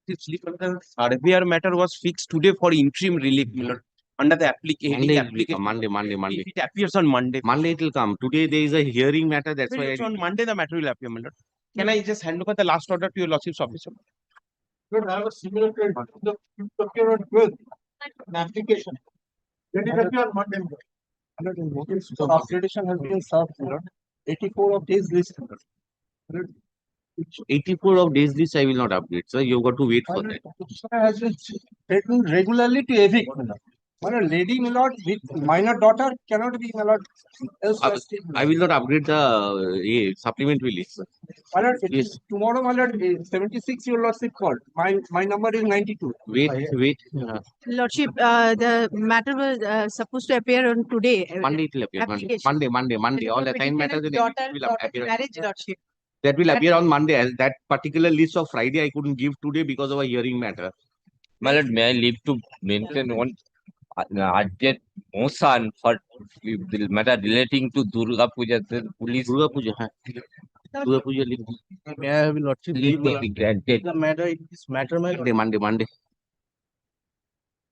Surveyor matter was fixed today for interim relief, my lord, under the application. Monday. It appears on Monday. Monday it will come. Today there is a hearing matter. That's why On Monday the matter will appear, my lord. Can I just hand over the last order to your lordship's officer? Should have a similar trade. The appear on 12th, an application. Let it appear on Monday. Consolidation has been served, my lord. 84 of days list. 84 of days list I will not update. So you've got to wait for that. Petitioner has been threatened regularly to evict, my lord. When a lady, my lord, with minor daughter cannot be, my lord, elsewhere state, my I lord. will not upgrade the supplementary list. My lord, it Yes. is tomorrow, my lord, 76 your lordship called. My number is 92. Wait. Lordship, the matter was supposed to appear on today. Monday it will appear. Application. Monday. All assigned matters will appear. Marriage, Lordship. That will appear on Monday. As that particular list of Friday I couldn't give today because of a hearing matter. My lord, may I leave to mention one urgent motion for the matter relating to Durga Puja, the police Durga Puja. Durga Puja leave. May I have lordship leave may be granted. the matter in this matter, my lord? Monday.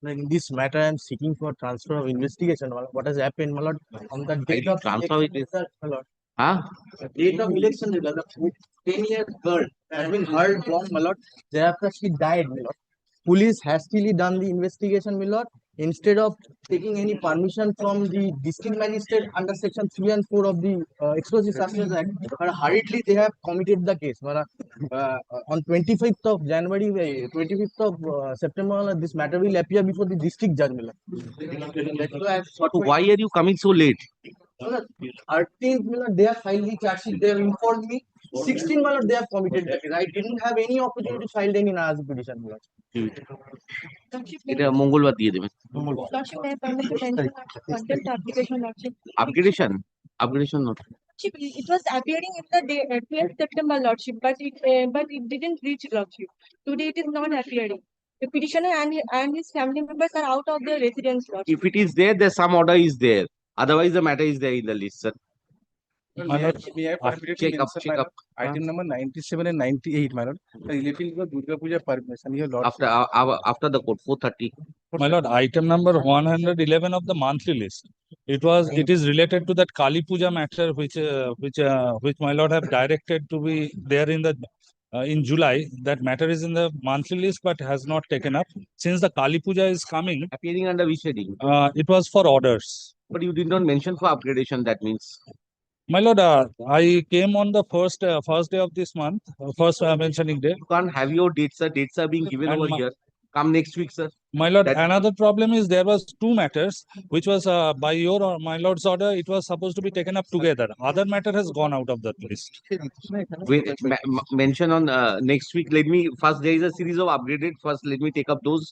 Like in this matter, I am seeking for transfer of investigation. What has happened, my lord? On the date of transfer election, it is- result, my lord. Huh? The date of election, result, the 10-year girl has been hurled from, my lord. Thereafter, she died, my lord. Police hastily done the investigation, my lord. Instead of taking any permission from the district magistrate under section 3 and 4 of the Explosive Substances Act, but hurriedly they have committed the case. But, on 25th of January, 25th of September, this matter will appear before the district judge. My lord. That's why I have sought So why are you coming so late? 13th, my lord, they have filed the charge sheet. They have informed me. 16th, my lord, they have committed the case. I didn't have any opportunity to file any Nazi petition. My lord. এটা মঙ্গলবার দিয়ে দেবেন Lordship, may I permit to mention contempt application, Lordship? upgradation not It was appearing in the day, 12th September, Lordship, but it didn't reach Lordship. Today it is not appearing. The petitioner and his family members are out of the residence, Lordship. if it is there there's some order is there, otherwise the matter is there in the list, sir. My lord, may I permit to Check up mention, my lord, item number 97 and 98, my lord, relating to the Durga Puja permission. Your lord, after the code 430. My lord, item number 111 of the monthly list. It is related to that Kali Puja matter, which my lord have directed to be there in July. That matter is in the monthly list, but has not taken up. Since the Kali Puja is coming, Appearing under which heading? it was for orders. But you did not mention for upgradation, that means. My lord, I came on the first day of this month, first mentioning day. You can't have your dates, sir. Dates are being given And over here. Come next week, sir. My lord, That- another problem is there was two matters, which was by your or my lord's order, it was supposed to be taken up together. Other matter has gone out of that list. Wait, mention on next week. Let me first. There is a series of upgraded. First, let me take up those.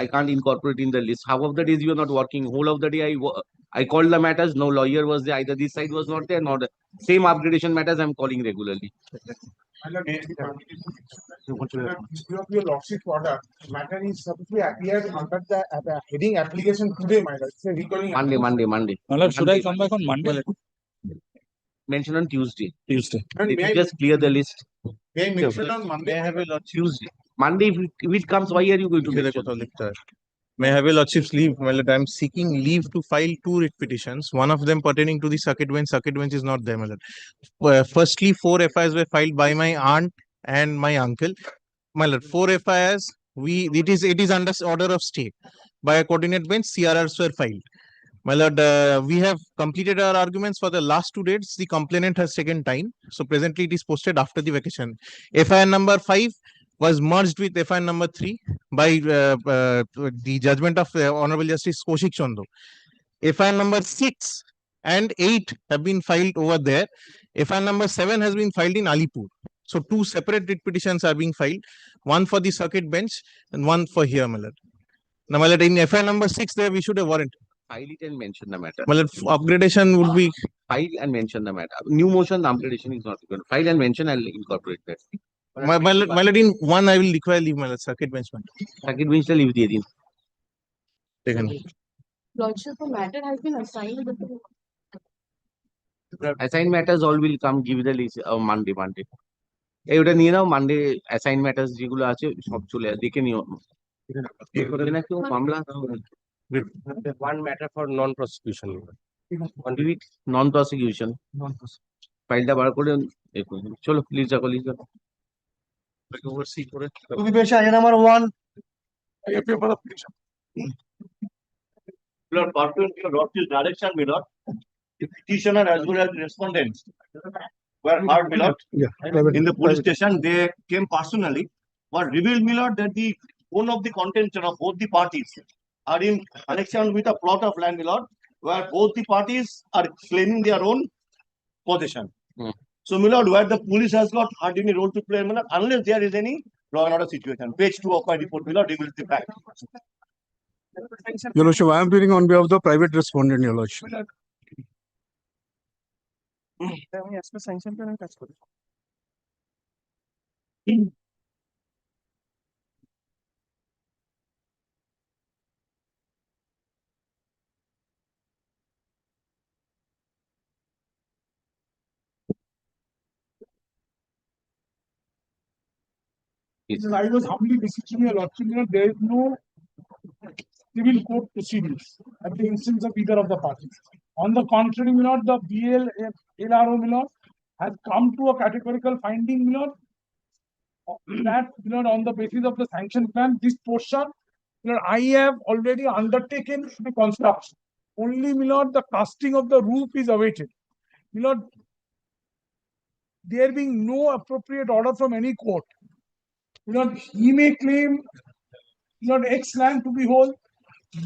I can't incorporate in the list. Half of the days you are not working. Whole of the day I called the matters. No lawyer was there. Either this side was not there. Nor the same upgradation matters I'm calling regularly. my lord, may I be permitted to your lordship order, matter is supposed to appear under the heading application today, my lord. It's a recalling. Monday. My lord, should I come back on Monday? Mention on Tuesday. Tuesday. And If may you I, just clear the list. may I mention on Monday? May I have a lordship? Tuesday. Monday, if it comes, why are you going to mention? May I have a lordship's leave? Well, I am seeking leave to file two writ petitions, one of them pertaining to the circuit bench. Circuit bench is not there, my lord. Firstly, 4 FIRs were filed by my aunt and my uncle. My lord, 4 FIRs, it is under order of stay. By a coordinate bench, CRRs were filed. My lord, we have completed our arguments for the last 2 dates. The complainant has taken time. So presently it is posted after the vacation. FIR number 5 was merged with FIR number 3 by the judgment of Honorable Justice Kaushik Chando. FIR number 6 and 8 have been filed over there. FIR number 7 has been filed in Alipur. So 2 separate writ petitions are being filed, one for the circuit bench and one for here, my lord. Now, my lord, in FIR number 6, there we should have warrant. File it and mention the matter. My lord, upgradation would be File and mention the matter. New motion, the upgradation is not required. File and mention, I'll incorporate that. my lord, in one I will require leave, my lord, circuit bench. Circuit bench leave দিয়ে দিন. Taken. Lordship, the matter has been assigned. Assigned matters all will come, give the list Monday. এই ওটা নিয়ে নাও Monday assign matters যেগুলো আছে সব চলে দেখে নিও করবে না কেউ মামলা One matter for non-prosecution. Non prosecution ফাইলটা বার করে চলো প্লিজ রাখো লিজ রাখো oversee করে Cultivation, item number 1. I appear for the petition. Lord, pursuant to your lordship's direction, my lord, the petitioner as well as the respondents were heard, my lord. In the police station, they came personally, but revealed, my lord, that the one of the contention of both the parties are in connection with a plot of land, my lord, where both the parties are claiming their own possession. So, my lord, where the police has got hardly any role to play, my lord, unless there is any law and order situation. Page 2 of my report, my lord, reveals the fact. Your Lordship, I am pleading on behalf of the private respondent, Your Lordship. আমি আজকে sanction প্ল্যানের কাজ করি। I was humbly beseeching your lordship, there is no civil court proceedings at the instance of either of the parties. On the contrary, my lord, the LRO, my lord, has come to a categorical finding, my lord, that, my lord, on the basis of the sanction plan, this portion, my lord, I have already undertaken the construction. Only, my lord, the casting of the roof is awaited. My lord, there being no appropriate order from any court, my lord, he may claim, my lord, X land to be whole.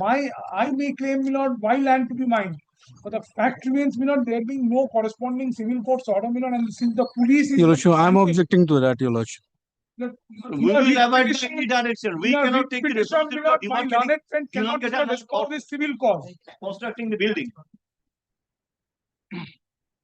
I may claim, my lord, Y land to be mine. But the fact remains, my lord, there being no corresponding civil court order, my lord, and since the police is. Your Lordship, I am objecting to that, Your Lordship. We will abide by any direction. We cannot take the responsibility of My demarcating, learned friend cannot demarcating discuss this civil cause. constructing the building.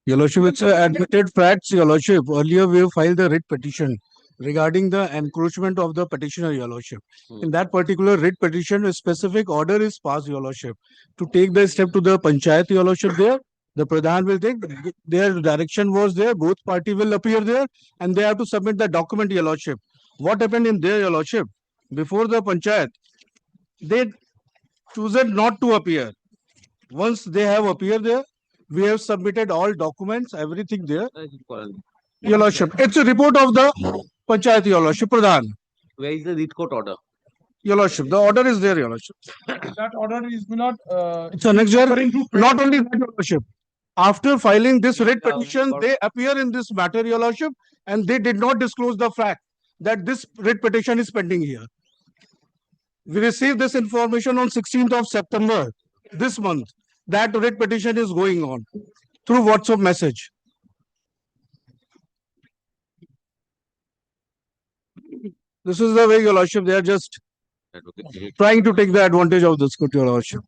Your Lordship, it's admitted facts, Your Lordship. Earlier, we have filed the writ petition regarding the encroachment of the petitioner, Your Lordship. In that particular writ petition, a specific order is passed, Your Lordship, to take the step to the panchayat, Your Lordship, there. The Pradhan will take, their direction was there, both party will appear there, and they have to submit the document, Your Lordship. What happened in there, Your Lordship? Before the panchayat, they chosen not to appear. Once they have appeared there, we have submitted all documents, everything there. Your Lordship, it's a report of the panchayat, Your Lordship, Pradhan. Where is the writ court order? Your Lordship, the order is there, Your Lordship. That order is not. It's annexed here. Not only that, Your Lordship. After filing this writ petition, they appear in this matter, Your Lordship, and they did not disclose the fact that this writ petition is pending here. We received this information on 16th of September this month. That writ petition is going on through WhatsApp message. This is the way, Your Lordship, they are just trying to take the advantage of this, Your Lordship.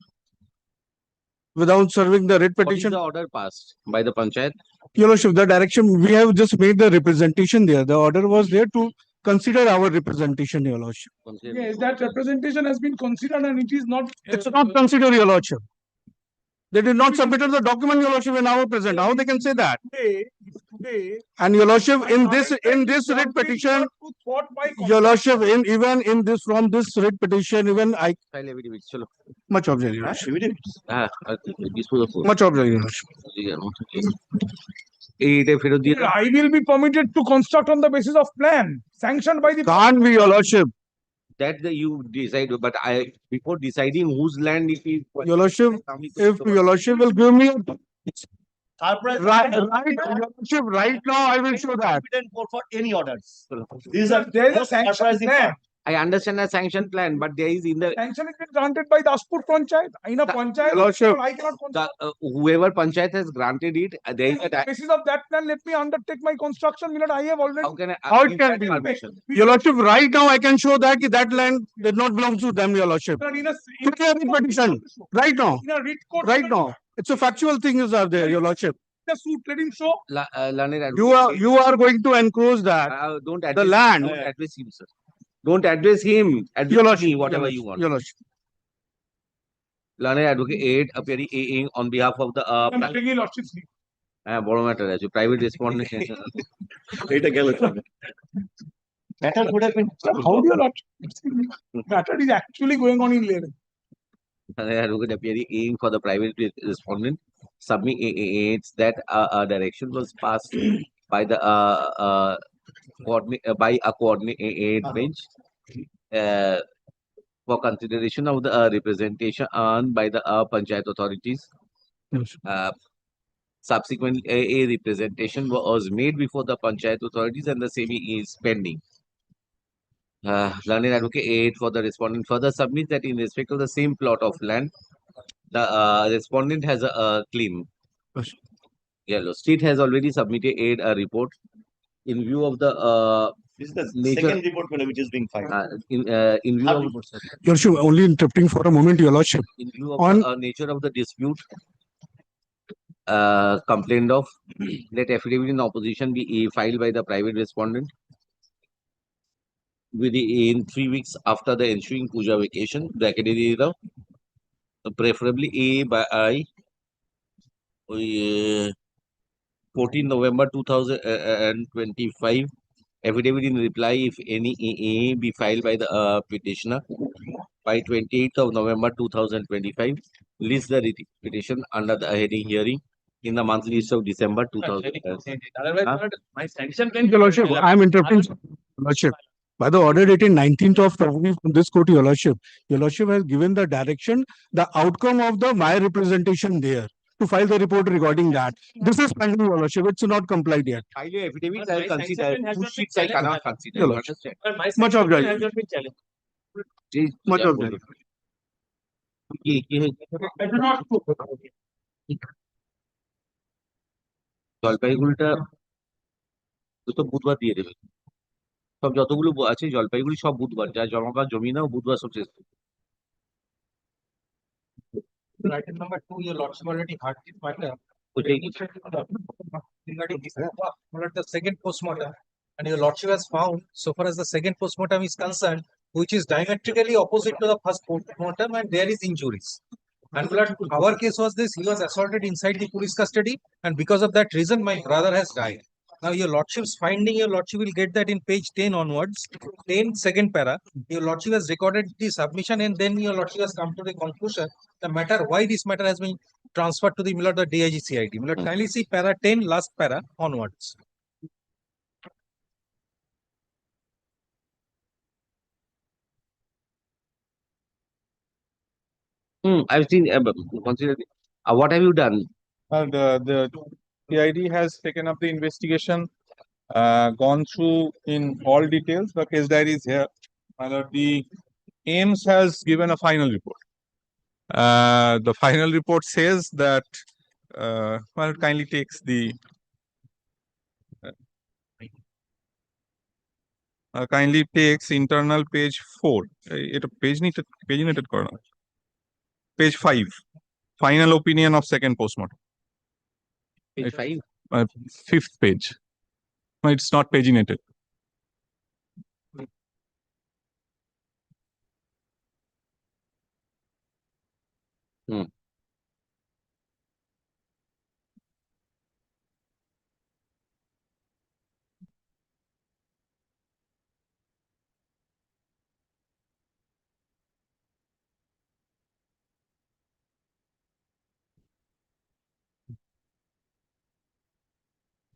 Without serving the writ What is petition. the order passed by the panchayat? Your Lordship, the direction, we have just made the representation there. The order was there to consider our representation, Your Lordship. Yes, that representation has been considered and it is not. It's not considered, Your Lordship. They did not submit the document, Your Lordship, in our present. How they can say that? Today. And Your Lordship, in this writ petition, Your Lordship, even in this, from this writ petition, even I File affidavit, chalo. much object, Your Lordship. Dispose of Much object, Your Lordship. এইটা ফেরত দিয়ে I will be permitted to construct on the basis of plan sanctioned by the. Can't be, Your Lordship. that you decide, but before deciding whose land it is. Your Lordship, if Your Lordship will give me Surprise. right, Your Lordship, right now, I will show that. Competent court for any orders. These are. There is a sanction surprising plan. fact. I understand the sanction plan, but there is in the Sanction has been granted by Daspur Panchayat. In a Panchayat, Your Lordship. I cannot construct. whoever panchayat has granted it, there is On the basis of that plan, let me undertake my construction. I have already. how can I? How it can be? Permission? Your Lordship, right now, I can show that that land did not belong to them, Your Lordship. In a Today, writ petition, right now, in a writ court. right now. It's a factual thing is are there, Your Lordship. The suit, let him show. Learned You are going to encroach that. don't The address, land. Don't address him, sir. Don't address him. Address Your me, Lordship, whatever you want. Your Lordship. Learned advocate appearing on behalf of the I'm taking lordship's leave. বড় matter আছে private respondent এটা গেল সামনে। Matter would have been. How do you not? Matter is actually going on in Leh. advocate appearing aim for the private respondent submits that a direction was passed by the by a coordinate bench for consideration of the representation earned by the panchayat authorities. Subsequently, a representation was made before the panchayat authorities and the same is pending. Learned advocate for the respondent further submits that in respect of the same plot of land, the respondent has a claim. Yellow State has already submitted a report in view of the This is the nature- second report which is being filed. in view Third of report, sir. Your Lordship, only interrupting for a moment, Your Lordship. in view of On- the nature of the dispute complained of, let affidavit in opposition be filed by the private respondent in 3 weeks after the ensuing Puja vacation, bracketed either, preferably by 14 November 2025. Affidavit in reply, if any, be filed by the petitioner by 28th of November 2025. List the petition under the heading hearing in the monthly list of December 2000. My sanction Your Lordship, I am interrupting, Your Lordship. By the order dated 19th of February from this court, Your Lordship has given the direction, the outcome of the my representation there, to file the report regarding that. This is pending, Your Lordship. It's not complied yet. File your affidavit, But I my will consider. sanction has Two not been sheets I cannot challenged. consider. Your You Lordship. understand? But my Much sanction obliged. has not been challenged. Much obliged. কি হয়েছে? I do not. জলপাইগুড়িটা তো বুধবার দিয়ে দেবে সব যতগুলো আছে জলপাইগুড়ি সব বুধবার যা জমা পাওয়ার জমি নাও বুধবার সব শেষ Item number 2, your lordship already heard this matter. ওইটাই Regarding this, the second postmortem, and your lordship has found, so far as the second postmortem is concerned, which is diametrically opposite to the first postmortem, and there is injuries. And my lord, our case was this: he was assaulted inside the police custody, and because of that reason, my brother has died. Now, your lordship's finding, your lordship will get that in page 10 onwards, 10 second para. Your lordship has recorded the submission, and then your lordship has come to the conclusion the matter why this matter has been transferred to the Millard the DIG CID. Millard, kindly see para 10, last para onwards. I've seen consider what have you done? The PID has taken up the investigation, gone through in all details. The case diary is here. The AIMS has given a final report. The final report says that, well, it kindly takes the kindly takes internal page 4. Page needed corner. Page 5. Final opinion of second postmortem. Page 5. 5th page. No, it's not paginated.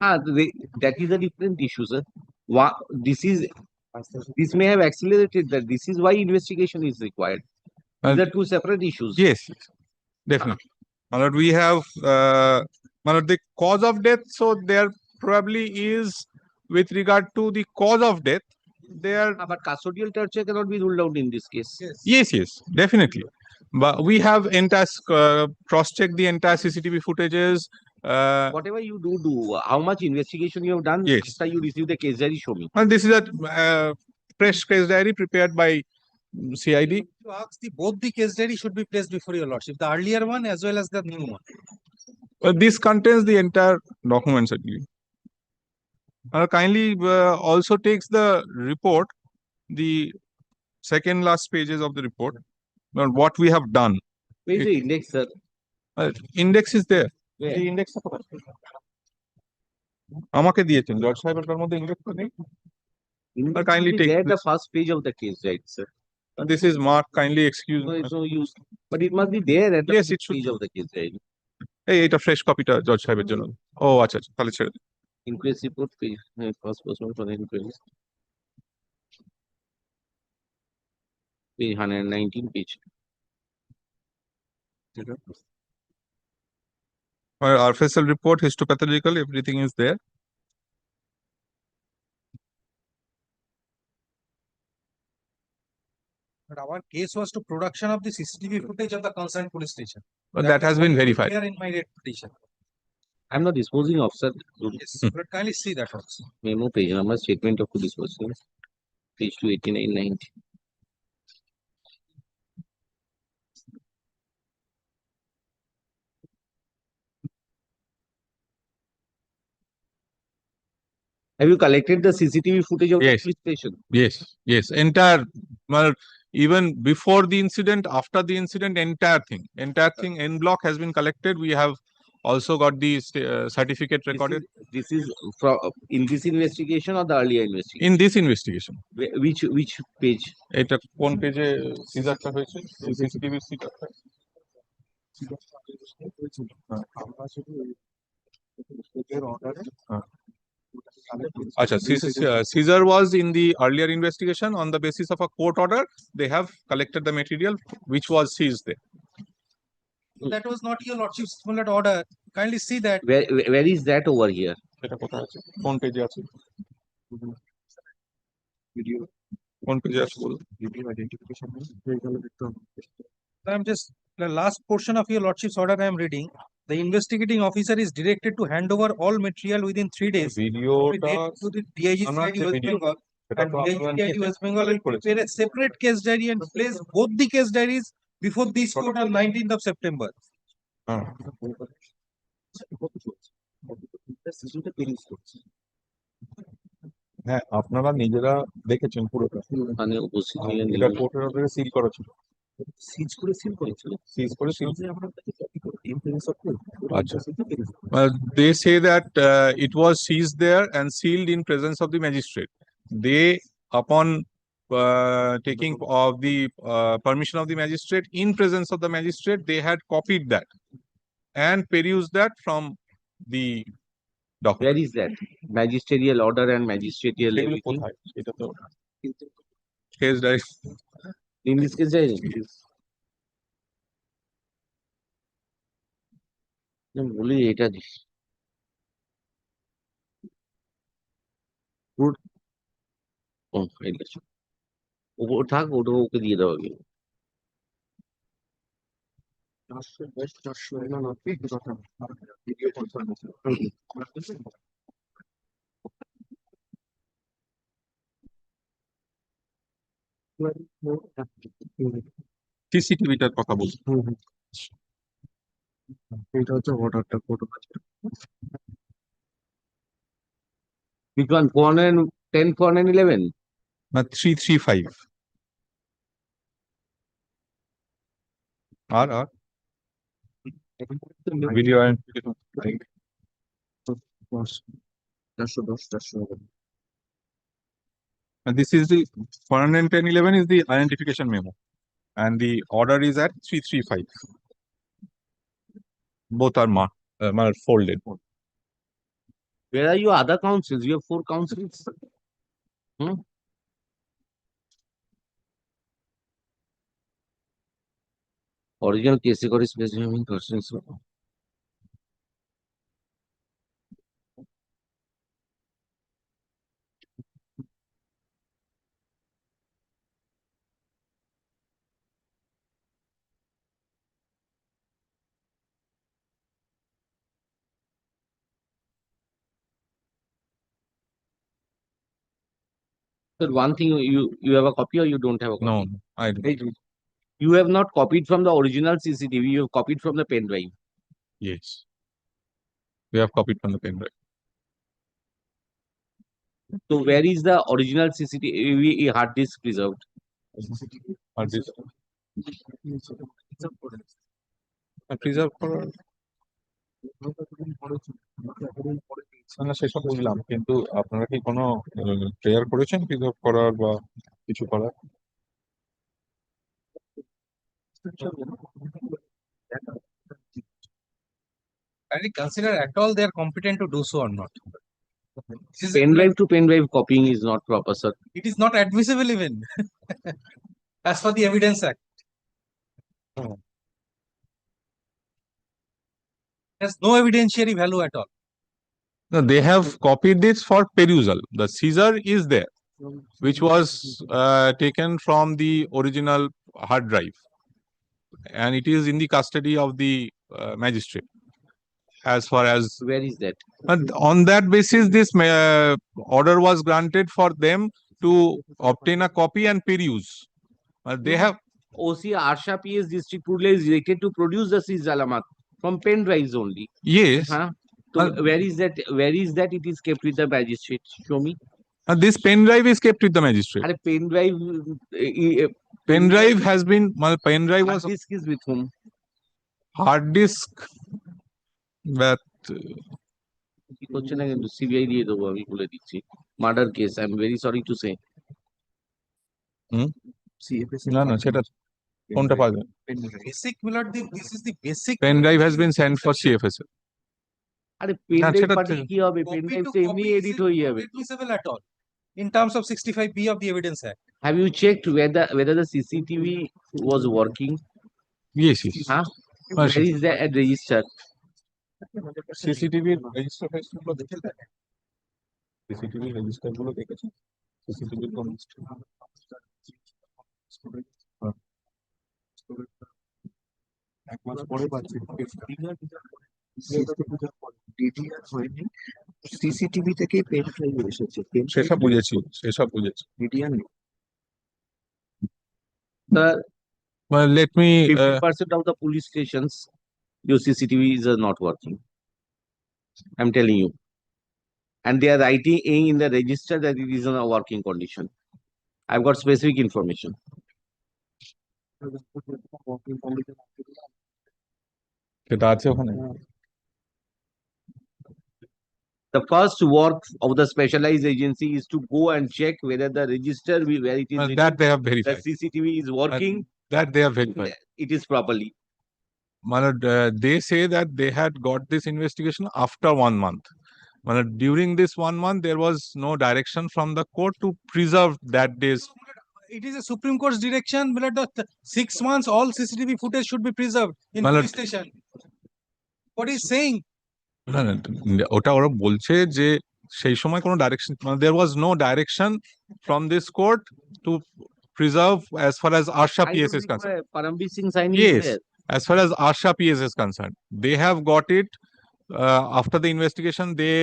That is a different issue, sir. This may have accelerated that. This is why investigation is required. These are two separate issues. Yes, definitely. Malad, we have Malad, the cause of death. So there probably is, with regard to the cause of death, there. But custodial torture cannot be ruled out in this case. Yes, definitely. But we have entire cross-check the entire CCTV footages. Whatever you do. How much investigation you have done? Yes. After you receive the case diary, show me. And this is a fresh case diary prepared by CID. To ask both the case diary should be placed before your lordship, the earlier one as well as the new one. This contains the entire documents, I believe. Kindly also takes the report, the second last pages of the report, what we have done. Where is the index, sir? Index is there. Where? The index. আমাকে দিয়েছেন জজ সাহেবের তার মধ্যে উল্লেখ তো নেই। kindly take There, the this. first page of the case, right, sir? This is Mark, kindly excuse No, me. it's no use. But it must be there at the Yes, first it should page be. of the case, right? এটা fresh কপিটা জজ সাহেবের জন্য। ও আচ্ছা আচ্ছা, তাহলে ছেড়ে দিন। Inquest report page, first person for the inquest. Page 119 page. Our facial report, histopathological, everything is there. But our case was to production of the CCTV footage of the concerned police station. But that has been verified. Clear in my petition. I'm not disposing officer. Yes, but kindly see that also. Memo page number, statement of disposal. Page 289, 90. Have you collected the CCTV footage of Yes. the police station? Yes, entire, well, even before the incident, after the incident, entire thing en bloc has been collected. We have also got the certificate recorded This is from in this investigation or the earlier investigation? in this investigation. Which page? এটা কোন পেজে সিজারটা হয়েছে? CCTV সিজারটা। Acha, Caesar was in the earlier investigation on the basis of a court order. They have collected the material which was seized there. That was not your lordship's order. Kindly see that. Where is that over here? এটা কোথায় আছে? কোন পেজে আছে? কোন পেজে আছে বলুন? I'm just the last portion of your lordship's order I am reading. The investigating officer is directed to hand over all material within 3 days. ভিডিওটা To the DIG CID West Bengal and DIG CID West Bengal will prepare a separate case diary and place both the case diaries before this court on 19th of September. হ্যাঁ। হ্যাঁ, আপনারা নিজেরা দেখেছেন পুরোটা। মানে উপস্থিত ছিলেন এটা কোর্টের অর্ডারে সিল করা ছিল। সিজ করে সিল করেছিল। Seized করে seal. আচ্ছা। They say that it was seized there and sealed in presence of the magistrate. They, upon taking of the permission of the magistrate, in presence of the magistrate, they had copied that and perused that from the document. Where is that? Magisterial order and magisterial এগুলো everything. কোথায়? এটা তো case diary. In this case diary. বলি এটা this. ও এটা ওপর থাক, ওটা ওকে দিয়ে দেওয়া গেল। CCTV-টার কথা বলছি। এটা হচ্ছে অর্ডারটা কোর্ট। Which one? 410, 411? না 335 আর video and this is the 41011 is the identification memo and the order is at 335. Both are marked folded. Where are your other councils? You have 4 councils. Original case record is specifying persons. But one thing, you have a copy or you don't have a copy? No, I don't. You have not copied from the original CCTV. You have copied from the pen drive. Yes. We have copied from the pen drive. So where is the original CCTV hard disk preserved? Hard disk. Preserved for না সেসব বুঝলাম, কিন্তু আপনারা কি কোনো prayer করেছেন পৃথক করার বা কিছু করার? Can we consider at all they are competent to do so or not? This is- Pen drive to pen drive copying is not proper, sir. It is not admissible even as per the Evidence Act. Has no evidentiary value at all. No, they have copied this for perusal. The seizure is there, which was taken from the original hard drive, and it is in the custody of the magistrate. As far as Where is that? on that basis, this order was granted for them to obtain a copy and peruse. They have OC Arsha PS District Purla is directed to produce the seized alamat from pen drives only. yes. Huh? So where is that? Where is that? It is kept with the magistrate. Show me. This pen drive is kept with the magistrate. And pen drive. Pen drive has been. Pen drive was Hard disk is with whom? hard disk. But কি করছে না কিন্তু CBI দিয়ে দেবো আমি বলে দিচ্ছি murder case I am very sorry to say না না সেটা কোনটা পাবেন? Basic, Millard, this is the basic. Pen drive has been sent for CFSL. আরে পেন না, ড্রাইভ সেটা পাঠিয়ে কি হবে পেন Copy ড্রাইভ to তো এমনি copy এডিট is হয়ে not যাবে admissible at all in terms of 65B of the Evidence Act. have you checked whether the CCTV was working Yes, yes. huh where is that register CCTV register গুলো দেখে CCTV register গুলো দেখেছেন CCTV কোন এক মাস পরে পাচ্ছি CCTV থেকে pen drive এসেছে সেসব বুঝেছি মিডিয়া নেই the well let me 50% of the police stations your CCTVs are not working I'm telling you and they are writing in the register that it is in a working condition I've got specific information সেটা আছে ওখানে the first work of the specialized agency is to go and check whether the register where it is that written, they have the verified CCTV is working that they have verified it is properly they say that they had got this investigation after 1 month. During this 1 month, there was no direction from the court to preserve that day's. It is a Supreme Court's direction, Millard, that 6 months all CCTV footage should be preserved in Millard- police station. What is saying? না, না, ওটা ওরা বলছে যে সেই সময় কোনো direction there was no direction from this court to preserve as far as Arsha I PS don't is concerned. require Paramveer Singh signing Yes. there. As far as Arsha PS is concerned, they have got it after the investigation. They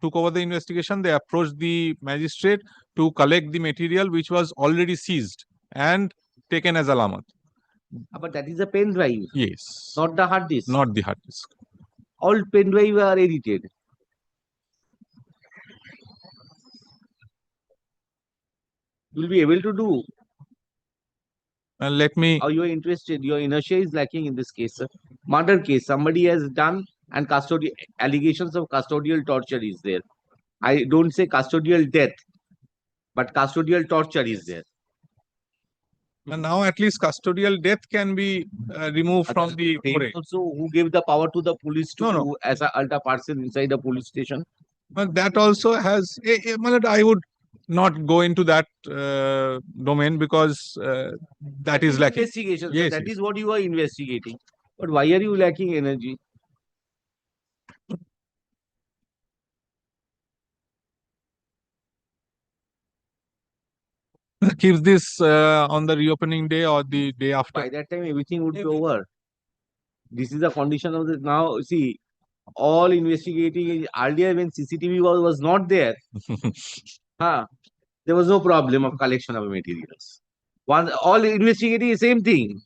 took over the investigation. They approached the magistrate to collect the material which was already seized and taken as alamat. But that is a pen drive, Yes, not the hard disk. not the hard disk. All pen drive are edited. You'll be able to do. And let me. Or you are interested. Your inertia is lacking in this case, sir. Murder case. Somebody has done and custodial allegations of custodial torture is there. I don't say custodial death, but custodial torture is there. And now at least custodial death can be removed from the They fray. also who gave the power to the police to No. as a alter person inside the police station. But that also has. I would not go into that domain because that is lacking. Investigation. Yes, So that yes. is what you are investigating. But why are you lacking energy? Keeps this on the reopening day or the day after. By that time, everything would be over. This is the condition of the now. See, all investigating earlier when CCTV was not there. There was no problem of collection of materials. All investigating is same thing.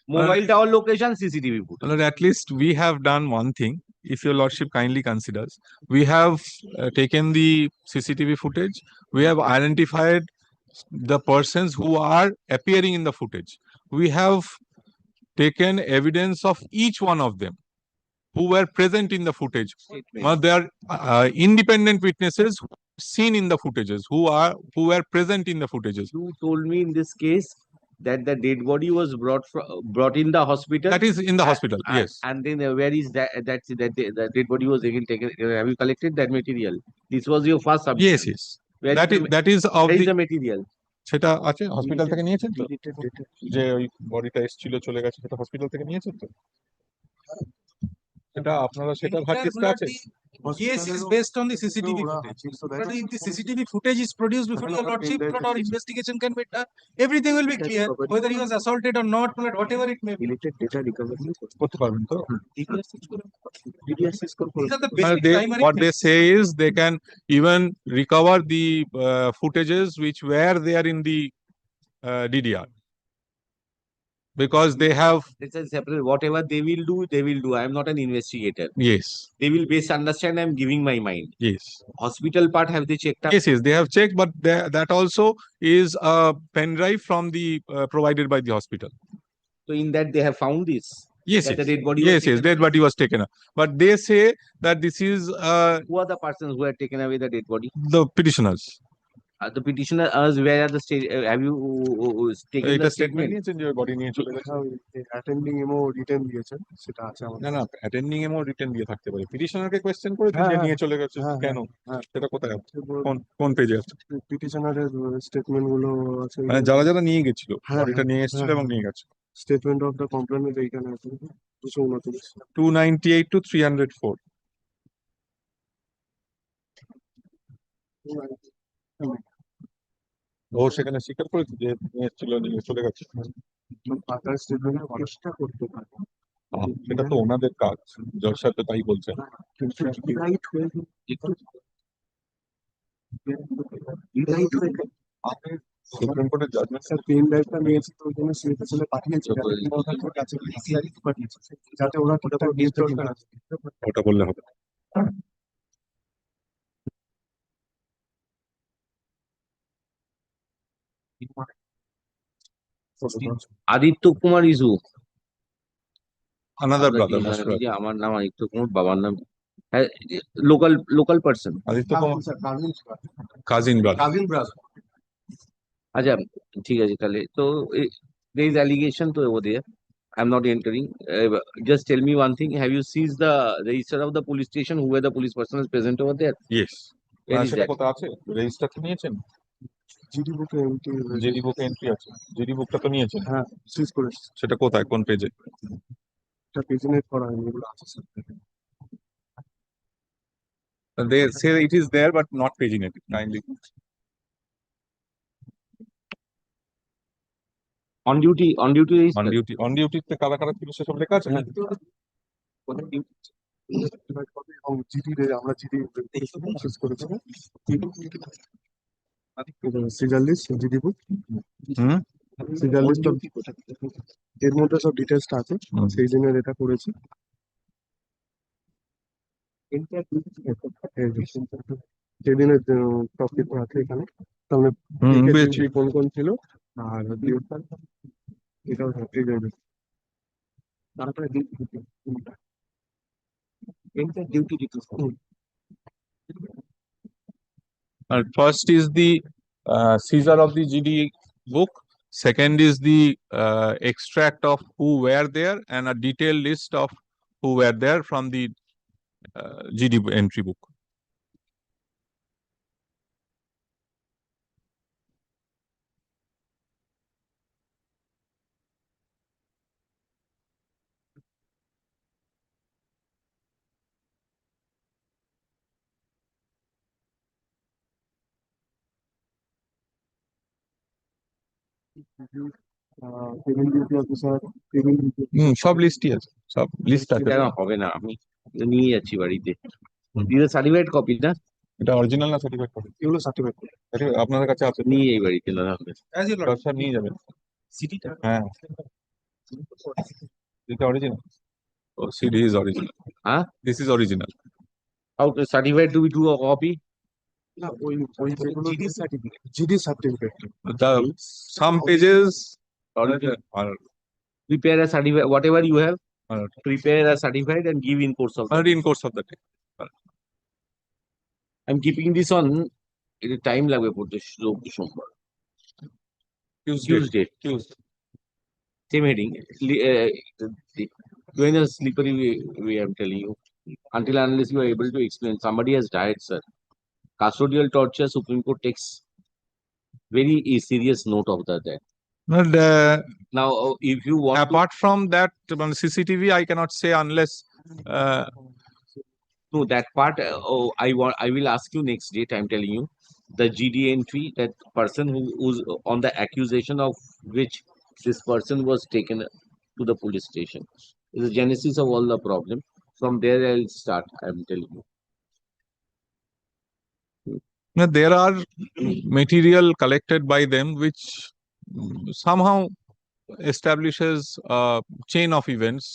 Mobile tower location, CCTV footage. Well, at least we have done one thing, if your lordship kindly considers. We have taken the CCTV footage. We have identified the persons who are appearing in the footage. We have taken evidence of each one of them. who were present in the footage. But they are independent witnesses who are seen in the footages, who were present in the footages. You told me in this case that the dead body was brought in the hospital. That is in the hospital, yes. And then where is that? The dead body was again taken. Have you collected that material? This was your first submission. Yes, yes. Where That is of where is the the material? সেটা আছে hospital থেকে নিয়েছেন তো যে ওই বডিটা এসেছিল চলে গেছে সেটা হসপিটাল থেকে নিয়েছেন তো সেটা আপনারা সেটার হার্ড ডিস্ক আছে Case is based on the CCTV footage. But if the CCTV footage is produced before your lordship, or investigation can be done, everything will be clear, whether he was assaulted or not, whatever it may be. করতে পারবেন তো These are the basic primary what they things. say is they can even recover the footages which were there in the DDR because they have It's a separate. Whatever they will do, they will do. I am not an investigator. yes They will best understand I am giving my mind. yes Hospital part, have they checked up? yes yes they have checked but that also is a pen drive from the provided by the hospital. So in that they have found this. Yes, That yes. the dead body was Yes, yes, taken dead body was taken up. But they say that this is Who are the persons who had taken away the dead body? the petitioners. The petitioner asked where are the state? Have you taken এটা the statement statement? নিয়েছেন যে body নিয়ে চলে গেছে attending এমও return দিয়েছেন সেটা আছে না না অ্যাটেন্ডিং এমও রিটেন দিয়ে থাকতে পারে পিটিশনারকে কোশ্চেন করেছেন যে নিয়ে চলে গেছে কেন সেটা কোথায় আছে কোন পেজে আছে পিটিশনারের স্টেটমেন্ট গুলো আছে মানে যারা নিয়ে গেছিল বডিটা নিয়ে এসেছিল এবং নিয়ে গেছে স্টেটমেন্ট অফ দ্য কমপ্লেন্ট এইখানে আছে 229 298 to 304. ও সেখানে স্বীকার করেছে যে নিয়ে এসেছিল নিয়ে চলে গেছে পাতার স্টেটমেন্ট চেষ্টা করতে পারে সেটা তো ওনাদের কাজ জজ সাহেব তো তাই বলছেন কিন্তু রাইট হয়ে রাইট হয়ে সুপ্রিম কোর্টের জাজমেন্ট স্যার পেন ড্রাইভটা নিয়েছে তো ওই জন্য সিলেটে চলে পাঠিয়েছে ওনাদের কাছে পাঠিয়েছে যাতে ওরা ঠিকঠাক দিতে পারে ওটা বললে হবে Aditya Kumar is who? another brother আপনার Mashwar. যে আমার নাম আদিত্য কুমার, বাবার নাম local person. Aditya Kumar cousin brother. আচ্ছা ঠিক আছে তাহলে তো there is allegation to over there. I'm not entering. Just tell me one thing. Have you seized the register of the police station where the police person is present over there? Yes. Where is সেটা that? কোথায় আছে register তো নিয়েছেন GD বুকে entry GD বুকে entry আছে GD বুকটা তো নিয়েছেন হ্যাঁ সিজ করেছে সেটা কোথায় কোন পেজে এটা পেজিনেট করা হয়নি এগুলো আছে sir they say it is there but not paginated kindly On duty register? on duty তে কারা কারা ছিল সেসব লেখা আছে এবং জিডি আমরা জিডি সিজ করেছি সিজার লিস্ট জিডি বুক হুম সিজার লিস্ট এর মধ্যে সব ডিটেলসটা আছে সেই জন্য এটা করেছি সেদিনের টপিক আছে এখানে তাহলে কোন কোন ছিল আর এটাও এই যাবে তারপরে duty details first is the seizure of the GD book second is the extract of who were there and a detailed list of who were there from the GD entry book. Payment duty officer payment সব লিস্টই আছে সব list আছে কেন হবে না, আমি নিয়ে যাচ্ছি বাড়িতে। দিলে সার্টিফাইড কপি না, এটা অরিজিনাল না সার্টিফাইড কপি এগুলো সার্টিফাইড আপনাদের কাছে আছে নিয়ে এই বাড়িতে না হবে। As you জজ সাহেব নিয়ে যাবেন সিটিটা হ্যাঁ এটা অরিজিনাল ও সিডি ইজ অরিজিনাল হ্যাঁ this is original How to certified to be do a copy? না ওই যেগুলো GD certificate the some pages are Prepare a certificate, whatever you have, Prepare a certified and give in course of. Already in course of the day. I'm keeping this on. It time লাগবে পড়তে সোমবার Tuesday. Tuesday. Same heading. Going a slippery way, I'm telling you. Until unless you are able to explain, somebody has died, sir. Custodial torture, Supreme Court takes very serious note of that. But Now, if you want apart from that, on CCTV, I cannot say unless to that part, I will ask you next date. I'm telling you, the GD entry, that person who's on the accusation of which this person was taken to the police station is the genesis of all the problem. From there, I'll start. I'm telling you. now, there are material collected by them which somehow establishes a chain of events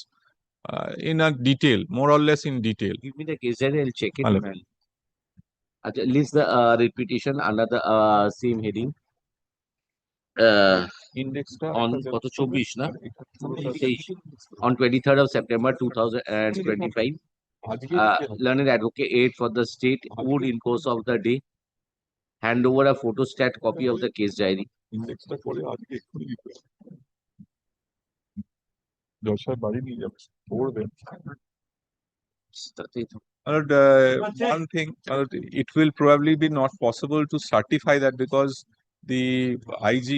in a detail, more or less in detail. Give me the case diary, I'll check it. Hello. And list the repetition under the same heading. On কত 24 না 23 on 23rd of September 2025, learned advocate aid for the state would in course of the day hand over a photostat copy of the case diary. ইন্ডেক্সটা করে আজকে এক্ষুনি জলসায় বাড়ি নিয়ে যাবে পড়বেন And one thing, it will probably be not possible to certify that because the IG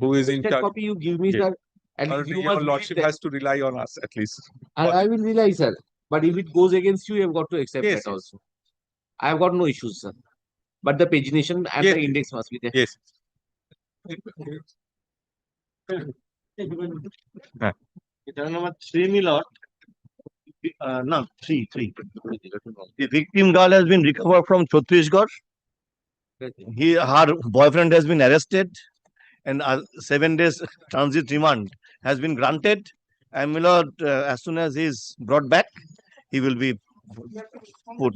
who is in That charge, copy you give me, Yes. sir, and you your must lordship read that. has to rely on us at least. I will realize, sir. But if it goes against you, you have got to accept Yes, that yes. also. I have got no issues, sir. But the pagination and Yes, the yes. index must be there. Yes. Item number 3, my lord. No, 3. The victim girl has been recovered from Chhattisgarh. Her boyfriend has been arrested, and 7 days transit remand has been granted. And my lord, as soon as he is brought back, he will be put.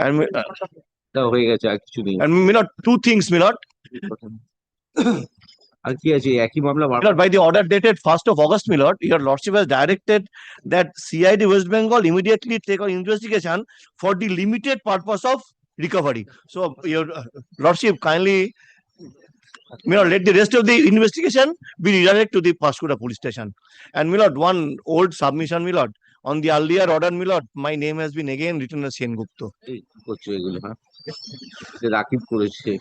And তা হয়ে গেছে আর কিছু নেই। my lord, 2 things, my lord. আর কি আছে একই মামলা My lord, by the order dated 1st of August, my lord, your lordship has directed that CID West Bengal immediately take on investigation for the limited purpose of recovery. So, your lordship kindly, my lord, let the rest of the investigation be redirected to the Pascoda police station. And my lord, one old submission, my lord, on the earlier order, my lord, my name has been again written as Sen Gupta. এই করছো এগুলো, হ্যাঁ এটা রাকিব করেছে।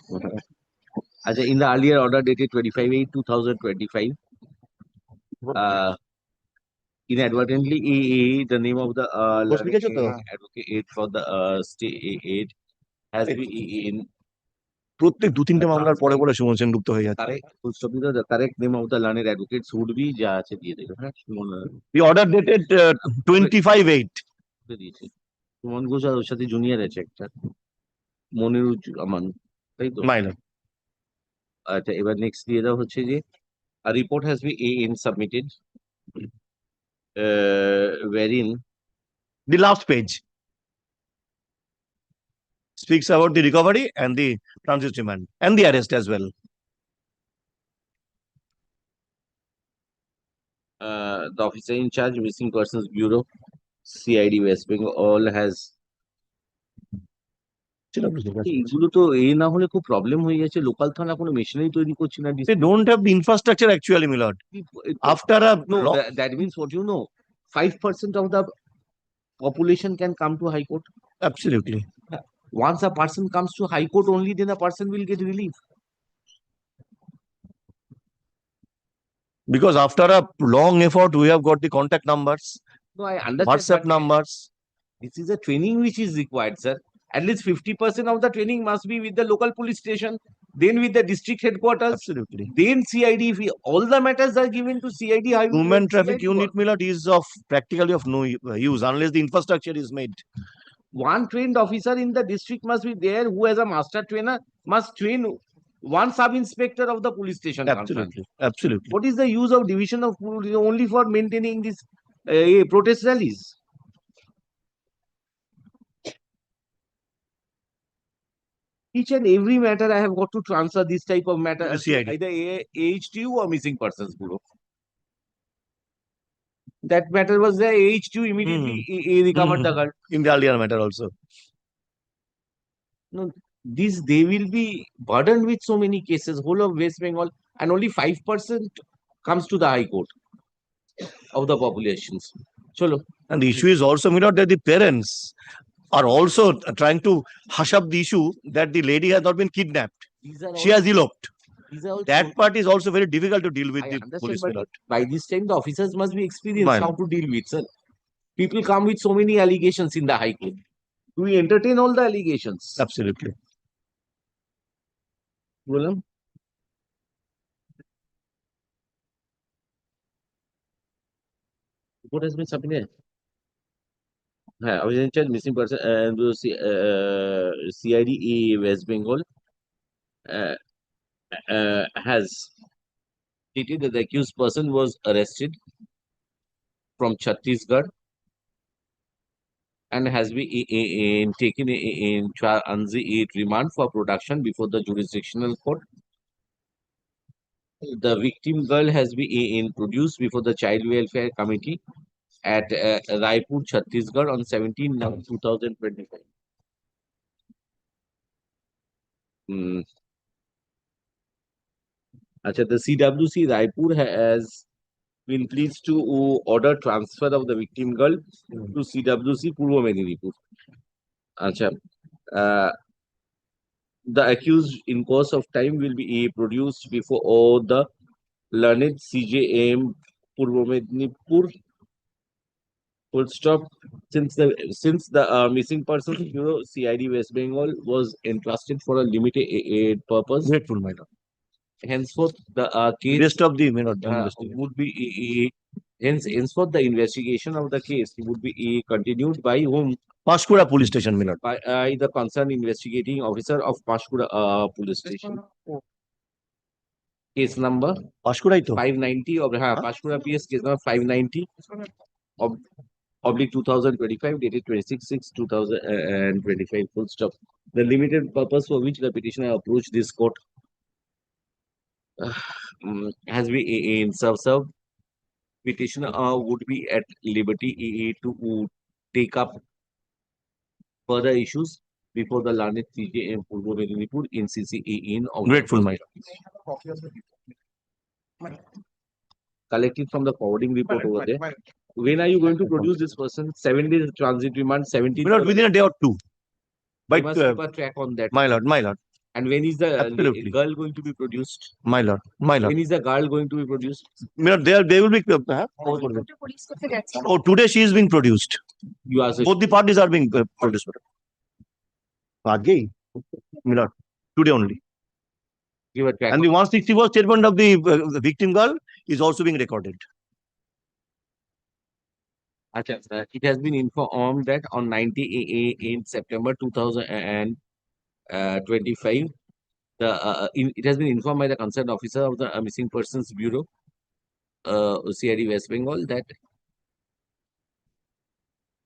আচ্ছা, in the earlier order dated 25/8/2025, inadvertently the name of the advocate aid for the state aid has been in প্রত্যেক 2-3টে মামলার পরে পরে সুমন সেনগুপ্ত হয়ে যাচ্ছে। the correct name of the learned advocates would be যা আছে দিয়ে দেবে, হ্যাঁ The order dated 25/8. দিয়েছে। সুমন ঘোষ আর ওর সাথে জুনিয়র আছে একটা মনিরুজ্জামান, তাই তো? My lord. আচ্ছা, এবার নেক্সট দিয়ে দেওয়া হচ্ছে যে a report has been submitted wherein The last page speaks about the recovery and the transit remand and the arrest as well. The officer in charge, Missing Persons Bureau, CID West Bengal has এগুলো তো এই না হলে খুব problem হয়ে যাচ্ছে। Local থানা কোনো মেশিনারি তৈরি করছে না। They don't have the infrastructure actually, my lord. After a No, long, that means what you know, 5% of the population can come to High Court. absolutely. Once a person comes to High Court, only then a person will get relief. Because after a long effort, we have got the contact numbers, No, I understand. WhatsApp but numbers. This is a training which is required, sir. At least 50% of the training must be with the local police station, then with the district headquarters, Absolutely. then CID. If all the matters are given to CID, how will Human the traffic CID unit, work? my lord, is of practically of no use unless the infrastructure is made. One trained officer in the district must be there who, as a master trainer, must train one sub inspector of the police station. Absolutely. Absolutely. What is the use of division of police only for maintaining this protest rallies? Each and every matter I have got to transfer this type of matter To the CID. either AHTU or Missing Persons Bureau. That matter was there, H2 immediately he recovered the girl. In the earlier matter also. No, they will be burdened with so many cases, whole of West Bengal, and only 5% comes to the High Court of the populations. Chalo. And the issue is also, Milord, that the parents are also trying to hush up the issue that the lady has not been kidnapped. She has eloped. That part is also very difficult to deal with I the understand, police, but Milord. by this time the officers must be experienced Fine. how to deal with, sir. People come with so many allegations in the High Court. Do we entertain all the allegations? Absolutely. Gulam? What has been submitted? Evidential missing person and CID West Bengal has stated that the accused person was arrested from Chhattisgarh and has been taken in Anzi remand for production before the jurisdictional court. The victim girl has been introduced before the Child Welfare Committee at Raipur, Chhattisgarh on 17 November 2025. The CWC Raipur has been pleased to order transfer of the victim girl to CWC Purva Medinipur. The accused in course of time will be produced before all the learned CJM Purva Medinipur. Full stop. Since the missing persons bureau CID West Bengal was entrusted for a limited purpose. Grateful, my lord. Henceforth, the case Rest of the Milord would be henceforth the investigation of the case would be continued by whom? Pashkura police station, Milord. By the concerned investigating officer of Pashkura police station. Case number Pashkura 590 of Pashkura PS case number 590 of oblique 2025 dated 26/6/2025. Full stop. The limited purpose for which the petitioner approached this court has been in serve. Petitioner would be at liberty to take up further issues before the learned CJM Purva Medinipur in CCE in Grateful, my lord. Collected from the forwarding report over there. When are you going to produce this person? 7 days transit remand, 17. Milord, within a day or two. But must keep a track on that. My lord, my lord. And when is the Absolutely. girl going to be produced? My lord, my lord. When is the girl going to be produced? Milord, they will be. Oh, today she is being produced. You ask Both the parties are being produced. Milord, today only. Give a track. And the 164 statement of the victim girl is also being recorded. It has been informed that on 19 September 2025, it has been informed by the concerned officer of the Missing Persons Bureau, CID West Bengal, that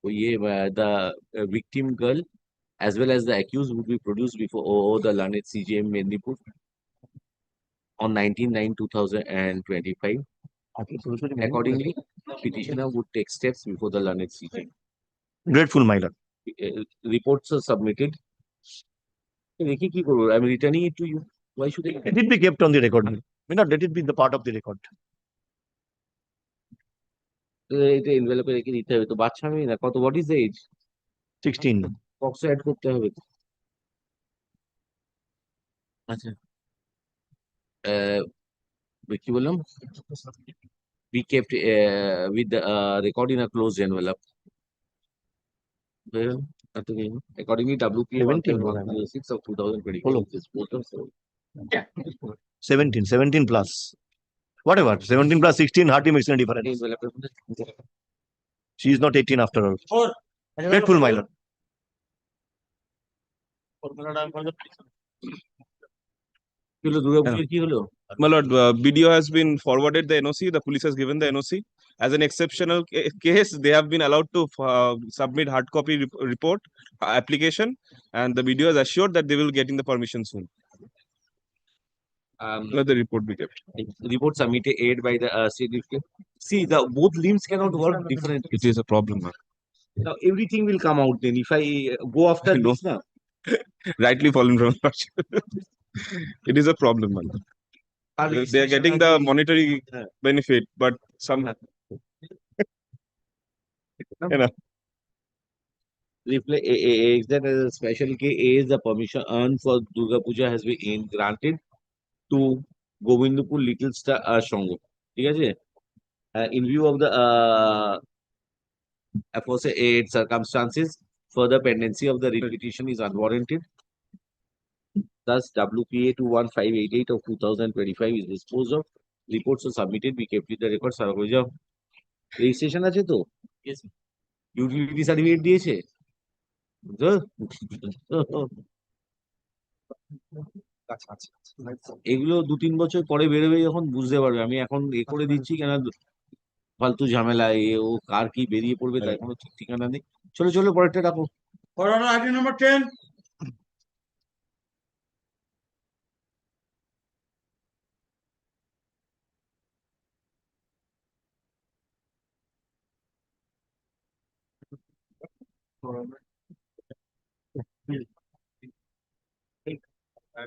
the victim girl as well as the accused would be produced before the learned CJM Medinipur on 19/9/2025. Accordingly, petitioner would take steps before the learned CJM. Grateful, my lord. Reports are submitted. I'm returning it to you. Why should I? Let it be kept on the record. May not let it be the part of the record. Envelope রেখে দিতে হবে তো বাচ্চা মেয়ে না কত what is the age? 16. Box add করতে হবে তো আচ্ছা কি বললাম we kept with the record in a closed envelope. Well, accordingly, WP 106 of 2024. 17 plus. Whatever, 17 plus 16 hardly makes any difference. She is not 18 after all. Grateful, my lord. My lord, BDO has been forwarded the NOC. The police has given the NOC. As an exceptional case, they have been allowed to submit hard copy report application, and the BDO has assured that they will get in the permission soon. Let the report be kept. report submitted by the state. See, the both limbs cannot work differently. It is a problem, man. Now everything will come out then if I go after I know. this now. Rightly fallen from it is a problem, man. They are getting the monetary benefit, but somehow. You know, Reflect that as a special case, the permission earned for Durga Puja has been granted to Govindpur Little Star Shongo. ঠিক আছে? In view of the aforesaid circumstances, further pendency of the writ petition is unwarranted. Thus, WPA 21588 of 2025 is disposed of. Reports are submitted. We kept the records. Registration আছে তো? Yes. Utility certificate দিয়েছে? এগুলো 2-3 বছর পরে বেরোবে যখন বুঝতে পারবে আমি এখন করে দিচ্ছি কেন ফালতু ঝামেলা ও কার কি বেরিয়ে পড়বে তার কোনো ঠিক ঠিকানা নেই চলো চলো পরেরটা রাখো Item number 10.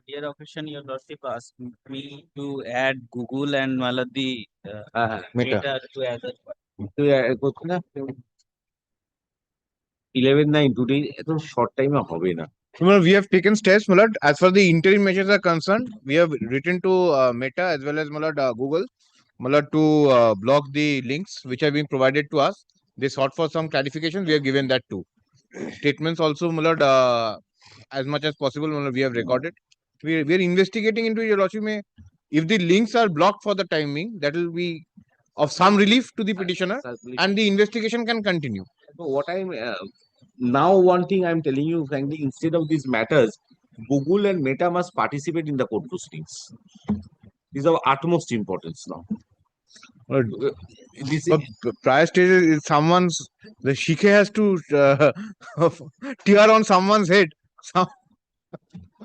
Dear occasion, your lordship asked me to add Google and Maladi Meta. data to other. করছে না 11/9 today এত শর্ট টাইমে হবে না Well, we have taken steps, Malad. As far the interim measures are concerned, we have written to Meta as well as Malad Google, Malad to block the links which have been provided to us. They sought for some clarification. We have given that too. Statements also, Malad, as much as possible, Malad, we have recorded. We are investigating into your lordship. If the links are blocked for the timing, that will be of some relief to the petitioner, and the investigation can continue. So what I'm now one thing I'm telling you frankly instead of these matters Google and Meta must participate in the court proceedings. These are of utmost importance now. This But prior stage is someone's the shike has to tear on someone's head.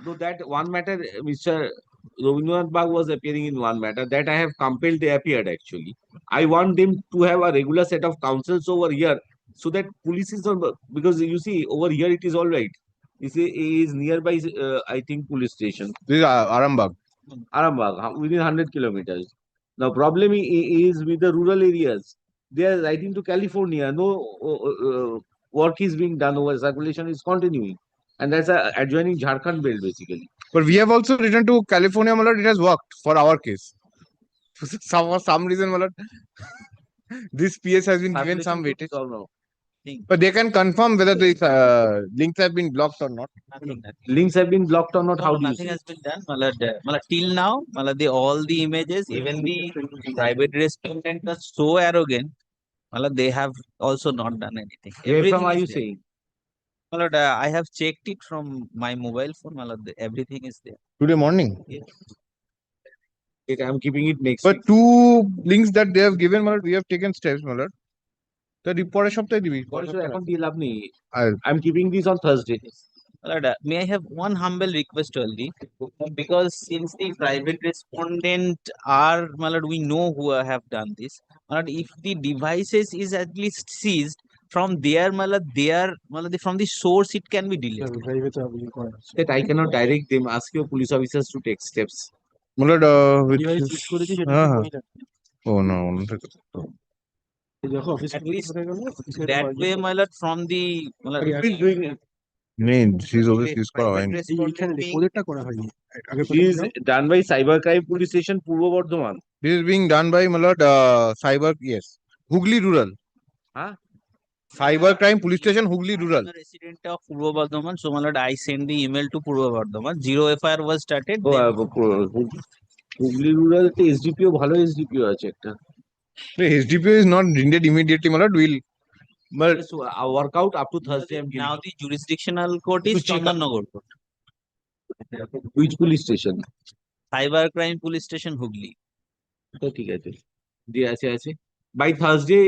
So that one matter, Mr. Rabindranath Bagh was appearing in one matter that I have compelled they appeared actually. I want them to have a regular set of counsels over here so that police is not because you see over here it is all right. This is nearby I think police station. This is Arambagh. Arambagh within 100 kilometers. Now problem is with the rural areas. They are writing to California. No work is being done over circulation is continuing. And that's a adjoining Jharkhand belt basically. But we have also written to California, Malad. It has worked for our case. For some reason, Malad, this PS has been given some weightage. But they can confirm whether the links have been blocked or not. Links have been blocked or not? No, How do you nothing see? has been done. Malad, till now, Malad, all the images, even the private respondent are so arrogant. Malad, they have also not done anything. Where from Everything are is you there. saying? Malad, I have checked it from my mobile phone. Malad, everything is there. Today morning. I'm keeping it next But week. 2 links that they have given, Malad, we have taken steps, Malad. The report is এখন দিয়ে লাভ নেই। I'll- I'm keeping this on Thursday. Malad, may I have one humble request only? Because since the private respondent are, Malad, we know who have done this. Malad, if the devices is at least seized from there, Malad, from the source, it can be deleted. That I cannot direct them. Ask your police officers to take steps. Malad, oh no. At least that way, Malad, from the Malad, She's always used private respondent being This is done by Cybercrime Police Station, Purbo Bardhaman. This is being done by Malad Cyber, yes. Hooghly Rural. Huh? Cybercrime Police Station, Hooghly Rural. I'm a resident of Purbo Bardhaman, so Malad, I sent the email to Purbo Bardhaman. 0 FIR was started. Oh, then Hooghly rural SDPO ভালো SDPO আছে একটা The HDPO is not needed immediately, Malad. We'll but So, work out up to Thursday. I'm now the jurisdictional court is To check up. Chandannagar Court. which police station? Cyber crime police station Hooghly. তো ঠিক আছে দিয়ে আছে by Thursday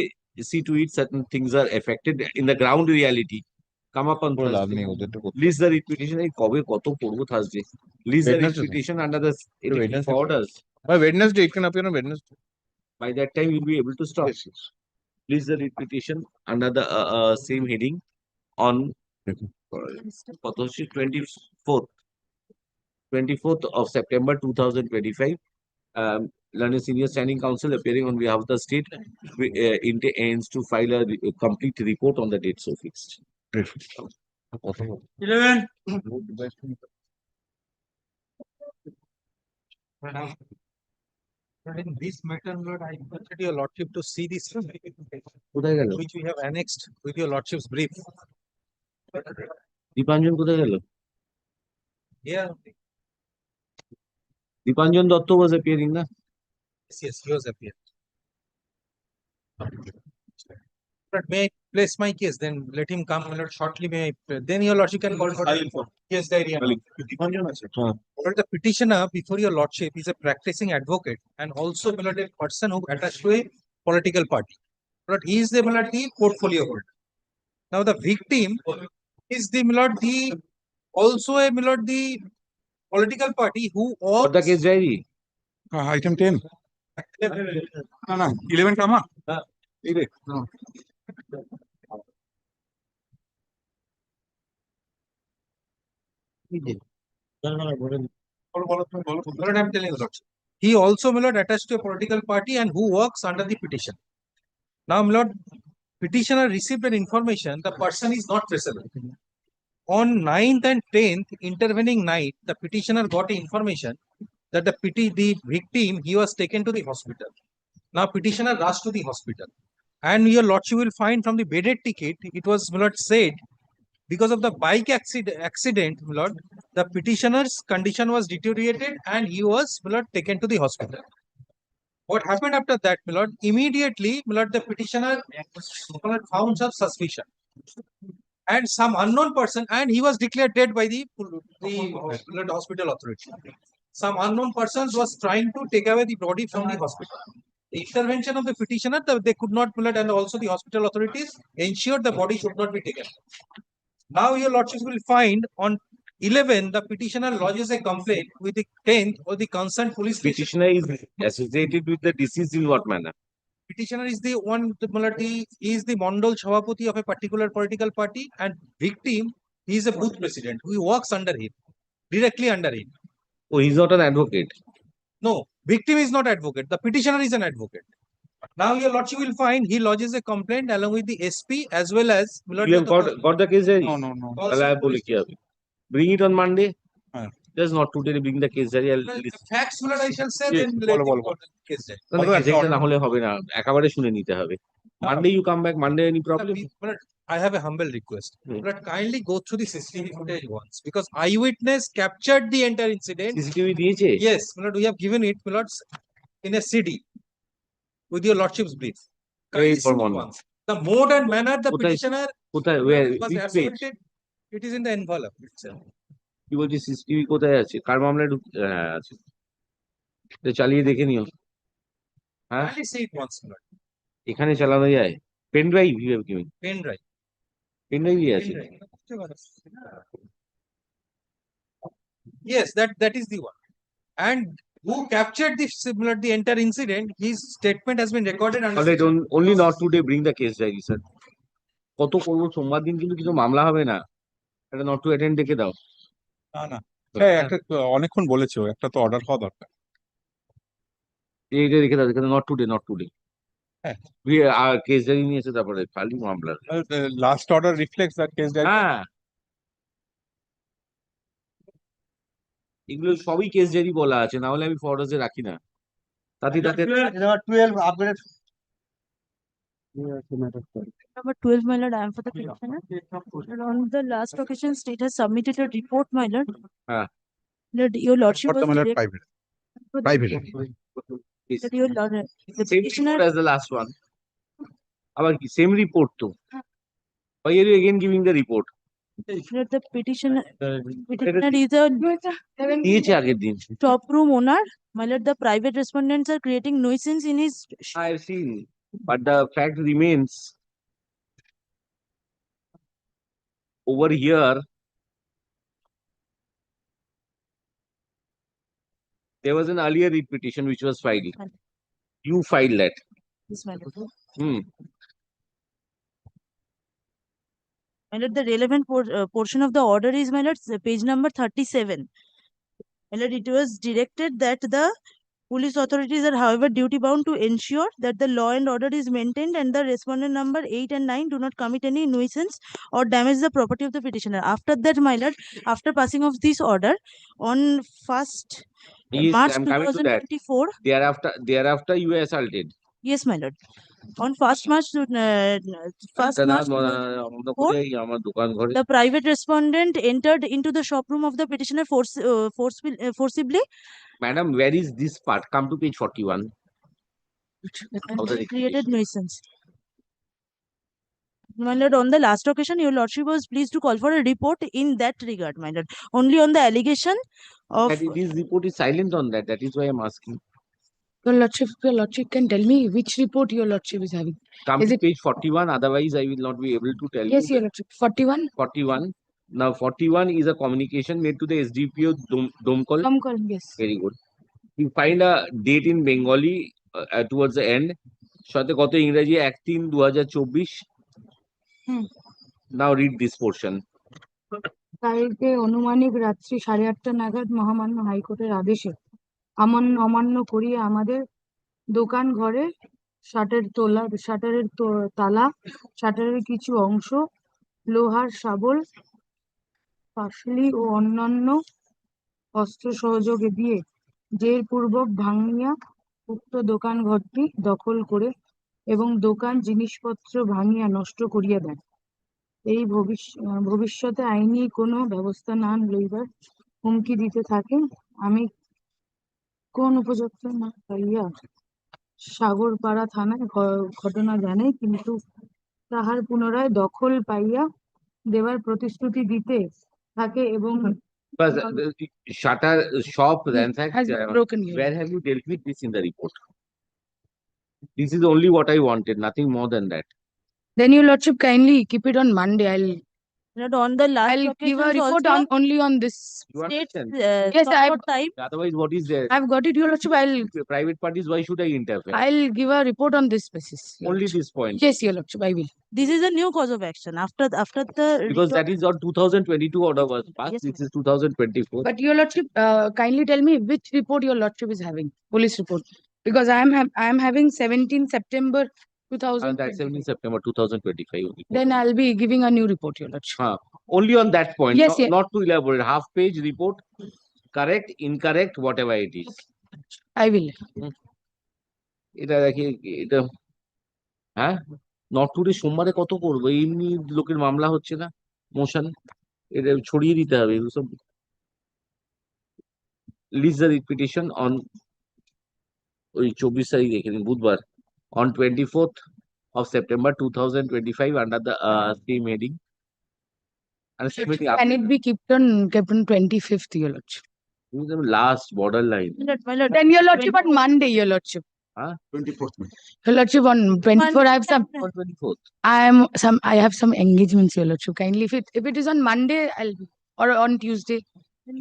see to it certain things are affected in the ground reality come up on করে লাভ Thursday. নেই ওদের তো করতে List the writ petition. এই কবে কত করবো Thursday? List the writ Wednesday, sir. petition under the Wednesday. orders. By Wednesday, it can appear on Wednesday. By that time, you'll be able to stop. Yes, yes. List the writ petition under the same heading on কত হচ্ছে 24th of September 2025. Learned Senior Standing Counsel appearing on behalf of the state intends to file a complete report on the date so fixed. 11. But in this matter, Lord, I requested your lordship to see this, কোথায় গেল? which we have annexed with your lordship's brief. Dipanjan কোথায় গেল? Yeah, Dipanjan Dutta was appearing na? yes, he was appeared. But may I place my case, then let him come, my lord, shortly, may I, then your lordship can call for case diary. But the petitioner before your lordship is a practicing advocate and also, my lord, a person who attached to a political party. But he is the, my lord, the portfolio holder. Now the victim is the, my lord, the also a, my lord, the political party who What the case diary? Item 10. না না 11 টা আমার এই রে Lord, I'm telling you, lordship. He also, my lord, attached to a political party and who works under the petition. Now, my lord, petitioner received an information, the person is not traceable. On 9th and 10th, intervening night, the petitioner got information that the victim, he was taken to the hospital. Now, petitioner rushed to the hospital. And your lordship will find from the bedded ticket, it was, my lord, said, because of the bike accident, my lord, the petitioner's condition was deteriorated and he was, my lord, taken to the hospital. What happened after that, my lord? Immediately, my lord, the petitioner, my lord, found some suspicion. And some unknown person, and he was declared dead by the my lord, hospital authority. Some unknown persons was trying to take away the body from the hospital. The intervention of the petitioner, they could not, my lord, and also the hospital authorities ensured the body should not be taken. Now your lordships will find on 11, the petitioner lodges a complaint with the 10th or the concerned police station. Petitioner is associated with the deceased in what manner? Petitioner is the one, he is the Mondal Shavapati of a particular political party, and victim, he is a booth president who works under him, directly under him. Oh, he's not an advocate. No, victim is not advocate. The petitioner is an advocate. Now your lordship will find he lodges a complaint along with the SP as well as. You have got the case diary? no. Bring it on Monday. Huh. Just not today. Bring the case diary. I'll The facts, my lord, I shall say, Yes, then let him বলো। call the case diary. না, case diary টা না হলে হবে না। একেবারে শুনে নিতে হবে। Monday you come back. Monday any problem? My lord, I have a humble request. Hmm. But kindly go through the CCTV footage once because eyewitness captured the entire incident. CCTV দিয়েছে? Yes, my lord, we have given it, my lord, in a CD with your lordship's brief. Kindly for see it one. once. The mode and manner the কোথায়- petitioner কোথায়? Where? was Which page? assaulted, it is in the envelope itself. কি বলছি CCTV কোথায় আছে? কার মামলায় হ্যাঁ আছে। তো চালিয়ে দেখে নিও। হ্যাঁ? Kindly see it once, my lord. এখানে চালানো যায়? Pen drive you have given? Pen drive. Pen ড্রাইভই আছে? Yes, that is the one. And who captured this similar the entire incident, his statement has been recorded under. All right, only not today. Bring the case diary, sir. কত করবো সোমবার দিন কিন্তু কিছু মামলা হবে না। এটা not to attend দেখে দাও। না না হ্যাঁ একটা অনেকক্ষণ বলেছো একটা তো অর্ডার হওয়া দরকার এইটা দেখে দাও এখানে not today, not today. হ্যাঁ কেস ডায়েরি নিয়েছে তারপরে খালি মামলা। Last order reflects that case diary হ্যাঁ এগুলো সবই কেস ডায়েরি বলা আছে, না হলে আমি ফরওয়ার্ডে রাখি না। তাতে 12 upgraded. Number 12, my lord, I am for the petitioner. On the last occasion, state has submitted a report, my lord. হ্যাঁ Lord, your lordship was private private that your lord, the same petitioner, report as the last one. আবার কি same report তো? Why are you again giving the report? Lord, the petitioner is a দিয়েছে আগের দিন। top room owner. My lord, the private respondents are creating nuisance in his. I have seen, but the fact remains over here, there was an earlier writ petition which was filed. You filed that. Yes, my lord. Hmm. My lord, the relevant portion of the order is, my lord, page number 37. My lord, it was directed that the police authorities are, however, duty bound to ensure that the law and order is maintained and the respondent number 8 and 9 do not commit any nuisance or damage the property of the petitioner. After that, my lord, after passing of this order on 1st Yes, March I'm coming to that. 2024, Thereafter, you were assaulted. yes, my lord. On 1st March, 1st March 2024, আমার দোকান ঘরে the private respondent entered into the shop room of the petitioner forcibly. Madam, where is this part? Come to page 41. Of the Created nuisance. My lord, on the last occasion, your lordship was pleased to call for a report in that regard, my lord. Only on the allegation of This report is silent on that. That is why I'm asking. Your lordship can tell me which report your lordship is having. Come Is to it- page 41. Otherwise, I will not be able to tell Yes, you. your lordship. 41. 41. Now, 41 is a communication made to the SDPO Domkol. Yes. Very good. You find a date in Bengali towards the end. সাথে কত ইংরেজি 1-3-2024. Now read this portion. কালকে অনুমানিক রাত্রি 8:30 নাগাদ মহামান্য হাইকোর্টের আদেশে অমান্য করিয়ে আমাদের দোকান ঘরে শাটারের তালা, শাটারের কিছু অংশ, লোহার শাবল, পাশলি ও অন্যান্য অস্ত্র সহযোগে দিয়ে জেরপূর্বক ভাঙিয়া উক্ত দোকান ঘরটি দখল করে এবং দোকান জিনিসপত্র ভাঙিয়া নষ্ট করিয়া দেন। এই ভবিষ্যতে আইনি কোনো ব্যবস্থা না লইবার হুমকি দিতে থাকে। আমি কোন উপযুক্ত না পাইয়া সাগরপাড়া থানায় ঘটনা জানাই, কিন্তু তাহার পুনরায় দখল পাইয়া দেওয়ার প্রতিশ্রুতি দিতে থাকে এবং But shutter shop ransacked. has broken here. Where have you dealt with this in the report? This is only what I wanted, nothing more than that. Then your lordship kindly keep it on Monday. not on the last I'll give a occasions report also on only on this. You states understand? Yes, stop I've for time. Otherwise, what is there? I've got it, your lordship. Private parties, why should I interfere? I'll give a report on this basis. your Only lordship. this point. Yes, your lordship, I will. This is a new cause of action. After the Because that is on 2022 order was passed. Yes, This is 2024. But your lordship, kindly tell me which report your lordship is having, police report, because I am having 17 September And 2000. that's 17 September 2025 only. Then I'll be giving a new report, your lordship. Only on that point. Yes, not, yes. not to elaborate. Half page report, correct, incorrect, whatever it is. I will. এটা দেখি এটা হ্যাঁ north today সোমবারে কত করবো এমনি লোকের মামলা হচ্ছে না মোশন এটা ছড়িয়ে দিতে হবে এগুলো সব লিস্ট দ্য পিটিশন অন ওই 24 তারিখ দেখে নিন বুধবার on 24th of September 2025 under the same heading. And same heading Can it be kept on 25th, your lordship? last borderline. my lord, Then your lordship on Monday, your lordship. 24th. Your lordship on 24. I have some. On 24th. I have some engagements, your lordship. Kindly, if it is on Monday, I'll be, or on Tuesday.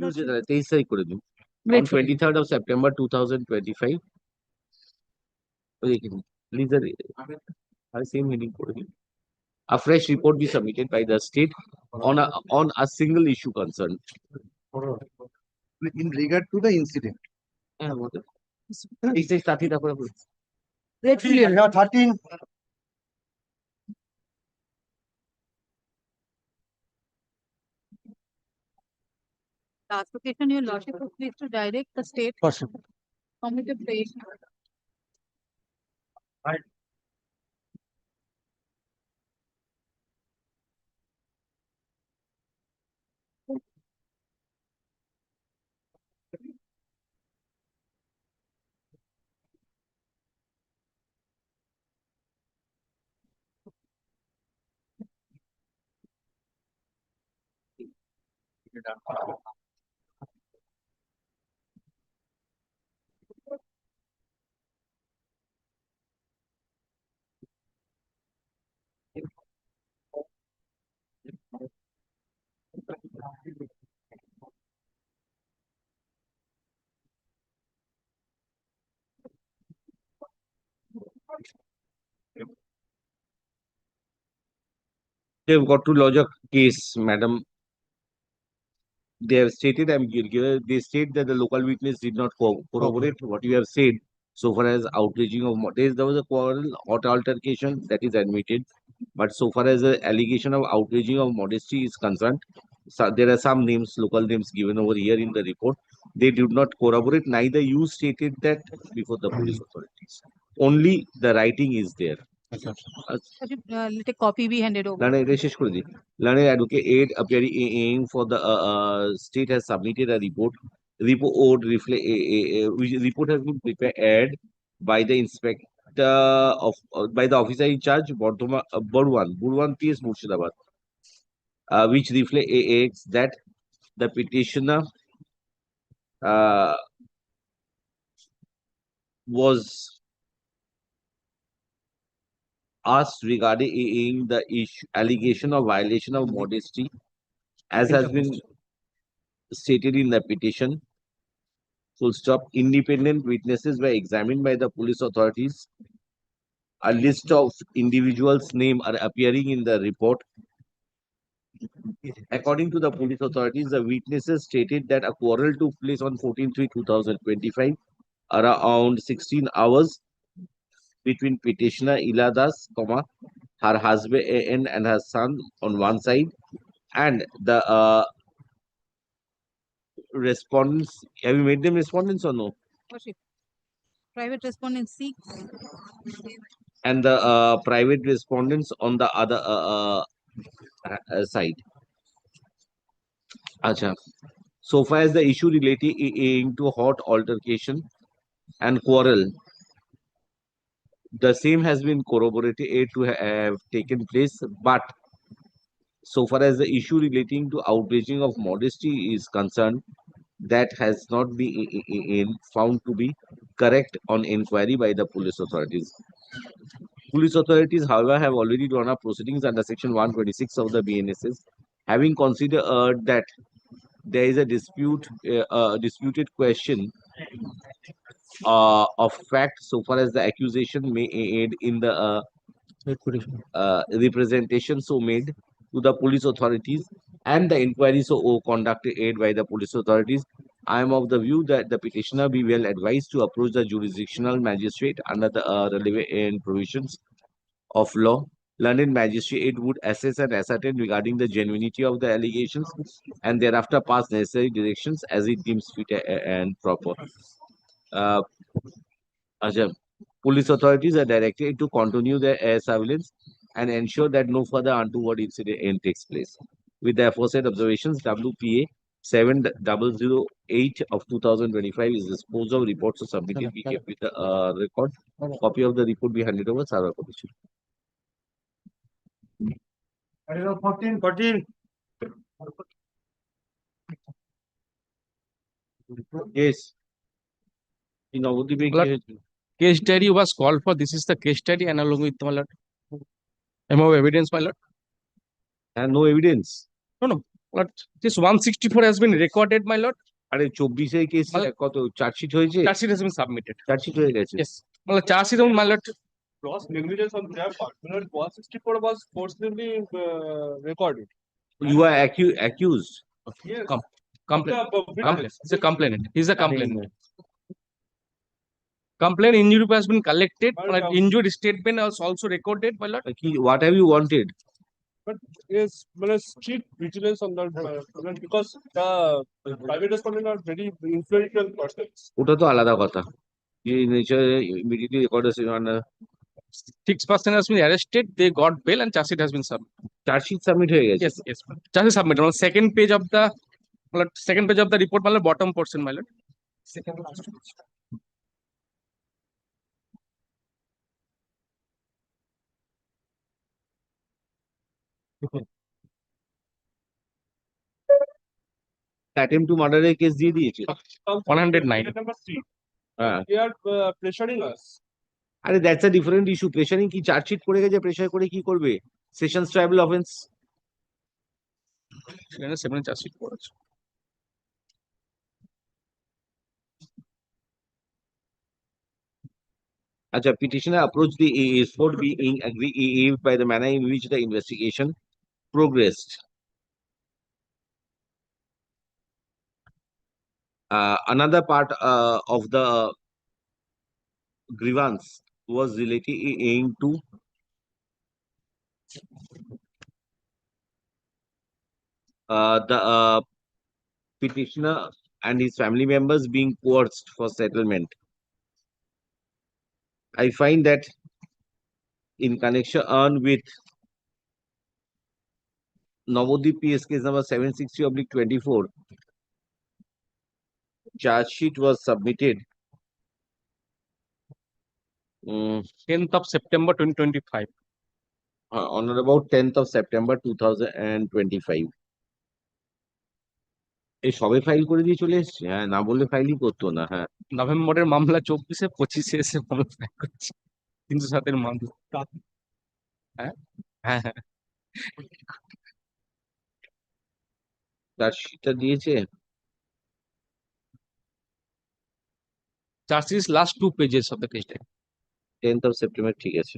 Tuesday 23 তারিখ করে দিন on Grateful. 23rd of September 2025. Same heading করে দিন. A fresh report be submitted by the state on a single issue concerned. In regard to the incident. এই যে 30 তারপরে Grateful, your lordship. 13. last occasion your lordship was pleased to direct the state committee of state They've got to lodge a case, madam. They have stated, they state that the local witness did not corroborate what you have said. So far as outraging of there was a quarrel, hot altercation that is admitted. But so far as the allegation of outraging of modesty is concerned, so there are some names, local names given over here in the report. They did not corroborate. Neither you stated that before the police authorities. Only the writing is there. Let a copy be handed over. Learned advocate appearing for the state has submitted a report. Report reflect which report has been prepared by the inspector of by the officer in charge, Burwan PS Murshidabad, which reflects that the petitioner was asked regarding the issue, allegation of violation of modesty, as has been stated in the petition. Full stop. Independent witnesses were examined by the police authorities. A list of individuals' names are appearing in the report. According to the police authorities, the witnesses stated that a quarrel took place on 14/3/2025 around 16 hours between petitioner Iladas, her husband AN and her son on one side, and the respondents. Have you made them respondents or no? Worship. Private respondent C. And the private respondents on the other side. Acha. So far as the issue relating to hot altercation and quarrel, the same has been corroborated to have taken place, but so far as the issue relating to outraging of modesty is concerned, that has not been found to be correct on inquiry by the police authorities. Police authorities, however, have already drawn up proceedings under Section 126 of the BNSS, having considered that there is a disputed question of fact so far as the accusation may aid in the representation so made to the police authorities and the inquiry so conducted aid by the police authorities. I am of the view that the petitioner be well advised to approach the jurisdictional magistrate under the relevant provisions of law. London magistrate would assess and ascertain regarding the genuinity of the allegations and thereafter pass necessary directions as it deems fit and proper. Police authorities are directed to continue their air surveillance and ensure that no further untoward incident takes place. With the aforesaid observations, WPA 7008 of 2025 is disposed of. Reports are submitted. We kept with the record. Copy of the report be handed over. Sarva Commission. 14. Yes. In Navadvip, Case study was called for. This is the case study and along with my lord. Amount of evidence, my lord. And no evidence. No. Lord, this 164 has been recorded, my lord. আরে 24 এর case কত chargesheet হয়েছে? Charge sheet has been submitted. Chargesheet হয়ে গেছে? Yes. Well, charge sheet on my lord. Gross negligence on their part. 164 was forcibly recorded. You are accused. Yes. Complaint. It's a complainant. He's a complainant. Complaint injury has been collected. Injured statement was also recorded, my lord. What have you wanted? But yes, strict vigilance on that because the private respondents are very influential persons. ওটা তো আলাদা কথা। Immediately recorded on 6% has been arrested. They got bail and charge sheet has been submitted. Charge sheet submit হয়ে গেছে? Yes. Charge sheet submitted. On second page of the report, my lord, bottom portion, my lord. Second last page. Attempt to murder এর case দিয়ে দিয়েছে 109. Number 3. হ্যাঁ They are pressuring us. আরে that's a different issue. প্রেশারিং কি chargesheet পড়ে গেছে, pressure করে কি করবে? Sessions tribunal offence. সেখানে 7 চার্জশিট করেছে। Acha, petitioner approached the AAs for being aggrieved by the manner in which the investigation progressed. Another part of the grievance was relating to the petitioner and his family members being coerced for settlement. I find that in connection with Navodip PS case number 760/24, charge sheet was submitted 10th of September 2025. on about 10th of September 2025. এই সবে file করে দিয়ে চলে এসছে, হ্যাঁ, না বললে ফাইলই করতো না। হ্যাঁ, নভেম্বরের মামলা 24-এ, 25-এ এসে মামলা ফাইল করছে। 307-এর মামলা। হ্যাঁ হ্যাঁ হ্যাঁ। চার্জশিটটা দিয়েছে। Chargesheet last 2 pages of the case. 10th of September, ঠিক আছে।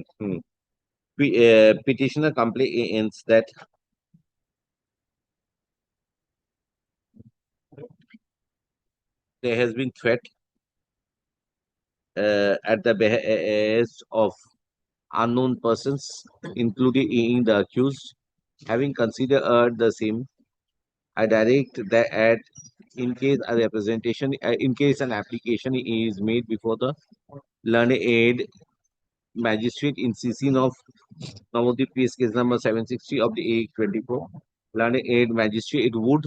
Petitioner complains that there has been threat at the behest of unknown persons, including the accused. Having considered the same, I direct that in case a representation, in case an application is made before the learned aid magistrate in CC of Navodip PS case number 760 of the A24, learned aid magistrate would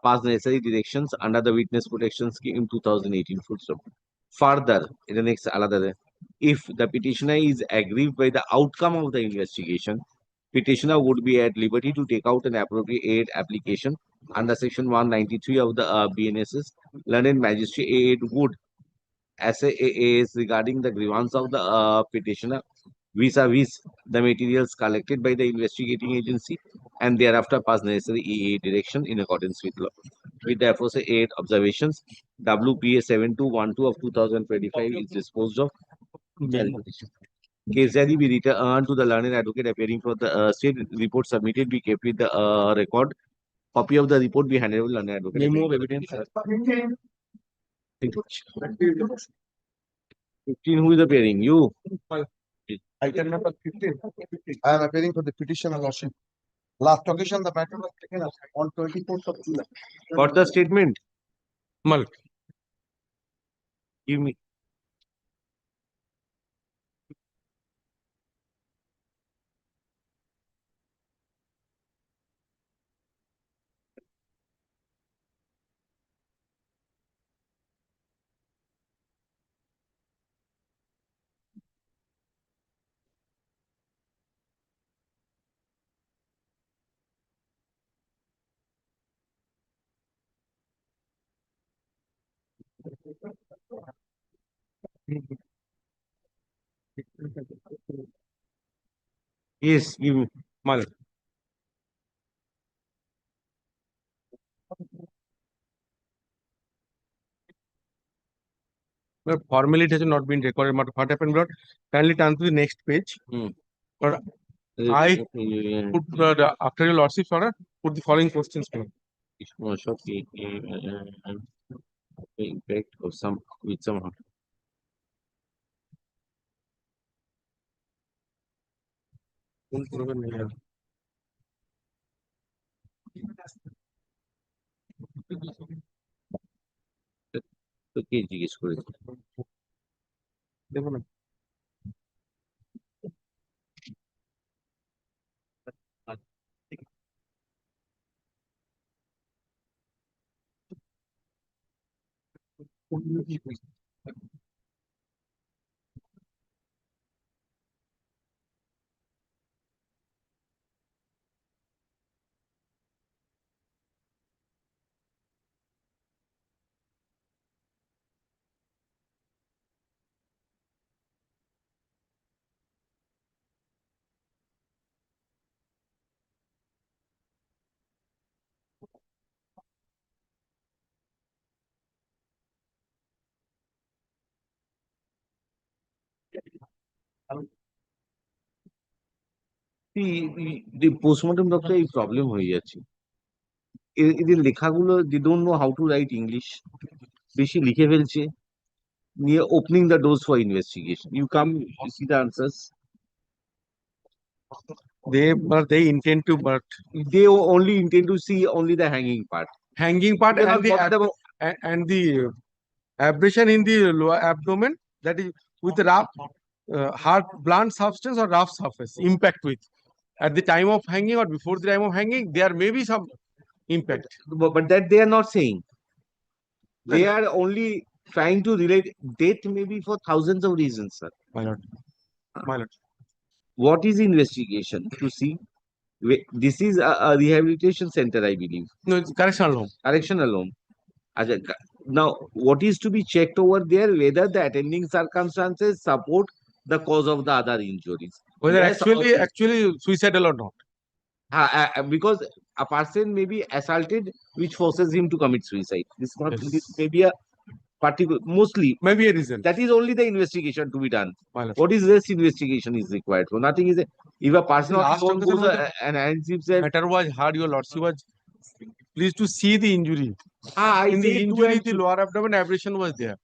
pass the necessary directions under the witness protection scheme in 2018. Full stop. Further, in the next alada, if the petitioner is aggrieved by the outcome of the investigation, petitioner would be at liberty to take out an appropriate application under section 193 of the BNSS. Learned magistrate would assess regarding the grievance of the petitioner vis-a-vis the materials collected by the investigating agency and thereafter pass necessary direction in accordance with law. With the aforesaid observations, WPA 7212 of 2025 is disposed of. Case diary be returned to the learned advocate appearing for the state report submitted be kept with the record. Copy of the report be handed over to learned advocate. Memo of evidence. 15, who is appearing? You? Item number 15. I am appearing for the petitioner lordship. Last occasion, the matter was taken up on 24th of July. Got the statement? Mal. Give me. Yes, give me. Mal. But formally it has not been recorded. But what happened, bro? Kindly turn to the next page. But I put after your lordship's order, put the following questions. Show the impact of some with some. তো কে জিজ্ঞেস করেছে? দেখো না। The postmortem doctor এই problem হয়ে যাচ্ছে এদের লেখাগুলো they don't know how to write English বেশি লিখে ফেলছে নিয়ে opening the doors for investigation you come you see the answers They intend to, but they only intend to see only the hanging part hanging part They and have the, got the and the abrasion in the lower abdomen, that is with rough, hard, blunt substance or rough surface, impact with. At the time of hanging or before the time of hanging, there may be some impact. but that they are not saying they are only trying to relate death maybe for thousands of reasons sir My lord. My lord. what is investigation to see this is a rehabilitation center I believe No, it's correctional home. correctional home now what is to be checked over there whether the attending circumstances support the cause of the other injuries Whether Yes, actually suicidal or not. because a person may be assaulted which forces him to commit suicide this not Yes. this may be a particular mostly Maybe a reason. that is only the investigation to be done My lord. what is this investigation is required for nothing is if a person Last goes occasion was the and hands himself matter was hard, your lordship was pleased to see the injury. I In the say two injury, and the two. lower abdomen abrasion was there.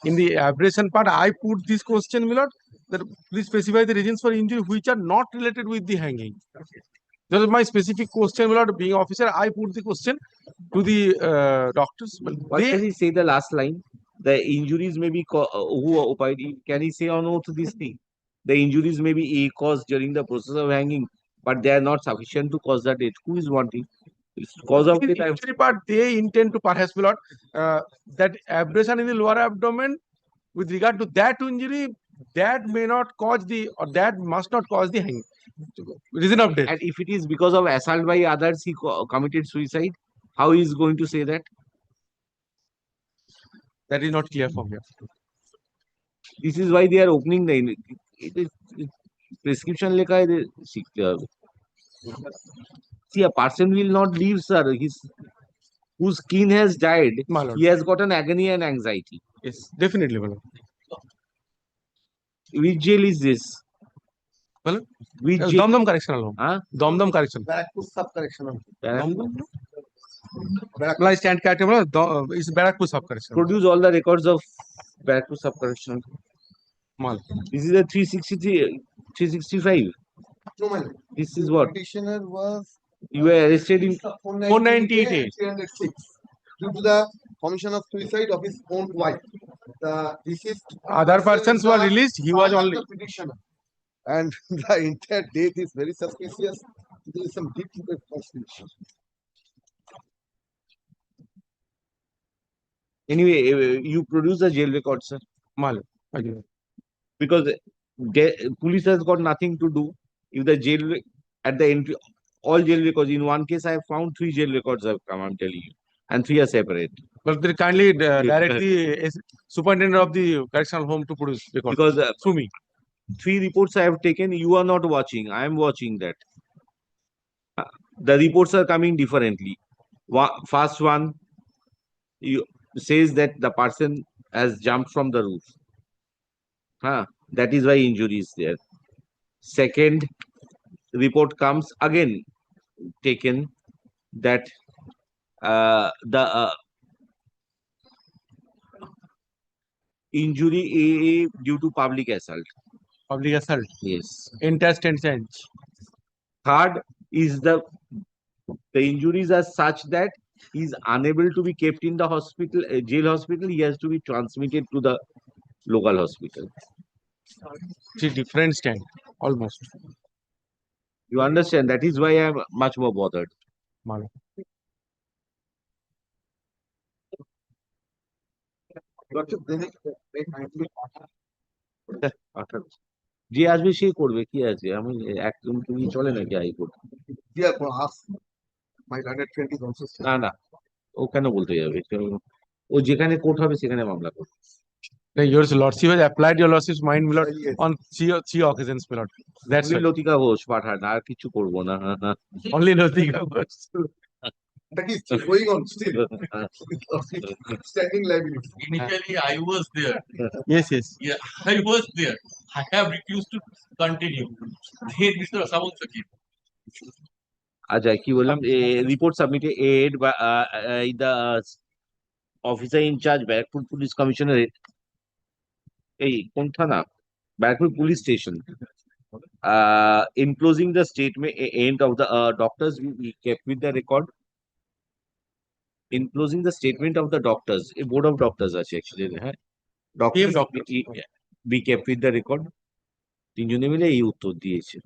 In the abrasion part, I put this question, my lord, that please specify the reasons for injury which are not related with the hanging. That is my specific question, my lord. Being officer, I put the question to the doctors. What They, can he say the last line? The injuries may be who occupied. Can he say on oath this thing? The injuries may be caused during the process of hanging, but they are not sufficient to cause the death. Who is wanting? It's cause of in death. the injury part, they intend to perhaps, my lord, that abrasion in the lower abdomen with regard to that injury, that may not cause the, or that must not cause the hanging. Reason of death. And if it is because of assault by others, he committed suicide. How he is going to say that? That is not clear from here. This is why they are opening the prescription lekha hai, শিখতে হবে see a person will not leave sir whose skin has died My lord. he has got an agony and anxiety Yes, definitely, my lord. which jail is this Well, which jail Dom correctional home. huh? Dom correction. Barakpur sub correctional. Well, I stand character, my lord, is Barakpur sub correction. Produce all the records of Barakpur sub-correctional. Mal. This is a 363 365 No, man. this is what Petitioner was you were arrested in 498 and 306 due to the commission of suicide of his own wife. The deceased Other persons were the released, he was father of only. the petitioner. And the entire death is very suspicious. There is some deep rooted conspiracy. anyway you produce the jail records sir Mal. because police has got nothing to do if the jail at the entry all jail records in one case I have found 3 jail records have come I'm telling you and 3 are separate But they kindly direct the superintendent of the correctional home to produce records. because Through me. 3 reports I have taken you are not watching I am watching that the reports are coming differently first one you says that the person has jumped from the roof that is why injury is there second report comes again taken that the injury due to public assault Public assault. yes Interest and change. third is the injuries are such that he is unable to be kept in the hospital jail hospital he has to be transmitted to the local hospital See, different stand, almost. you understand that is why I am much more bothered Mal. যে আসবে সে করবে কি আছে আমি একদম তুমি চলে নাকি high court My learned friend is also না না ও কেন বলতে যাবে ও যেখানে কোর্ট হবে সেখানে মামলা করবে Your lordship has applied your lordship's mind, my lord, on three occasions, my lord. That's Only why. লতিকা ঘোষ পাঠান আর কিছু করবো না Only Latika. That is going on still. Standing liability. Initially, I was there. Yes, yes. Yeah, I was there. I have refused to continue. Then Mr. Asawant came. আচ্ছা কি বললাম report submitted by the officer in charge Barrackpore police commissionerate এই কোন থানা Barrackpore police station enclosing the statement end of the doctors we kept with the record enclosing the statement of the doctors a board of doctors আছে actually হ্যাঁ doctors we kept with the record তিনজনে মিলে এই উত্তর দিয়েছে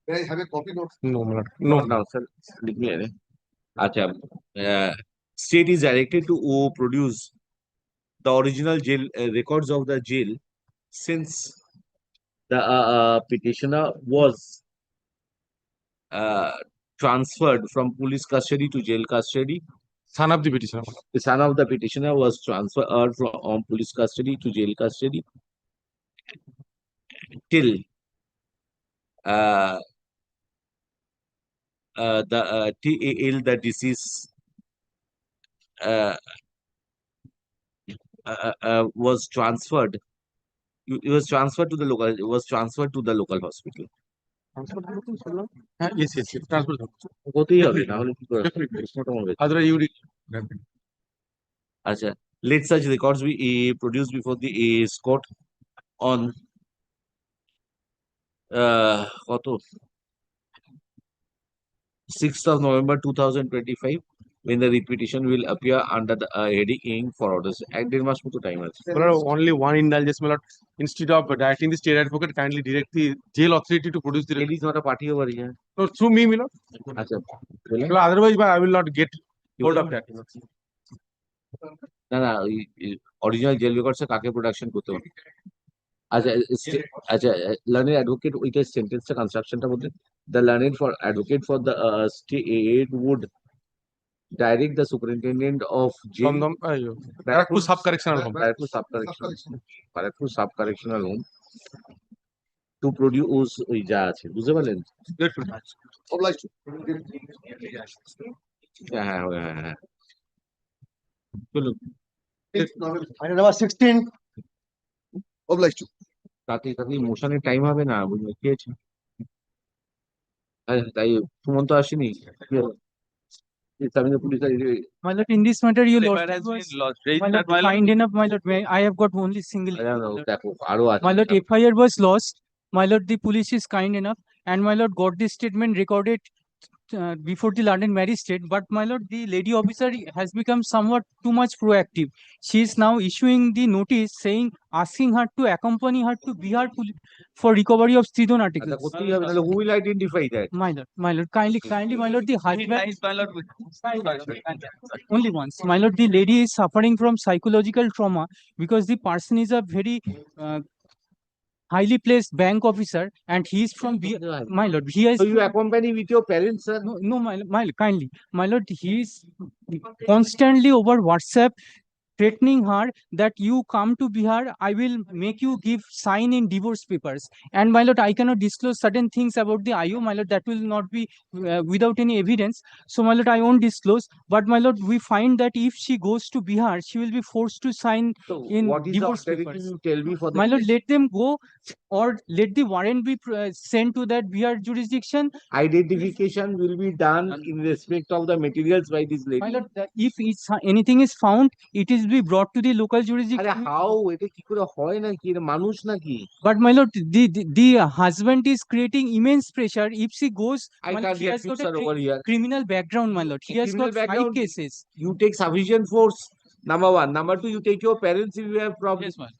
Can I have a copy note? No, sir. আচ্ছা state is directed to produce the original jail records of the jail since the petitioner was transferred from police custody to jail custody. Son of the petitioner. The son of the petitioner was transferred from police custody to jail custody till the deceased was transferred. It was transferred to the local. It was transferred to the local hospital. Yes, yes, yes. Transfer. হতেই হবে না হলে কি করে Otherwise, you read. আচ্ছা let such records be produced before the court on কত 6th of November 2025 when the repetition will appear under the heading for orders. এক দেড় মাস মতো টাইম আছে Only one indulgence, my lord. Instead of directing the state advocate, kindly direct the jail authority to produce the it is not a party over here. No, through me, my lord. আচ্ছা Otherwise, I will not get hold of that. না না ওই original jail রেকর্ডসে কাকে production করতে হবে আচ্ছা আচ্ছা learned advocate ওইটা সেন্টেন্সটা কনস্ট্রাকশনটা বলতে the learned for advocate for the state would direct the superintendent of jail Barakpur sub-correctional home. Barakpur sub-correctional home to produce ওই যা আছে বুঝতে পারলেন Obliged to. হ্যাঁ হ্যাঁ হ্যাঁ হ্যাঁ চলুন Item number 16. Obliged to. তাতে মোশনের টাইম হবে না বুঝলে কি আছে তাই সুমন্ত আসেনি My lord, in this matter, you FIR lord has was, been lodged. my lord, My lord, kind enough, my lord, I have got only single. দেখো আরো আছে My lord, FIR was lost. My lord, the police is kind enough, and my lord got this statement recorded before the London magistrate. But my lord, the lady officer has become somewhat too much proactive. She is now issuing the notice saying, asking her to accompany her to Bihar for recovery of Stridon articles. করতেই হবে তাহলে who will identify that My lord, kindly, my lord, the husband. my lord, Only once, my lord, the lady is suffering from psychological trauma because the person is a very highly placed bank officer and he is from my lord. He has so you accompany with your parents sir no, my lord, kindly, my lord, he is constantly over WhatsApp threatening her that you come to Bihar, I will make you give sign in divorce papers. And my lord, I cannot disclose certain things about the IO, my lord, that will not be without any evidence. So my lord, I won't disclose. But my lord, we find that if she goes to Bihar, she will be forced to sign so in what is the divorce authority papers. you tell me for My that lord, let them go or let the warrant be sent to that Bihar jurisdiction. identification will be done in respect of the materials by this lady My lord, that if anything is found, it is be brought to the local আরে jurisdiction. how এটা কি করে হয় নাকি এটা মানুষ নাকি But my lord, the husband is creating immense pressure. If she goes, I my lord, can't he get has got fixer a over here criminal background, my lord. He has criminal got 5 background cases. you take sufficient force number one number two you take your parents if you have problems Yes,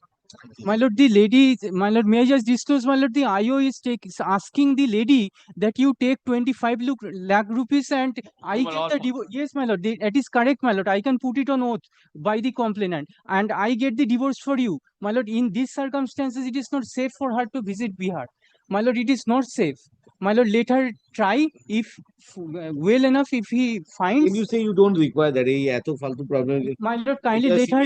my lord, the lady, my lord, may I just disclose, my lord, the IO is asking the lady that you take 25 lakh rupees and I my get lord. the divorce. Yes, my lord, that is correct, my lord. I can put it on oath by the complainant and I get the divorce for you. My lord, in these circumstances, it is not safe for her to visit Bihar. My lord, it is not safe. My lord, let her try if well enough, if he finds. when you say you don't require that এই এত ফালতু problem My lord, kindly let her,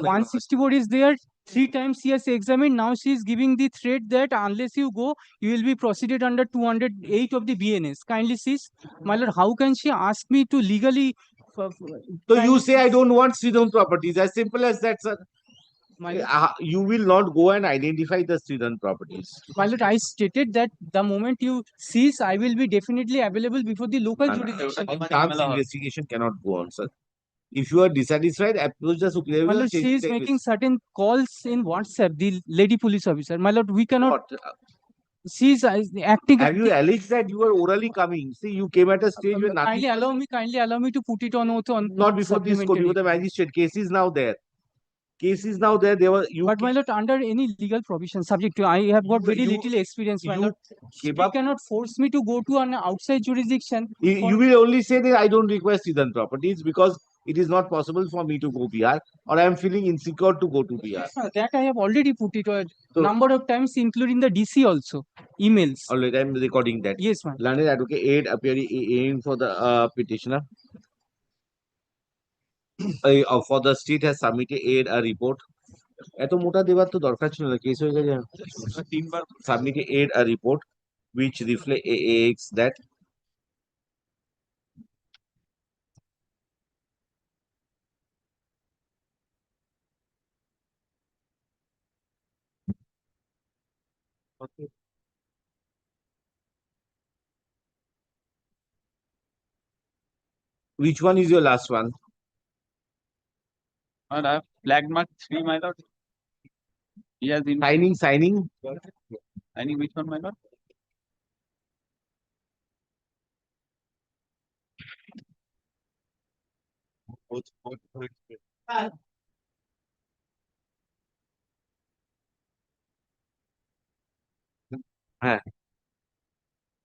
164 is there, 3 times she has examined. Now she is giving the threat that unless you go, you will be proceeded under 208 of the BNS. Kindly cease. My lord, how can she ask me to legally? So you say I don't want Sridham properties. As simple as that, sir. My lord, You will not go and identify the Sridham properties. my lord, I stated that the moment you cease, I will be definitely available before the local jurisdiction. Chance investigation cannot go on, sir. If you are dissatisfied, approach the superior. My lord, she is making certain calls in WhatsApp, the lady police officer. My lord, we cannot. She is acting. Have you alleged that you were orally coming? See, you came at a stage where nothing. Kindly allow me to put it on oath on. Not before this court, before the magistrate. Case is now there. Case is now there. They were you. But my lord, under any legal provision, subject to, I have got very little experience. My lord, she cannot force me to go to an outside jurisdiction. You will only say that I don't request Sridham properties because it is not possible for me to go Bihar, or I am feeling insecure to go to Bihar. Yes, sir, that I have already put it a number of times, including the DC also, emails. Alright, I am recording that. Yes, ma'am. Learned advocate aid appearing for the petitioner. For the state has submitted aid a report. এত মোটা দেবার তো দরকার ছিল না case হয়ে গেছে তিনবার submitted aid a report which reflects that Which one is your last one? And I have flag mark 3, my lord. He has been signing. Signing which one, my lord?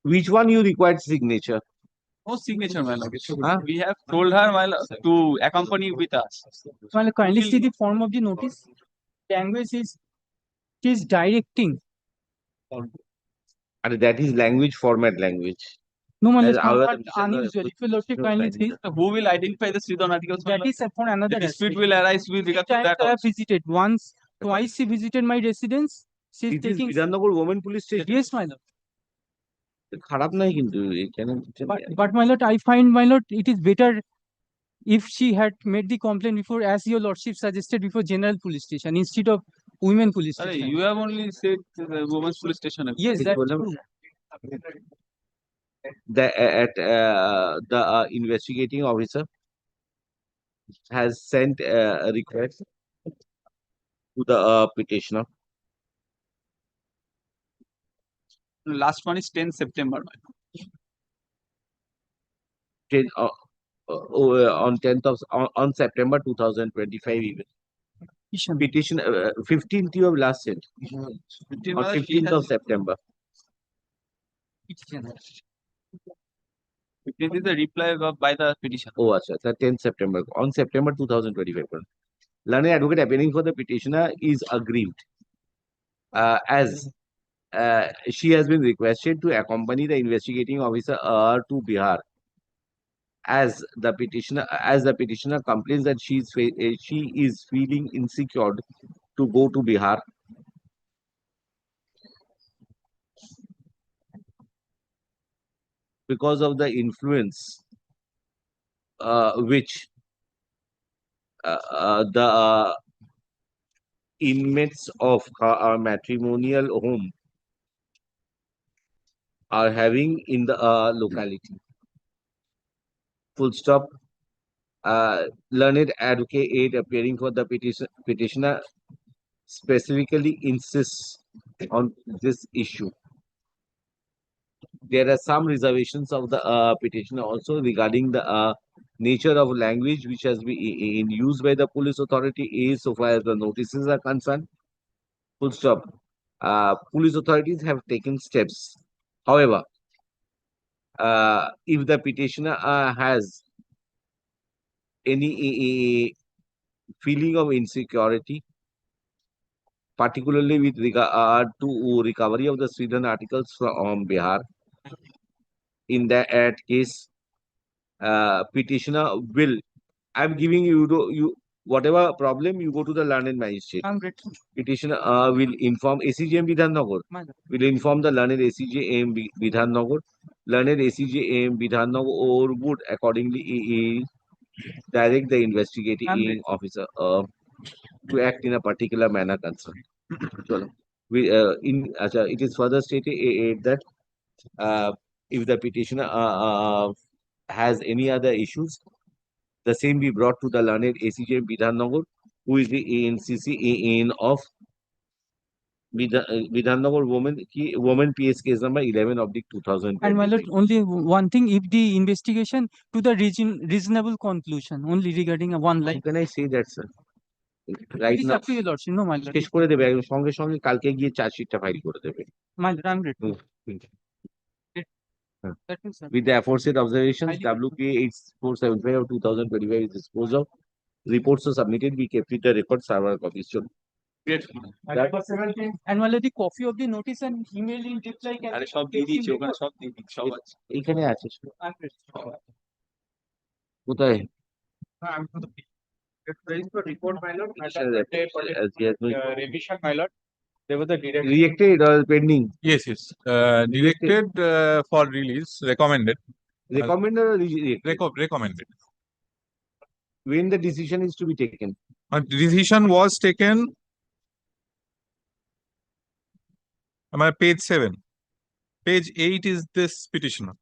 Which one you required signature? No signature, my lord. We have told her, my lord, to accompany with us. My lord, kindly see the form of the notice. Language is, it is directing. And that is language format language. No, my lord, As our not unusual. If you look at kindly see. Who will identify the Sridhar articles? That is for another. The dispute aspect. will arise with regard to that. I have visited once, twice. She visited my residence. She is It is taking. Vidannagar Women Police Station. Yes, my lord. খারাপ নাই কিন্তু এখানে But my lord, I find, my lord, it is better if she had made the complaint before, as your lordship suggested, before general police station instead of women police station. You have only said the women's police station. Yes, that's true. The investigating officer has sent a request to the petitioner. Last one is 10 September. 10, on 10th of on September 2025 even. Petition 15th you have last sent. On 15th of September. 15th is the reply by the petition. Oh, achha, 10th September. On September 2025. Learned advocate appearing for the petitioner is aggrieved as she has been requested to accompany the investigating officer to Bihar. As the petitioner complains that she is feeling insecure to go to Bihar. Because of the influence which the inmates of our matrimonial home are having in the locality. Full stop. Learned advocate aid appearing for the petitioner specifically insists on this issue. There are some reservations of the petitioner also regarding the nature of language which has been in use by the police authority is so far as the notices are concerned. Full stop. Police authorities have taken steps. However, if the petitioner has any feeling of insecurity, particularly with regard to recovery of the Sweden articles from Bihar, in that case, petitioner will. I'm giving you Whatever problem, you go to the learned magistrate. I'm grateful. Petitioner will inform ACJM Bidhannagar. Will inform the learned ACJM Bidhannagar. Learned ACJM Bidhannagar would accordingly direct the investigating officer to act in a particular manner concerned. Chalo. It is further stated that if the petitioner has any other issues, the same be brought to the learned ACJM Bidhannagar, who is the ANCC in of Bidhannagar woman PS case number 11 of the 2000. And my lord, only one thing, if the investigation to the reasonable conclusion, only regarding a one line. Can I say that, sir? Right It is now, up to your lordship, no, my lord. শেষ করে দেবে একদম সঙ্গে সঙ্গে কালকে গিয়ে চার্জশিটটা file করে দেবে। My lord, I'm grateful. Huh. That means, sir. With the aforesaid observations, WPA 8475 of 2025 is disposed of. Reports are submitted. We kept it the record server copies. So, And my lord, the copy of the notice and email in reply can. আরে সব দিয়ে দিয়েছি ওখানে, সব দিয়ে দিয়েছি, সব আছে। এইখানে আছে। I'm grateful. কোথায়? I'm going to raise the report, my lord. Revision, my lord. There was a direction. Rejected or pending? Yes, yes. Directed for release, recommended. Recommended or rejected? Recommended. When the decision is to be taken? Decision was taken. Page 7. Page 8 is this petitioner.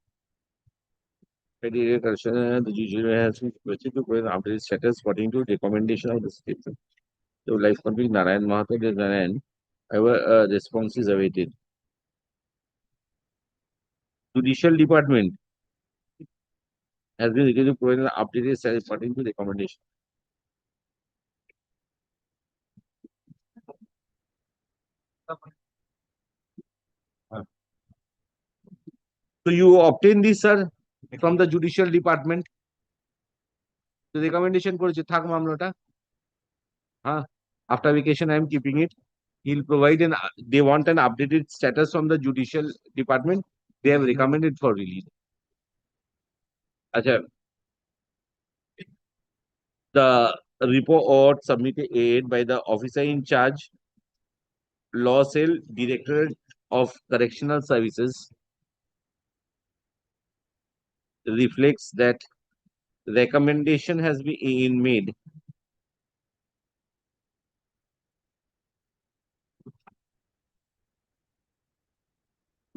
The judiciary has been requested to provide updated status according to recommendation of the state. The life company Narayan Mahato is Narayan. However, response is awaited. Judicial Department has been requested to provide an updated status according to recommendation. So you obtain this, sir, from the Judicial Department. The recommendation করেছে থাক মামলাটা। After vacation, I am keeping it. He'll provide they want an updated status from the Judicial Department. They have recommended for release. The report submitted by the officer in charge, Law Cell, Directorate of Correctional Services, reflects that recommendation has been made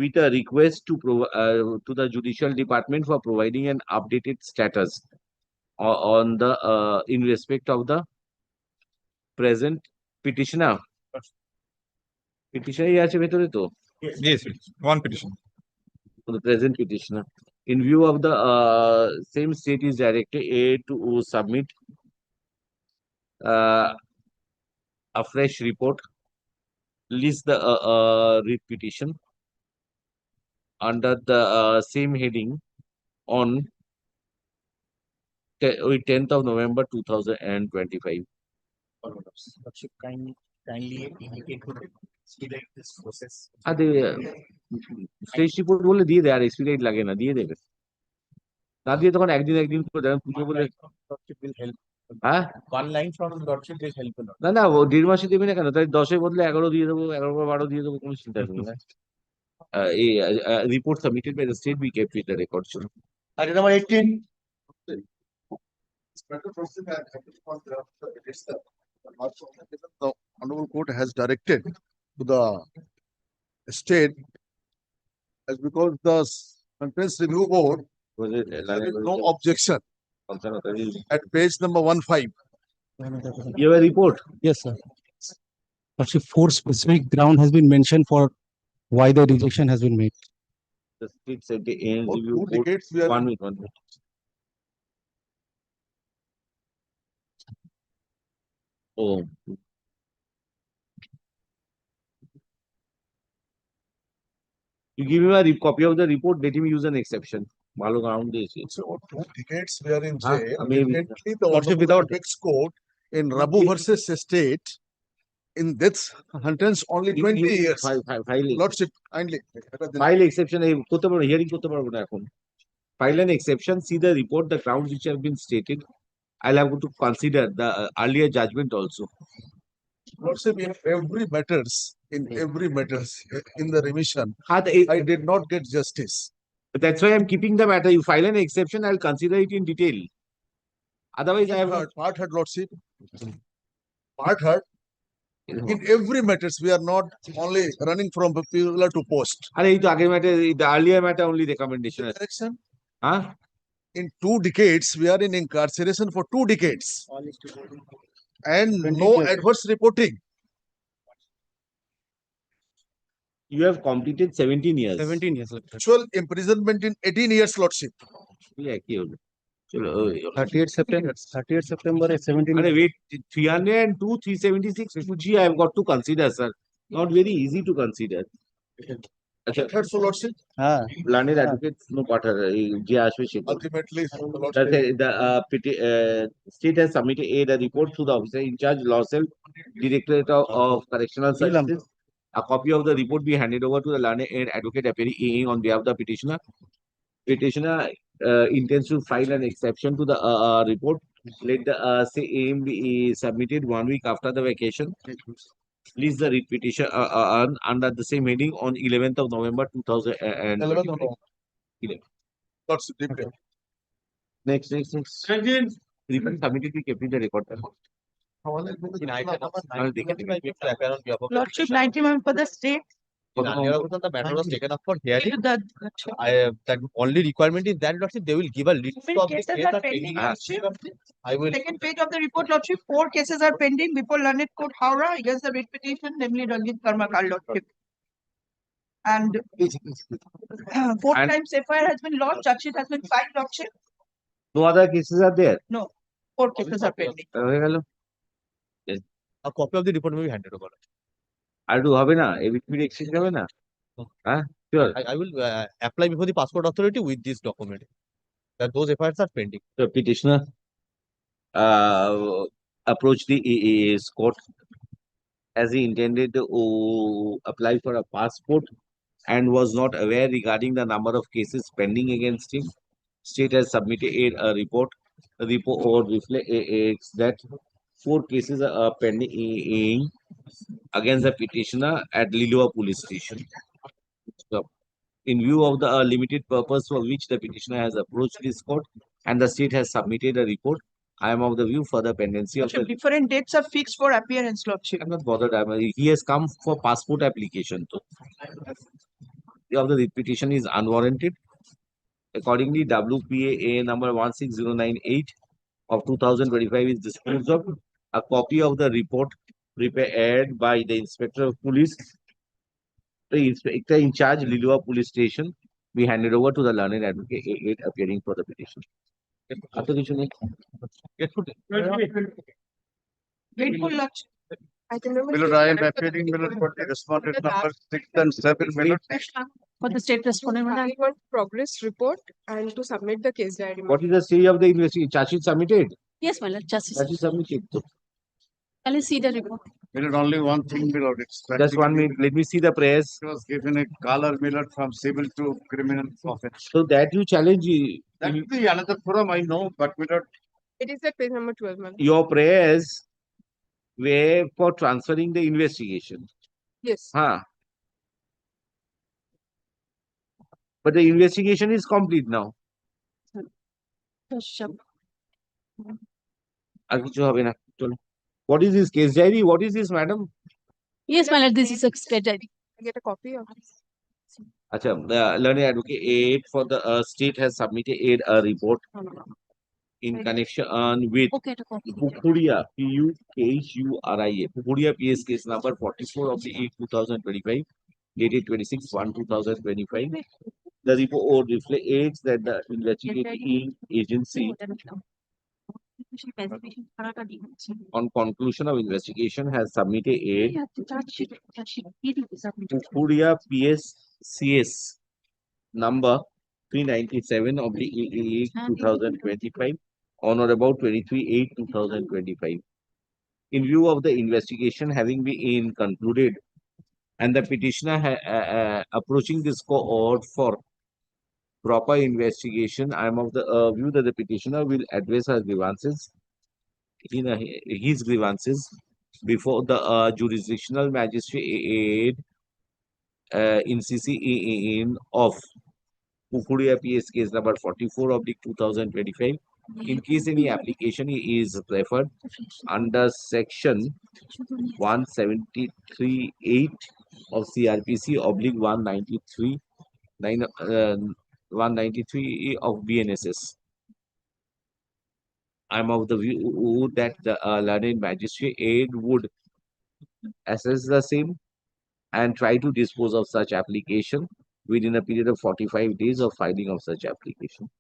with a request to the Judicial Department for providing an updated status on the in respect of the present petitioner. Petitioner আছে ভেতরে তো? Yes, yes. One petition. For the present petitioner. In view of the same state is directed to submit a fresh report, list the writ petition under the same heading on 10th of November 2025. Kindly indicate to expedite this process. Fresh report বলে দিয়ে দেয় আর expedite লাগে না, দিয়ে দেবে। না দিয়ে তখন একদিন করে দেবেন পুজো বলে। Will help. হ্যাঁ? One line from the lordship will help a lot. না ও 1.5 মাসে দেবে না কেন? তাই 10-এর বদলে 11 দিয়ে দেবো, 11 বা 12 দিয়ে দেবো, কোনো চিন্তা নেই না। Report submitted by the state, we kept with the records. Item number 18. The Honorable Court has directed to the state as because the Contents Review Board there is no objection at page number 15. You have a report? Yes, sir. Actually, 4 specific ground has been mentioned for why the rejection has been made. The state said the ANC For review 2 board. decades we are 1 minute. Oh. You give him a copy of the report, let him use an exception. ভালো ground দিয়েছে। So 2 decades we are in Huh? jail. Maybe. Recently, the Honorable Apex Court in Rabu versus Estate in this sentence only 20 years. Lordship, kindly. File exception করতে পারবো, hearing করতে পারবো না এখন। File an exception, see the report, the grounds which have been stated. I'll have to consider the earlier judgment also. Lordship, in every matters, in the remission, I did not get justice. That's why I'm keeping the matter. You file an exception, I'll consider it in detail. Otherwise, I have Part heard, Lordship. Part heard. In every matters, we are not only running from pillar to post. the earlier matter only recommendation. Correction. Huh? In 2 decades, we are in incarceration for 2 decades. And no adverse reporting. You have completed 17 years. 17 years. Actual imprisonment in 18 years, Lordship. Yeah, 30th September is 17. Wait, 302, 376 Puja, I have got to consider, sir. Not very easy to consider. Third, so Lordship. Learned advocates, no quarter. Ultimately, the state has submitted a report to the officer in charge, Law Cell, Directorate of Correctional Services. A copy of the report be handed over to the learned advocate appearing on behalf of the petitioner. Petitioner intends to file an exception to the report. Let the same be submitted 1 week after the vacation. Please the writ petition under the same heading on 11th of November 2011. Next. Report submitted be kept in the record. Lordship, 91 for the state. The matter was taken up for hearing. That only requirement is that, Lordship, they will give a list of the cases are pending. I will. Second page of the report, Lordship, 4 cases are pending before Learned Court Howrah against the writ petition, namely Ranjit Karmakar, Lordship. And 4 times FIR has been lodged, charge sheet has been filed, Lordship. No other cases are there. No, 4 cases are pending. A copy of the report may be handed over. আর একটু হবে না এবিট exchange হবে না হ্যাঁ sure I will apply before the passport authority with this document that those FIRs are pending. the petitioner approached the court as he intended to apply for a passport and was not aware regarding the number of cases pending against him. State has submitted a report. The report reflects that 4 cases are pending against the petitioner at Lilua police station. So, in view of the limited purpose for which the petitioner has approached this court and the state has submitted a report, I am of the view for the pendency of the... Different dates are fixed for appearance, Lordship. I'm not bothered. He has come for passport application. So, of the petition is unwarranted. Accordingly, WPA number 16098 of 2025 is disposed of. A copy of the report prepared by the Inspector of Police, the Inspector in charge, Lilua Police Station, be handed over to the learned advocate appearing for the petition. Grateful, Lordship. I am appearing for the respondent number 6 and 7 minutes. For the state respondent. I want progress report and to submit the case diary. What is the stage of the investigation? Charge sheet submitted? Yes, my lord, justice. Charge sheet submitted. Can you see the report? Only one thing, Milord. Just 1 minute. Let me see the prayers. It was given a color, Milord, from civil to criminal offense. So that you challenge. That will be another forum, I know, but Milord. It is at page number 12, ma'am. Your prayers were for transferring the investigation. Yes. But the investigation is complete now. What is this case diary? What is this, madam? Yes, my lord, this is a state diary. Get a copy of this. The learned advocate for the state has submitted a report in connection with Puja, Pukuria, Pukuria PS case number 44 of the 8/2025, dated 26/1/2025. The report reflects that the investigating agency, on conclusion of investigation, has submitted a Puja PS CS number 397 of the 8/2025 on or about 23/8/2025. In view of the investigation having been concluded and the petitioner approaching this court for proper investigation, I am of the view that the petitioner will address her grievances his grievances before the jurisdictional magistrate in CCEN of Pukuria PS case number 44 of the 2025. In case any application is referred under section 173(8) of CRPC oblique 193 of BNSS. I'm of the view that the learned magistrate would assess the same and try to dispose of such application within a period of 45 days of filing of such application.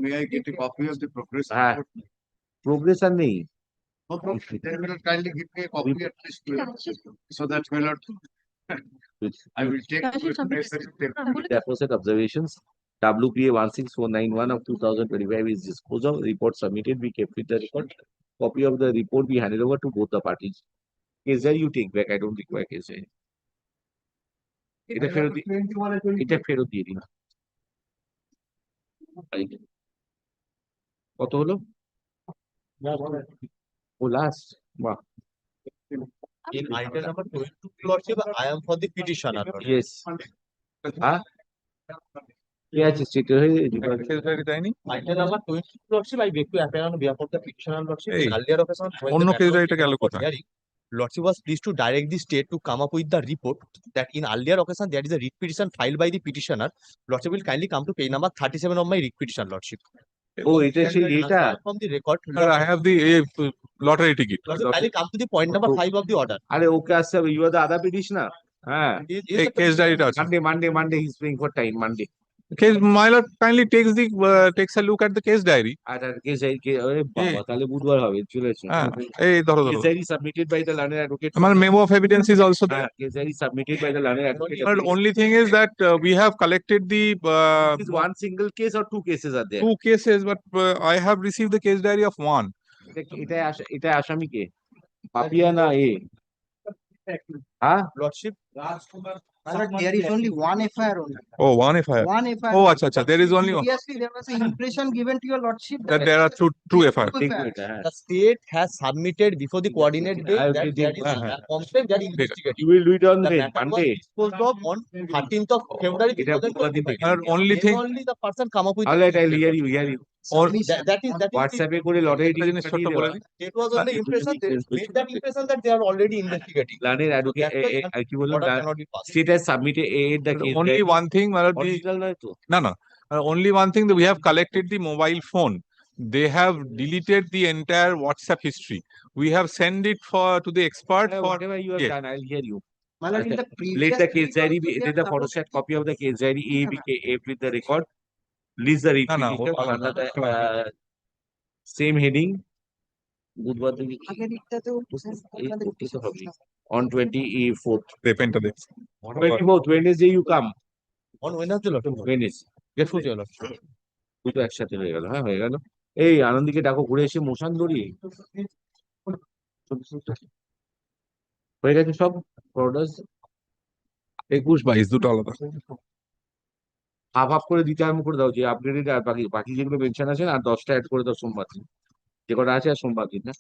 May I get a copy of the progress report? Progress and nahi. Okay, then will kindly give me a copy at least so that will not. I will take. Deposit observations. WPA 16491 of 2025 is disposed of. Report submitted. We kept with the record. Copy of the report we handed over to both the parties. Case you take back. I don't require case. এটা ফেরত দিয়ে দিন। কত হলো? ও last বাহ। In item number 22, Lordship, I am for the petitioner. Yes. হ্যাঁ কে আছে স্টেটে হয়ে Item number 22, Lordship, I beg to appear on behalf of the petitioner, Lordship. Hey, In earlier occasion, when অন্য the কেস matter was ডায়েরিটা গেল taken for কোথায়? hearing, Lordship was pleased to direct the state to come up with the report that in earlier occasion there is a writ petition filed by the petitioner. Lordship will kindly come to page number 37 of my writ petition, Lordship. Oh, it is এটা from the record. I have the lottery ticket. Lordship, kindly come to the point number 5 of the order. আরে ওকে আসতে হবে। You are the other petitioner. হ্যাঁ case ডায়েরিটা আছে। Monday he's paying for time Monday. Case my lord kindly takes a look at the case diary. আচ্ছা case diary আরে বাবা তাহলে বুধবার হবে চলেছে। হ্যাঁ এই ধরো Case diary submitted by the learned advocate. আমার memo of evidence is also there. Case diary submitted by the learned advocate. But only thing is that we have collected the Is one single case or two cases are there? two cases, but I have received the case diary of one. এটা আসামি কে? পাপিয়া না এ? হ্যাঁ Lordship, There is only one FIR only. Oh, one FIR. One FIR. Oh, acha. There is only one. Previously, there was an impression given to your lordship That there are two FIR. the state has submitted before the coordinate date that there is a complaint that is investigated. You will do it on The matter was Monday. disposed of on 13th of February 2025. And only Then thing. only the person come up with. All right, I'll hear you. Or that is WhatsApp এ করে lottery ticket পাঠিয়ে দেওয়া। it was on the impression they made that impression that they are already investigating. Learned advocate কি বলুন Order cannot be passed. state has submitted the case. Only one thing, my lord, Original নয় তো? no. Only one thing that we have collected the mobile phone. They have deleted the entire WhatsApp history. We have sent it to the expert for Whatever you have yes. done, I'll hear you. My lord, in the Let previous the case diary be, also they let the are photostat copy of the case diary A with the record. List the No, repetition under the same heading. বুধবার থেকে on 24th. 24th Wednesday you come. On Wednesday, Lordship. Wednesday. Yes, Lordship. দুটো একসাথে হয়ে গেল। হ্যাঁ হয়ে গেল। এই আনন্দীকে ডাকো ঘুরে এসে মোশান দড়ি হয়ে গেছে সব অর্ডার্স। 21-22 দুটো আলাদা। হাফ করে দিতে আরম্ভ করে দাও যে আপডেটেড আর বাকি যেগুলো মেনশন আছে আর 10টা অ্যাড করে দাও সোমবার দিন যে কটা আছে আর সোমবার দিন। হ্যাঁ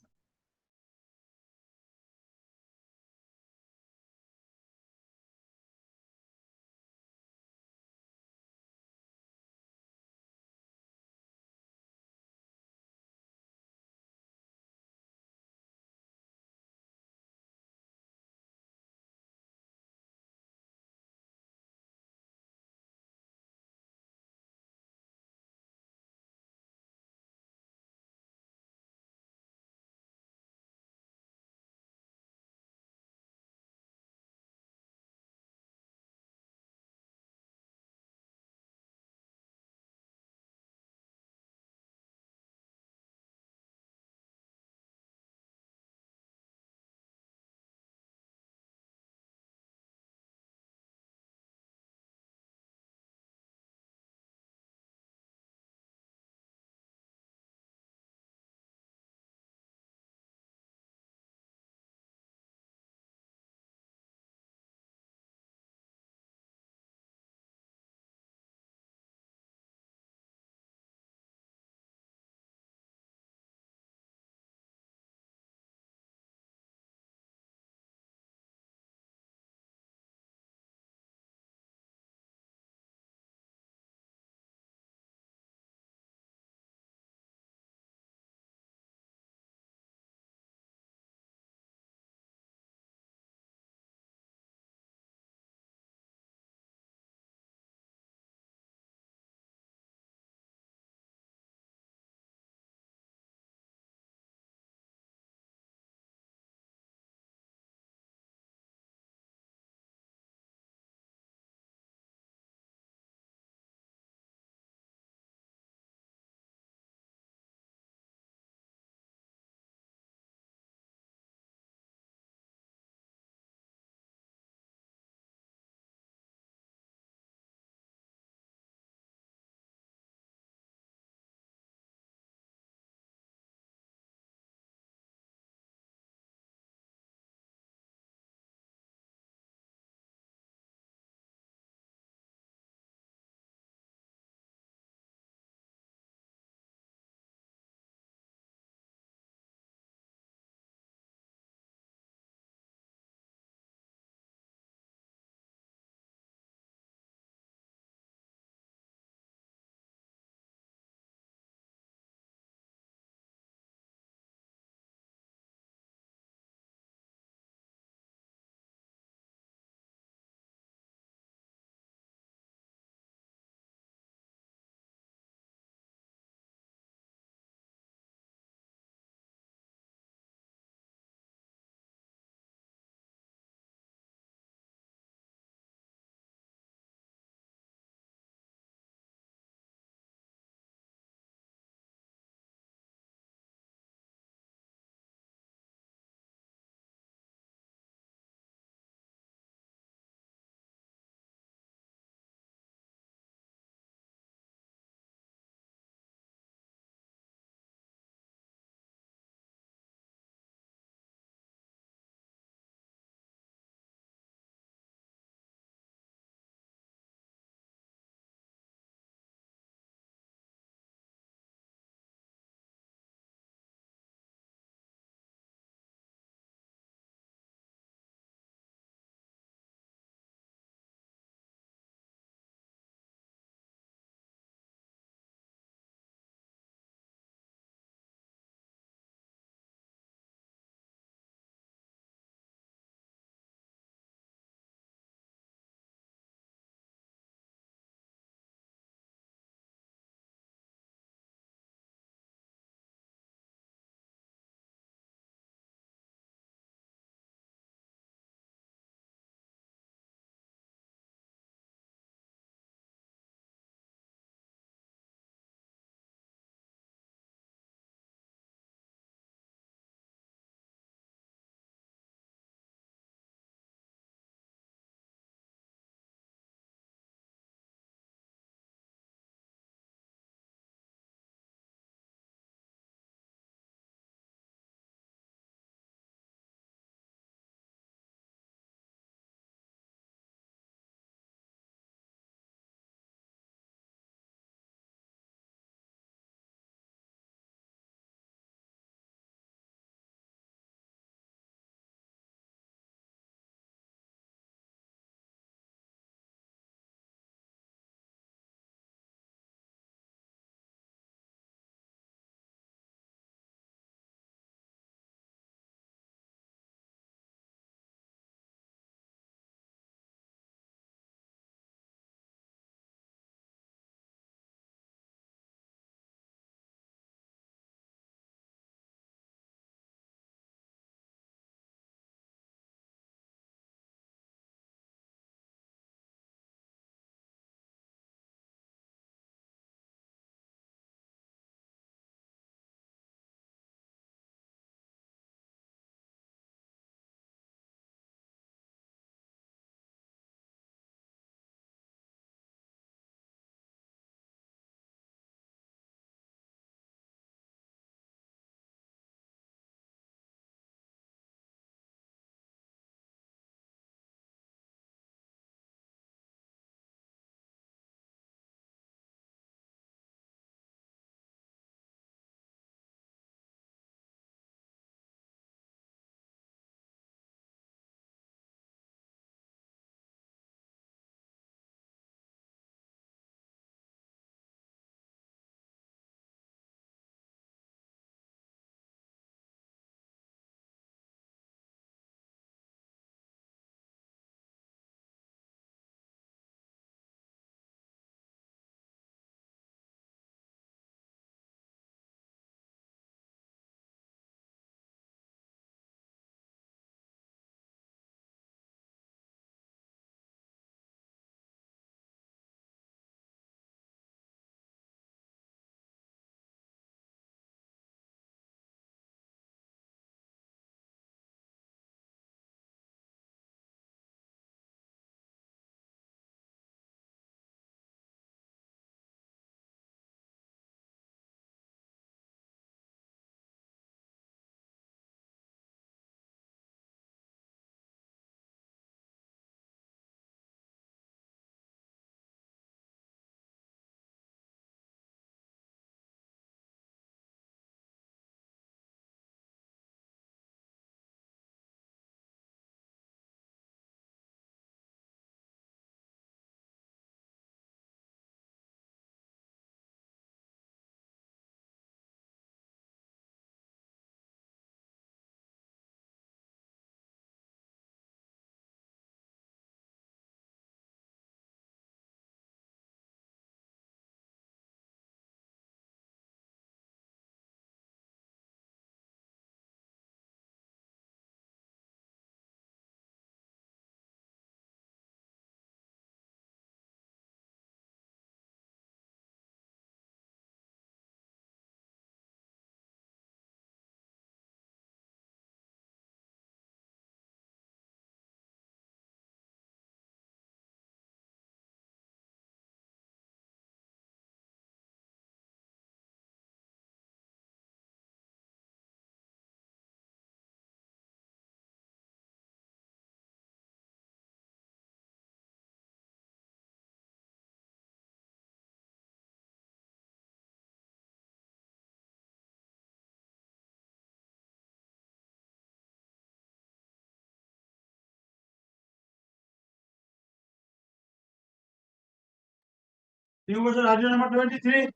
Number 23.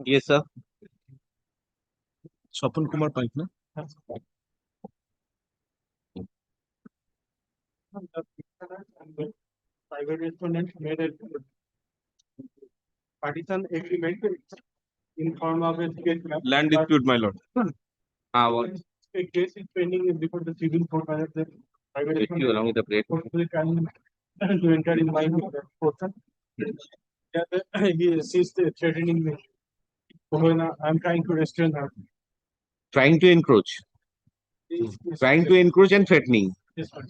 Yes, sir. Swapan Kumar Paik, no? Private respondent made a partition agreement in form of a case. Land dispute, my lord. What? A case is pending before the civil court. The private With you along with the plate. respondent can to enter in my portion. She's threatening me. So I'm trying to restrain her. Trying to encroach. Trying to encroach and threatening. Yes, sir.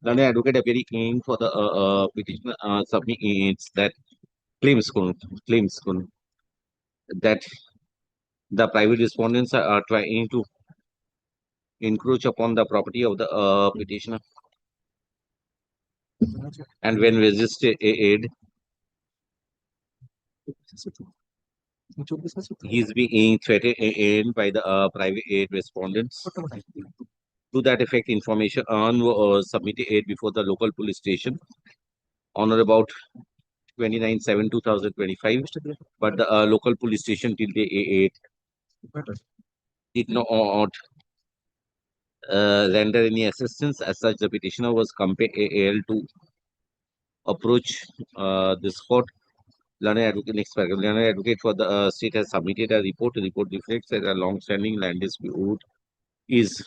Learned advocate appearing for the petition submits that claims that the private respondents are trying to encroach upon the property of the petitioner, and when resisted aid, he is being threatened by the private aid respondents. To that effect, information on submitted aid before the local police station on or about 29/7/2025, but the local police station till the aid did not render any assistance. As such, the petitioner was compelled to approach this court. Learned advocate for the state has submitted a report. The report reflects that a long-standing land dispute is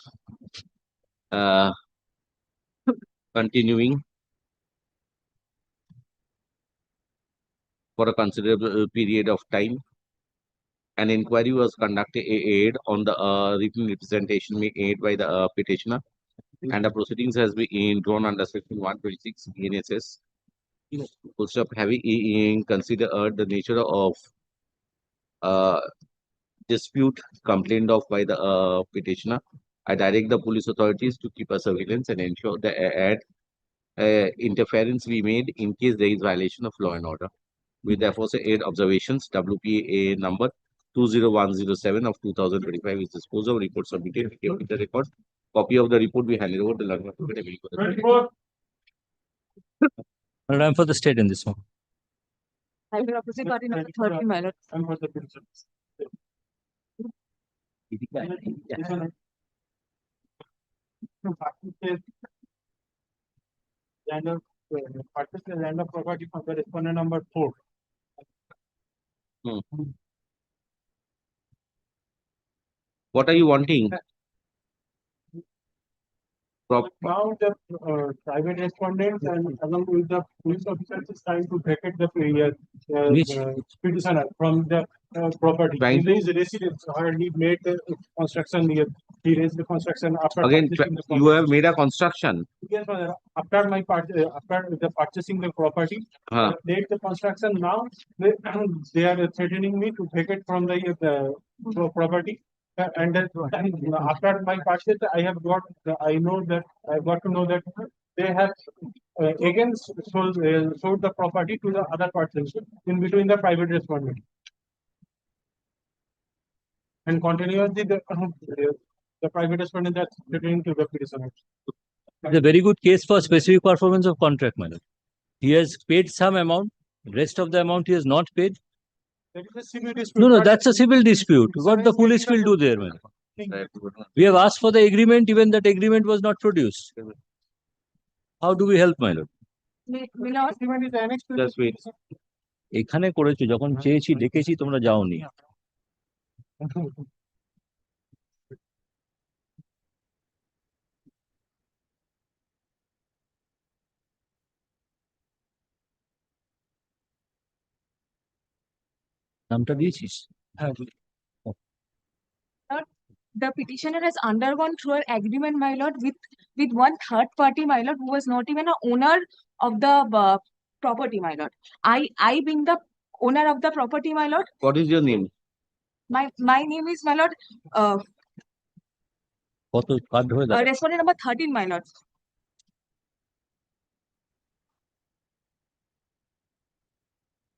continuing for a considerable period of time. An inquiry was conducted on the written representation made by the petitioner, and the proceedings has been drawn under section 126 BNSS. Post of having considered the nature of dispute complained of by the petitioner, I direct the police authorities to keep a surveillance and ensure that interference be made in case there is violation of law and order. We therefore say 8 observations. WPA number 20107 of 2025 is disposed of. Report submitted. With the record. Copy of the report we handed over to the learner. Well, I'm for the state in this one. I will opposite party number 30, my lord. I'm for the petition. Land of particular land of property from the respondent number 4. What are you wanting? Now the private respondent and along with the police officers is trying to vacate the petitioner from the property. Trying In his residence, or he made the construction here. He raised the construction after Again, purchasing the you property. have made a construction. Yes, after my part, after the purchasing the property, did the construction. Now they are threatening me to vacate from the property. And after my purchase, I have got. I know that I got to know that they have again sold the property to the other person in between the private respondent. And continuously the private respondent that's threatening to the petitioner. It's a very good case for specific performance of contract, madam. He has paid some amount, rest of the amount he has not paid. That is a civil dispute. No, that's a civil dispute. What the police will do there, madam? We have asked for the agreement, even that agreement was not produced. How do we help, my lord? Just wait. এখানে করেছো যখন চেয়েছি ডেকেছি তোমরা যাওনি নামটা দিয়েছিস The petitioner has undergone through an agreement, my lord, with one third party, my lord, who was not even an owner of the property, my lord. I being the owner of the property, my lord. What is your name? My name is, my lord, কত card হয়ে দাঁড়ায় respondent number 13, my lord.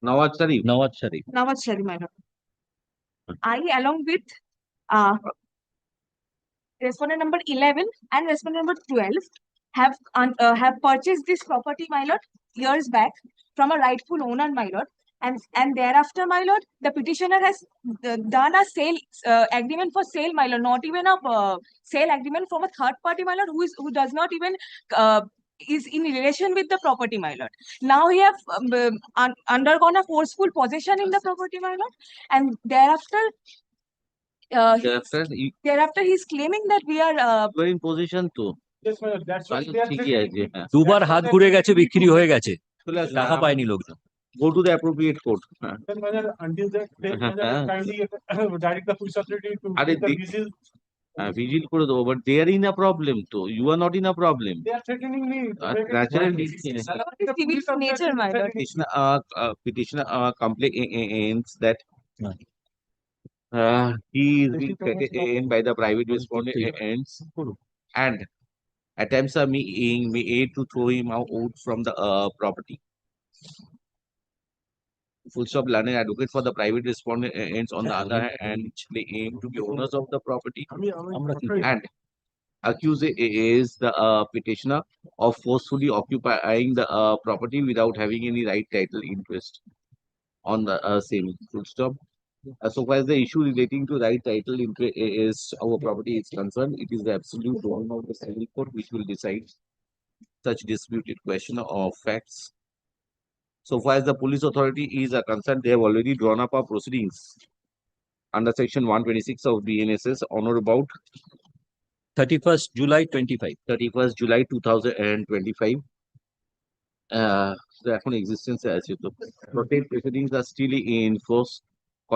Nawaz Sharif. Nawaz Sharif. Nawaz Sharif, my lord. I, along with respondent number 11 and respondent number 12, have purchased this property, my lord, years back from a rightful owner, my lord. And thereafter, my lord, the petitioner has done a sale agreement for sale, my lord, not even a sale agreement from a third party, my lord, who does not even is in relation with the property, my lord. Now he have undergone a forceful possession in the property, my lord, and thereafter. Thereafter, he's claiming that we are. You are in position to. Yes, my lord, that's what তাহলে they are ঠিকই threatening. আছে, হ্যাঁ। দুবার হাত ঘুরে গেছে, বিক্রি হয়ে গেছে, চলে আসুন, টাকা পায়নি লোকজন। Go to the appropriate court. হ্যাঁ। Then, my lord, until that day, my lord, kindly direct the police authority to আরে keep the vigil. vigil করে দেবো, but they are in a problem তো, you are not in a problem. They are threatening me. Naturally, Civil nature, my lord. petitioner complains that he is being threatened by the private respondents and attempts are being made to throw him out from the property. Full stop. Learned advocate for the private respondents on the other hand, they aim to be owners of the property and accused is the petitioner of forcefully occupying the property without having any right title interest on the same. Full stop. So far as the issue relating to right title interest is our property is concerned, it is the absolute role of the civil court which will decide such disputed question of facts. So far as the police authority is concerned, they have already drawn up our proceedings under section 126 of BNSS on or about 31st July 25. 31st July 2025. So এখন existence আছে তো protect proceedings are still in force.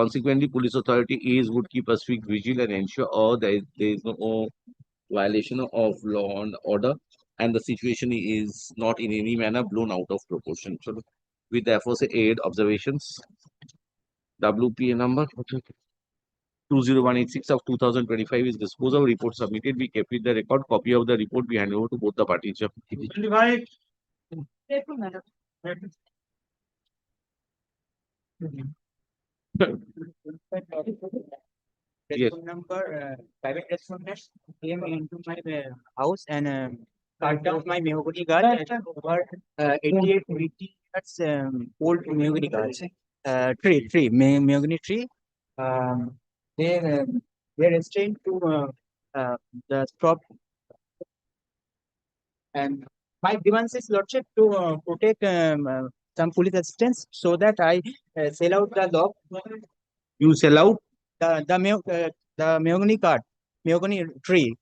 Consequently, police authority would keep a strict vigil and ensure there is no violation of law and order, and the situation is not in any manner blown out of proportion. So, with the aforesaid observations, WPA number 20186 of 2025 is disposed of. Report submitted. We kept with the record. Copy of the report we hand over to both the parties. Yes. Number private respondents came into my house and cut down my mahogany guard over 88 meters old mahogany guards. Tree, mahogany tree. They restrained to the stop. And my demands is lordship to protect some police assistance so that I sell out the dog. You sell out The mahogany card, mahogany tree.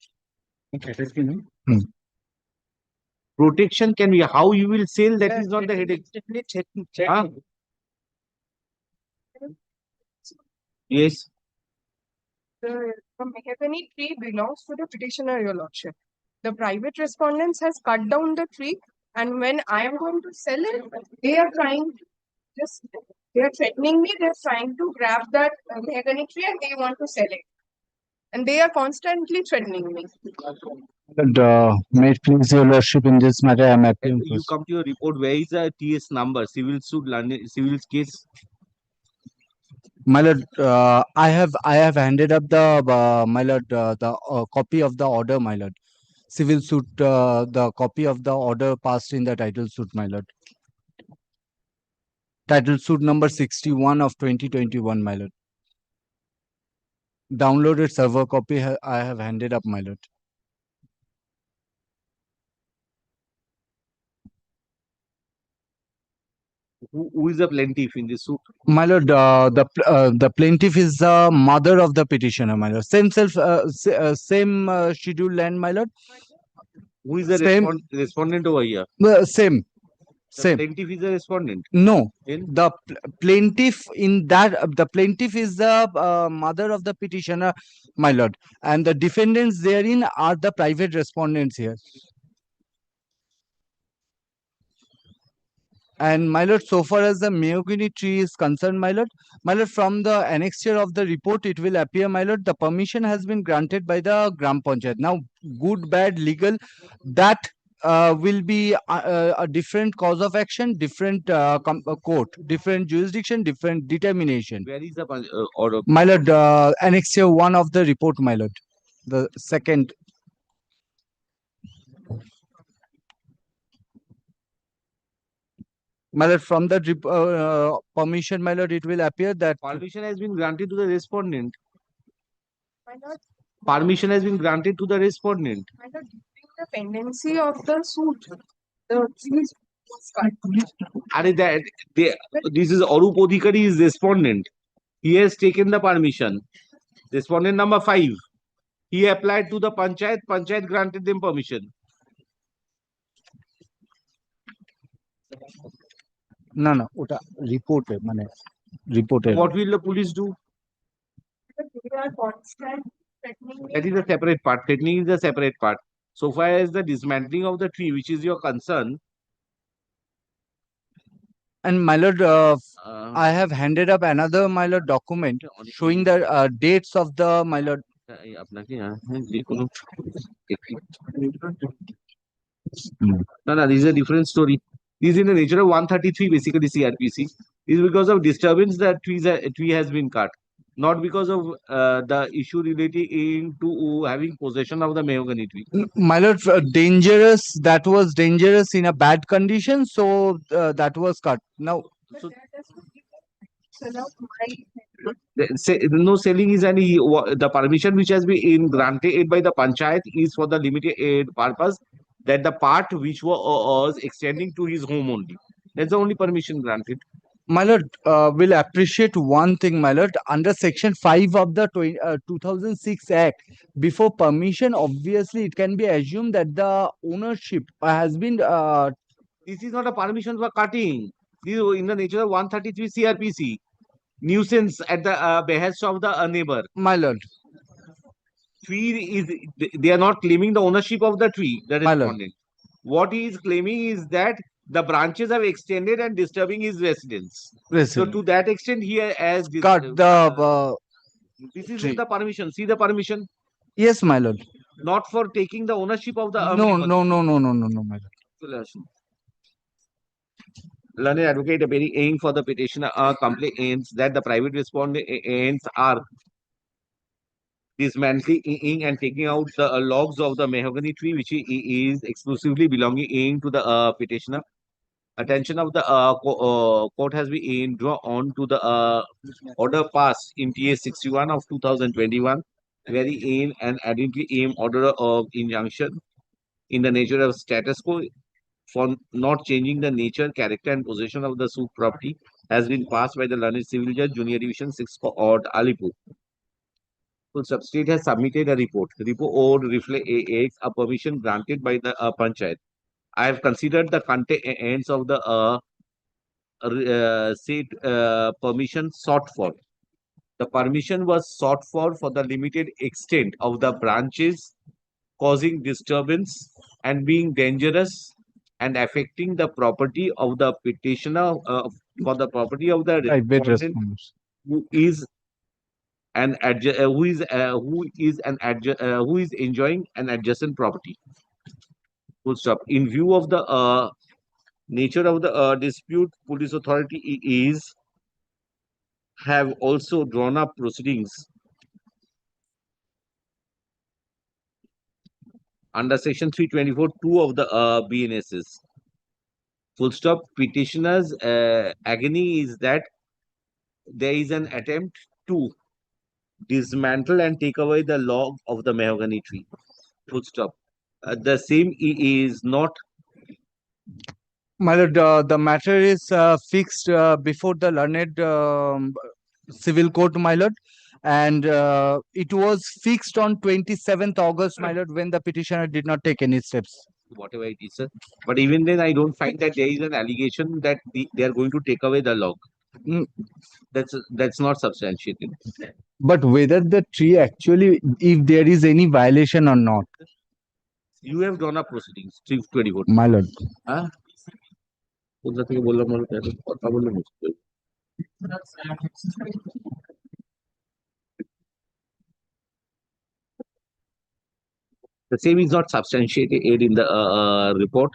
Protection can be how you will sell. That is not the headache. Huh? Yes. The mahogany tree belongs to the petitioner, your lordship. The private respondents has cut down the tree, and when I am going to sell it, they are trying they are threatening me. They are trying to grab that mahogany tree and they want to sell it. And they are constantly threatening me. And may it please your lordship, in this matter, I am appealing. You come to your report. Where is the TS number? Civil suit, civil case. My lord, I have handed up the my lord the copy of the order, my lord. Civil suit, the copy of the order passed in the title suit, my lord. Title suit number 61 of 2021, my lord. Downloaded server copy I have handed up, my lord. Who is the plaintiff in this suit? My lord, the plaintiff is the mother of the petitioner, my lord. Same scheduled land, my lord. Who is the respondent over here? Same. The plaintiff is the respondent. No, Then? the plaintiff in that the plaintiff is the mother of the petitioner, my lord, and the defendants therein are the private respondents here. And my lord, so far as the mahogany tree is concerned, my lord, from the annexure of the report, it will appear, my lord, the permission has been granted by the Gram Panchayat. Now, good, bad, legal, that will be a different cause of action, different court, different jurisdiction, different determination. Where is the order? My lord, annexure 1 of the report, my lord. The second. My lord, from the permission, my lord, it will appear that Permission has been granted to the respondent. My lord, Permission has been granted to the respondent. my lord, during the pendency of the suit, the trees was cut. This is Arup Adhikari is respondent. He has taken the permission. Respondent number 5. He applied to the panchayat. Panchayat granted them permission. না না ওটা রিপোর্টে মানে রিপোর্টে What will the police do? They are constant threatening me. That is a separate part. Threatening is a separate part. So far as the dismantling of the tree, which is your concern, and my lord, I have handed up another my lord document showing the dates of the my lord. No, this is a different story. This is in the nature of 133, basically CRPC. This is because of disturbance that tree has been cut, not because of the issue relating to having possession of the mahogany tree. My lord, dangerous. That was dangerous in a bad condition, so that was cut. Now, But that doesn't sell out my No selling is any the permission which has been granted by the panchayat is for the limited purpose that the part which was extending to his home only. That's the only permission granted. my lord, will appreciate one thing, my lord. Under section 5 of the 2006 Act, before permission, obviously it can be assumed that the ownership has been. This is not a permission for cutting. This is in the nature of 133 CRPC. Nuisance at the behest of the neighbor. My lord. Tree is, they are not claiming the ownership of the tree, the My lord. respondent. What he is claiming is that the branches have extended and disturbing his residence. So to that extent, he has cut the. This is tree. the permission. See the permission. Yes, my lord. Not for taking the ownership of the. No, my lord. Learned advocate appearing for the petitioner complains that the private respondents are dismantling and taking out the logs of the mahogany tree, which is exclusively belonging to the petitioner. Attention of the court has been drawn to the order passed in TS 61 of 2021, wherein an identity aim order of injunction in the nature of status quo for not changing the nature, character, and possession of the suit property has been passed by the learned civil judge, Junior Division 6 Court, Alipur. So substate has submitted a report. The report reflects a permission granted by the panchayat. I have considered the contents of the said permission sought for. The permission was sought for the limited extent of the branches causing disturbance and being dangerous and affecting the property of the petitioner for the property of the respondent who is enjoying an adjacent property. Full stop. In view of the nature of the dispute, police authority have also drawn up proceedings under section 324(2) of the BNSS. Full stop. Petitioner's agony is that there is an attempt to dismantle and take away the log of the mahogany tree. Full stop. The same is not. My lord, the matter is fixed before the learned civil court, my lord, and it was fixed on 27th August, my lord, when the petitioner did not take any steps. Whatever it is, sir. But even then, I don't find that there is an allegation that they are going to take away the log. That's not substantiated. But whether the tree actually, if there is any violation or not. You have drawn up proceedings, 324. My lord. Huh? The same is not substantiated in the report.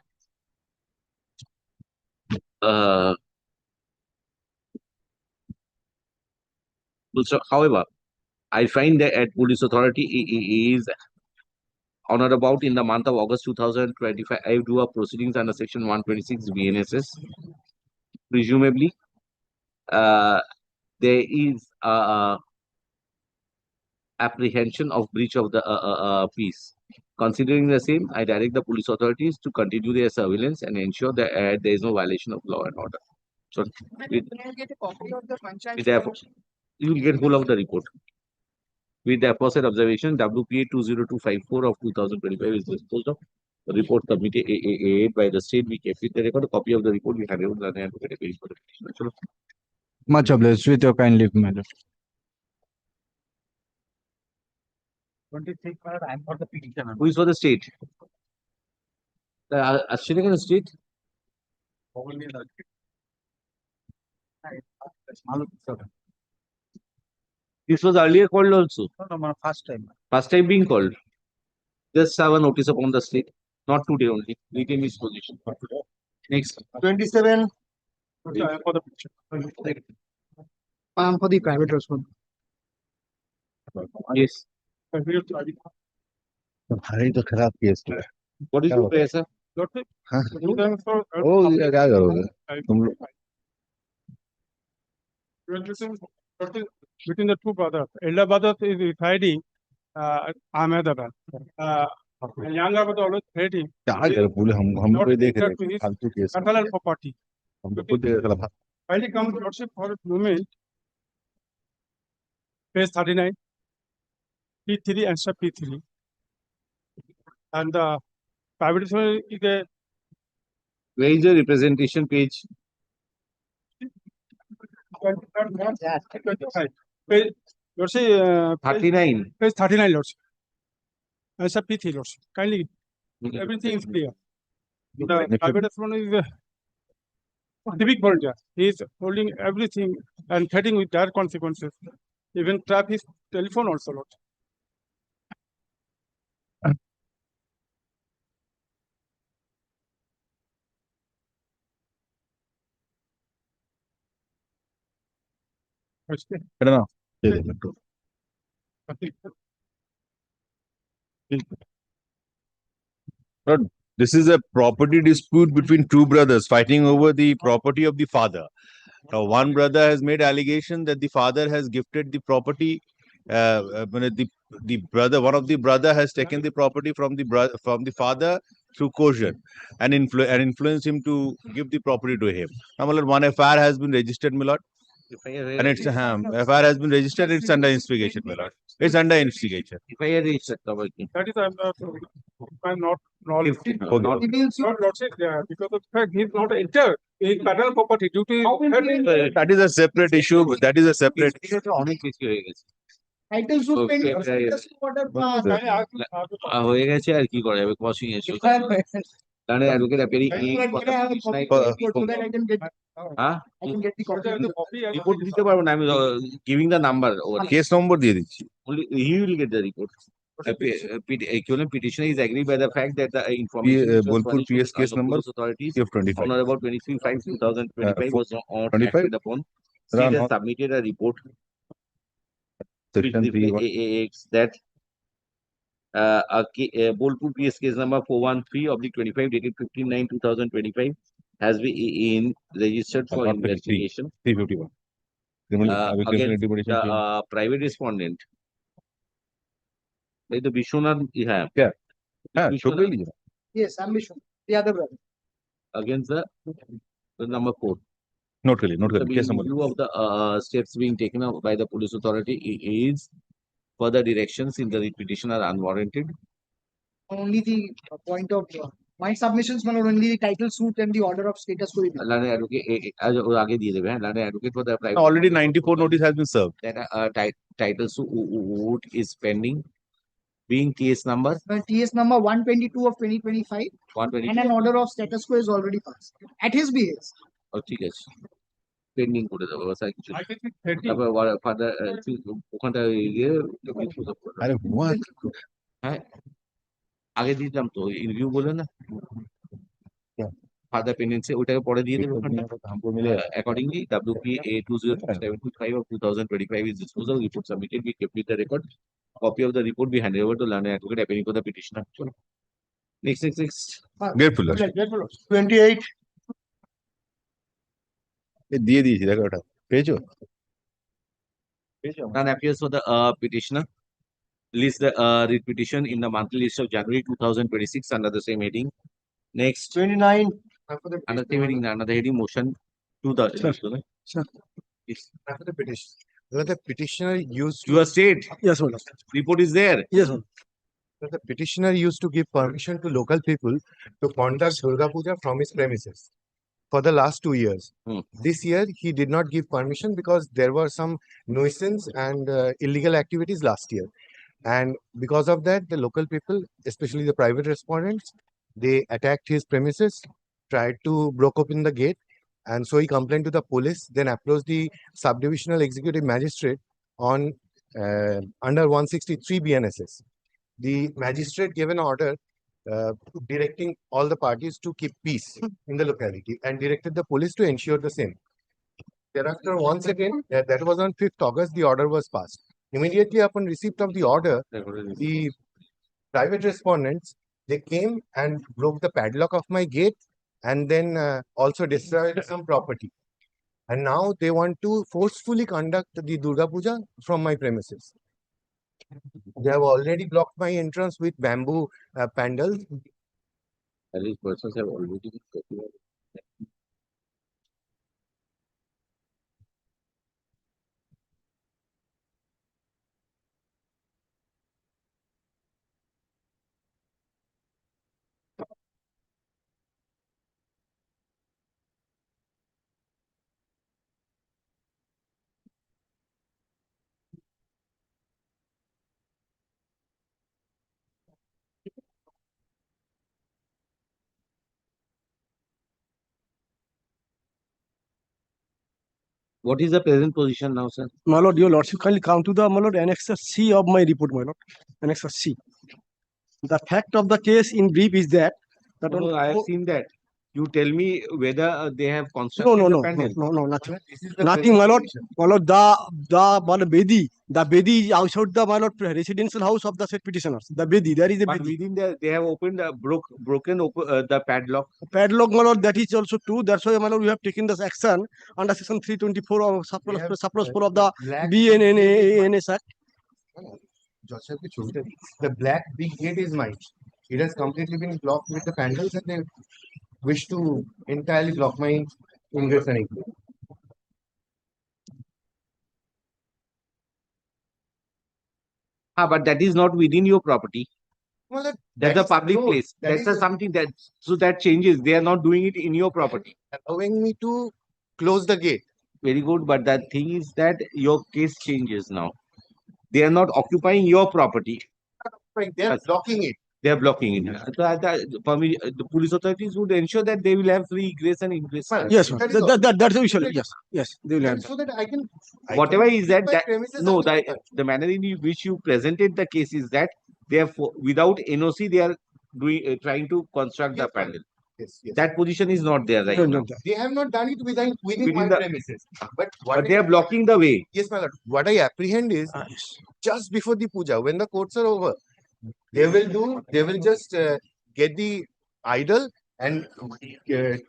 So, however, I find that at police authority is on or about in the month of August 2025, I do a proceedings under section 126 BNSS presumably there is apprehension of breach of the peace. Considering the same, I direct the police authorities to continue their surveillance and ensure that there is no violation of law and order. So, with, Can I get a copy of the panchayat? with the, you will get whole of the report. With the aforesaid observation, WPA 20254 of 2025 is disposed of. The report submitted by the state, we kept it the record. A copy of the report we handed over and for the petitioner. Much obliged. With your kind leave, my lord. 26, I am for the petition. Who is for the state? The Australian state? This was earlier called also. No, first time. First time being called. Just have a notice upon the state. Not today only. Retain his position. Next. 27. For the picture. For the private response. Yes. भाई तो खराब case है। What is your prayer, sir? हाँ? ओ क्या करोगे तुम लोग? Between the two brothers, elder brother is residing Ahmedabad. Younger brother always residing. क्या कर बोले हम कोई देख रहे हैं फालतू केस Property. हम तो खुद देख रहे हैं। Finally come to lordship for a moment. Page 39. P3 answer P3. And the private is a. Where is the representation page? 25. Page, lordship, 39. Page 39, lordship. Answer P3, lordship. Kindly, everything is clear. The private response is a civic volunteer. He is holding everything and threatening with dire consequences. Even trap his telephone also, Lord. This is a property dispute between two brothers fighting over the property of the father. Now, one brother has made allegation that the father has gifted the property. One of the brother has taken the property from the father through coercion and influenced him to give the property to him. Now, my lord, one FIR has been registered, my lord. And it's FIR has been registered. It's under investigation, my lord. It's under investigation. That is, I'm not knowledgeable. Because of the fact he is not entered in paternal property due to. That is a separate issue. That is a separate. Title suit pending. হয়ে গেছে আর কি করা যাবে crossing এর তাহলে advocate appearing হ্যাঁ report দিতে পারবো না আমি giving the number case number দিয়ে দিচ্ছি he will get the report petitioner is agreed by the fact that the information Bolpur PS case number authorities F25 on or about 23/5/2025 was not acted upon. State has submitted a report that Bolpur PS case number 413 of the 25 dated 15/9/2025 has been registered for investigation 351 against the private respondent. The Vishwanath, Yes, I'm Vishnu. The other brother. Against the number 4. Not really. Case number. View of the steps being taken up by the police authority is further directions in the petition are unwarranted. Only the point of my submissions, my lord, only the title suit and the order of status quo. Advocate for the private. Already 94 notice has been served. That title suit is pending. Being case number? TS number 122 of 2025. 122. And an order of status quo is already passed. At his behest. Oh, ঠিক আছে pending করে দেবো বাস আর কিছু তারপর father ওখানটা গিয়ে আরে what হ্যাঁ আগে দিতাম তো ইন্টারভিউ বলে না ফাদার পেন্ডেন্সি ওটাকে পরে দিয়ে দেবে accordingly WPA 20725 of 2025 is disposal report submitted we kept with the record copy of the report be handed over to learned advocate appearing for the petitioner. Next. Grateful. 28 দিয়ে দিয়েছি দেখো ওটা পেয়েছো None appears for the petitioner. List the writ petition in the monthly list of January 2026 under the same heading. Next, 29. under the same heading, another heading motion to the. Sir. Yes. After the petition. The petitioner used. You are state. Yes, my lord. Report is there. Yes, sir. The petitioner used to give permission to local people to conduct Durga Puja from his premises for the last 2 years. This year, he did not give permission because there were some nuisance and illegal activities last year. And because of that, the local people, especially the private respondents, they attacked his premises, tried to broke open the gate, and so he complained to the police, then approached the subdivisional executive magistrate on under 163 BNSS. The magistrate gave an order directing all the parties to keep peace in the locality and directed the police to ensure the same. Thereafter, once again, that was on 5th August, the order was passed. Immediately upon receipt of the order, the private respondents, they came and broke the padlock of my gate and then also destroyed some property. And now they want to forcefully conduct the Durga Puja from my premises. They have already blocked my entrance with bamboo pandals. At least persons have already been copied. What is the present position now, sir? My lord, your lordship, kindly come to the, my lord, annexure C of my report, my lord. Annexure C. The fact of the case in brief is that. No, I have seen that. You tell me whether they have constructed No, the no, panel. no, nothing. Nothing, my lord. My lord, the Bedi is outside the, my lord, residential house of the said petitioners. The Bedi, there is a But Bedi. within the, they have opened, broken the padlock. Padlock, my lord, that is also true. That's why, my lord, we have taken this action under section 324 of surplus 4 of the BNNS Act. The black big gate is mine. It has completely been blocked with the panels and they wish to entirely block my ingress and egress. But that is not within your property. Well, That's a is public road. place. That That's is something that, so that changes. They are not doing it in your property. allowing me to close the gate. Very good. But the thing is that your case changes now. They are not occupying your property. They are blocking it. They are blocking it. So the police authorities would ensure that they will have free egress and ingress. Yes, sir. That's usually, yes, they will have that. So that I can. Whatever is that, my premises no, occupied. the manner in which you presented the case is that they are without NOC, they are doing trying to construct the panel. Yes, yes. That position is not there right now. They have not done it within my the- premises. But But they are blocking the way. Yes, my lord. What I apprehend is just before the puja, when the courts are over, they will just get the idol and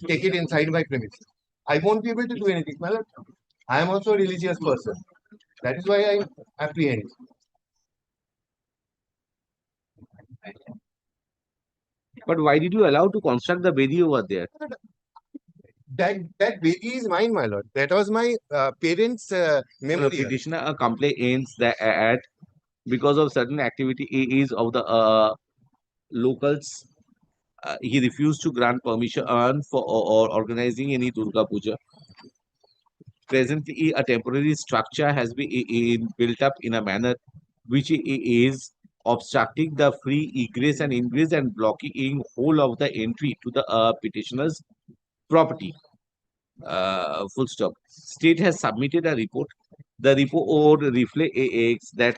take it inside my premises. I won't be able to do anything, my lord. I am also a religious person. That is why I apprehend. But why did you allow to construct the Bedi over there? That baby is mine, my lord. That was my parents' memory. Petitioner complains that because of certain activity is of the locals, he refused to grant permission for or organizing any Durga Puja. Presently, a temporary structure has been built up in a manner which is obstructing the free egress and ingress and blocking whole of the entry to the petitioner's property. Full stop. State has submitted a report. The report reflects that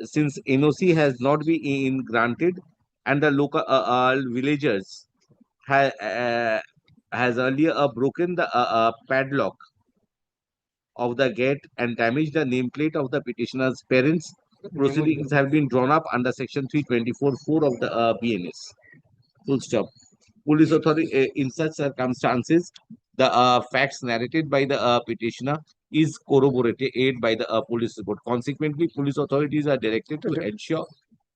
since NOC has not been granted and the local villagers has earlier broken the padlock of the gate and damaged the nameplate of the petitioner's parents, proceedings have been drawn up under section 324(4) of the BNS. Full stop. Police authority in such circumstances, the facts narrated by the petitioner is corroborated by the police report. Consequently, police authorities are directed to ensure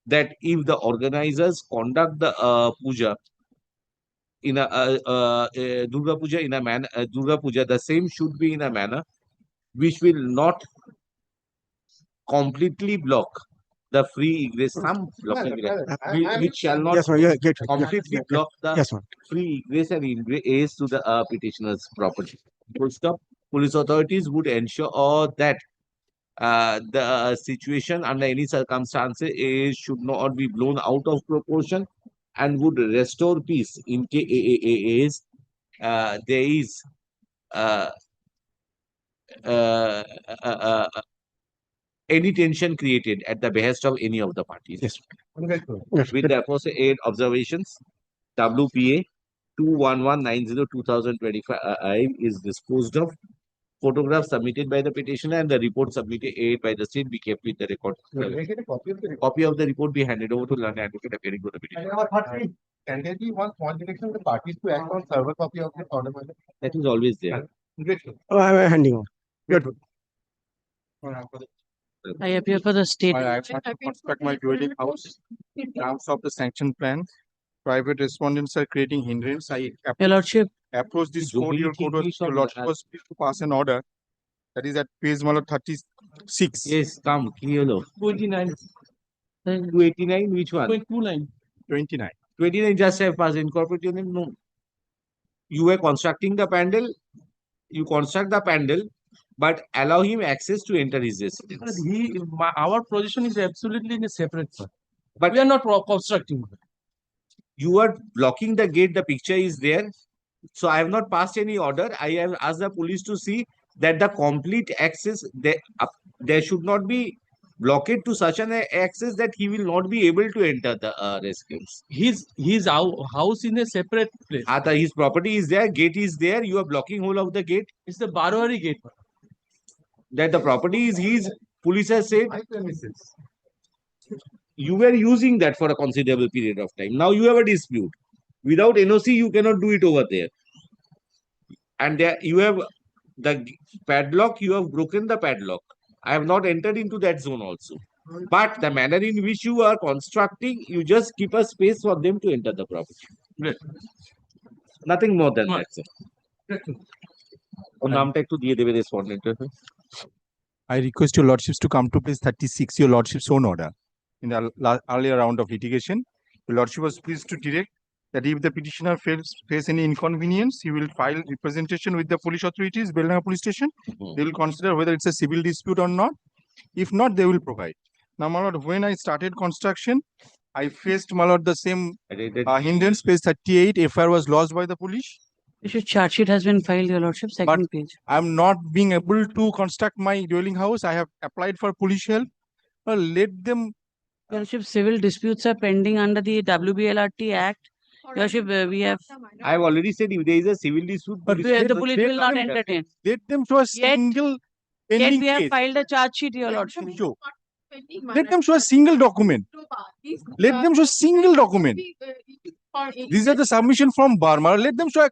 that if the organizers conduct the puja in a Durga Puja in a manner, Durga Puja, the same should be in a manner which will not completely block the free egress, some blocking which shall not Yes, ma'am. Yeah, get it. Yeah, completely yeah, yeah. block the Yes, ma'am. free egress and ingress to the petitioner's property. Full stop. Police authorities would ensure that the situation under any circumstances should not be blown out of proportion and would restore peace in case there is uh, uh, uh, uh, any tension created at the behest of any of the parties. Yes. With the aforesaid observations, WPA 21190/2025 is disposed of. Photographs submitted by the petitioner and the report submitted by the state be kept with the record. Copy of the report be handed over to learned advocate appearing to the petitioner. Can there be one small direction to the parties to act on server copy of the order? That is always there. Oh, I'm handing over. Good. I appear for the state. I have to construct my dwelling house. Terms of the sanction plan. Private respondents are creating hindrance. Your Lordship. Approach this court. Your Lordship was pleased to pass an order. That is at page 36. Yes, come, clear. 29. 289, which one? 29. 29. 29 just have passed, incorporate your name. No. You were constructing the pandal, you construct the pandal, but allow him access to enter his residence. Our position is absolutely in a separate part. But we are not constructing. You are blocking the gate, the picture is there. So I have not passed any order. I have asked the police to see that the complete access, there should not be blockade to such an access that he will not be able to enter the residence. His house in a separate place. His property is there, gate is there, you are blocking whole of the gate. It's the Barwari gate. That the property is his, police has said. You were using that for a considerable period of time. Now you have a dispute. Without NOC, you cannot do it over there. And there you have the padlock, you have broken the padlock. I have not entered into that zone also. But the manner in which you are constructing, you just keep a space for them to enter the property. Right. Nothing more than that, sir. Respondent. I request your lordships to come to page 36, your lordship's own order. In the earlier round of litigation, your lordship was pleased to direct that if the petitioner face any inconvenience, he will file representation with the police authorities, Belnanga police station. They will consider whether it's a civil dispute or not. If not, they will provide. Now, my lord, when I started construction, I faced, my lord, the same hindrance. Page 38, FIR was lodged by the police. Your charge sheet has been filed, your lordship, second page. I'm not being able to construct my dwelling house. I have applied for police help. Let them. Your lordship, civil disputes are pending under the WBLRT Act. Your lordship, we have. I have already said if there is a civil dispute, But the police will not entertain. Let them show a single pending Yet we have case. filed a charge sheet, your lordship. Let them show a single document. Let them show a single document. These are the submission from Burma. Let them show.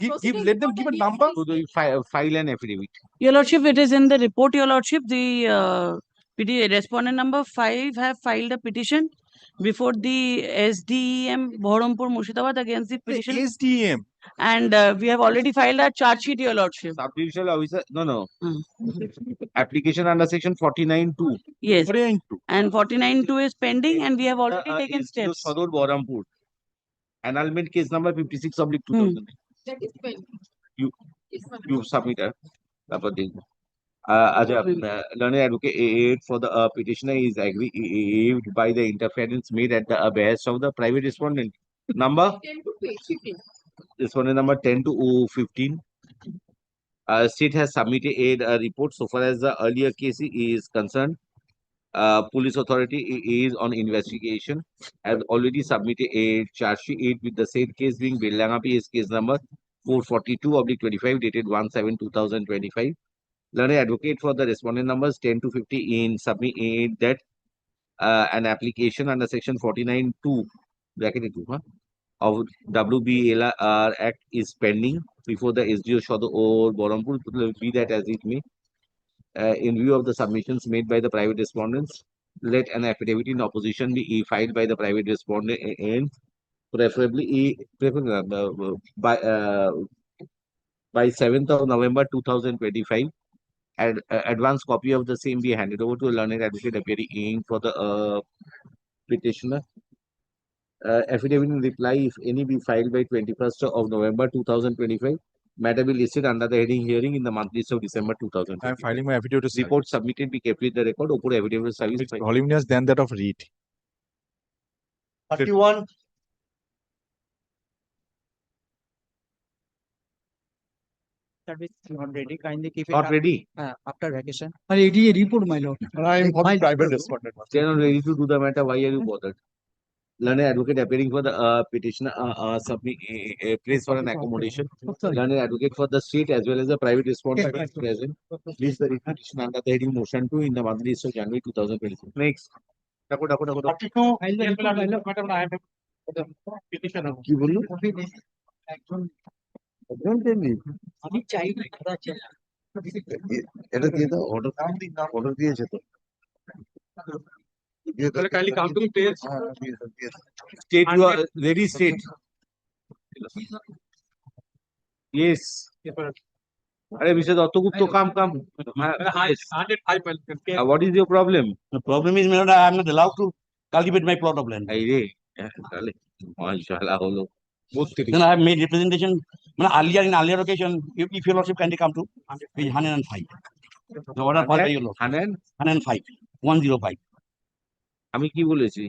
Let them give a number. File an affidavit. Your lordship, it is in the report, your lordship. The respondent number 5 have filed a petition before the SDEM Baharampur Murshidabad against the petition. SDEM. And we have already filed a charge sheet, your lordship. Subjudicial officer, no. Application under section 49(2). Yes. And 49(2) is pending, and we have already taken steps. Sador Baharampur. Annulment case number 56/2000. You submit it. Learned advocate for the petitioner is aggrieved by the interference made at the behest of the private respondent. Number? Respondent number 10 to 15. State has submitted a report so far as the earlier case is concerned. Police authority is on investigation, has already submitted a charge sheet with the same case being Belnanga PS case number 442/25 dated 1/7/2025. Learned advocate for the respondent numbers 10 to 50 in submit that an application under section 49(2) bracket 2, of WBLR Act is pending before the SDO Shodo or Borompur, be that as it may. In view of the submissions made by the private respondents, let an affidavit in opposition be filed by the private respondent and preferably by 7th of November 2025. Advance copy of the same be handed over to a learned advocate appearing for the petitioner. Affidavit in reply, if any, be filed by 21st of November 2025. Matter be listed under the heading hearing in the month list of December 2025. I am filing my affidavit to Report submitted be kept with the record. Opor affidavit service. It's voluminous than that of read. 31. Service not ready. Kindly keep it Not up, ready. after vacation. It is a report, my lord. I am for the private respondent. They are not ready to do the matter. Why are you bothered? Learned advocate appearing for the petitioner submit place for an accommodation. Learned advocate for the state as well as the private respondent present. Please the petition under the heading motion 2 in the month list of January 2024. Next. কি বললো? এটা দিয়ে দাও order দিয়েছে তো state you are ready state yes अरे विषय অত গুপ্ত কাম what is your problem? The problem is, I am not allowed to cultivate my plot of land. এই রে তাহলে মাশাআল্লাহ হলো Then I have made representation earlier in earlier occasion. If your lordship kindly come to page 105. The order passed by your lordship. 105. 105. আমি কি বলেছি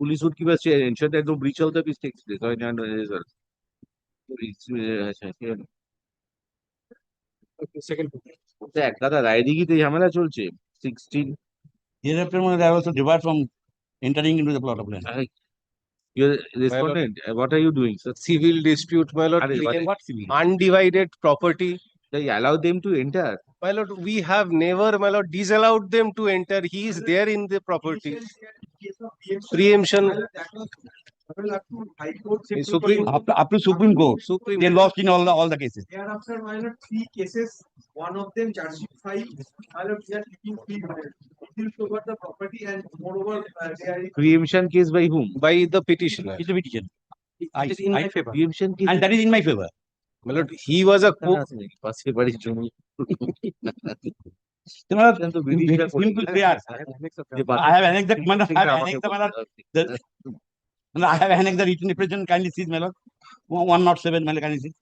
police would keep us ensure that no breach of the peace takes place or any result. এক দাদা রায়দিঘিতে ঝামেলা চলছে 16 Hereafter, I also divert from entering into the plot of land. Your respondent, what are you doing, sir? Civil dispute, my lord. What civil? Undivided property. They allow them to enter. My lord, we have never, my lord, disallowed them to enter. He is there in the property. Preemption. Supreme, up to Supreme Court. They lost in all the cases. Thereafter, my lord, 3 cases. One of them charge sheet 5. My lord, we are taking 300. Still over the property and moreover, they are Preemption case by whom? By the petitioner. It's a petition. It is in my favor. Preemption case. And that is in my favor. My lord, he was a co. I have annexed the written representation. Kindly see, my lord. 107, my lord, kindly see.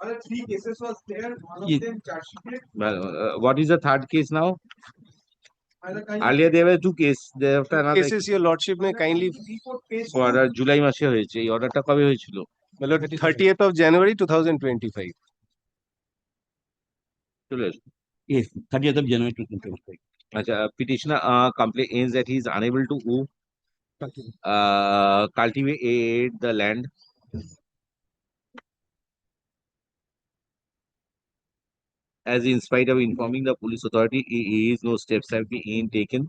Other 3 cases was there. One of Yes. them charge sheet. What is the third case now? Earlier there were 2 cases. Thereafter another Cases, your lordship may kindly. order July মাসে হয়েছে এই অর্ডারটা কবে হয়েছিল? My lord, 30th of January 2025. চলে আসুন। Yes, 30th of January 2025. আচ্ছা petitioner complains that he is unable to cultivate the land as in spite of informing the police authority no steps have been taken.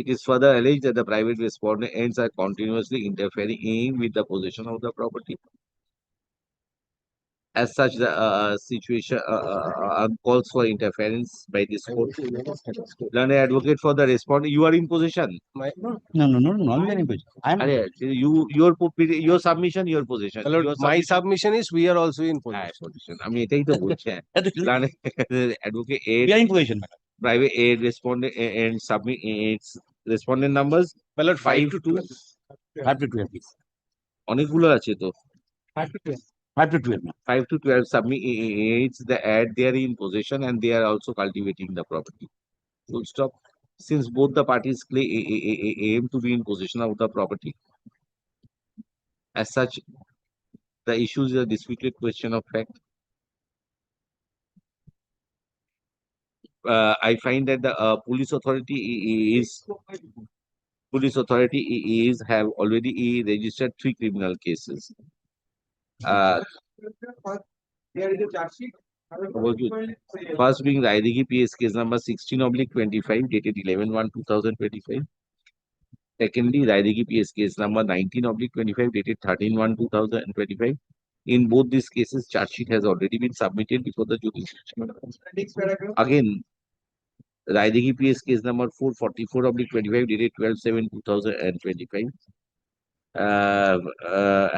It is further alleged that the private respondents are continuously interfering with the possession of the property. As such, the situation calls for interference by this court. Learned advocate for the respondent. You are in possession. No, I'm in possession. Your submission, your possession. My lord, Your my submission is we are also in possession. আমি এটাই তো বলছি learned advocate aid, We are in possession. private aid, respondent and submit respondent numbers. My lord, 5 to 2. 5 to 12, please. অনেকগুলো আছে তো 5 to 12. 5 to 12. 5 to 12 submits the ad, they are in possession and they are also cultivating the property. Full stop. Since both the parties aim to be in possession of the property, as such, the issue is a disputed question of fact. I find that the police authority have already registered 3 criminal cases. There is a charge sheet. First being Raidigi PS case number 16/25 dated 11/1/2025. Secondly, Raidigi PS case number 19/25 dated 13/1/2025. In both these cases, charge sheet has already been submitted before the jurisdiction. Again, Raidigi PS case number 444/25 dated 12/7/2025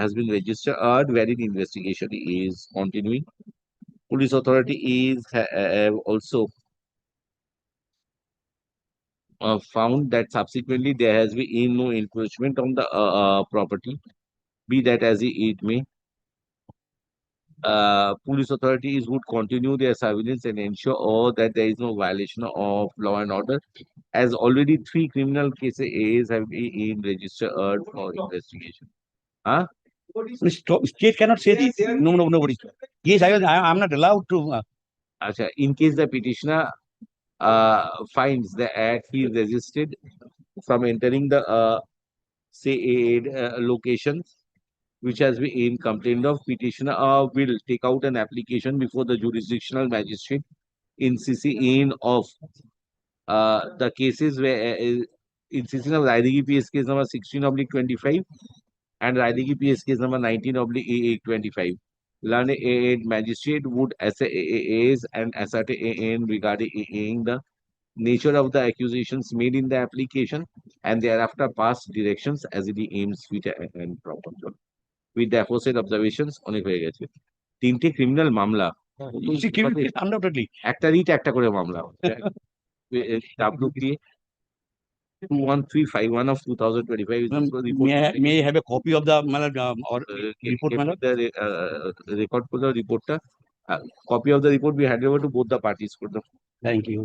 has been registered, wherein investigation is continuing. Police authority is have also found that subsequently there has been no encroachment on the property, be that as it may. Police authorities would continue their surveillance and ensure that there is no violation of law and order, as already 3 criminal cases have been registered for investigation. Huh? State cannot say this. No, nobody. Yes, I'm not allowed to. In case the petitioner finds that he is resisted from entering the locations which has been complained of, petitioner will take out an application before the jurisdictional magistrate in of the cases where insisting of Raidigi PS case number 16/25 and Raidigi PS case number 19/25. Learned magistrate would assess and ascertain regarding the nature of the accusations made in the application and thereafter pass directions as it aims fit and proper. With the aforesaid observations, অনেক হয়ে গেছে। 3টে criminal মামলা, undoubtedly একটা writ একটা করে মামলা। WPA 21351 of 2025 is the report. May I have a copy of the or report, the record for the report. Copy of the report we handed over to both the parties for them. Thank you.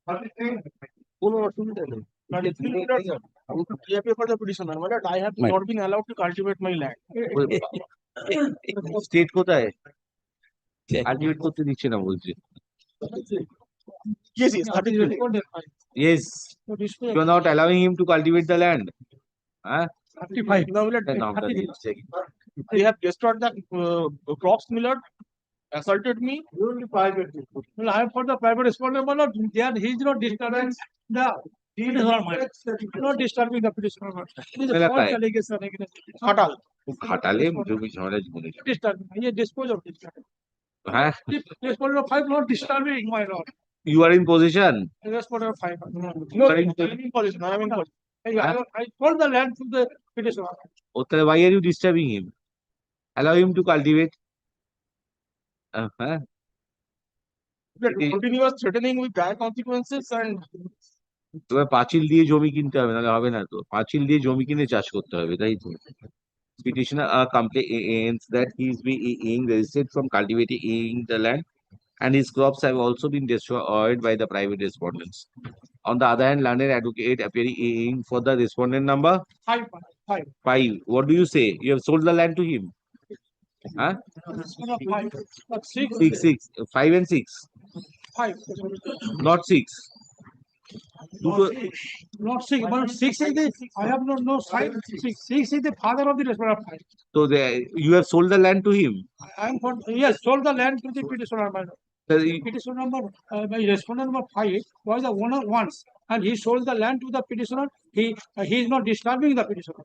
For the petitioner, I have Right. not been allowed to cultivate my land. State কোথায়? Cultivate করতে দিচ্ছে না বলছে। Yes, yes, that is Yes, you are not allowing him to cultivate the land. Huh? 35. Now, they have destroyed the crops, Millard, assaulted me. Well, I have for the private respondent, but he is not disturbing the petitioner. Not disturbing the petitioner. It is a false allegation against Hatal. খাটালে জমি ঝড়ে জীবনে Disturbing. He dispose of this. হ্যাঁ Dispose of 5, not disturbing, my lord. you are in possession. Dispose of 5. No, I am in position. I am in position. I sold the land to the petitioner. Why are you disturbing him? Allow him to cultivate. Continuous threatening with dire consequences and এবার পাঁচিল দিয়ে জমি কিনতে হবে, নাহলে হবে না তো। পাঁচিল দিয়ে জমি কিনে চাষ করতে হবে, তাই তো। Petitioner complains that he is being resisted from cultivating the land and his crops have also been destroyed by the private respondents. On the other hand, learned advocate appearing for the respondent number 5. What do you say? You have sold the land to him? Huh? 6. 5 and 6. 5. Not 6. Not 6, but 6 is the, I have no 5, 6 is the father of the respondent 5. So you have sold the land to him? I am for, yes, sold the land to the petitioner. Petitioner number, my respondent number 5 was the owner once, and he sold the land to the petitioner. He is not disturbing the petitioner.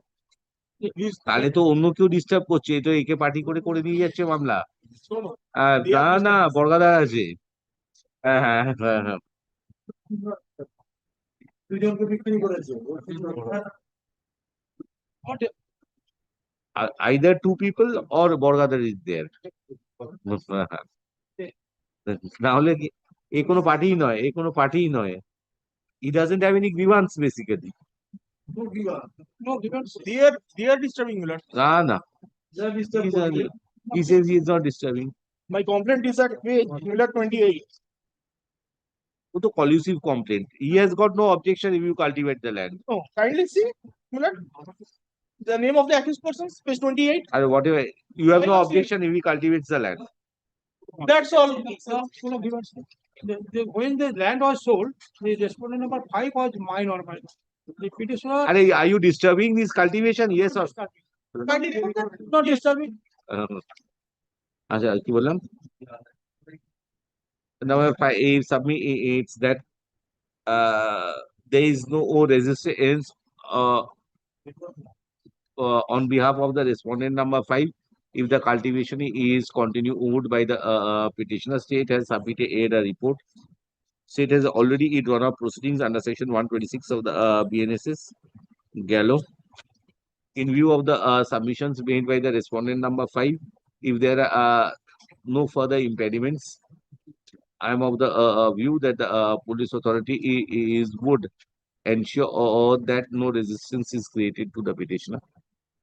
তাহলে তো অন্য কেউ disturb করছে, এটা একে party করে নিয়ে যাচ্ছে মামলা। না না, বর্গাদার আছে। হ্যাঁ হ্যাঁ হ্যাঁ হ্যাঁ। Either 2 people or Borgadar is there. না হলে এ কোনো পার্টিই নয়, এ কোনো পার্টিই নয়। He doesn't have any grievance basically. No grievance. They are disturbing me, Lord. না he says he is not disturbing. My complaint is at page 28. To collusive complaint. He has got no objection if you cultivate the land. Oh, kindly see, Millard, the name of the accused person, page 28. Or whatever, you have no objection if he cultivates the land. That's all. When the land was sold, the respondent number 5 was mine or mine. The petitioner. Are you disturbing this cultivation? Yes or not disturbing. আচ্ছা কি বললাম? Number 5 submits that there is no resistance On behalf of the respondent number 5, if the cultivation is continued by the petitioner, state has submitted a report. State has already drawn up proceedings under section 126 of the BNSS Gallo. In view of the submissions made by the respondent number 5, if there are no further impediments, I am of the view that the police authority would ensure that no resistance is created to the petitioner.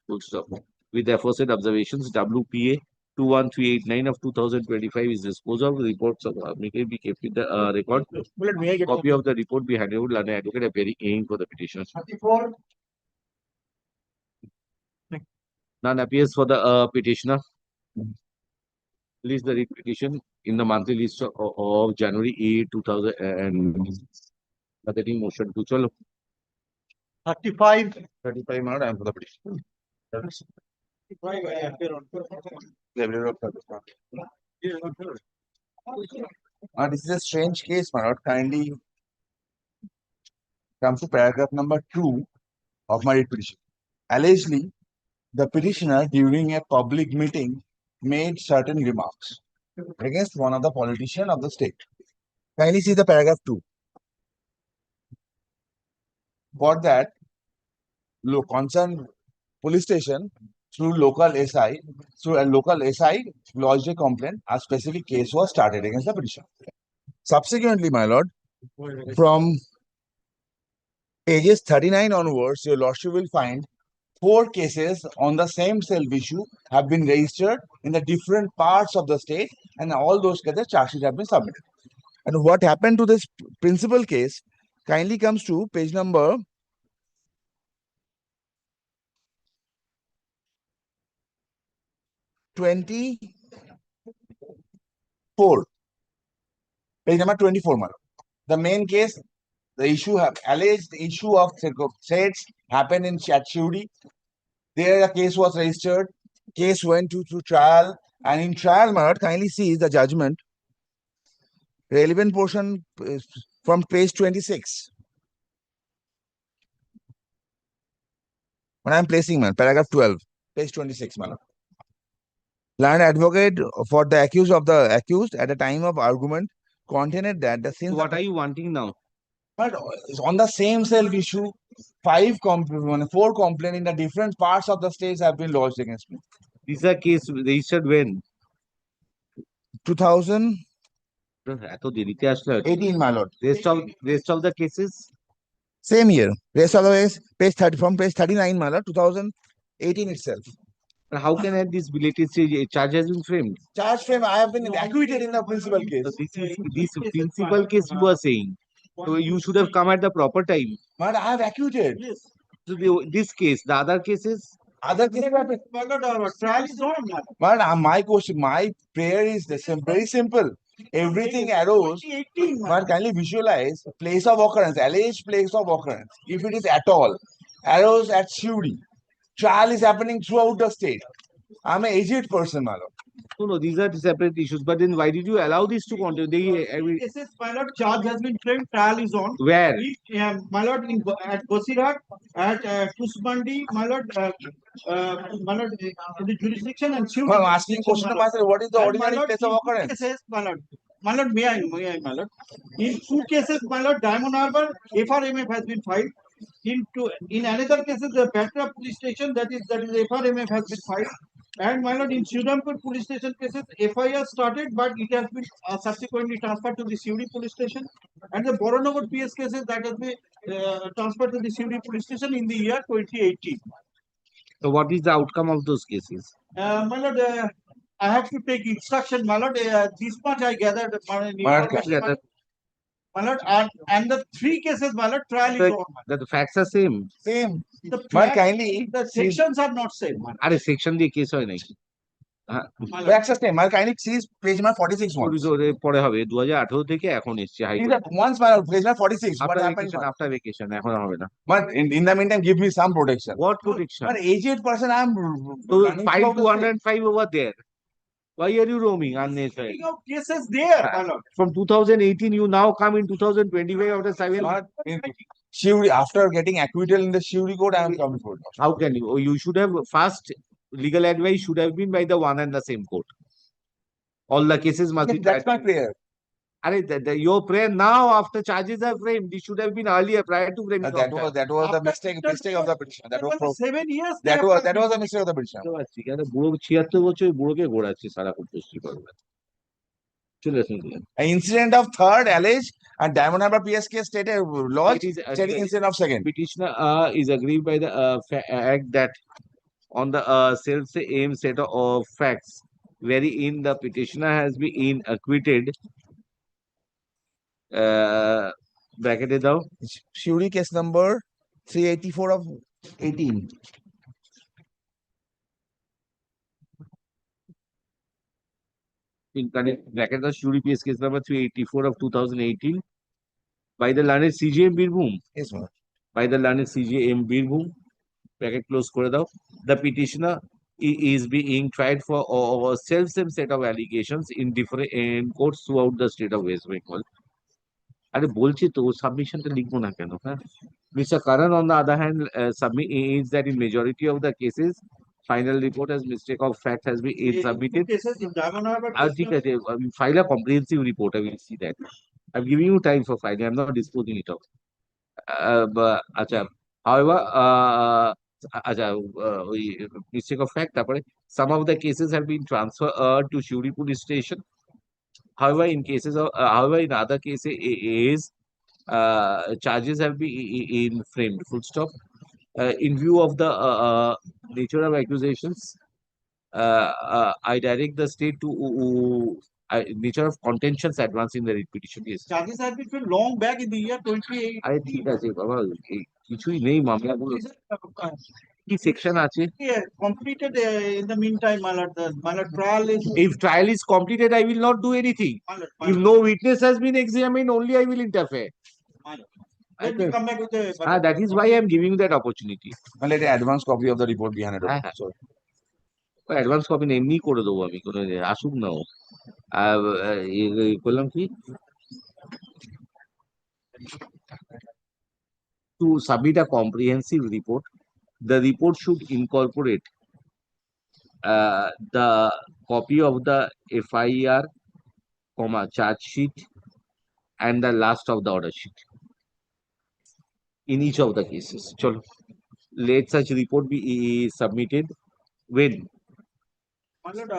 Full stop. With the aforesaid observations, WPA 21389 of 2025 is disposed of. Reports of may be kept with the record. Copy of the report be handed over to the advocate appearing in for the petitioner. None appears for the petitioner. List the petition in the monthly list of January 8, 2026. Nothing motion to chalo. 35. 35 minutes, I am for the petition. This is a strange case, my lord. Kindly comes to paragraph number 2 of my petition. Allegedly, the petitioner during a public meeting made certain remarks against one of the politicians of the state. Kindly see the paragraph 2. For that, concerned police station through local SI, lodged a complaint. A specific case was started against the petitioner. Subsequently, my lord, from pages 39 onwards, your lordship will find 4 cases on the same self issue have been registered in the different parts of the state, and all those cases charges have been submitted. And what happened to this principal case kindly comes to page number 24. Page number 24, madam. The main case, the issue alleged issue of threats happened in Chatchudi. There a case was registered. Case went to trial, and in trial, madam, kindly see the judgment. Relevant portion from page 26. When I am placing, man, paragraph 12, page 26, madam. Learned advocate for the accused at the time of argument contended that the since what are you wanting now? But on the same self issue, 4 complaints in the different parts of the states have been lodged against me. These are case registered when? 2018, my lord. Rest of the cases? Same year. Rest of the ways, from page 39, my lord, 2018 itself. But how can I have this belated charge has been framed? Charge frame, I have been acquitted in the principal case. So this principal case you are saying. So you should have come at the proper time. But I have acquitted. Yes. So this case, the other cases? Other cases have been. But my question, my prayer is very simple. Everything arose, but kindly visualize place of occurrence, alleged place of occurrence. If it is at all, arose at Shuri. Trial is happening throughout the state. I'm an aged person, my lord. No, these are separate issues. But then why did you allow this to continue? Cases, my lord, charge has been framed, trial is on. Where? My lord, at Bosirat, at Kusmandi, my lord, in the jurisdiction and suit. I'm asking question to myself, what is the ordinary place of occurrence? Cases, my lord, my lord, may I, my lord. In 2 cases, my lord, Diamond Harbor, FRMF has been filed. In another cases, the Patra police station, that is FRMF has been filed. And my lord, in Sudhampur police station cases, FIR started, but it has been subsequently transferred to the Suri police station. And the Boronagar PS cases that has been transferred to the Suri police station in the year 2018. So what is the outcome of those cases? My lord, I have to take instruction, my lord. This much I gathered. My lord, and the 3 cases, my lord, trial is on. The facts are same. Same. The sections are not same. Are section the case or nahi? Facts are same. Kindly see page number 46 once. পরে হবে 2018 থেকে এখন এসেছে Once my lord, page number 46. What happened? After vacation এখন হবে না. But in the meantime, give me some protection. What protection? But aged person, I'm. So file 205 over there. Why are you roaming unnecessarily? Cases there, my lord. From 2018, you now come in 2025 after 7. Shiuri, after getting acquittal in the Shiuri court, I am coming for it. How can you? You should have first legal advice should have been by the one and the same court. All the cases must be. That's my prayer. Your prayer now after charges are framed, this should have been earlier prior to framing. That was the mistake of the petitioner. That was 7 years. that was a mistake of the petitioner. বুড়ো 76 বছর বুড়োকে ঘোরাচ্ছে সারা কন্টেস্টি করবে চলে আসুন An incident of third alleged and Diamond Harbour PS case stated lodged stating incident of second. Petitioner is aggrieved by the fact that on the self-same set of facts wherein the petitioner has been acquitted bracketed down Shiuri case number 384 of 18. in connect bracket the Shuri PS case number 384 of 2018 by the learned CJM Birbhum. Yes, ma'am. By the learned CJM Birbhum. Bracket close করে দাও. The petitioner is being tried for a self-same set of allegations in different courts throughout the state of West Bengal. আরে বলছি তো সাবমিশনটা লিখবো না কেন হ্যাঁ Mr. Karan on the other hand submits that in majority of the cases final report as mistake of fact has been submitted. ঠিক আছে file a comprehensive report. I will see that. I'm giving you time for filing. I'm not disposing it off. আচ্ছা however mistake of fact তারপরে some of the cases have been transferred to Shuri police station. However, in cases of in other cases, charges have been framed. Full stop. In view of the nature of accusations, I direct the state to nature of contentions advancing the writ petition. Yes. Charges have been filed long back in the year 28. আরে ঠিক আছে বাবা কিছুই নেই মামলাগুলো কি section আছে Yeah, completed in the meantime, my lord, trial is. If trial is completed, I will not do anything. If no witness has been examined, only I will interfere. Let me come back with the. That is why I am giving you that opportunity. And let an advance copy of the report be handed over. So, advance copy এমনি করে দেবো আমি কোনো আসুক না ও করলাম কি to submit a comprehensive report. The report should incorporate the copy of the FIR, charge sheet, and the last of the order sheet in each of the cases. Chalo. Let such report be submitted when My lord,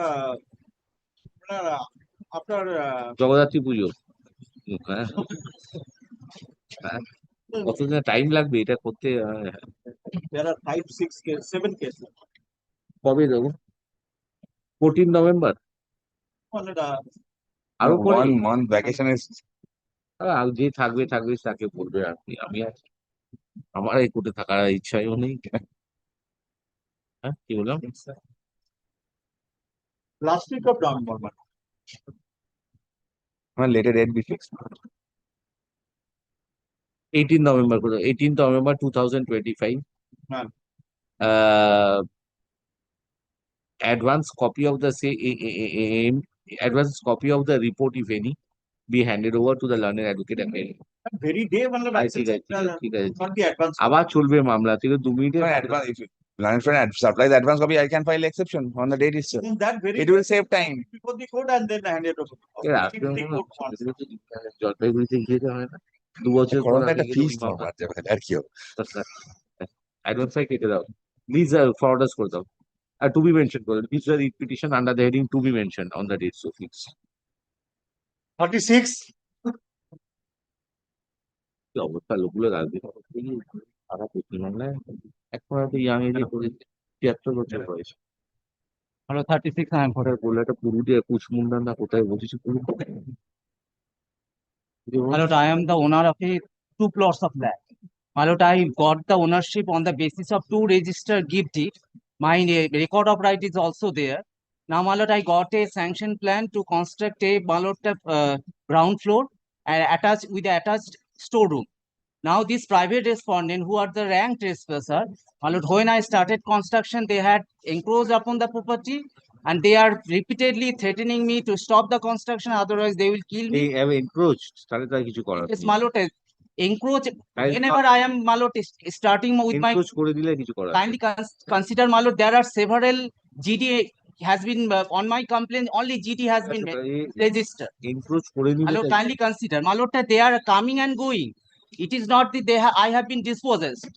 after. Jagaddhatri পুজো হ্যাঁ কতদিন time লাগবে এটা করতে There are 5, 6 cases, 7 cases. কবে দেবো 14 November My lord, আরো পরে one month vacation is যে থাকবে তাকে বলবে আপনি আমি আছি আমার এই কোর্টে থাকার ইচ্ছাও নেই হ্যাঁ কি বললাম last week of November. later date be fixed. 18 November 18th November 2025 Ma'am. Advance copy of the same advance copy of the report if any be handed over to the learned advocate and Very day, my lord, I ঠিক আছে not the advance. আবার চলবে মামলা থেকে 2 মিনিটে Advance, if Lion friend supply the advance copy, I can file exception on the date itself. In that very. It will save time. Before the court and then hand it over. জলপাইগুড়িতে গিয়ে হয় না 2 বছর পর একটা ফিস আর কি advance phi কেটে দাও প্লিজ ফরওয়ার্ড করে দাও আর টু বি মেনশন করে please writ petition under the heading to be mention on the date so fix 36. কি অবস্থা লোকগুলো রাখবে খারাপ হচ্ছে মামলায় এখন একটা ইয়াং এজে করে 73 বছর বয়স Hello, 36 I am for. বলে একটা পুরুলিয়া কুচমুন্ডা না কোথায় বসেছে পুরো My lord, I am the owner of 2 plots of land. My lord, I got the ownership on the basis of 2 registered gift deed. My record of right is also there. Now, my lord, I got a sanction plan to construct a my lord, ground floor and attached with the attached storeroom. Now, this private respondent who are the ranked trespasser, my lord, when I started construction, they had encroached upon the property and they are repeatedly threatening me to stop the construction, otherwise they will kill me. They have encroached তাহলে তার কিছু করার Yes, নেই। my lord, encroach, whenever I am malot starting with my Encroach করে দিলে কিছু করার kindly consider malot, there are several GD has been on my complaint, only GD has been registered. encroach করে নিলে Malot, kindly consider malot, they are coming and going. It is not that I have been dispossessed.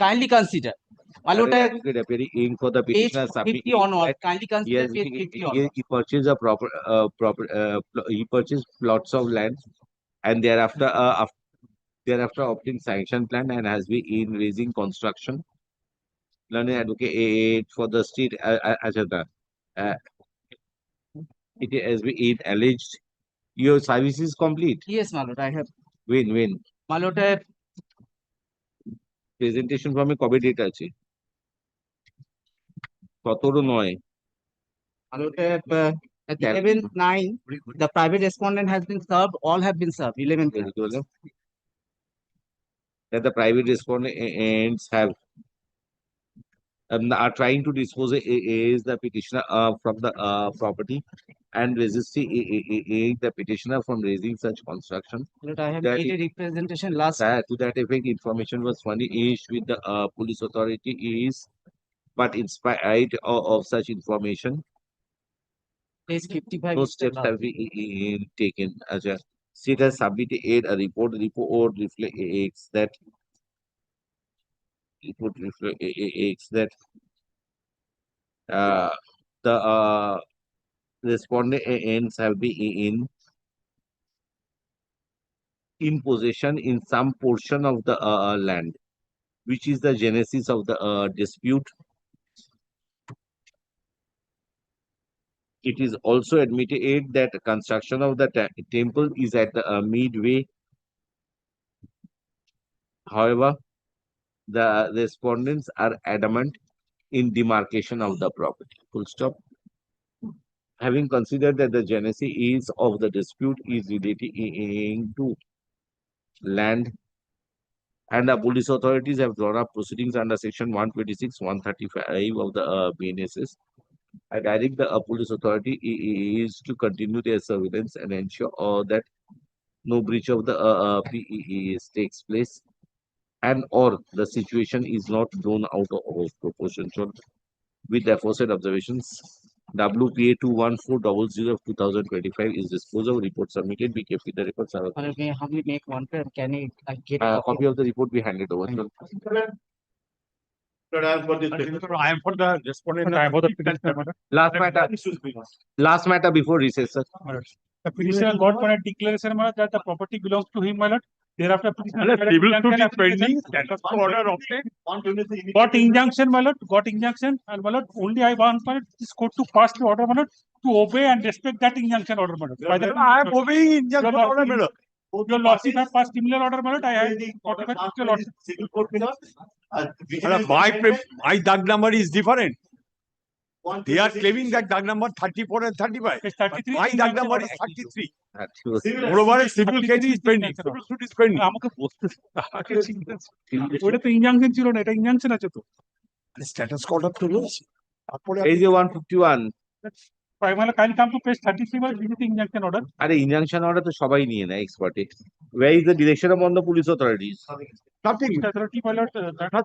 Kindly consider. Malot, advocate appearing in for the page petitioner 50 submitting onward, that kindly he consider has page 50 he onward. purchased a he purchased plots of land and thereafter obtained sanction plan and has been in raising construction. Learning advocate aid for the state it has been alleged your service is complete. Yes, malot, I have. When malot, presentation ফর্মে কবে date আছে? 17/9 malot, 11/9, the private respondent has been served, all have been served, 11th. that the private respondents are trying to dispose is the petitioner from the property and resisting the petitioner from raising such construction. Malot, I have That made a representation last. To that effect, information was furnished with the police authority is, but in spite of such information, Page 55. no steps have been taken. As a state has submitted a report reflects that the respondents have been in possession in some portion of the land, which is the genesis of the dispute. It is also admitted that construction of the temple is at the midway. However, the respondents are adamant in demarcation of the property. Full stop. Having considered that the genesis of the dispute is relating to land and the police authorities have drawn up proceedings under section 126, 135 of the BNSS, I direct the police authority is to continue their surveillance and ensure that no breach of the PEEs takes place and or the situation is not blown out of proportion. With the aforesaid observations, WPA 21400 of 2025 is disposed of. Report submitted. Be kept with the records. Malot, may I humbly make one prayer? Can I get A copy of the report be handed over. I am for the respondent. I am for the petitioner. Last matter before recess, sir. The petitioner got for a declaration that the property belongs to him, my lord. Thereafter, petitioner Civil suit is pending, status order obtained. got injunction, my lord, got injunction, and my lord, only I want my lord, this court to pass the order, my lord, to obey and respect that injunction order, my lord. By the I am obeying injunction order, my lord. Your lordship have passed similar order, my lord. I have notified your lordship. Civil court minutes. My DAG number is different. They are claiming that DAG number 34 and 35. It's 33. My DAG number is 33. Moreover, a civil case is pending. Civil suit is pending. আমাকে বলতে ওটা তো injunction ছিল না, এটা injunction আছে তো। Status order to lose. Page 151. Primarily, kindly come to page 33 by visiting injunction order. আরে ইনজাংশন অর্ডার তো সবাই নিয়ে নেয় এক্সপার্টে। Where is the direction of the police authorities? Nothing. Authority, my lord, that has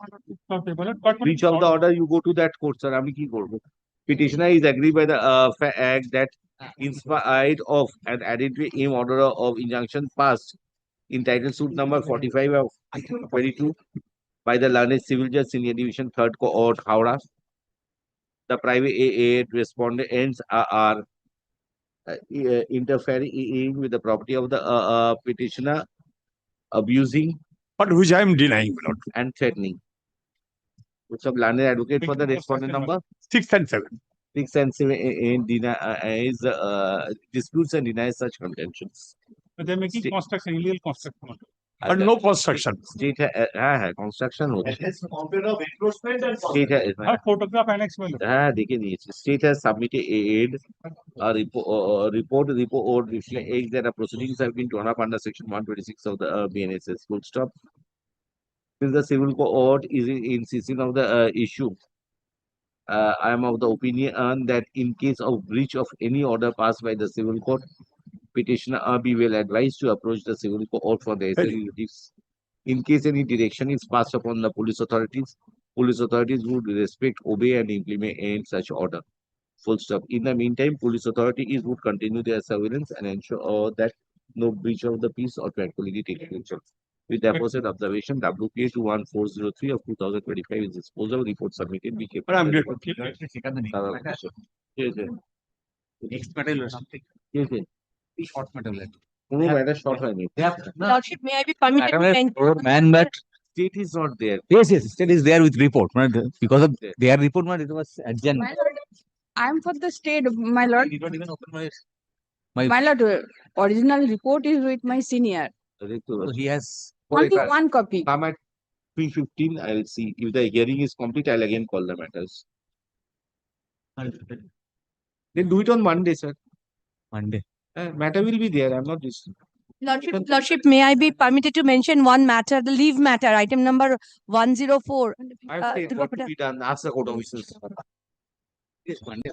not my lord, but Breach of the order, you go to that court, sir. আমি কি করব? Petitioner is agreed by the fact that in spite of an adequate aim order of injunction passed in title suit number 45 of 22 by the learned civil judge senior division 3rd court Howrah, the private aid respondents are interfering with the property of the petitioner, abusing, but which I am denying, my lord, and threatening. Which of learned advocate for the respondent number 6 and 7. 6 and 7 denies disputes and denies such contentions. They are making construction, illegal construction. But no construction. State construction होता है. Of encroachment and State photograph annex में लो. देखिए नहीं. State has submitted a report reflects that the proceedings have been drawn up under section 126 of the BNSS. Full stop. Since the civil court is insisting of the issue, I am of the opinion that in case of breach of any order passed by the civil court, petitioner be well advised to approach the civil court for the necessary reliefs. In case any direction is passed upon the police authorities would respect, obey, and implement such order. Full stop. In the meantime, police authorities would continue their surveillance and ensure that no breach of the peace or tranquility takes place. With the aforesaid observation, WPA 21403 of 2025 is disposal report submitted. We kept. Yes, yes. Next matter or something. Yes, yes. Short matter. কোনো matter short হয়নি। Lordship, may I be permitted to mention? Man, but State is not there. yes, state is there with report. Because of their report, it was adjourned. My lord, I am for the state, my lord. Did not even open My lord, original report is with my senior. he has Only one copy. Come at 3:15. I'll see if the hearing is complete. I'll again call the matters. Then do it on Monday, sir. Monday. Matter will be there. I'm not just. Lordship, may I be permitted to mention one matter, the leave matter, item number 104. I've said what to be done. Ask the court officers. Yes, Monday.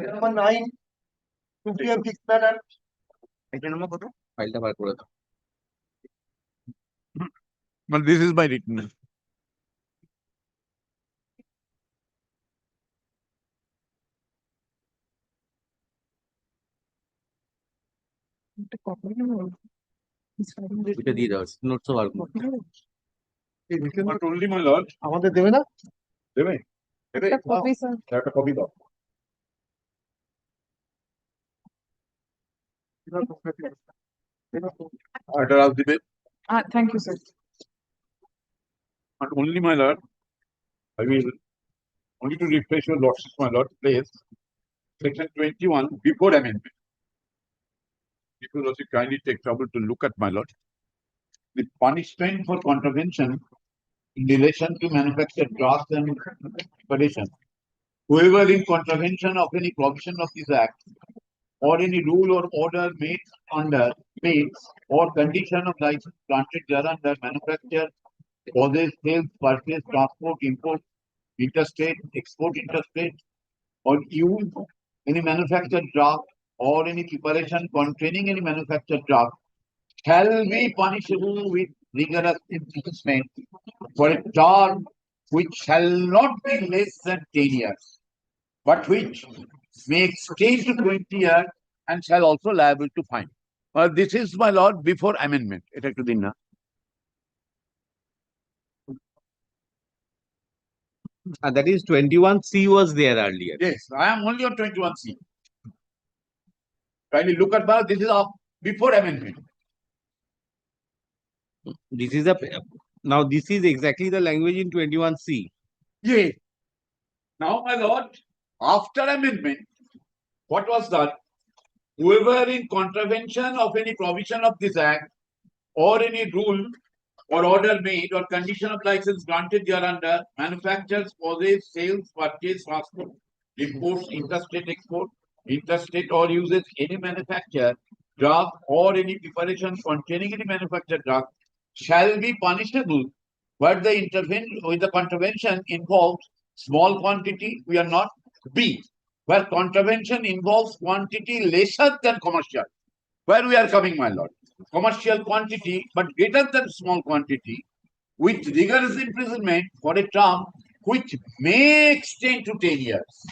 Number 9, 2 PM fixed manner. ফাইলটা বার করে দাও। Well, this is my written. এটা দিয়ে দাও, নোটসও বার করো। Not only my lord. আমাদের দেবে না? দেবে? দেবে? copy, sir. একটা কপি দাও। এটা রাজ দিবে। Thank you, sir. Not only my lord. I will only to refresh your lordship, my lord, please. Section 21 before amendment. If you lordship kindly take trouble to look at my lord. The punishment for contravention in relation to manufactured drugs and predation. Whoever in contravention of any provision of this act or any rule or order made or condition of license granted thereunder manufacture, possess, sales, purchase, transport, import, interstate, export interstate, or use any manufactured drug or any preparation containing any manufactured drug shall be punishable with rigorous imprisonment for a term which shall not be less than 10 years, but which may extend to 20 years and shall also liable to fine. This is, my lord, before amendment. এটা একটু দিন না। That is 21C was there earlier. Yes, I am only on 21C. Kindly look at that. This is before amendment. This is now this is exactly the language in 21C. Yes. Now, my lord, after amendment, what was that? Whoever in contravention of any provision of this act or any rule or order made or condition of license granted thereunder manufactures, possesses, sales, purchase, transport, imports, interstate export, interstate or uses any manufacture, drug or any preparation containing any manufactured drug shall be punishable where the contravention involves small quantity, we are not B, where contravention involves quantity lesser than commercial. Where we are coming, my lord? Commercial quantity, but greater than small quantity, with rigorous imprisonment for a term which may extend to 10 years.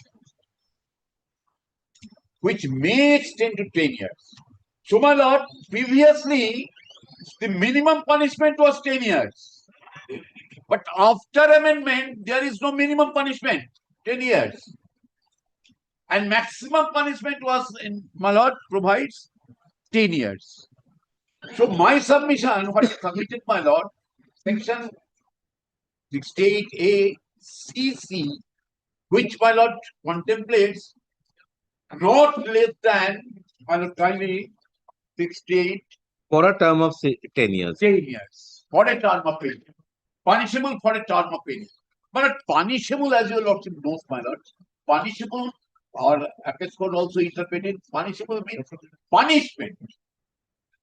Which may extend to 10 years. So, my lord, previously, the minimum punishment was 10 years. But after amendment, there is no minimum punishment, 10 years. And maximum punishment was, my lord, provides 10 years. So my submission, what is submitted, my lord, section 68A CC, which, my lord, contemplates not less than, my lord, kindly 68 For a term of 10 years. 10 years. For a term of 10 years. Punishable for a term of 10 years. But punishable, as your lordship knows, my lord, punishable or Apex Code also interpreted, punishable means punishment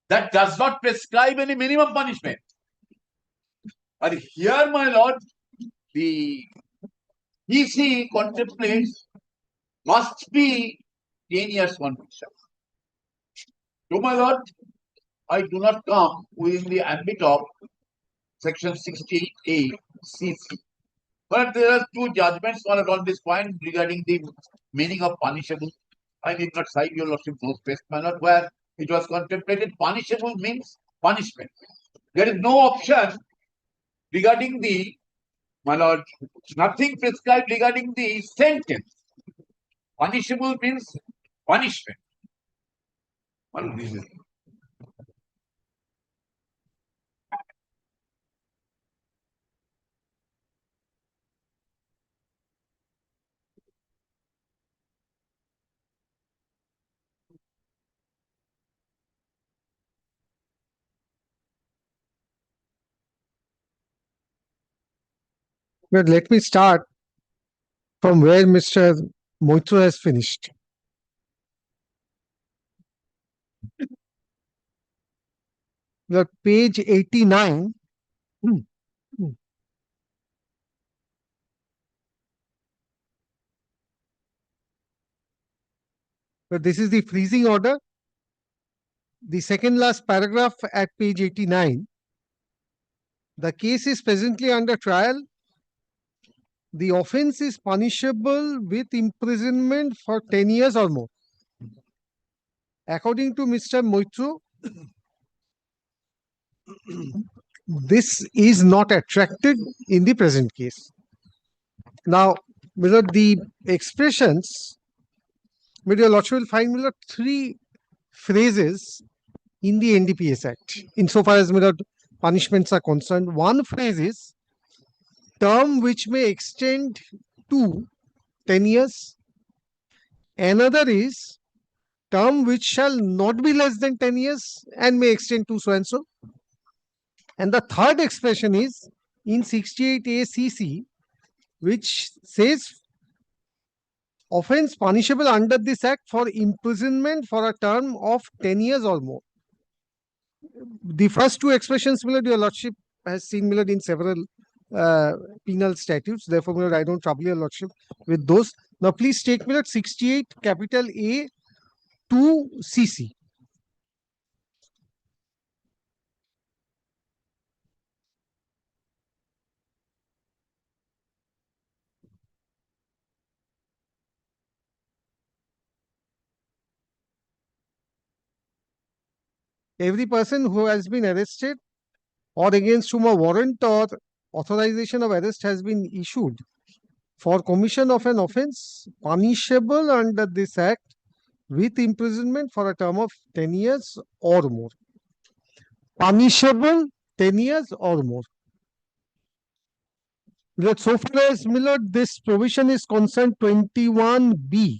that does not prescribe any minimum punishment. But here, my lord, the EC contemplates must be 10 years conviction. So, my lord, I do not come within the ambit of section 68A CC. But there are two judgments on this point regarding the meaning of punishable. I need not cite your lordship knows best, my lord, where it was contemplated punishable means punishment. There is no option regarding the, my lord, nothing prescribed regarding the sentence. Punishable means punishment. Well, this is But let me start from where Mr. Moitro has finished. The page 89. But this is the freezing order. The second last paragraph at page 89. The case is presently under trial. The offense is punishable with imprisonment for 10 years or more. According to Mr. Moitro, this is not attracted in the present case. Now, the expressions, your Lordship will find three phrases in the NDPS Act, insofar as punishments are concerned. One phrase is term which may extend to 10 years. Another is term which shall not be less than 10 years and may extend to so and so. And the third expression is in 68A CC, which says offense punishable under this act for imprisonment for a term of 10 years or more. The first two expressions, your Lordship has seen in several penal statutes. Therefore, I don't trouble your Lordship with those. Now, please take 68 capital A to CC. Every person who has been arrested or against whom a warrant or authorization of arrest has been issued for commission of an offense punishable under this act with imprisonment for a term of 10 years or more. Punishable 10 years or more. So far as this provision is concerned, 21B,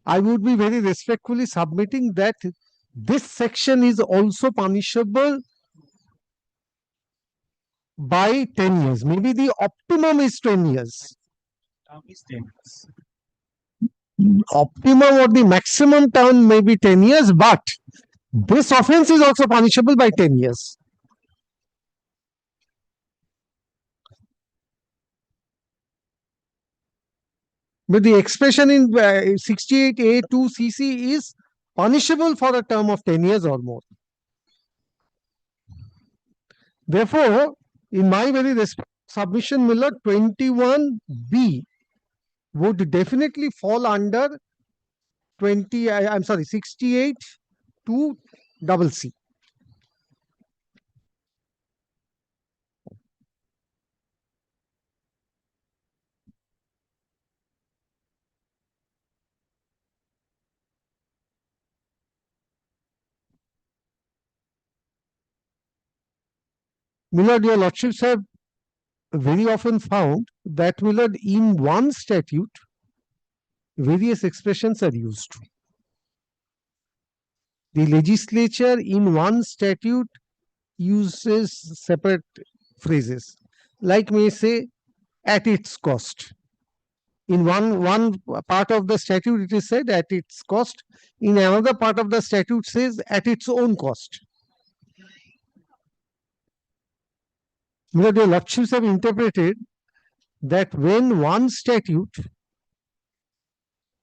I would be very respectfully submitting that this section is also punishable by 10 years. Maybe the optimum is 10 years. Optimum or the maximum term may be 10 years, but this offense is also punishable by 10 years. But the expression in 68A to CC is punishable for a term of 10 years or more. Therefore, in my very submission, 21B would definitely fall under 68 to CC. Your Lordships have very often found that in one statute, various expressions are used. The legislature in one statute uses separate phrases, like may say, at its cost. In one part of the statute, it is said at its cost. In another part of the statute says at its own cost. The Lordships have interpreted that when one statute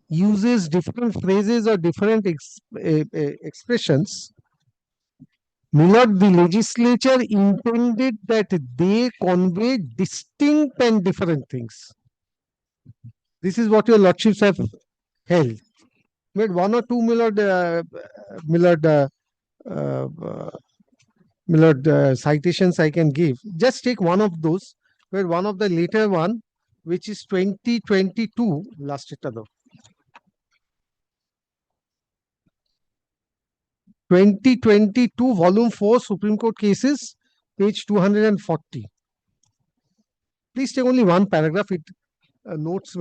uses different phrases or different expressions, the legislature intended that they convey distinct and different things. This is what your Lordships have held. One or two citations I can give. Just take one of those, where one of the later one, which is 2022, last it 2022, volume 4, Supreme Court cases, page 240. Please take only one paragraph. It notes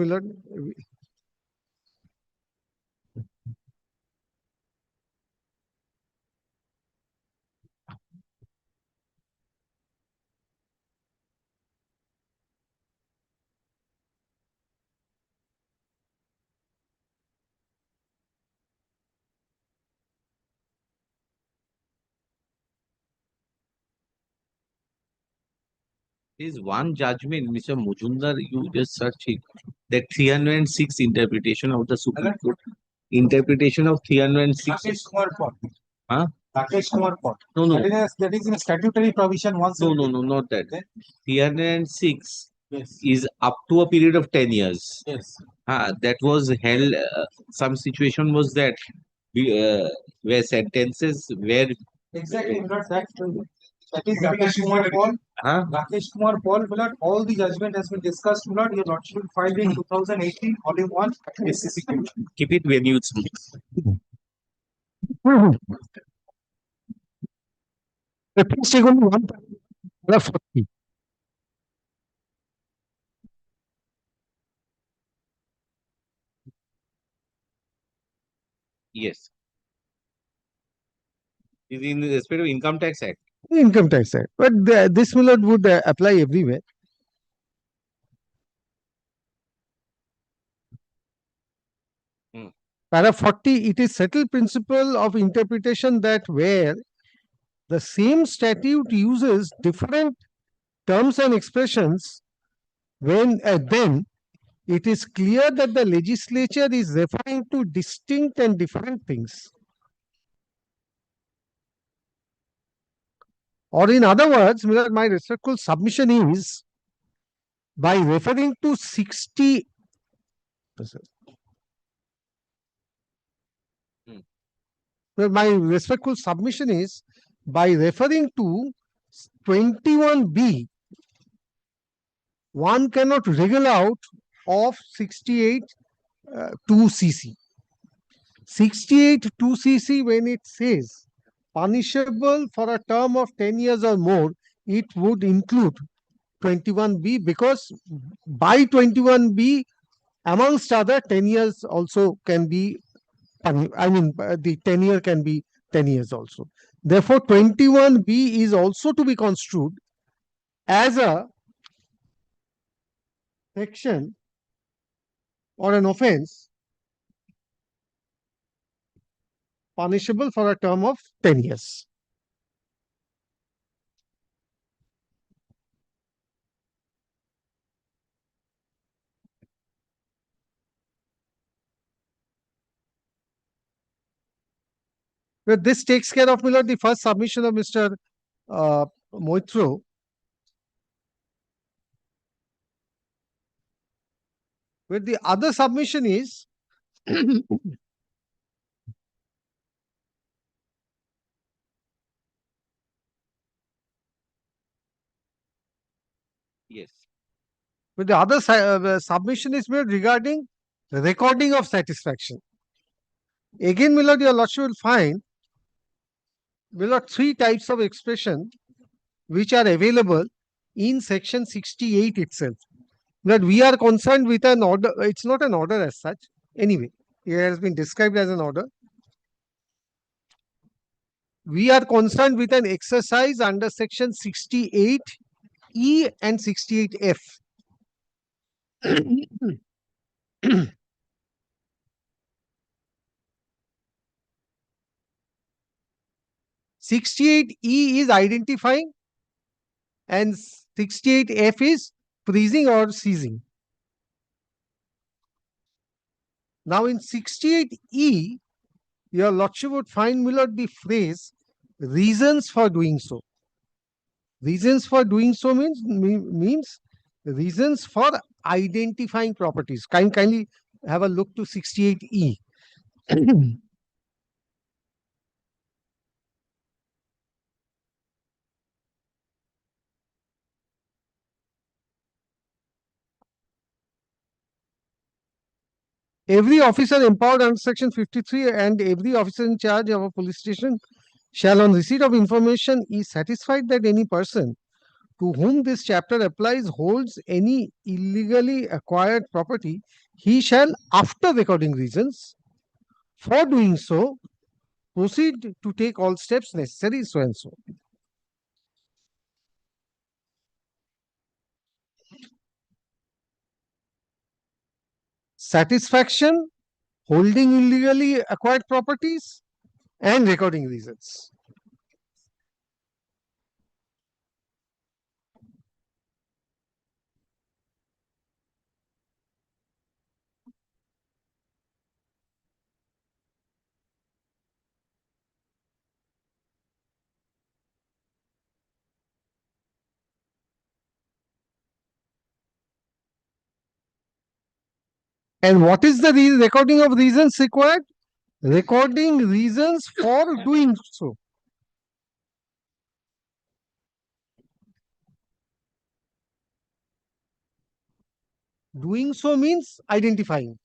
Is one judgment, Mr. Mujumdar, you just search it, that 306 interpretation of the Supreme Court. Interpretation of 306. Rakesh Kumar Paul. Huh? Rakesh Kumar Paul. No, no. That is in statutory provision No, not that. 306 is up to a period of 10 years. Yes. That was held, some situation was that where sentences were. Exactly, that is Rakesh Kumar Paul. Rakesh Kumar Paul, all the judgment has been discussed, your lordship filed in 2018, volume 1, SCC. Keep it when you speak. Please take only one paragraph 40. Yes. Is in respect of Income Tax Act. Income Tax Act. But this would apply everywhere. Para 40, it is settled principle of interpretation that where the same statute uses different terms and expressions, when then it is clear that the legislature is referring to distinct and different things. Or in other words, my respectful submission is, by referring to 60, my respectful submission is, by referring to 21B, one cannot wriggle out of 68 2cc. 68 2cc, when it says punishable for a term of 10 years or more, it would include 21B, because by 21B, amongst other, 10 years also can be, the 10 year can be 10 years also. Therefore, 21B is also to be construed as a section or an offense punishable for a term of 10 years. But this takes care of, the first submission of Mr. Moitro. But the other submission is Yes. But the other submission is made regarding recording of satisfaction. Again, Milord, your lordship will find, Milord, 3 types of expression which are available in section 68 itself. That we are concerned with an order, it's not an order as such. Anyway, it has been described as an order. We are concerned with an exercise under section 68E and 68F. 68E is identifying and 68F is freezing or seizing. Now in 68E, your lordship would find, Milord, the phrase reasons for doing so. Reasons for doing so means reasons for identifying properties. Kindly have a look to 68E. Every officer empowered under section 53 and every officer in charge of a police station shall, on receipt of information, is satisfied that any person to whom this chapter applies holds any illegally acquired property, he shall, after recording reasons for doing so, proceed to take all steps necessary, so and so. Satisfaction, holding illegally acquired properties, and recording reasons. And what is the recording of reasons required? Recording reasons for doing so. Doing so means identifying.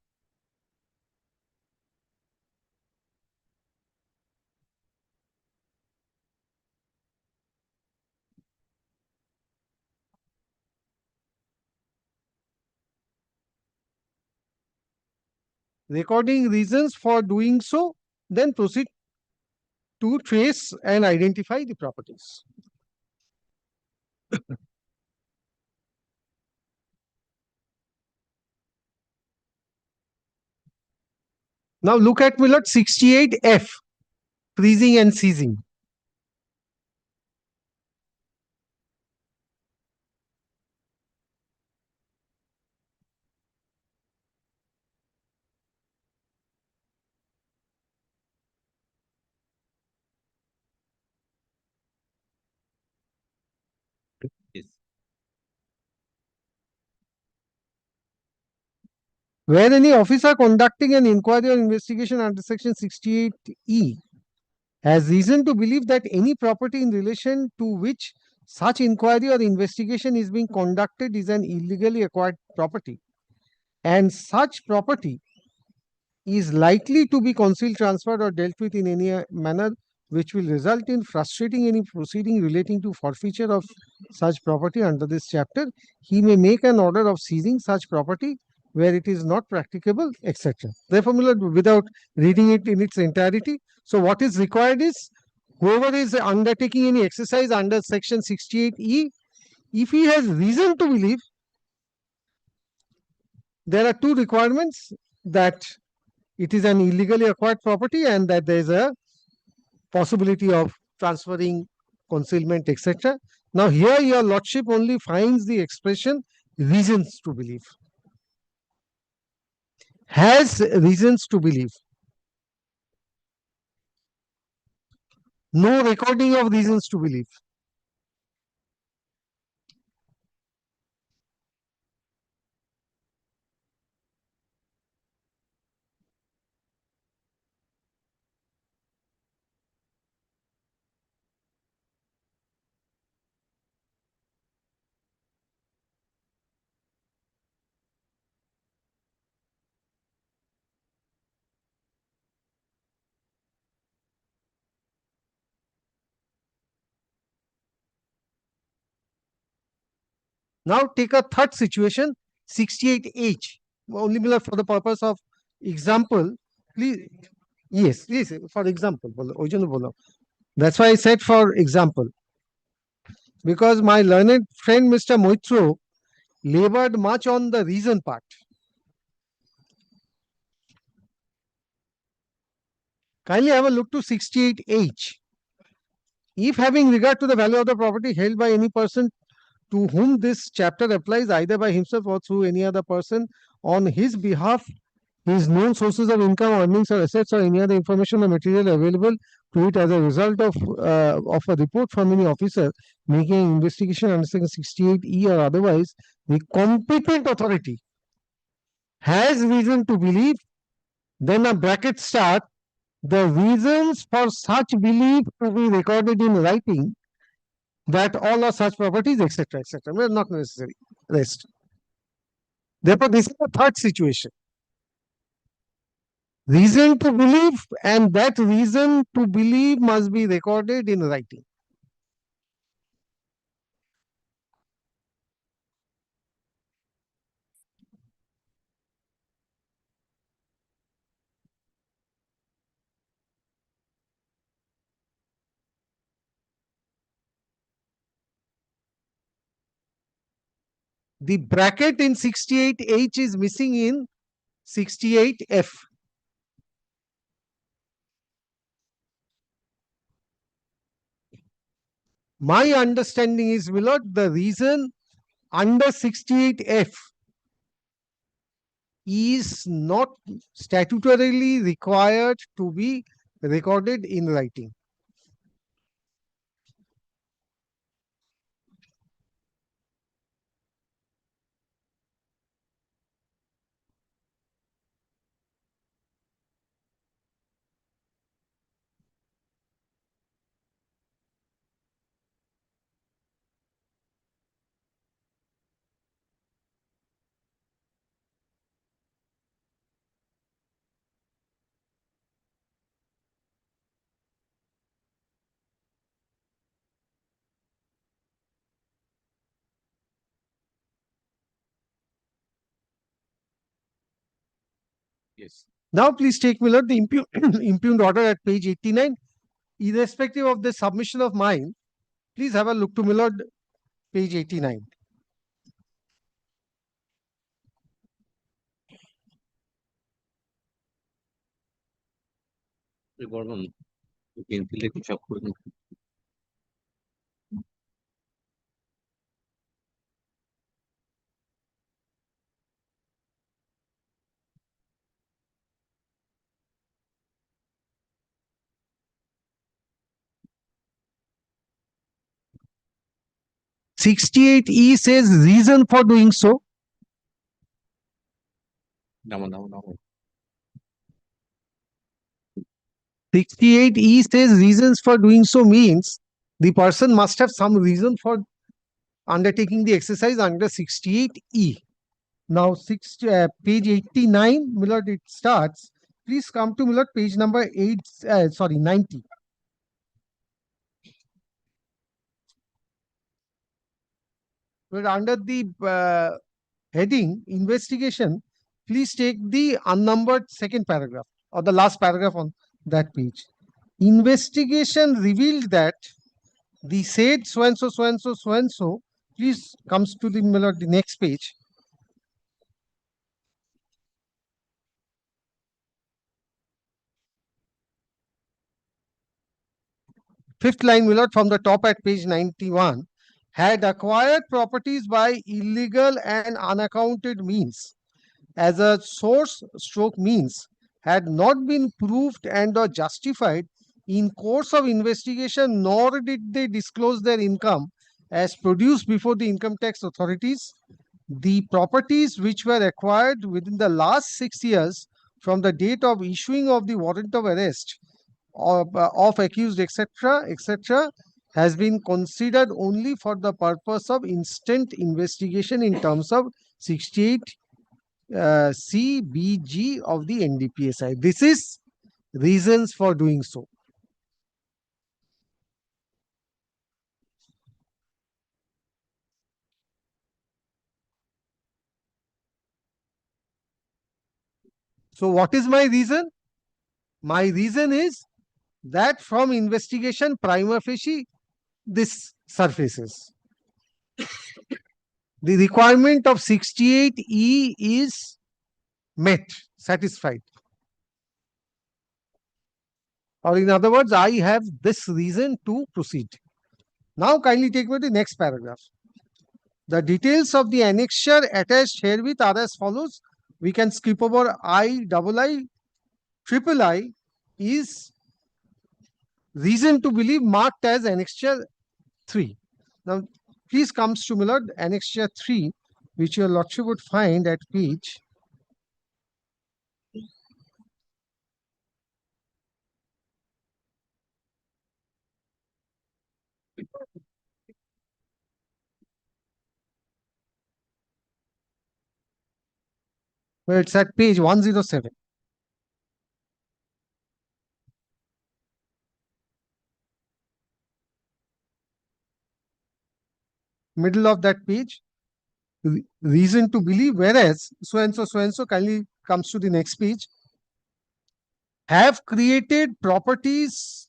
Recording reasons for doing so, then proceed to trace and identify the properties. Now look at Millard 68F, freezing and seizing. Yes. Where any officer conducting an inquiry or investigation under section 68E has reason to believe that any property in relation to which such inquiry or investigation is being conducted is an illegally acquired property, and such property is likely to be concealed, transferred, or dealt with in any manner which will result in frustrating any proceeding relating to forfeiture of such property under this chapter, he may make an order of seizing such property where it is not practicable, etc. Therefore, without reading it in its entirety, so what is required is whoever is undertaking any exercise under section 68E, if he has reason to believe, there are two requirements: that it is an illegally acquired property and that there is a possibility of transferring, concealment, etc. Now here your lordship only finds the expression reasons to believe. Has reasons to believe. No recording of reasons to believe. Now take a third situation, 68H. Only for the purpose of example, please. Yes, yes, for example. That's why I said for example. Because my learned friend Mr. Moitro labored much on the reason part. Kindly have a look to 68H. If having regard to the value of the property held by any person to whom this chapter applies, either by himself or through any other person, on his behalf, his known sources of income, earnings, or assets, or any other information or material available to it as a result of a report from any officer making an investigation under section 68E or otherwise, the competent authority has reason to believe, then a bracket start, the reasons for such belief to be recorded in writing, that all are such properties, etc., etc. Well, not necessary. Rest. Therefore, this is the third situation. Reason to believe, and that reason to believe must be recorded in writing. The bracket in 68H is missing in 68F. My understanding is, Willard, the reason under 68F is not statutorily required to be recorded in writing. Yes. Now, please take, Miller, the impugned order at page 89. Irrespective of the submission of mine, please have a look to, Miller, page 89. Pencil 68E says reason for doing so. No. 68E says reasons for doing so means the person must have some reason for undertaking the exercise under 68E. Now, page 89, Millard, it starts. Please come to, Millard, page number 90. But under the heading investigation, please take the unnumbered second paragraph or the last paragraph on that page. Investigation revealed that the said so and so, please comes to the, Millard, the next page. Fifth line, Millard, from the top at page 91, had acquired properties by illegal and unaccounted means as a source stroke means had not been proved and or justified in course of investigation, nor did they disclose their income as produced before the income tax authorities. The properties which were acquired within the last 6 years from the date of issuing of the warrant of arrest of accused, etc., has been considered only for the purpose of instant investigation in terms of 68 CBG of the NDPS. This is reasons for doing so. So what is my reason? My reason is that from investigation prima facie this surfaces. The requirement of 68E is met, satisfied. Or in other words, I have this reason to proceed. Now kindly take me to the next paragraph. The details of the annexure attached herewith are as follows. We can skip over I, double I, triple I is reason to believe marked as annexure 3. Now, please come to, Millard, annexure 3, which your lordship would find at page 107. Middle of that page, reason to believe, whereas so and so kindly comes to the next page, have created properties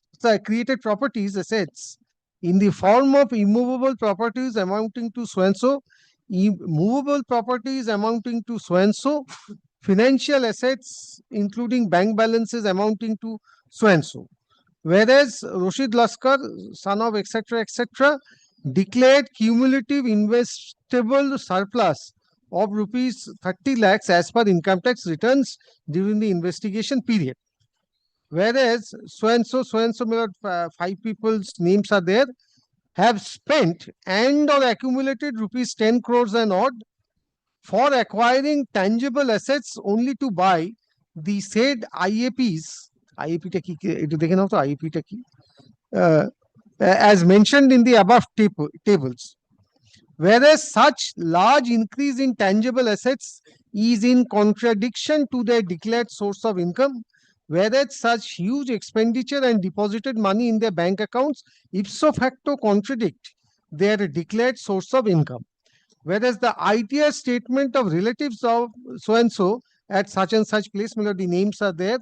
assets in the form of immovable properties amounting to so and so, movable properties amounting to so and so, financial assets including bank balances amounting to so and so. Whereas Rashid Laskar, son of etc., declared cumulative investable surplus of rupees 30 lakhs as per income tax returns during the investigation period. Whereas so and so, 5 people's names are there, have spent and or accumulated rupees 10 crores and odd for acquiring tangible assets only to buy the said IAPs. IAP টা কি একটু দেখে নাও তো IAP টা কি as mentioned in the above tables. Whereas such large increase in tangible assets is in contradiction to their declared source of income, whereas such huge expenditure and deposited money in their bank accounts ipso facto contradict their declared source of income. Whereas the ITR statement of relatives of so and so at such and such place, my lord, the names are there,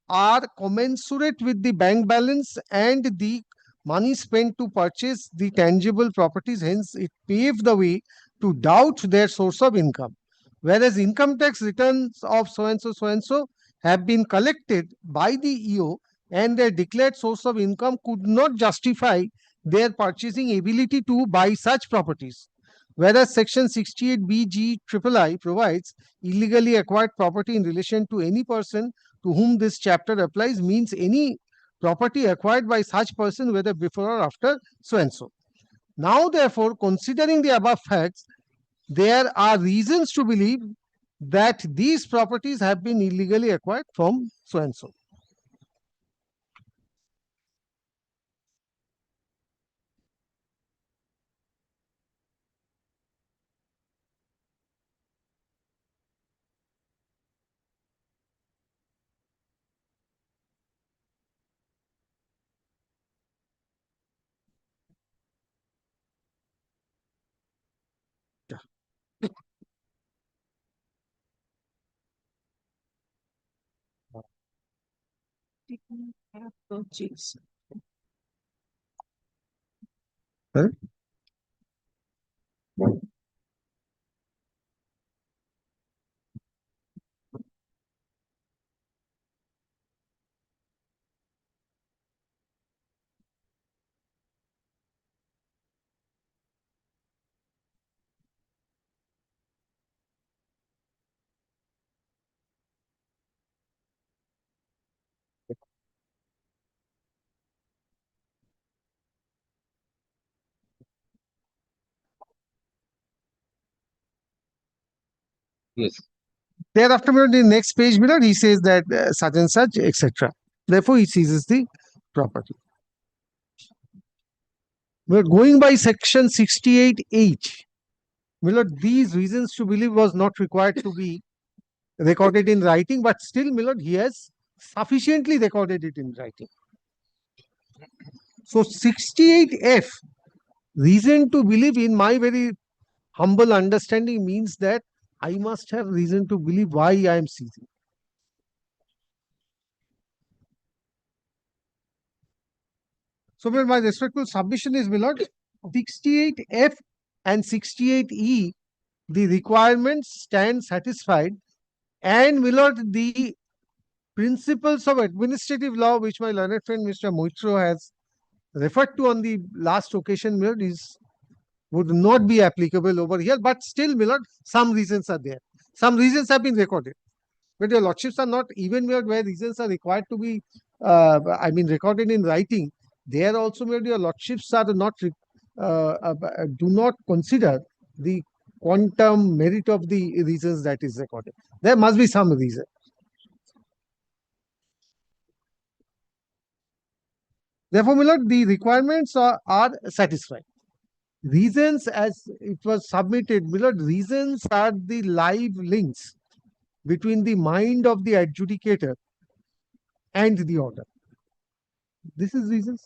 are commensurate with the bank balance and the money spent to purchase the tangible properties. Hence, it paved the way to doubt their source of income. Whereas income tax returns of so and so have been collected by the EO and their declared source of income could not justify their purchasing ability to buy such properties. Whereas Section 68BG III provides illegally acquired property in relation to any person to whom this chapter applies means any property acquired by such person, whether before or after so and so. Now, therefore, considering the above facts, there are reasons to believe that these properties have been illegally acquired from so and so. Yes. Thereafter, the next page, he says that such and such, etc. Therefore, he seizes the property. We're going by section 68H. These reasons to believe was not required to be recorded in writing, but still, he has sufficiently recorded it in writing. So 68F, reason to believe, in my very humble understanding, means that I must have reason to believe why I am seizing. So, my respectful submission is, 68F and 68E, the requirements stand satisfied, and the principles of administrative law, which my learned friend Mr. Moitro has referred to on the last occasion, would not be applicable over here. But still, some reasons are there. Some reasons have been recorded. But your lordships are not, even where reasons are required to be, recorded in writing. There also, your lordships are not, do not consider the quantum merit of the reasons that is recorded. There must be some reason. Therefore, the requirements are satisfied. Reasons, as it was submitted, reasons are the live links between the mind of the adjudicator and the order. This is reasons.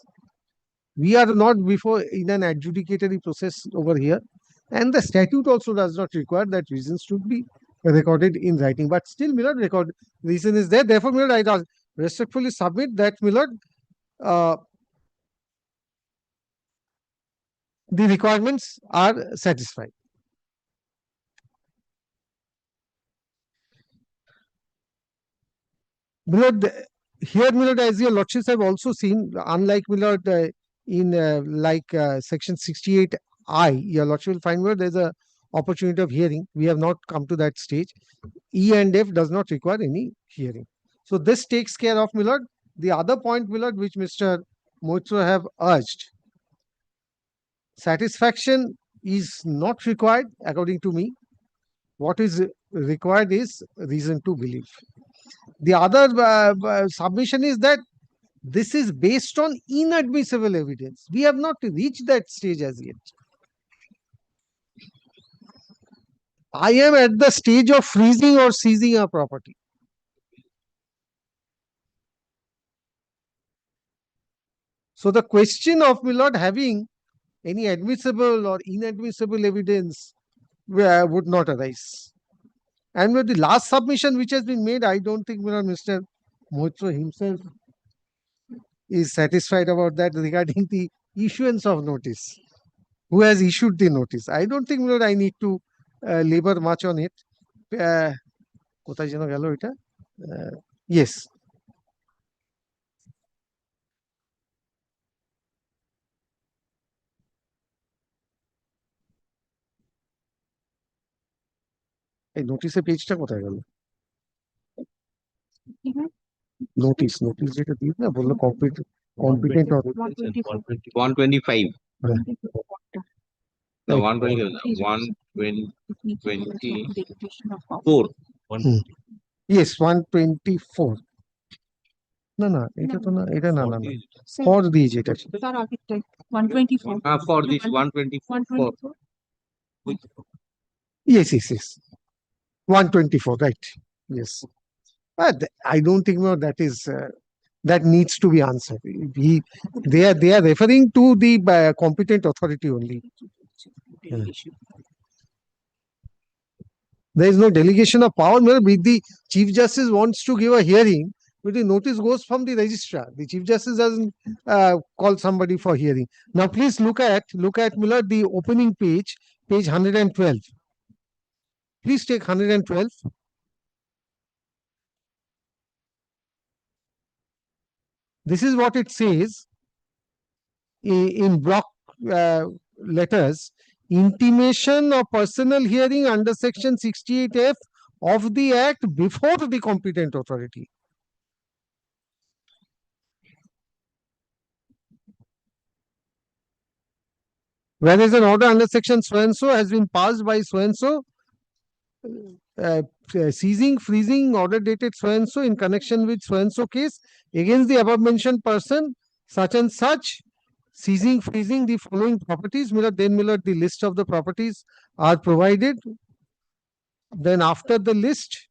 We are not before in an adjudicatory process over here, and the statute also does not require that reasons should be recorded in writing. But still, record reason is there. Therefore, I respectfully submit that, the requirements are satisfied. Here, as your lordships have also seen, unlike in section 68I, your lordship will find there's a opportunity of hearing. We have not come to that stage. E and F does not require any hearing. So this takes care of, the other point, which Mr. Moitro have urged. Satisfaction is not required, according to me. What is required is reason to believe. The other submission is that this is based on inadmissible evidence. We have not reached that stage as yet. I am at the stage of freezing or seizing a property. So the question of having any admissible or inadmissible evidence would not arise. And with the last submission which has been made, I don't think Mr. Mohitra himself is satisfied about that regarding the issuance of notice. Who has issued the notice? I don't think I need to labor much on it. কোথায় যেন গেল এটা? Yes. এই নোটিশের পেজটা কোথায় গেল? Notice যেটা দিয়ে না বললো কম্পিটেন্ট 125. No, 124. Yes, 124. না এটা তো না, এটা না ফর দিয়েছে এটা। 124. For this 124. Yes. 124, right? Yes. But I don't think that is that needs to be answered. They are referring to the competent authority only. There is no delegation of power. If the Chief Justice wants to give a hearing, but the notice goes from the registrar. The Chief Justice doesn't call somebody for hearing. Now, please look at Miller, the opening page 112. Please take 112. This is what it says in block letters. Intimation of personal hearing under section 68F of the Act before the competent authority. Whereas an order under section so-and-so has been passed by so-and-so, seizing, freezing, order dated so-and-so in connection with so-and-so case against the above mentioned person, such and such, seizing, freezing the following properties. Then the list of the properties are provided. Then after the list,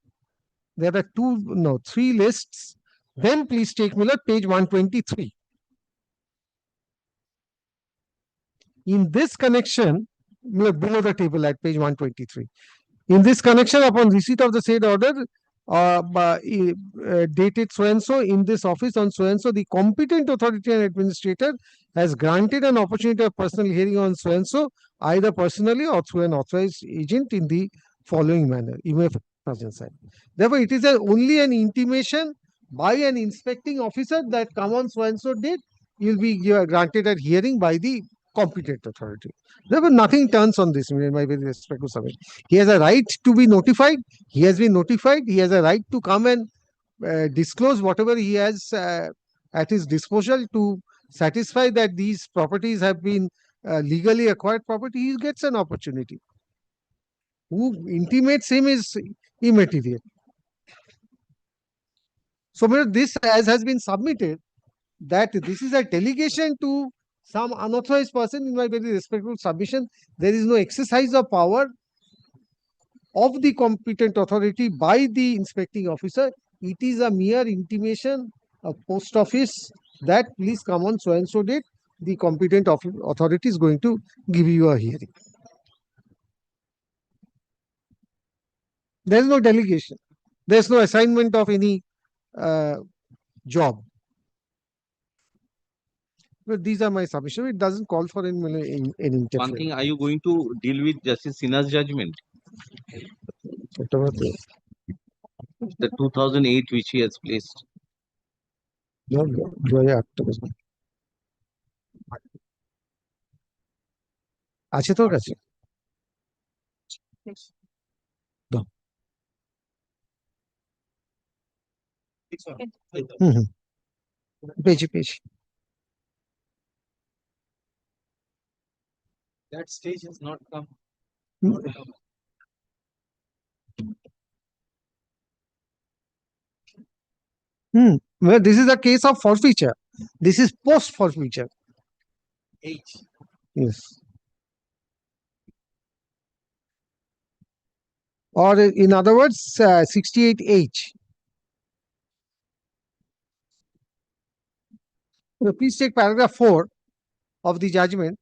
there are three lists. Then please take page 123. In this connection, below the table at page 123. In this connection, upon receipt of the said order, dated so-and-so in this office on so-and-so, the competent authority and administrator has granted an opportunity of personal hearing on so-and-so, either personally or through an authorized agent in the following manner. You may present side. Therefore, it is only an intimation by an inspecting officer that come on so-and-so date, you'll be granted a hearing by the competent authority. Therefore, nothing turns on this in my very respectful submission. He has a right to be notified. He has been notified. He has a right to come and disclose whatever he has at his disposal to satisfy that these properties have been legally acquired property. He gets an opportunity. Who intimates him is immaterial. So, this as has been submitted, that this is a delegation to some unauthorized person. In my very respectful submission, there is no exercise of power of the competent authority by the inspecting officer. It is a mere intimation of post office that please come on so and so date. The competent authority is going to give you a hearing. There is no delegation. There is no assignment of any job. But these are my submissions. It doesn't call for any interference. One thing, are you going to deal with Justice Sinha's judgment? The 2008 which he has placed. আছে তোর কাছে? পেয়েছি। That stage has not come. Well, this is a case of forfeiture. This is post forfeiture. H. Yes. Or in other words, 68H. So please take paragraph 4 of the judgment.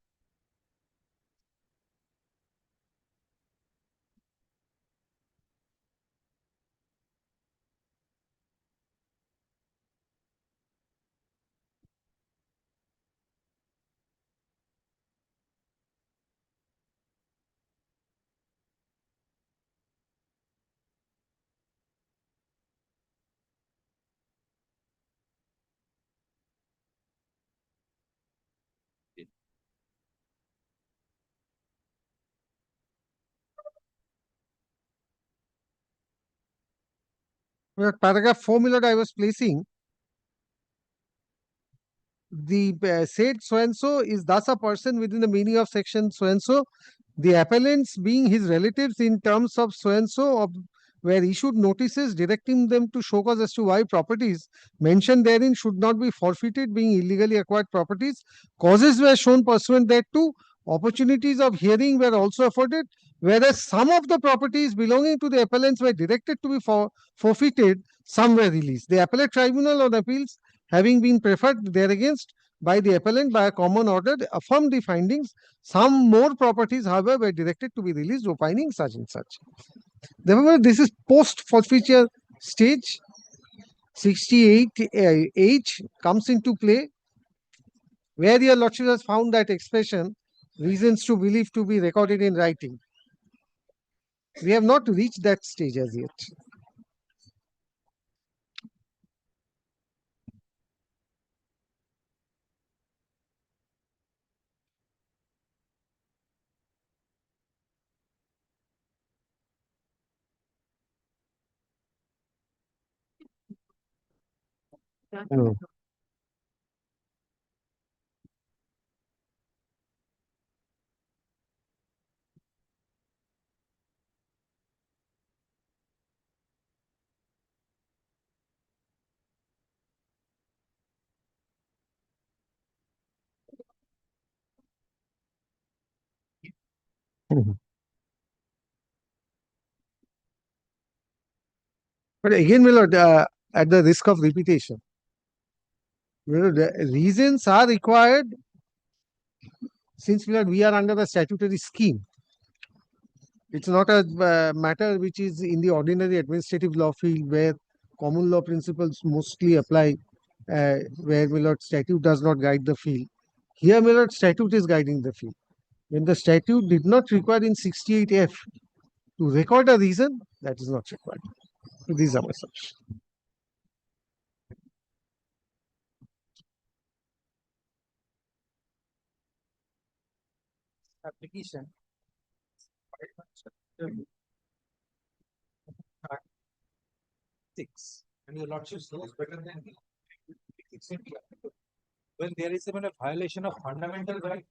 Paragraph 4, my lord, I was placing the said so and so is thus a person within the meaning of section so and so, the appellants being his relatives in terms of so and so, were issued notices directing them to show cause as to why properties mentioned therein should not be forfeited, being illegally acquired properties. Causes were shown pursuant thereto. Opportunities of hearing were also afforded, whereas some of the properties belonging to the appellants were directed to be forfeited, some were released. The appellate tribunal on appeals, having been preferred thereagainst by the appellant by a common order, affirmed the findings. Some more properties, however, were directed to be released, opining such and such. Therefore, this is post-forfeiture stage. 68H comes into play, where your lordship has found that expression, reasons to believe, to be recorded in writing. We have not reached that stage as yet. No. But again, my lord, at the risk of repetition, the reasons are required since we are under the statutory scheme. It's not a matter which is in the ordinary administrative law field where common law principles mostly apply, where my lord statute does not guide the field. Here, my lord, statute is guiding the field. When the statute did not require in 68F to record a reason, that is not required. So these are my submissions. Application. Six, and your lordship knows better than me. When there is even a violation of fundamental right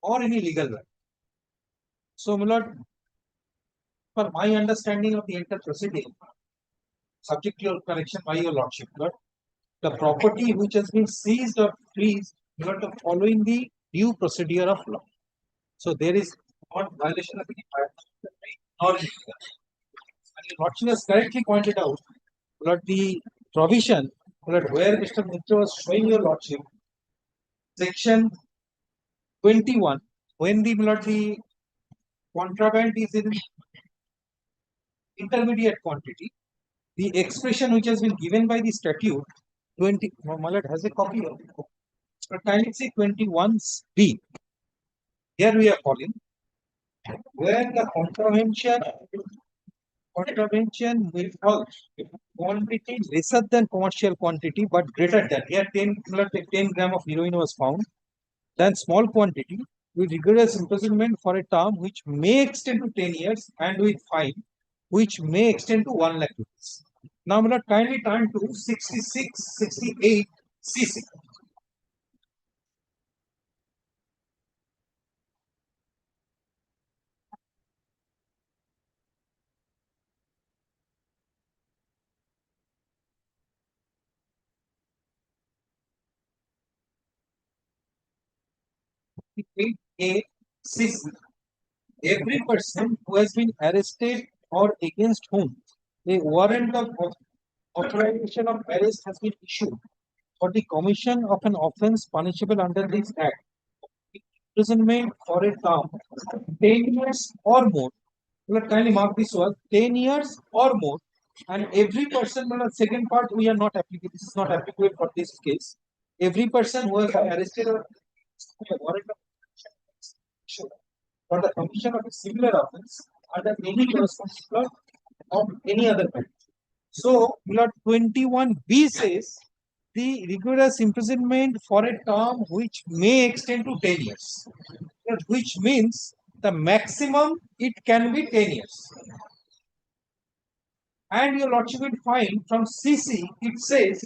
or any legal right. So, my lord, for my understanding of the entire proceeding, subject to your correction by your lordship, Lord, the property which has been seized or freezed, Lord, following the due procedure of law. So there is not violation of any fundamental right nor legal. And your lordship has correctly pointed out, Lord, the provision, Lord, where Mr. Mitra was showing your lordship, section 21, when the Lord, the contraband is in intermediate quantity, the expression which has been given by the statute 20, Malad has a copy of it. But kindly say 21B. Here we are calling where the contravention will fall quantity lesser than commercial quantity but greater than. Here 10 gram of heroin was found. Then small quantity with rigorous imprisonment for a term which may extend to 10 years and with fine which may extend to 1 lakh rupees. Now, I'm not kindly turn to 66, 68 CC. A CC. Every person who has been arrested or against whom a warrant of authorization of arrest has been issued for the commission of an offence punishable under this act, imprisonment for a term 10 years or more. Let kindly mark this one 10 years or more, and every person, second part we are not applicable. This is not applicable for this case. Every person who has been arrested or a warrant of for the commission of a similar offence under any correspondence of any other kind. So, 21B says the rigorous imprisonment for a term which may extend to 10 years, which means the maximum it can be 10 years. And your lordship will find from CC, it says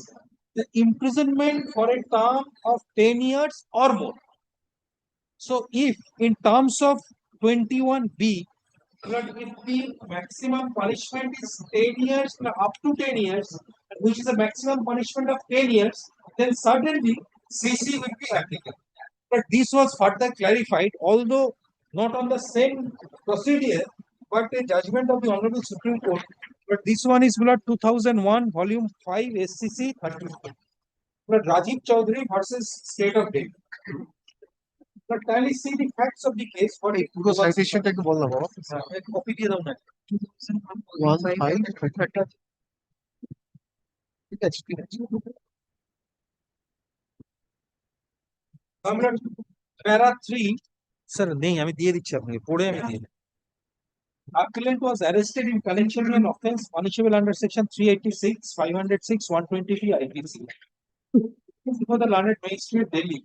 the imprisonment for a term of 10 years or more. So if in terms of 21B, but if the maximum punishment is 10 years, up to 10 years, which is a maximum punishment of 10 years, then certainly CC will be applicable. But this was further clarified, although not on the same procedure, but a judgment of the Honorable Supreme Court. But this one is 2001, Volume 5, SCC 34. But Rajiv Chaudhary versus State of Delhi. But kindly see the facts of the case. For it. পুরো সাইটেশনটা একটু বল না বাবা। Copy দিয়ে দাও না। 1 ঠিক আছে ঠিক আছে। আমরা প্যারা 3 স্যার নেই আমি দিয়ে দিচ্ছি আপনাকে পড়ে আমি দিয়ে Appellant was arrested in connection with an offence punishable under section 386, 506, 123 IPC. Before the learned magistrate Delhi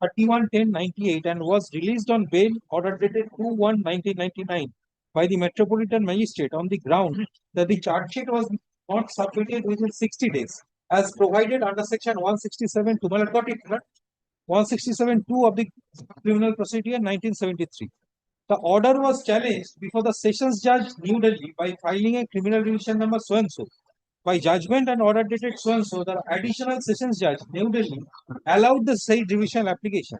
31/10/98 and was released on bail order dated 2/1/1999 by the Metropolitan Magistrate on the ground that the charge sheet was not submitted within 60 days as provided under section 167 to 167(2) of the Criminal Procedure 1973. The order was challenged before the Sessions Judge New Delhi by filing a criminal division number so and so. By judgment and order dated so and so, the additional Sessions Judge New Delhi allowed the said divisional application.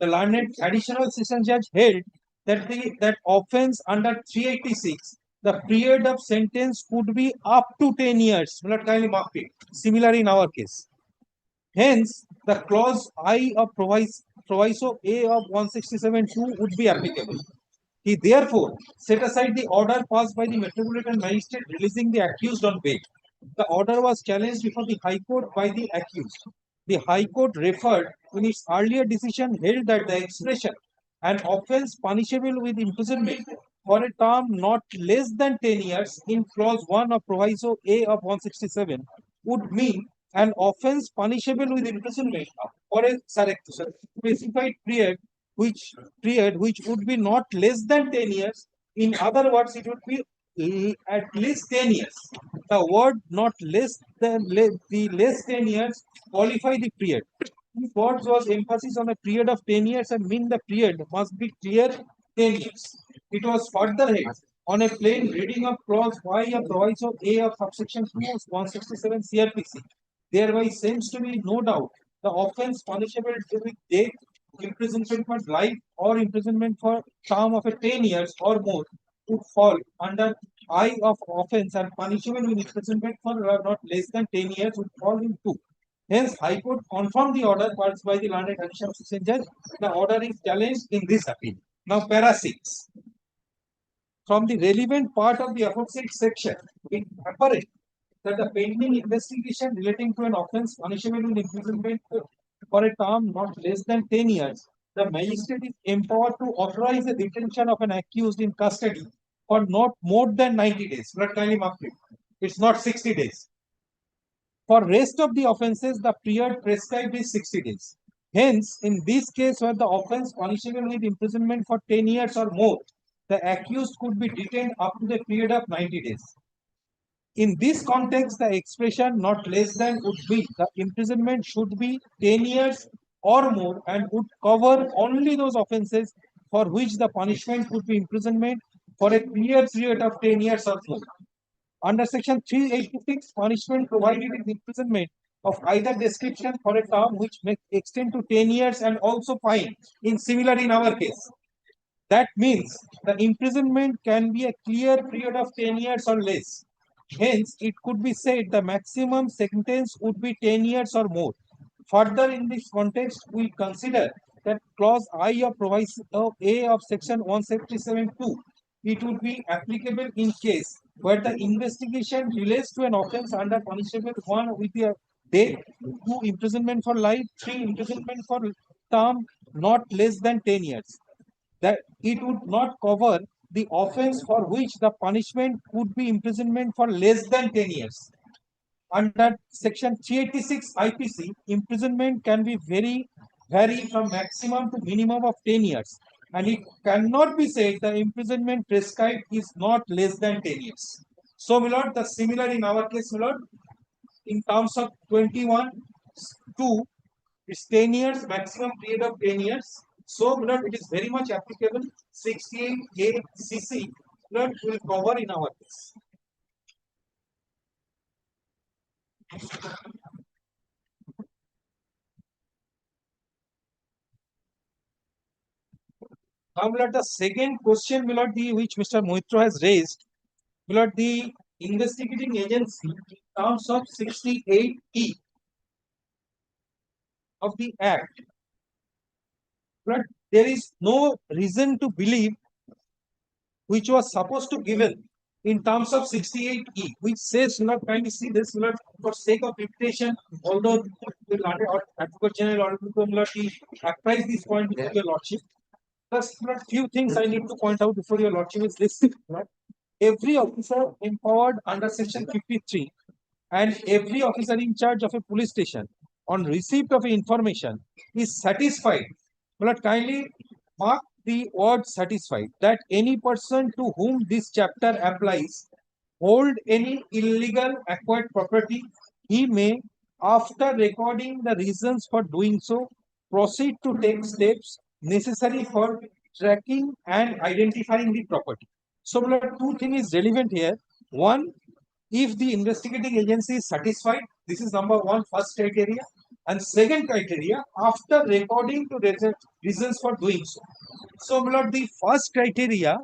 The learned additional Sessions Judge held that offence under 386, the period of sentence could be up to 10 years. Similar in our case. Hence, the clause I of proviso A of 167(2) would be applicable. He therefore set aside the order passed by the Metropolitan Magistrate releasing the accused on bail. The order was challenged before the High Court by the accused. The High Court referred in its earlier decision held that the expression an offence punishable with imprisonment for a term not less than 10 years in clause 1 of proviso A of 167 would mean an offence punishable with imprisonment for a specified period which would be not less than 10 years. In other words, it would be at least 10 years. The word not less than the less 10 years qualify the period. This word was emphasis on a period of 10 years and mean the period must be clear 10 years. It was further held on a plain reading of clause Y of proviso A of subsection 2 of 167 CRPC. Thereby seems to be no doubt the offence punishable with death, imprisonment for life or imprisonment for term of a 10 years or more would fall under I of offence and punishable with imprisonment for not less than 10 years would fall in 2. Hence, High Court confirmed the order passed by the learned additional session judge. The order is challenged in this appeal. Now, para 6. From the relevant part of the aforesaid section, it apparent that the pending investigation relating to an offence punishable with imprisonment for a term not less than 10 years, the magistrate is empowered to authorize the detention of an accused in custody for not more than 90 days. It's not 60 days. For rest of the offences, the period prescribed is 60 days. Hence, in this case where the offence punishable with imprisonment for 10 years or more, the accused could be detained up to the period of 90 days. In this context, the expression not less than would be the imprisonment should be 10 years or more and would cover only those offences for which the punishment would be imprisonment for a clear period of 10 years or more. Under section 386, punishment provided is imprisonment of either description for a term which may extend to 10 years and also fine in similar in our case. That means the imprisonment can be a clear period of 10 years or less. Hence, it could be said the maximum sentence would be 10 years or more. Further, in this context, we consider that clause I of proviso A of section 177(2), it would be applicable in case where the investigation relates to an offence under punishable 1 with the death, 2 imprisonment for life, 3 imprisonment for term not less than 10 years. That it would not cover the offence for which the punishment would be imprisonment for less than 10 years. Under section 386 IPC, imprisonment can be vary from maximum to minimum of 10 years. And it cannot be said the imprisonment prescribed is not less than 10 years. So, my lord, the similar in our case, my lord, in terms of 21(2), it's 10 years, maximum period of 10 years. So, my lord, it is very much applicable. 68A CC, my lord, will cover in our case. Now, my lord, the second question, my lord, which Mr. Moitro has raised, my lord, the investigating agency in terms of 68E of the Act, but there is no reason to believe which was supposed to given in terms of 68E, which says, not kindly see this, not for sake of repetition, although the Advocate General already apprised this point before your lordship. Just few things I need to point out before your lordship is this. Every officer empowered under section 53 and every officer in charge of a police station on receipt of information is satisfied. But kindly mark the word satisfied, that any person to whom this chapter applies hold any illegal acquired property, he may, after recording the reasons for doing so, proceed to take steps necessary for tracking and identifying the property. So, two things is relevant here. One, if the investigating agency is satisfied, this is number one, first criteria. And second criteria, after recording to reasons for doing so. So, my lord, the first criteria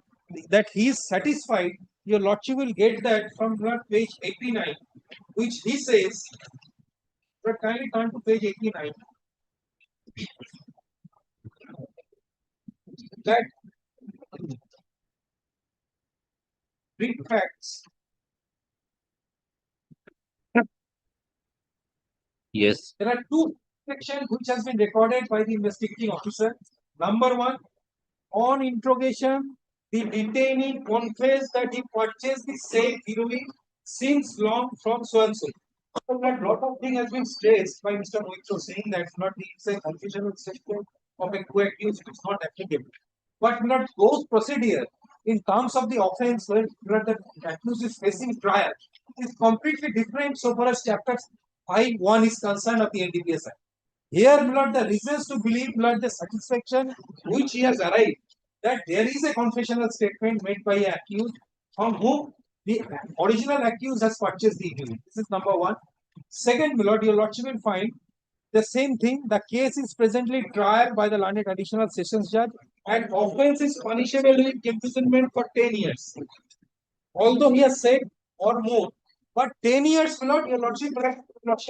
that he is satisfied, your lordship will get that from page 89, which he says, but kindly turn to page 89. That big facts. Yes. There are two sections which has been recorded by the investigating officer. Number one, on interrogation, the detainee confessed that he purchased the same heroin since long from so and so. So that lot of thing has been stressed by Mr. Moitro, saying that not it's a confusional statement of a co-accused, it's not applicable. But not those procedure in terms of the offense where the accused is facing trial is completely different so far as chapter 5(1) is concerned of the NDPS Act. Here, Lord, the reasons to believe, Lord, the satisfaction which he has arrived that there is a confessional statement made by an accused from whom the original accused has purchased the heroin. This is number one. Second, Lord, your lordship will find the same thing. The case is presently tried by the learned additional sessions judge, and offence is punishable with imprisonment for 10 years. Although he has said or more, but 10 years, Lord, your lordship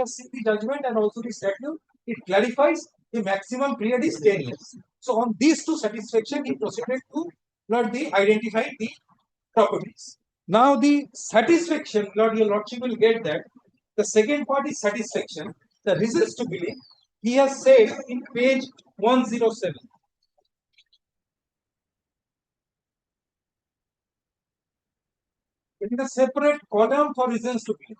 see the judgment and also the statute. It clarifies the maximum period is 10 years. So on these two satisfaction, he proceeded to Lord identify the properties. Now the satisfaction, Lord, your lordship will get that. The second part is satisfaction. The reasons to believe, he has said in page 107. It is a separate column for reasons to believe.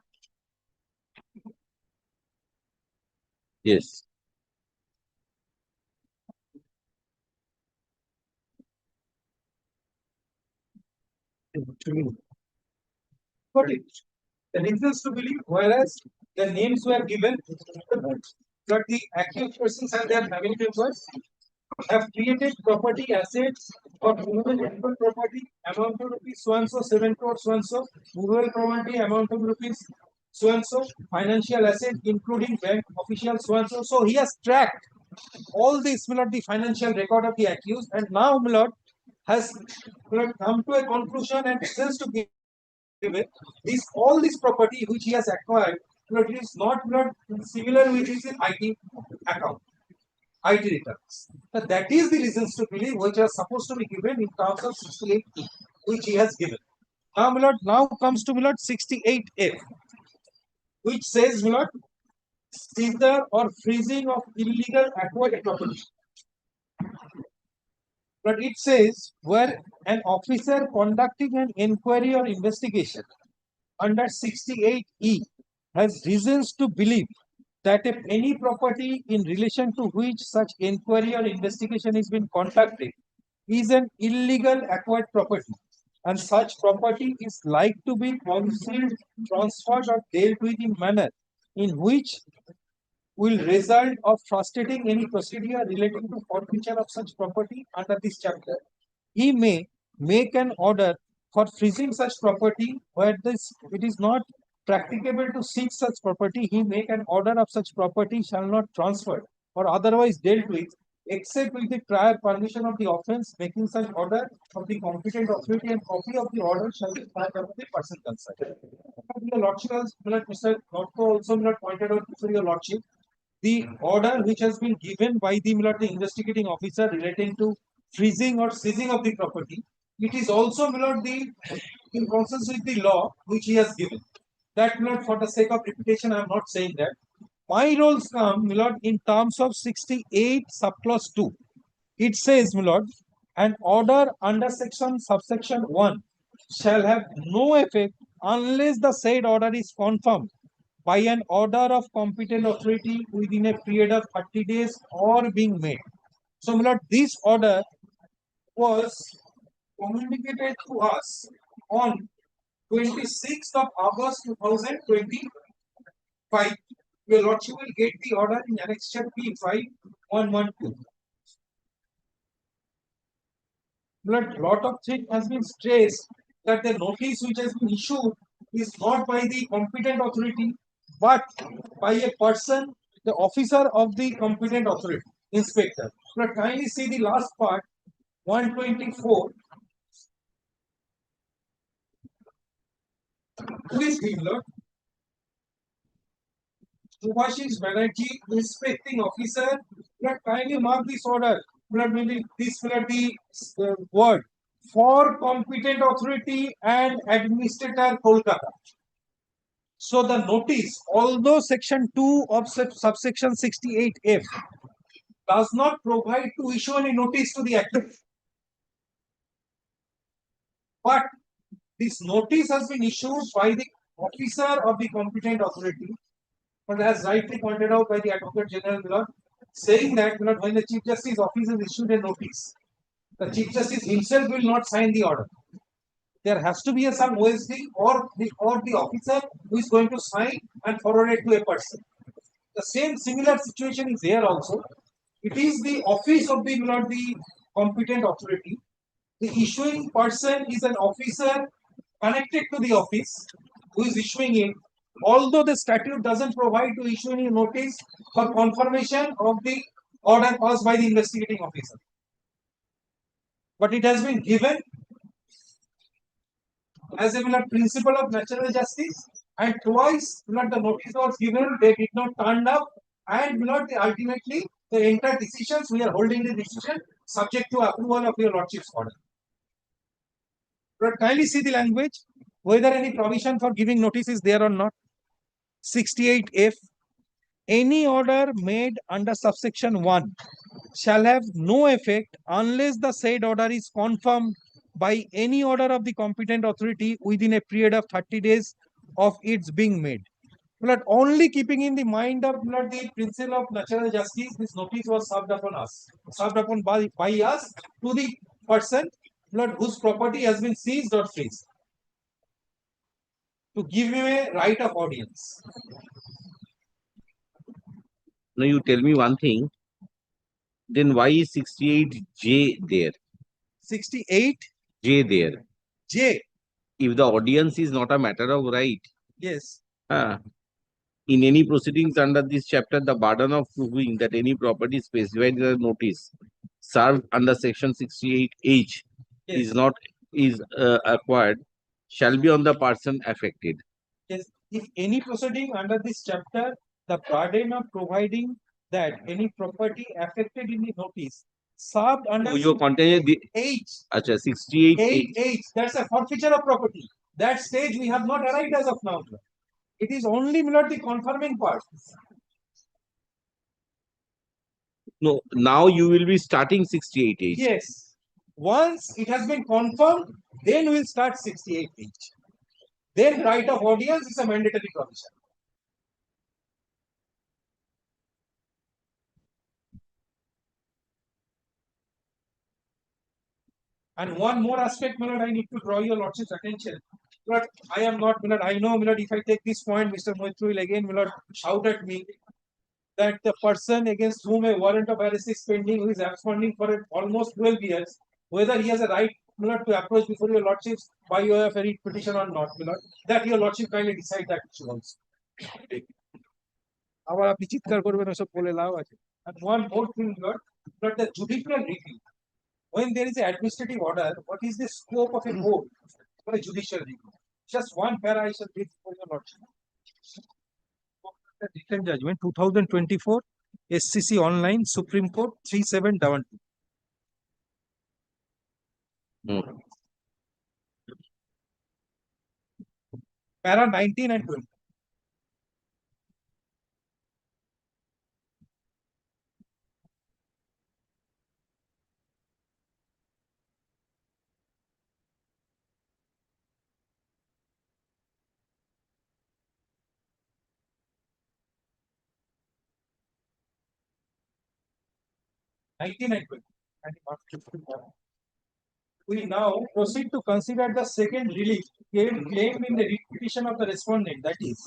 Yes. Got it. The reasons to believe, whereas the names were given, but the accused persons and their family members have created property assets or movable property amount to rupees so and so 7 crore so and so, movable property amount of rupees so and so, financial asset including bank official so and so. So he has tracked all this, Milord, the financial record of the accused, and now Milord has come to a conclusion and says to give it this all this property which he has acquired, Milord, it is not Milord similar with his IT account. IT returns. But that is the reasons to believe which are supposed to be given in terms of 68, which he has given. Now, Milord, now comes to Milord 68F, which says, Milord, seizure or freezing of illegal acquired property. But it says where an officer conducting an inquiry or investigation under 68E has reasons to believe that if any property in relation to which such inquiry or investigation is being conducted is an illegal acquired property, and such property is like to be concealed, transferred or dealt with in manner in which will result of frustrating any procedure relating to forfeiture of such property under this chapter. He may make an order for freezing such property where it is not practicable to seize such property. He make an order of such property shall not transfer or otherwise dealt with except with the prior permission of the offence, making such order of the competent authority, and copy of the order shall be filed of the person concerned. Your Lordship, as Mr. Dr. also pointed out to your Lordship, the order which has been given by the investigating officer relating to freezing or seizing of the property, it is also the in consonance with the law which he has given. That for the sake of repetition, I am not saying that. My rules come, in terms of 68 subclause 2. It says, an order under subsection 1 shall have no effect unless the said order is confirmed by an order of competent authority within a period of 30 days or being made. So, this order was communicated to us on 26th of August 2025. Your Lordship will get the order in Annexure P5 112. Lot of things has been stressed that the notice which has been issued is not by the competent authority but by a person, the officer of the competent authority, inspector. But kindly see the last part, 124. Who is the Subhashish Banerjee, inspecting officer. Kindly mark this order. This will be the word for competent authority and administrator Kolkata. So the notice, although section 2 of subsection 68F does not provide to issue any notice to the actor, but this notice has been issued by the officer of the competent authority, but as rightly pointed out by the Advocate General, saying that when the Chief Justice office has issued a notice, the Chief Justice himself will not sign the order. There has to be some OSD or the officer who is going to sign and forward it to a person. The same similar situation is here also. It is the office of the competent authority. The issuing person is an officer connected to the office who is issuing it. Although the statute doesn't provide to issue any notice for confirmation of the order passed by the investigating officer, but it has been given as a principle of natural justice, and twice the notice was given, they did not turn up, and ultimately the entire decisions, we are holding the decision subject to approval of your Lordship's order. But kindly see the language, whether any provision for giving notice is there or not. 68F, any order made under subsection 1 shall have no effect unless the said order is confirmed by any order of the competent authority within a period of 30 days of its being made. But only keeping in the mind of the principle of natural justice, this notice was served upon us, by us to the person whose property has been seized or freezed, to give him a right of audience. Now you tell me one thing, then why is 68J there? 68? J there. J. If the audience is not a matter of right. Yes. In any proceedings under this chapter, the burden of proving that any property specified in the notice served under section 68H is acquired shall be on the person affected. Yes. If any proceeding under this chapter, the burden of providing that any property affected in the notice served under H. 68H. That's a forfeiture of property. That stage we have not arrived as of now. It is only the confirming part. No, now you will be starting 68H. Yes. Once it has been confirmed, then we will start 68H. Then right of audience is a mandatory provision. And one more aspect, Milord, I need to draw your lordship's attention. But I am not, Milord, I know, Milord, if I take this point, Mr. Moitru will again, Milord, shout at me that the person against whom a warrant of arrest is pending, who is absconding for almost 12 years, whether he has a right, Milord, to approach before your lordships by way of a writ petition or not, Milord, that your lordship kindly decide that issue also. আবার আপনি চিৎকার করবেন ওসব বলে লাভ আছে। And one more thing, Lord, but the judicial review, when there is an administrative order, what is the scope of a court for a judicial review? Just one para I shall read for your lordship. The written judgment 2024 SCC online Supreme Court 3712. Para 19 and 20. We now proceed to consider the second relief claimed in the writ petition of the respondent, that is,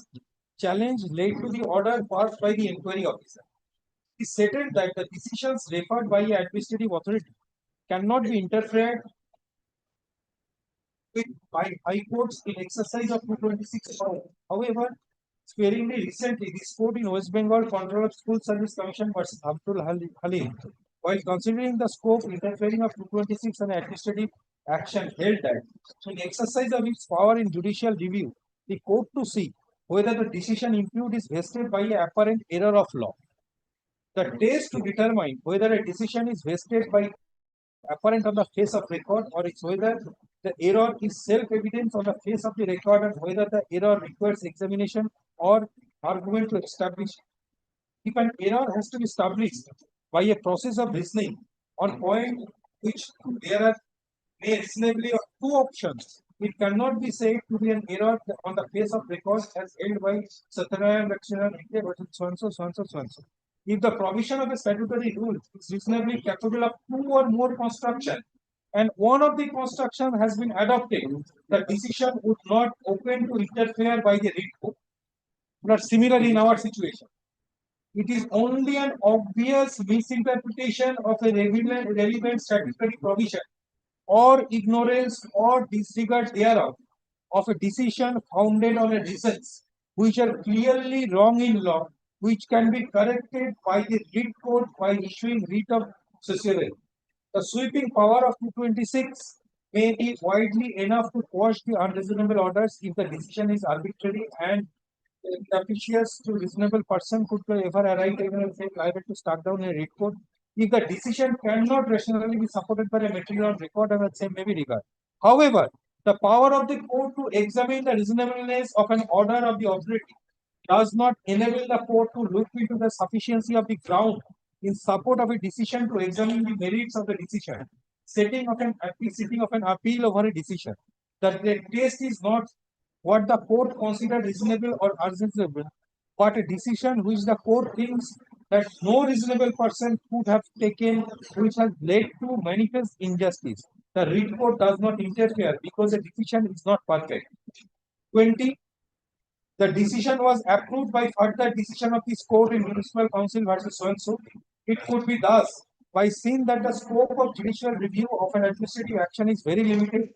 challenge laid to the order passed by the inquiry officer. It is stated that the decisions referred by the administrative authority cannot be interfered with by high courts in exercise of 226 power. However, sparingly recently, this court in West Bengal Control of School Service Commission versus Abdul Halim, while considering the scope interfering of 226 and administrative action, held that in exercise of its power in judicial review, the court to see whether the decision impugned is vested by an apparent error of law. The test to determine whether a decision is vested by apparent on the face of record or it's whether the error is self-evident on the face of the record and whether the error requires examination or argument to establish. If an error has to be established by a process of reasoning on point which there are reasonably two options, it cannot be said to be an error on the face of record as held by Satyanarayana Lakshmana versus so and so, so and so, so and so. If the provision of a statutory rule is reasonably capable of two or more construction, and one of the construction has been adopted, the decision would not open to interfere by the writ court. But similarly in our situation, it is only an obvious misinterpretation of a relevant statutory provision or ignorance or disregard thereof of a decision founded on a reasons which are clearly wrong in law, which can be corrected by the writ court by issuing writ of cessation. The sweeping power of 226 may be widely enough to quash the unreasonable orders if the decision is arbitrary and capricious to reasonable person could ever arrive even say liable to start down a writ court. If the decision cannot rationally be supported by a material record and the same may be regarded. However, the power of the court to examine the reasonableness of an order of the authority does not enable the court to look into the sufficiency of the ground in support of a decision to examine the merits of the decision, sitting of an appeal over a decision. The test is not what the court considered reasonable or unreasonable, but a decision which the court thinks that no reasonable person could have taken, which has led to manifest injustice. The writ court does not interfere because the decision is not perfect. 20. The decision was approved by further decision of this court in Municipal Council versus so and so. It could be thus by seeing that the scope of judicial review of an administrative action is very limited,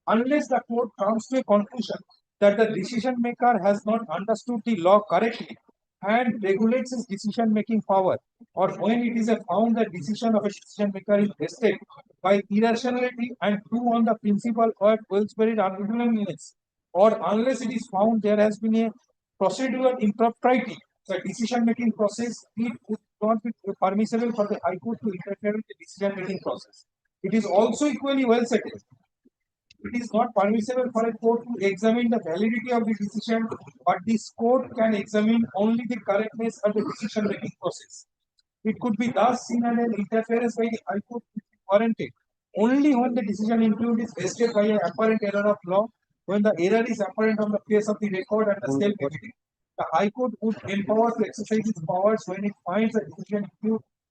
unless the court comes to a conclusion that the decision maker has not understood the law correctly and regulates his decision making power, or when it is found that decision of a decision maker is vested by irrationality and true on the principle or well-spirited unreasonableness, or unless it is found there has been a procedural impropriety, the decision making process, it would not be permissible for the High Court to interfere with the decision making process. It is also equally well settled. It is not permissible for a court to examine the validity of the decision, but this court can examine only the correctness of the decision making process. It could be thus seen as an interference by the High Court which is warranted only when the decision included is vested by an apparent error of law, when the error is apparent on the face of the record and the self-evident. The High Court would empower to exercise its powers when it finds the decision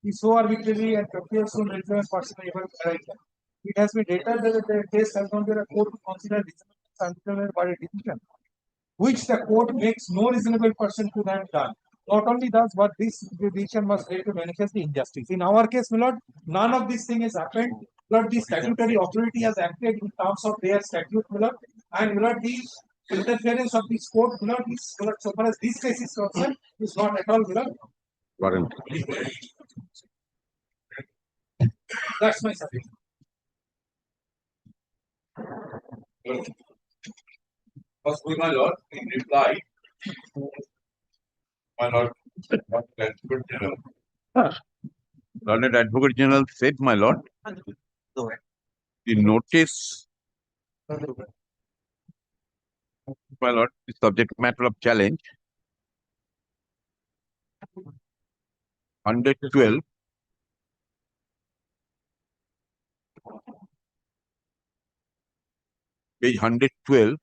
is so arbitrary and capricious to relevant person able to arrive. it has been dated that the case has not been a court to consider reasonable by a decision, which the court makes no reasonable person to have done. Not only does, but this decision must lead to manifest the injustice. In our case, my lord, none of these things has happened. Lord, the statutory authority has acted in terms of their statute, my lord, and my lord, the interference of this court, my lord, is, my lord, so far as this case is concerned, is not at all, my lord. That's my submission. First, my lord, in reply, my lord, Advocate General. Learned Advocate General said, my lord, the notice, my lord, is subject matter of challenge 112. Page 112.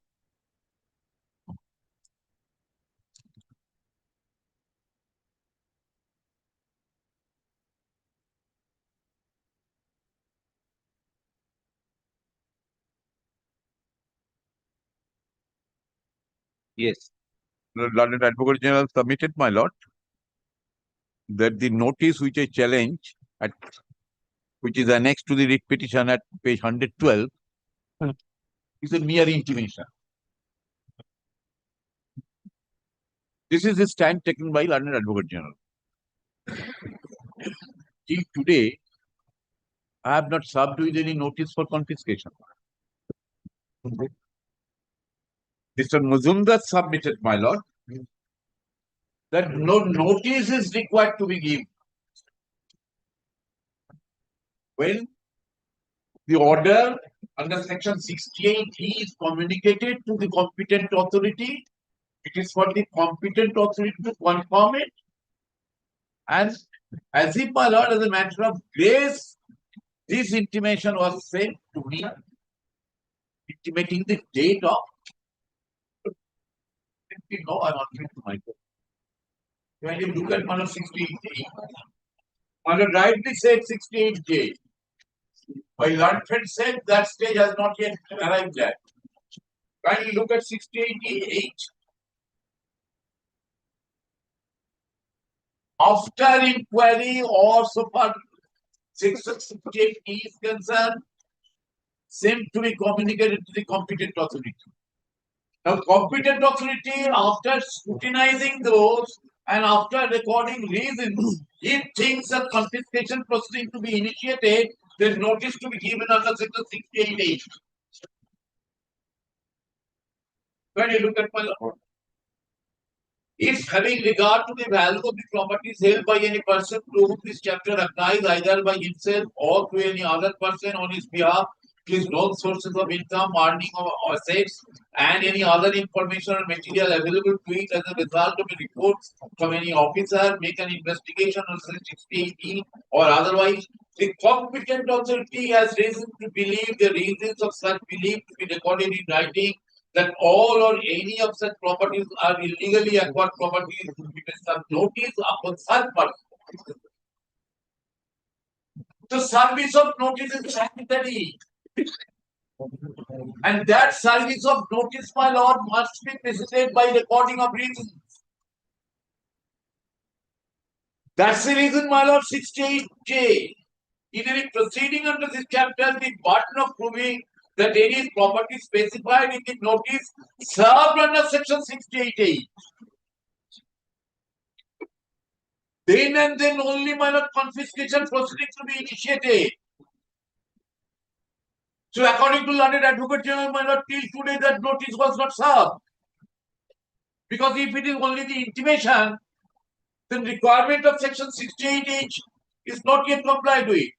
Yes. The Learned Advocate General submitted, my lord, that the notice which I challenge at which is annexed to the writ petition at page 112 is a mere intimation. This is the stand taken by Learned Advocate General. Till today, I have not served with any notice for confiscation. Mr. Mazumdar submitted, my lord, that no notice is required to be given. When the order under section 68 is communicated to the competent authority, it is for the competent authority to confirm it. And as if, my lord, as a matter of grace, this intimation was sent to me, intimating the date of. No, I want to my court. When you look at 68, rightly said 68J. While Lundfeld said that stage has not yet arrived at. When you look at 68H, after inquiry or so far section 68 is concerned, sent to be communicated to the competent authority. Now, competent authority, after scrutinizing those and after recording reasons, if things are confiscation proceeding to be initiated, there is notice to be given under section 68H. When you look at my law, if having regard to the value of the properties held by any person to whom this chapter applies either by himself or to any other person on his behalf, his known sources of income, earning or assets, and any other information or material available to it as a result of a report from any officer, make an investigation on such 68E or otherwise, the competent authority has reason to believe the reasons of such belief to be recorded in writing that all or any of such properties are illegally acquired properties to be some notice upon such person. The service of notice is sanitary. And that service of notice, my lord, must be preceded by recording of reasons. That's the reason, my lord, 68J. In any proceeding under this chapter, the burden of proving that any property specified in the notice served under section 68A. Then and then only, my lord, confiscation proceedings to be initiated. So according to Learned Advocate General, my lord, till today that notice was not served. Because if it is only the intimation, then requirement of section 68H is not yet complied with.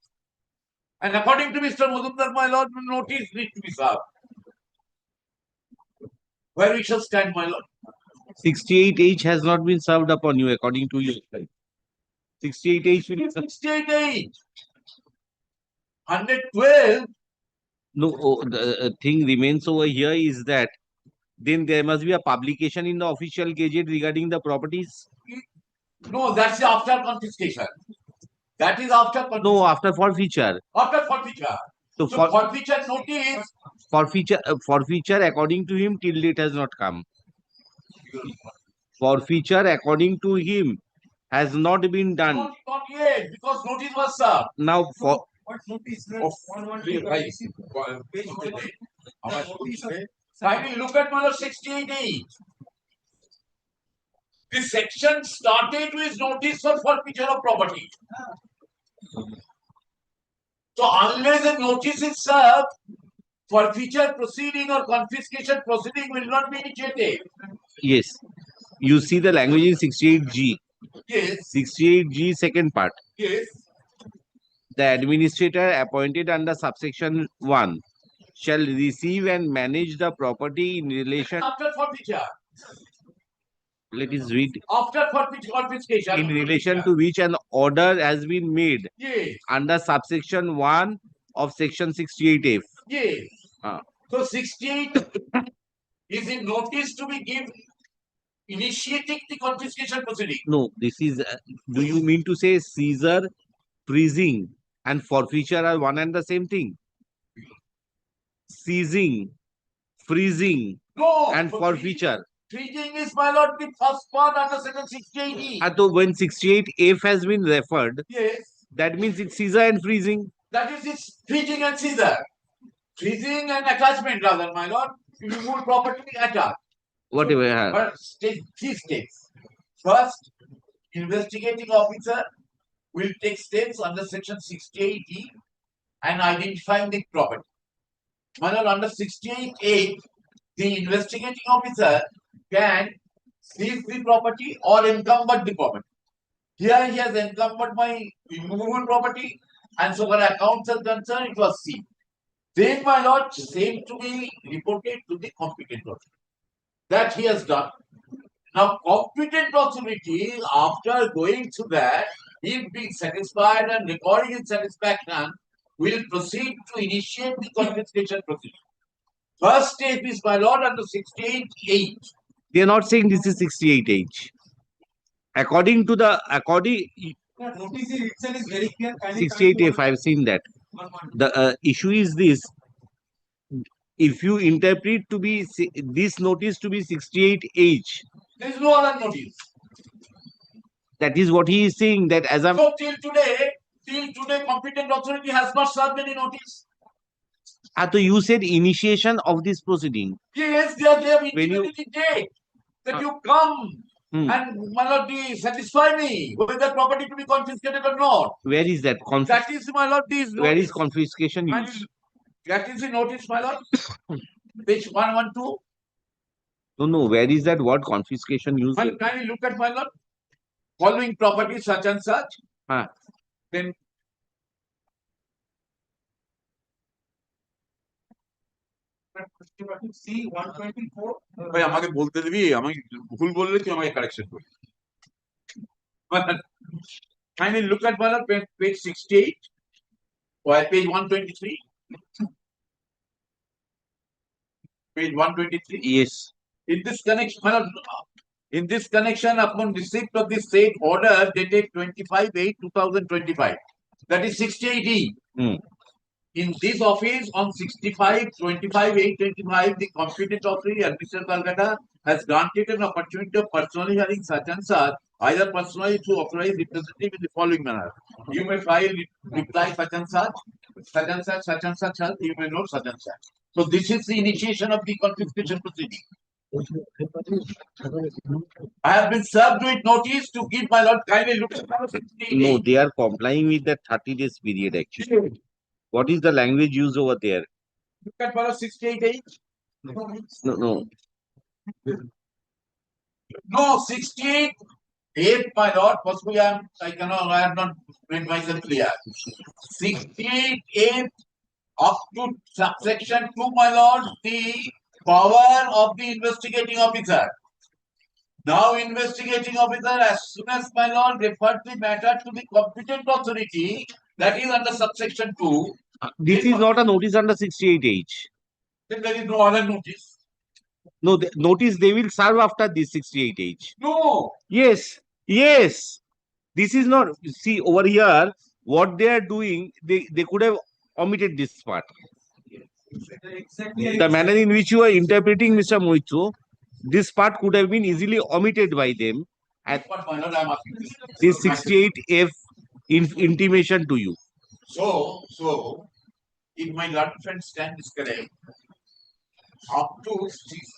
And according to Mr. Mazumdar, my lord, notice needs to be served. Where we shall stand, my lord? 68H has not been served upon you according to you. 68H will 68H. 112. No, the thing remains over here is that then there must be a publication in the official gazette regarding the properties. No, that's after confiscation. That is after confiscation. No, after forfeiture. After forfeiture. So forfeiture notice. Forfeiture according to him till date has not come. Forfeiture according to him has not been done. Not yet, because notice was served. Now for What notice? Kindly look at number 68E. This section started with notice for forfeiture of property. So unless a notice is served, forfeiture proceeding or confiscation proceeding will not be initiated. yes, you see the language in 68G. Yes. 68G second part. Yes. The administrator appointed under subsection 1 shall receive and manage the property in relation. After forfeiture. Let us read. After forfeiture confiscation. In relation to which an order has been made. Yes. Under subsection 1 of section 68F. Yes. So 68 is a notice to be given initiating the confiscation proceeding. No, this is, do you mean to say seizure, freezing and forfeiture are one and the same thing? Seizing, freezing and forfeiture. Freezing is, my lord, the first part under section 68E. So when 68F has been referred, yes, that means it's seizure and freezing. That is its freezing and seizure. Freezing and attachment, rather, my lord. You remove property attached. Whatever. But three steps. First, investigating officer will take steps under section 68E and identifying the property. My lord, under 68A, the investigating officer can seize the property or encumber the property. Here he has encumbered my immovable property, and so far accounts are concerned, it was seized. Then, my lord, same to be reported to the competent authority. That he has done. Now, competent authority, after going through that, if being satisfied and recording his satisfaction, will proceed to initiate the confiscation procedure. First step is, my lord, under 68H. They are not saying this is 68H. According to the Notice itself is very clear. 68F, I have seen that. The issue is this. If you interpret to be this notice to be 68H, there is no other notice. That is what he is saying. That as a so till today, competent authority has not served any notice. So you said initiation of this proceeding. Yes, they have intimated the date that you come and my lord, satisfy me whether the property to be confiscated or not. Where is that? That is, my lord, this where is confiscation used? That is the notice, my lord. Page 112. No. Where is that word confiscation used? Well, kindly look at, my lord. Following property such and such. Then see 124. ভাই আমাকে বলতে দিবি, আমি ভুল বললে তুই আমাকে correction করবি। Kindly look at page 68 or page 123. Page 123. Yes. In this connection, upon receipt of the state order dated 25/8/2025, that is 68E. In this office on 65/25/8/25, the competent authority, Administrator Calcutta, has granted an opportunity of personally hearing such and such, either personally through authorized representative in the following manner. You may file reply such and such, such and such, such and such, you may note such and such. So this is the initiation of the confiscation proceeding. I have been served with notice to give, my lord, kindly look at No, they are complying with the 30 days period actually. What is the language used over there? Look at 68H. No. No, 68, my lord, possibly I have not made myself clear. 68, up to subsection 2, my lord, the power of the investigating officer. Now, investigating officer, as soon as, my lord, referred the matter to the competent authority, that is under subsection 2. This is not a notice under 68H. Then there is no other notice. No, notice they will serve after this 68H. No. Yes. This is not, see over here, what they are doing, they could have omitted this part. The manner in which you are interpreting Mr. Moitro, this part could have been easily omitted by them at this 68F intimation to you. So, if my learned friend stand is correct, up to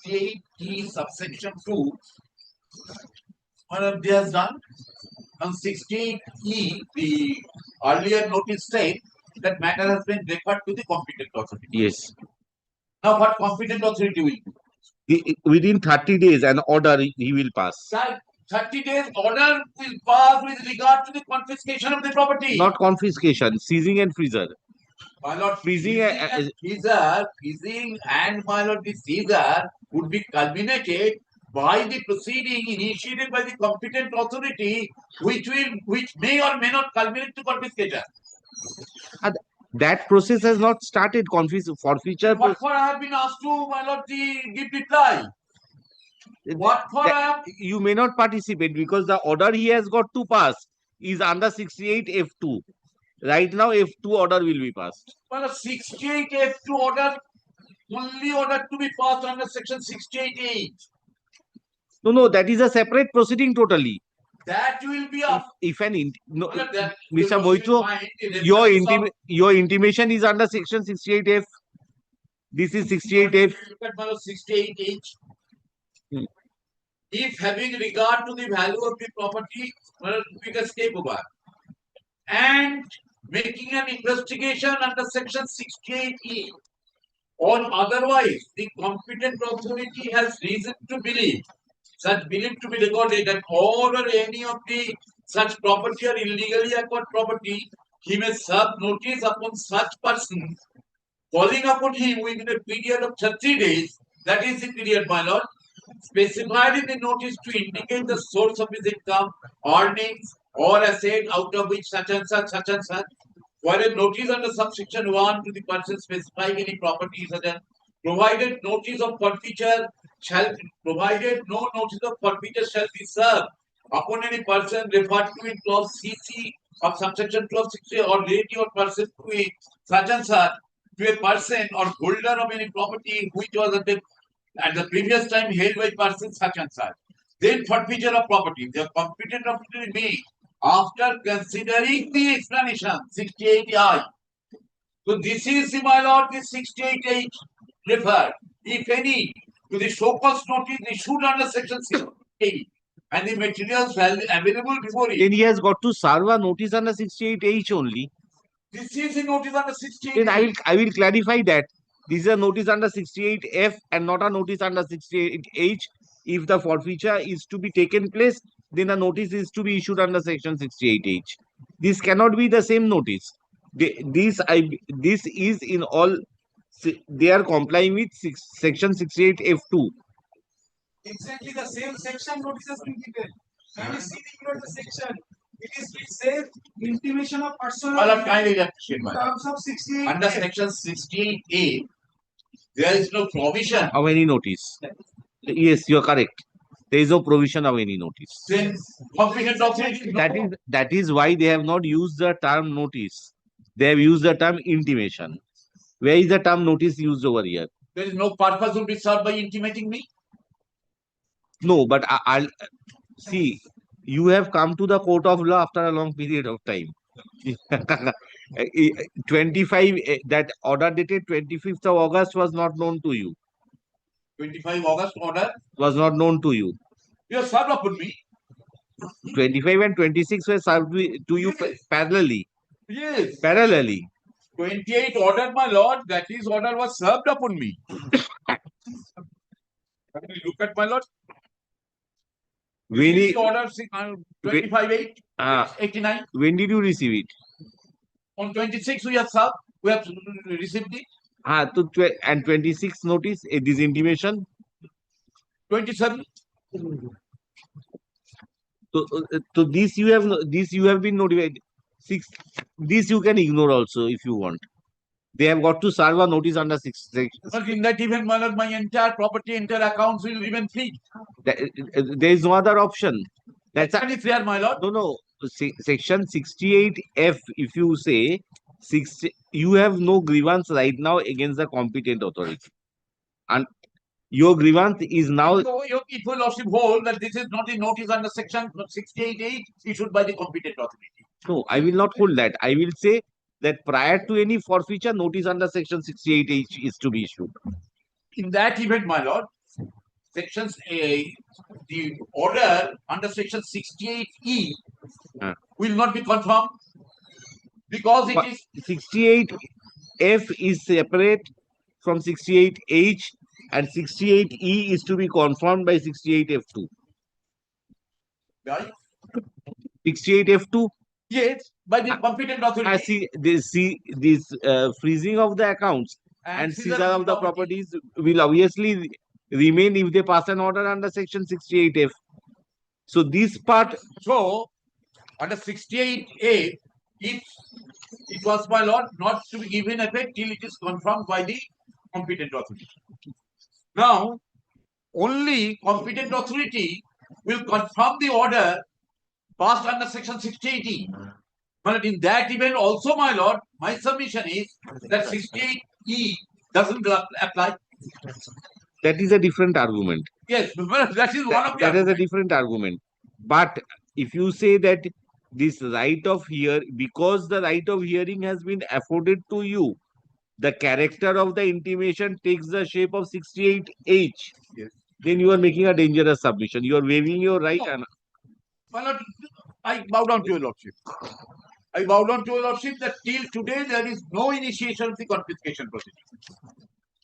68E subsection 2, what they has done? On 68E, the earlier notice said that matter has been referred to the competent authority. Yes. Now, what competent authority will do? Within 30 days, an order he will pass. Sir, 30 days order will pass with regard to the confiscation of the property. Not confiscation, seizing and freezer. My lord, Freezing freezing and my lord, the seizure would be culminated by the proceeding initiated by the competent authority, which may or may not culminate to confiscation. That process has not started. Forfeiture. What for I have been asked to, my lord, give reply? What for you may not participate because the order he has got to pass is under 68 F2. Right now, F2 order will be passed. Well, 68 F2 order only order to be passed under section 68A. No, that is a separate proceeding totally. That will be a. If an Mr. Moitro, your intimation is under section 68F. This is 68F. Look at 68H. If having regard to the value of the property, we can step over. And making an investigation under section 68E, or otherwise the competent authority has reason to believe, such belief to be recorded, that all or any of the such property or illegally acquired property, he may serve notice upon such person, calling upon him within a period of 30 days, that is the period, my lord, specified in the notice to indicate the source of his income, earnings, or asset out of which such and such, while a notice under subsection 1 to the person specifying any property such as provided notice of forfeiture shall provided no notice of forfeiture shall be served upon any person referred to in clause CC of subsection 1260 or relative or person to a such and such to a person or holder of any property which was at the previous time held by person such and such. Then forfeiture of property. The competent authority may, after considering the explanation, 68I. So this is, my lord, the 68H referred, if any, to the show-cause notice issued under section 68 and the materials available before it. Then he has got to serve a notice under 68H only. This is a notice under 68. Then I will clarify that. This is a notice under 68F and not a notice under 68H. If the forfeiture is to be taken place, then a notice is to be issued under section 68H. This cannot be the same notice. This is in all, they are complying with section 68F2. Exactly the same section notice has been given. Can you see the section? It says intimation of personal terms of 68. Under section 68A, there is no provision of any notice. Yes, you are correct. There is no provision of any notice. Then competent authority. That is why they have not used the term notice. They have used the term intimation. Where is the term notice used over here? There is no purpose will be served by intimating me. No, but I'll see. You have come to the court of law after a long period of time. 25, that order dated 25th of August was not known to you. 25 August order was not known to you. You have served upon me. 25 and 26 were served to you parallelly. Yes. Parallelly. 28 order, my lord, that is order was served upon me. Look at my lord. When he order 25/8/89. When did you receive it? On 26 we have served. We have received it. And 26 notice this intimation. 27. So this you have been notified. This you can ignore also if you want. They have got to serve a notice under 6. But in that event, my entire property, entire accounts will remain free. There is no other option. That's fair, my lord. No. Section 68F, if you say You have no grievance right now against the competent authority. And your grievance is now. So, if your lordship hold that this is not a notice under section 68A issued by the competent authority. No, I will not hold that. I will say that prior to any forfeiture, notice under section 68H is to be issued. In that event, my lord, sections the order under section 68E will not be confirmed because it is 68F is separate from 68H and 68E is to be confirmed by 68F2. right? 68F2. Yes, by the competent authority. I see this freezing of the accounts and seizure of the properties will obviously remain if they pass an order under section 68F. So this part. So under 68A, if it was, my lord, not to be given effect till it is confirmed by the competent authority. Now, only competent authority will confirm the order passed under section 68E. But in that event also, my lord, my submission is that 68E doesn't apply. That is a different argument. Yes, that is one of the That is a different argument. But if you say that this right of because the right of hearing has been afforded to you, the character of the intimation takes the shape of 68H. Yes. Then you are making a dangerous submission. You are waiving your right. No. My lord, I bow down to your lordship. I bow down to your lordship that till today there is no initiation of the confiscation procedure.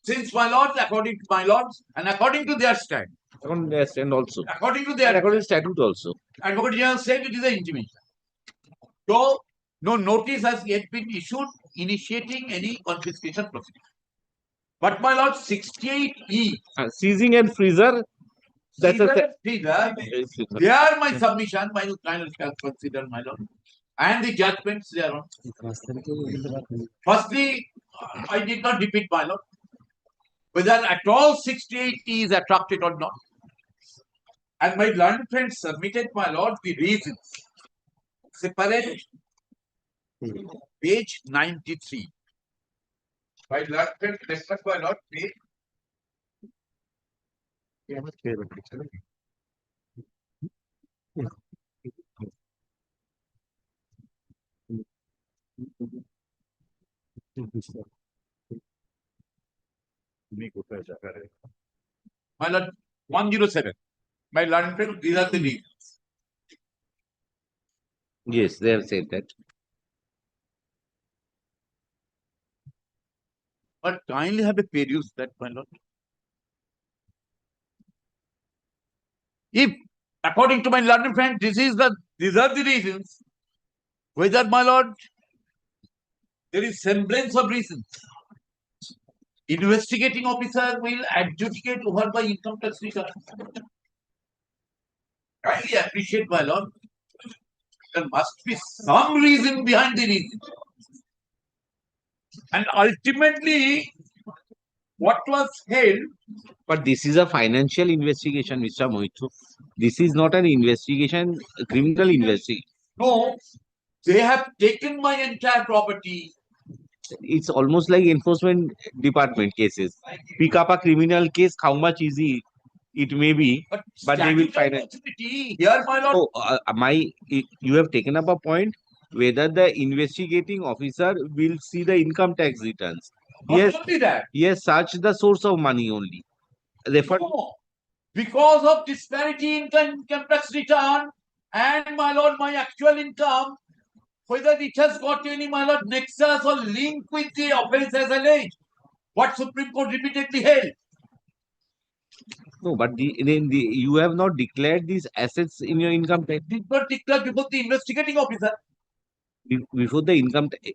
Since my lords, according to my lords, and according to their stand. According to their stand also. According to their according to statute also. Advocate General said it is an intimation. So no notice has yet been issued initiating any confiscation procedure. But my lord, 68E. Seizing and freezer. That's They are my submission, my final shall consider, my lord. And the judgments thereon. Firstly, I did not repeat, my lord, whether at all 68E is attracted or not. And my learned friend submitted, my lord, the reasons. Separate page 93. My learned friend, respect, my lord, page. My lord, 107. My learned friend, these are the reasons. Yes, they have said that. But kindly have a peruse that, my lord. If, according to my learned friend, these are the reasons, whether, my lord, there is semblance of reasons. Investigating officer will adjudicate over by income tax return. Kindly appreciate, my lord. There must be some reason behind the reason. And ultimately, what was held. But this is a financial investigation, Mr. Mohito. This is not an investigation, a criminal investigation. No, they have taken my entire property. It's almost like enforcement department cases. Pick up a criminal case, how much easy it may be, but they will find it. Here, my lord. So, you have taken up a point whether the investigating officer will see the income tax returns. Not only that. He has searched the source of money only. No, because of disparity in income tax return and, my lord, my actual income, whether it has got any, my lord, nexus or link with the offence as alleged, what Supreme Court repeatedly held. No, but you have not declared these assets in your income tax. Did not declare before the investigating officer. Before the income tax.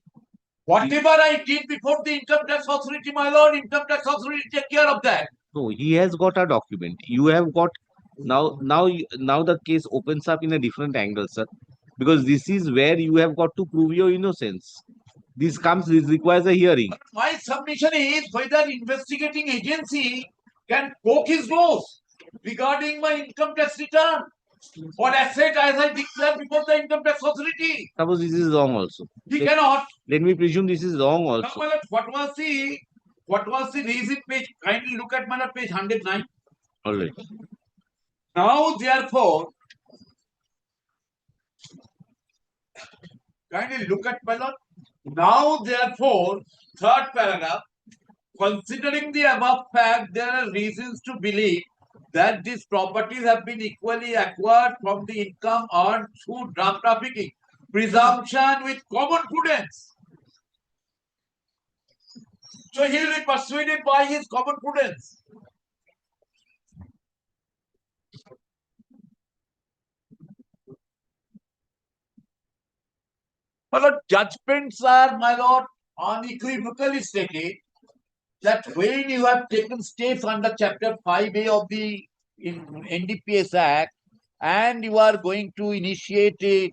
Whatever I did before the income tax authority, my lord, income tax authority take care of that. No, he has got a document. You have got now the case opens up in a different angle, sir. Because this is where you have got to prove your innocence. This requires a hearing. But my submission is whether investigating agency can poke his nose regarding my income tax return. What asset as I declare before the income tax authority? Suppose this is wrong also. He cannot. Let me presume this is wrong Now, also. my lord, what was the reason page? Kindly look at my lord, page 109. All right. Now, therefore, kindly look at my lord. Now, therefore, third paragraph, considering the above fact, there are reasons to believe that these properties have been equally acquired from the income earned through drug trafficking. Presumption with common prudence. So he will be persuaded by his common prudence. My lord, judgments are, my lord, unequivocally stated that when you have taken steps under Chapter 5A of the NDPS Act and you are going to initiate a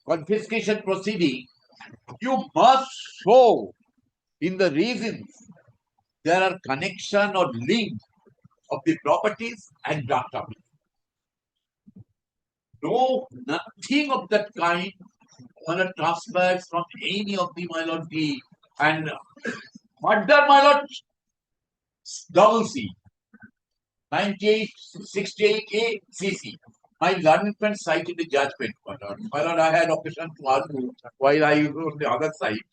confiscation proceeding, you must show in the reasons there are connection or link of the properties and drug trafficking. No, nothing of that kind on a transfers from any of the my lord the and further my lord double C 9868A CC. My learned friend cited the judgment, my lord. My lord, I had occasion to argue while I was on the other side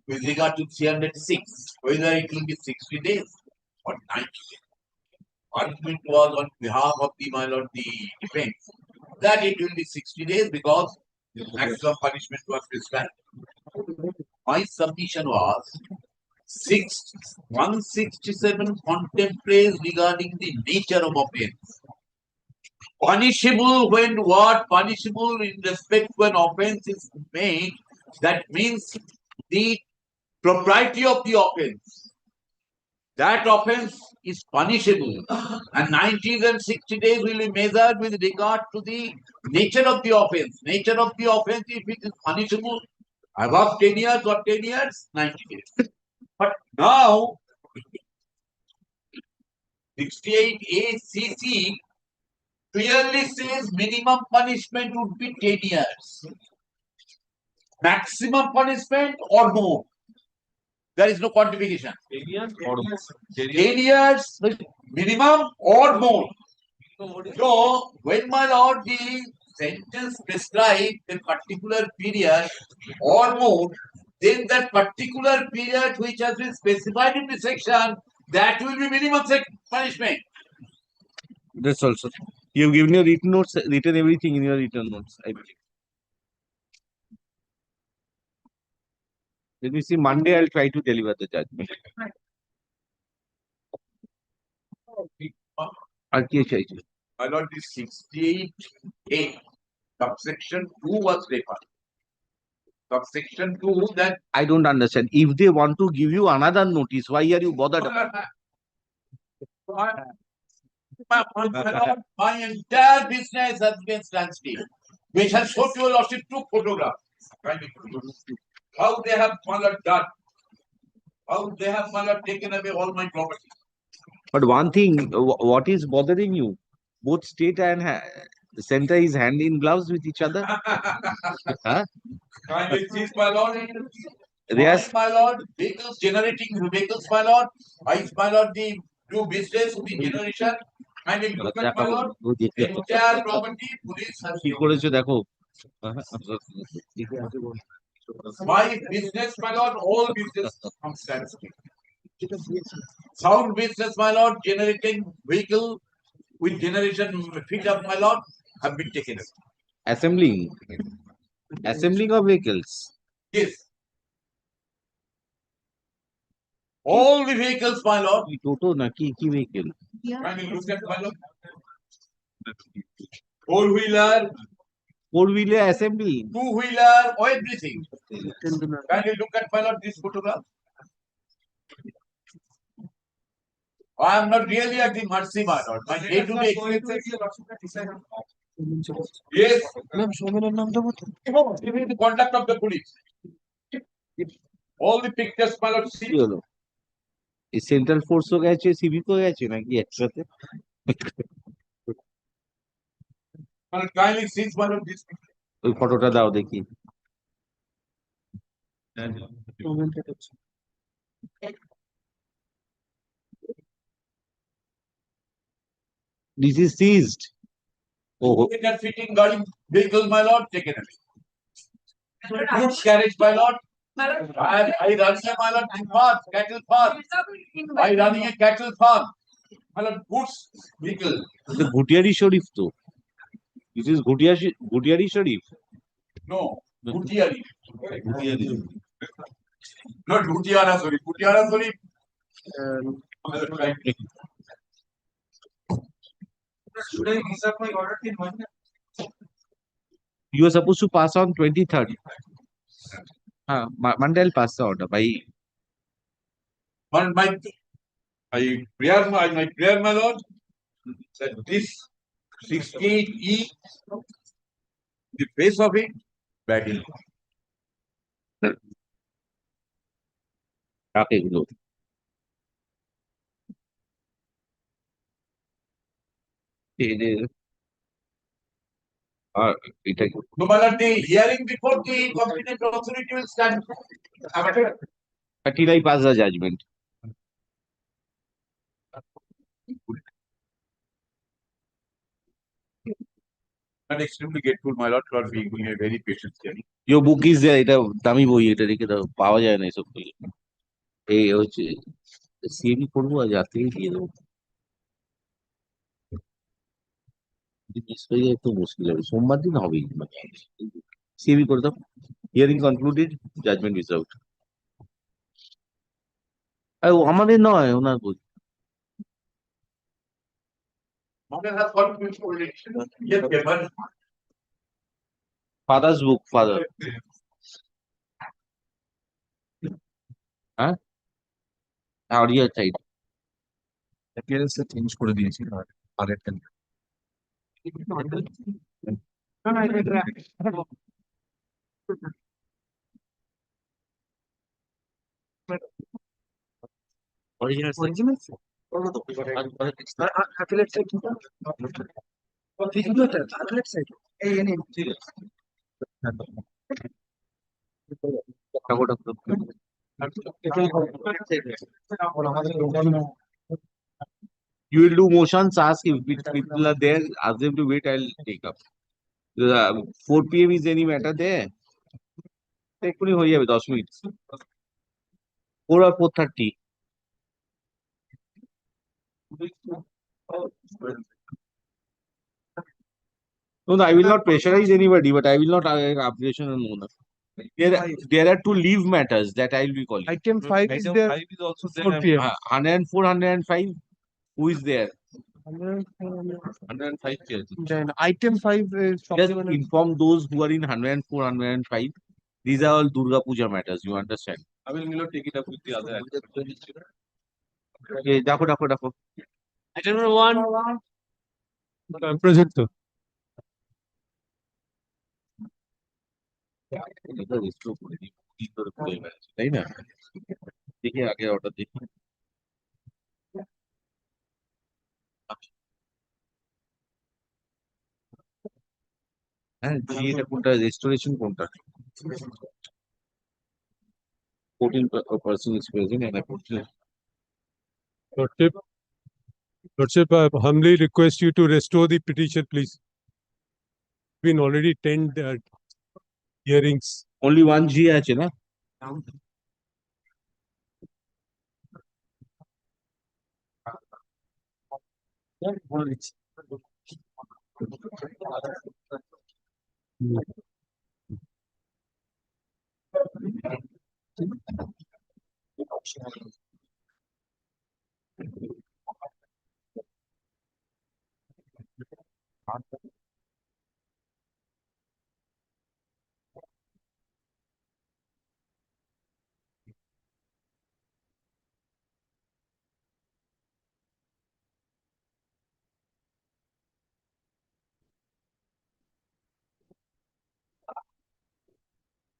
with regard to 306, whether it will be 60 days or 90 days. Argument was on behalf of the my lord the defense that it will be 60 days because the maximum punishment was prescribed. My submission was 167 contemplates regarding the nature of offense. Punishable when what? Punishable in respect when offense is made. That means the propriety of the offense. That offense is punishable. And 90 and 60 days will be measured with regard to the nature of the offense. Nature of the offense, if it is punishable above 10 years or 10 years, 90 days. But now, 68A CC clearly says minimum punishment would be 10 years. Maximum punishment or more. There is no quantification. 10 years minimum or more. So, when my lord the sentence prescribed a particular period or more, then that particular period which has been specified in the section, that will be minimum punishment. That's also. You have given your written notes, written everything in your written notes, I believe. Let me see, Monday I'll try to deliver the judgment. My lord, this 68A, subsection 2 was referred. Subsection 2 that I don't understand. If they want to give you another notice, why are you bothered about my entire business has been standstill, which has shown to your lordship 2 photographs. How they have done, how they have taken away all my property. But one thing, what is bothering you? Both state and the center is hand in gloves with each other. Huh? Kindly cease, my lord. Yes. My lord, vehicles generating vehicles, my lord. My lord, the do business with the generation. And in look at my lord, entire property, police has কি করেছো দেখো my business, my lord, all business from standstill. Sound business, my lord, generating vehicle with generation fit up, my lord, have been taken away. Assembling of vehicles. Yes. All the vehicles, my lord. Toto na ki vehicle. Can you look at my lord? Four-wheeler assembly. Two-wheeler, or everything. Can you look at my lord this photograph? I am not really at the mercy, my lord. My day-to-day expenses. Yes. The conduct of the police. All the pictures, my lord, see. Central ফোর্সও গেছে সিভিকও গেছে নাকি একসাথে Kindly cease my lord this. ওই ফটোটা দাও দেখি। This is seized. Oh, That fitting guarding vehicle, my lord, taken away. Goods carriage, my lord. I running a my lord farm, cattle farm. I running a cattle farm. My lord, goods vehicle. ভুটিয়ারি শরীফ তো। This is ভুটিয়ারি Sharif. No, Gutiari. Not Gutiara, sorry. Gutiara, sorry. Should I reserve my order till Monday? You are supposed to pass on 23rd. Monday I'll pass the order by. My prayer, my lord, that this 68E, the face of it, battle. Okay, good. No, my lord, the hearing before the competent authority will stand. 30 pass the judgment. I'm extremely grateful, my lord, for being a very patient hearing. Your book is there. এটা দামি বই, এটা রেখে দাও, পাওয়া যায় না এসব বই। এই হচ্ছে সিএবি করবো, আজ রাতে দিয়ে দেবো। মিস হয়ে যায় তো মুশকিল হবে, সোমবার দিন হবেই। সিএবি করে দাও। Hearing concluded, judgment is out. আমাদের নয়, ওনার বই। Father's book, father. হ্যাঁ, অডিও সাইড। অ্যাপিয়ারেন্স চেঞ্জ করে দিয়েছি আর একটা Original. You will do motions, ask if people are there, ask them to wait, I'll take up. 4 PM is any matter there? এক্ষুনি হয়ে যাবে 10 minute. 4 or 4:30. No, I will not pressurize anybody, but I will not application on owner. There are two leave matters that I will be calling. Item 5 is there. 5 is also 4 PM. 104, 105. Who is there? 105 here. Then item 5 is Just inform those who are in 104, 105. These are all Durga Puja matters, you understand? I will take it up with the other. Okay, Dako. Item number 1. present. তাই না? দেখি আগে order দেখি। হ্যাঁ, এটা কোনটা, restoration কোনটা? 14 is present and I put Lordship, I humbly request you to restore the petition, please. Been already 10 hearings. Only one G আছে না?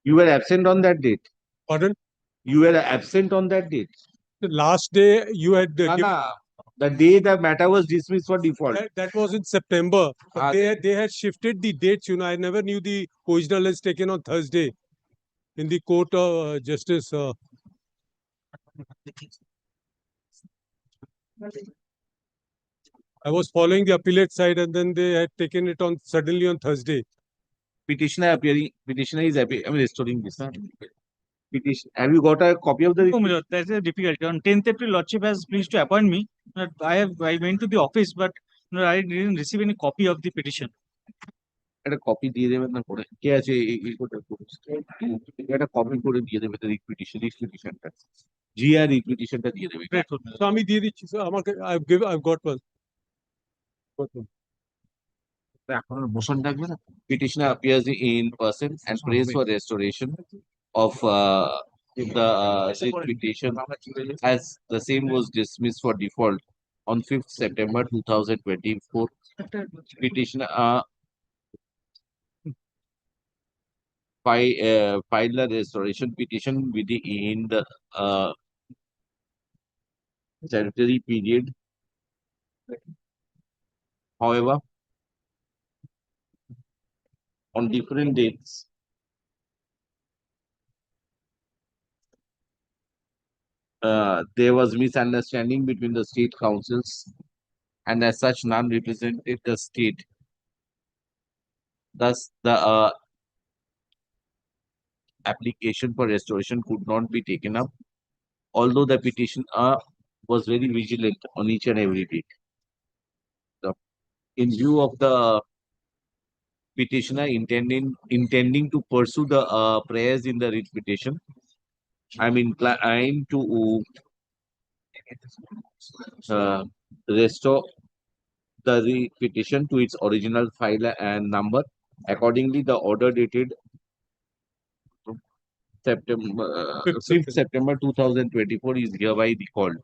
You were absent on that date. Pardon? You were absent on that date. The last day you had না, The day the matter was dismissed for default. That was in September. Ah. But they had shifted the dates. You know, I never knew the original is taken on Thursday in the court of justice. I was following the appellate side, and then they had taken it on suddenly on Thursday. Petitioner is restoring this. Huh? Petition. Have you got a copy of the? No, my lord, that's a difficulty. On 10th April, Lordship has pleased to appoint me. But I went to the office, but no, I didn't receive any copy of the petition. একটা copy দিয়ে দেবেন না করে কে আছে এই কোটা একটা copy করে দিয়ে দেবে তো রিপিটিশনটা জিআর রিপিটিশনটা দিয়ে দেবে So আমি দিয়ে দিচ্ছি স্যার আমাকে I've got one. এখন মোশন থাকবে না petitioner appears in person and prays for restoration of the said petition as the same was dismissed for default on 5th September 2024. Petitioner filed a restoration petition within the statutory period. However, on different dates, there was misunderstanding between the state councils, and as such, none represented the state. Thus, the application for restoration could not be taken up, although the petitioner was very vigilant on each and every date. In view of the petitioner intending to pursue the prayers in the writ petition, I'm inclined to restore the writ petition to its original file and number. Accordingly, the order dated September 5th September 2024 is hereby recalled.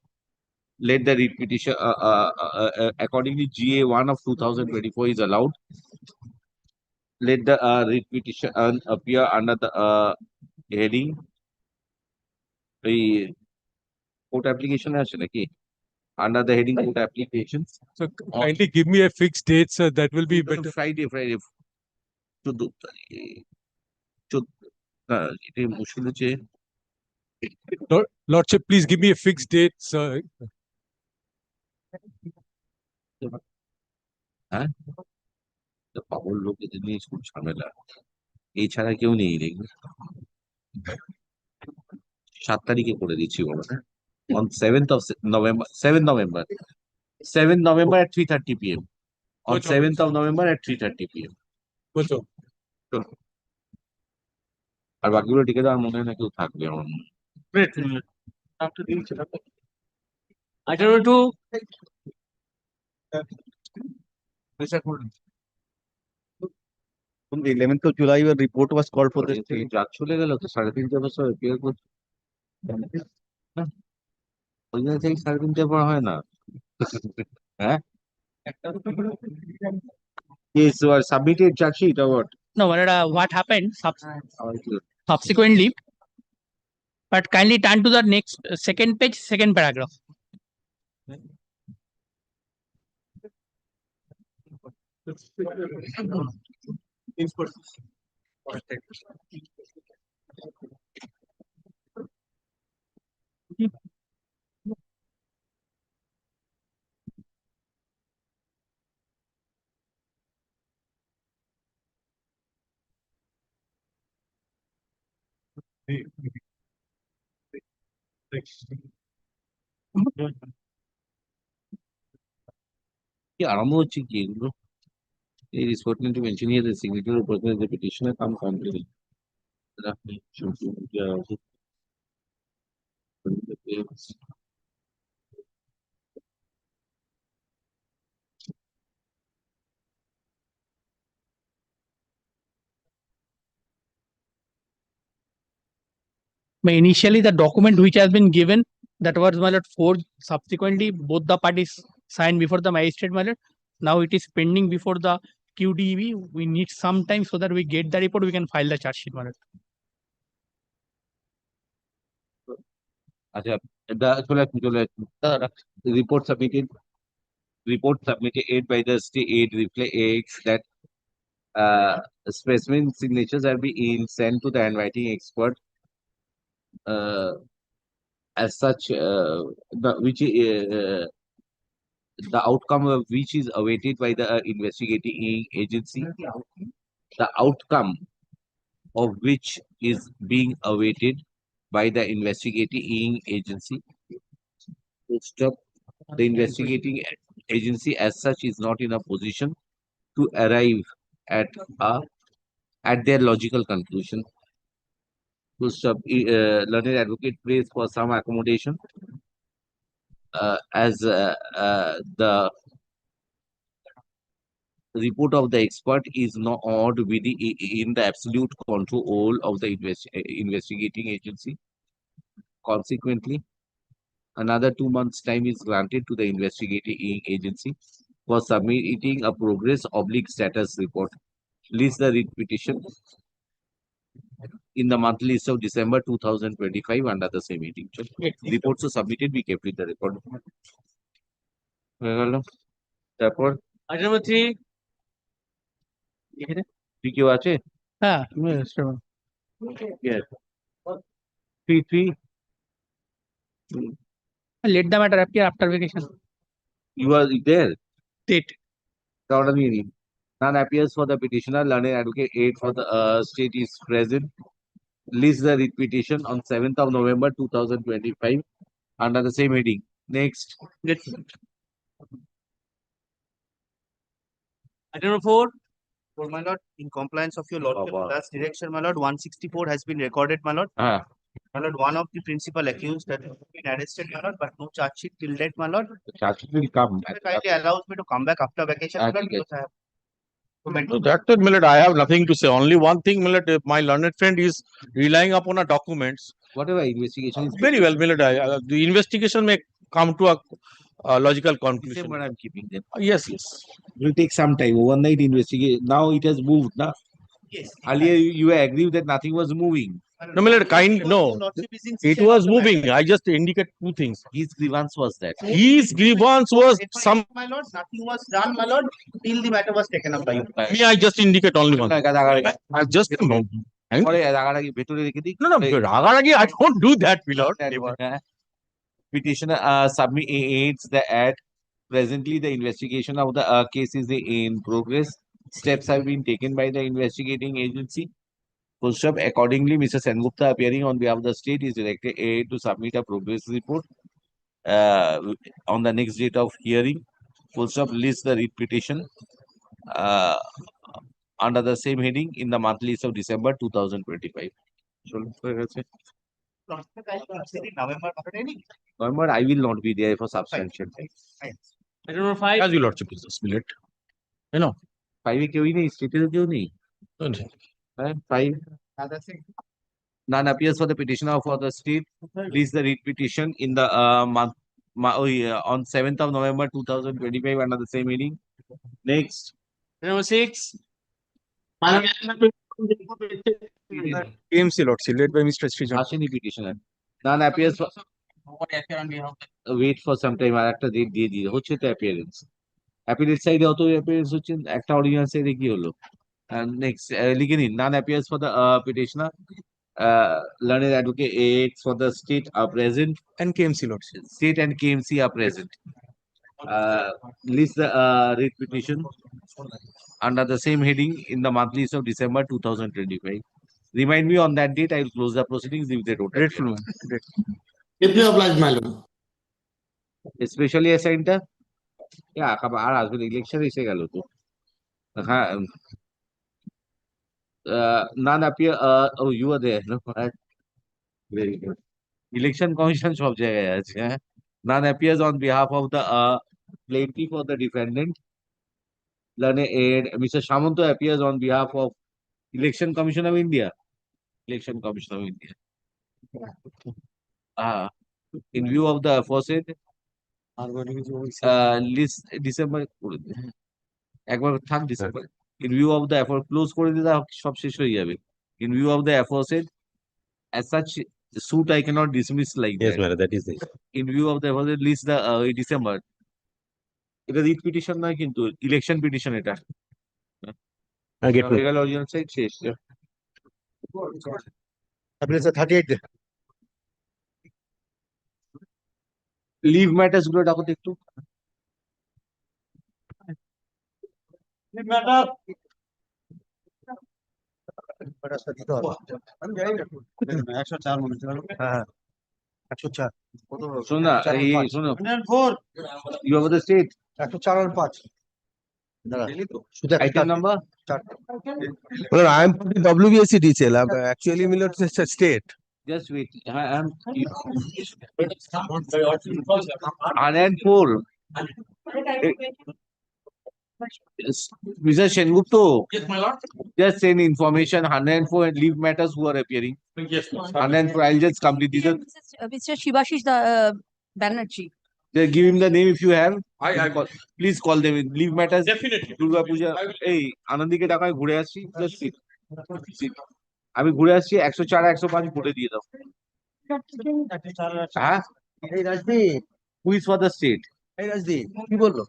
Let the writ petition accordingly GA1 of 2024 is allowed. Let the writ petition appear under the heading court application under the heading court applications. So kindly give me a fixed date, sir. That will be better. Friday. Lordship, please give me a fixed date, sir. হ্যাঁ পাগল লোক এদের নিয়ে খুব ঝামেলা এছাড়া কেউ নেই দেখবি 7 তারিখে করে দিচ্ছি বলো on 7th of November 7th November at 3:30 p.m. on 7th of November at 3:30 p.m. আর বাকিগুলো টিকে দেওয়ার মনে হয় না কেউ থাকবে আমার On the 11th of July, a report was called for this. যা চলে গেল তো 3.5 বছর অপেক্ষা করছি ওই জন্য থেকে 3.5 পর হয় না হ্যাঁ Yes, so submitted charge sheet or what? No, what happened subsequently? But kindly turn to the next second page, second paragraph. কি আরম্ভ হচ্ছে কি এগুলো It is pertinent to mention here the signature of person as the petitioner come complete. But initially, the document which has been given, that was my lord forged. Subsequently, both the parties signed before the magistrate, my lord. Now it is pending before the QDEB. We need some time so that we get the report. We can file the charge sheet, my lord. আচ্ছা, চলে report submitted. Report submitted by the state reflects that specimen signatures are being sent to the handwriting expert. As such, the outcome of which is awaited by the investigating agency. The outcome of which is being awaited by the investigating agency. Stop. The investigating agency as such is not in a position to arrive at their logical conclusion. Stop. Learned advocate prays for some accommodation as the report of the expert is not in the absolute control of the investigating agency. Consequently, another 2 months' time is granted to the investigating agency for submitting a progress/status report. List the writ petition in the monthly list of December 2025 under the same meeting. Reports are submitted, we kept with the record. তারপর Item number 3. কি কেউ আছে? হ্যাঁ, Yes. 3. let the matter appear after vacation. You are there? Date. Order meeting. None appears for the petitioner. Learned advocate 8 for the state is present. List the writ petition on 7th of November 2025 under the same heading. Next. Item number 4. For my lord, in compliance of your lordship last direction, my lord, 164 has been recorded, my lord. My lord, one of the principal accused has been arrested, my lord, but no charge sheet till date, my lord. The charge sheet will come. Kindly allows me to come back after vacation, my lord, because I have So that's it, Millet. I have nothing to say. Only one thing, Millet. My learned friend is relying upon a documents. Whatever investigation is Very well, Millet. The investigation may come to a logical conclusion. December I'm keeping them. Yes, yes. It will take some time. Overnight investigate. Now it has moved. Now, yes. Earlier you agreed that nothing was moving. No, Millet. No. It was moving. I just indicate two things. His grievance was that. His grievance was some. My lord, nothing was done, my lord, till the matter was taken up by you. Me, I just indicate only one. I just no. No, Ragaragi, I don't do that, Milord. Petitioner submits that presently the investigation of the case is in progress. Steps have been taken by the investigating agency. Accordingly, Mr. Sengupta, appearing on behalf of the state, is directed to submit a progress report on the next date of hearing. List the writ petition under the same heading in the monthly list of December 2025. November, I will not be there for substantial time. Item number 5. As you lordship is a split. You know. 5 কেউ নেই, স্টেটের কেউ নেই। 5. None appears for the petitioner for the state. List the writ petition in the month on 7th of November 2025 under the same meeting. Next. Number 6. AMC lordship led by Mr. Srijan. Ashini petitioner. None appears for. Wait for some time. আর একটা date দিয়ে দিই, হচ্ছে তো appearance. Appellate সাইডে অত appearance হচ্ছে, একটা original সাইডে কি হলো? Next, লিখে নিন। None appears for the petitioner. Learned advocate 8 for the state are present. And KMC lordship. State and KMC are present. List the writ petition under the same heading in the monthly list of December 2025. Remind me on that date. I will close the proceedings if they don't. Grateful, man. If you oblige, my lord. Especially a center. Yeah, আর আসবে election এসে গেল তো। হ্যাঁ, none appear. Oh, you are there. No, very good. Election commission সব জায়গায় আছে। None appears on behalf of the plaintiff or the defendant. Learned aid. Mr. Samanto appears on behalf of Election Commission of India. Election Commission of India. In view of the aforesaid, list December. একবার থাক December. In view of the effort, close করে দিলে সব শেষ হয়ে যাবে। In view of the aforesaid, as such, The suit I cannot dismiss like Yes, that. madam, that is it. In view of the was at least the December. এটা writ petition নয় কিন্তু election petition এটা legal original side শেষ Application 38 leave matters গুলো ডাকো তো একটু শোনো না এই শোনো you have the state 104 R 5 item number Well, I am from the WBSC detail. I'm actually military state. just wait I am 104 Mr. Sengupta, Yes, my lord. just send information 104 and leave matters who are appearing. Yes, my lord. 104, I'll just complete this. Mr. Shivashish Banerjee. Just give him the name if you have. I Please call them. Leave matters. definitely. Durga Puja. এই আনন্দীকে টাকায় ঘুরে আসছি just sit. Sit. আমি ঘুরে আসছি 104 105 ভোটে দিয়ে দাও হ্যাঁ এই Rajdeep who is for the state এই রাজদীপ কি বললো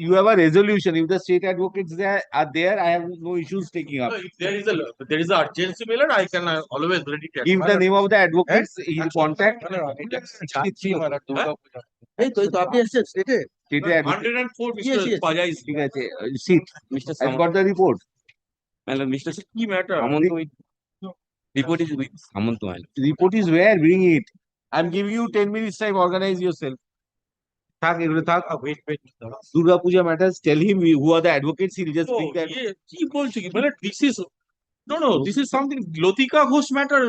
you have a resolution if the state advocates are there I have no issues taking up If there is a urgency, my lord, I can always ready to. give the name of the advocates he'll contact এই তো আপনি এসেছেন স্টেটে state advocate 104 Mr. Puja is ঠিক আছে sit Mr. I've got the report Mr. key matter. Report is with Samant. report is where bring it I'm giving you 10 minutes time organize yourself থাক এগুলো থাক Wait. Durga Puja matters tell him who are the advocates he'll just No, bring that কি বলছো কি মানে this is something Lotika Ghosh matter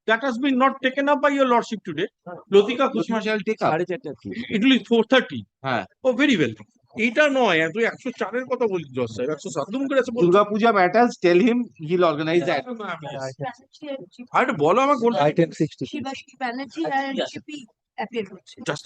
that has been not taken up by your lordship today. Lotika Ghosh matter shall take up it will be 4:30. হ্যাঁ Oh, very well. এইটা নয় তুই 104 এর কথা বলছিস জজ সাহেব 107 করে আছে Durga Puja matters tell him he'll organize that আর বলো আমাকে item 60 Shivashish Banerjee and GP appear করছে just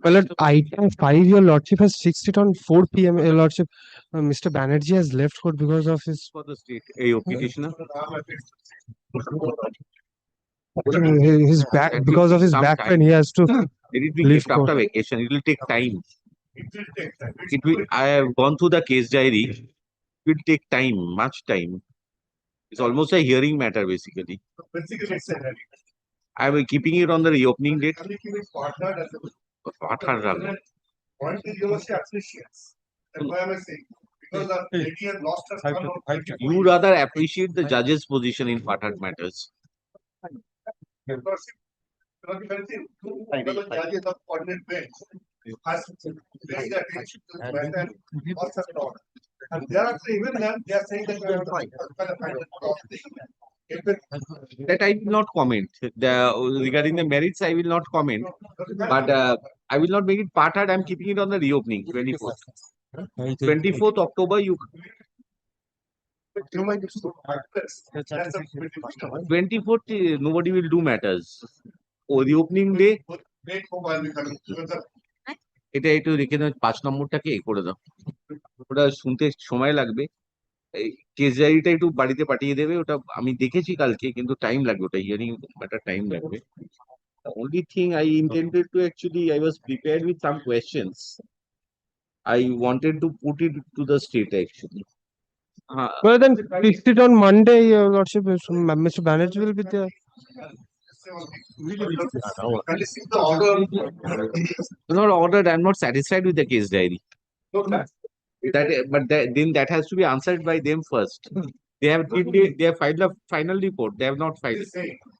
Well, at item 5, your lordship has fixed it on 4 p.m. Your lordship, Mr. Banerjee has left court because of his For the state AO petitioner. his back, That will because of take his some back time. pain. He has to Let it be leave kept after court. vacation. It will take time. It will. I have gone through the case diary. It will take time, much time. It's almost a hearing matter, basically. I will keeping it on the reopening date. What are the- Point is you must appreciate. That's why I'm saying. Because the lady has lost her son. You rather appreciate the judge's position in Pathak matters. And thereafter, even then, they are saying that That I will not comment. Regarding the merits, I will not comment. But I will not make it Pathak. I'm keeping it on the reopening, 24th. 24th October, you 24th, nobody will do matters. Reopening day, এটা একটু রেখে দাও, 5 নম্বরটাকে করে দাও। ওটা শুনতে সময় লাগবে। এই কেস ডায়েরিটা একটু বাড়িতে পাঠিয়ে দেবে। ওটা আমি দেখেছি কালকে, কিন্তু টাইম লাগবে। ওটা হিয়ারিং একটা টাইম লাগবে। The only thing I intended to actually, I was prepared with some questions. I wanted to put it to the state actually. Well, then fix it on Monday, your lordship. Mr. Banerjee will be there. Not ordered. I'm not satisfied with the case diary. Then that has to be answered by them first. They have filed a final report. They have not filed.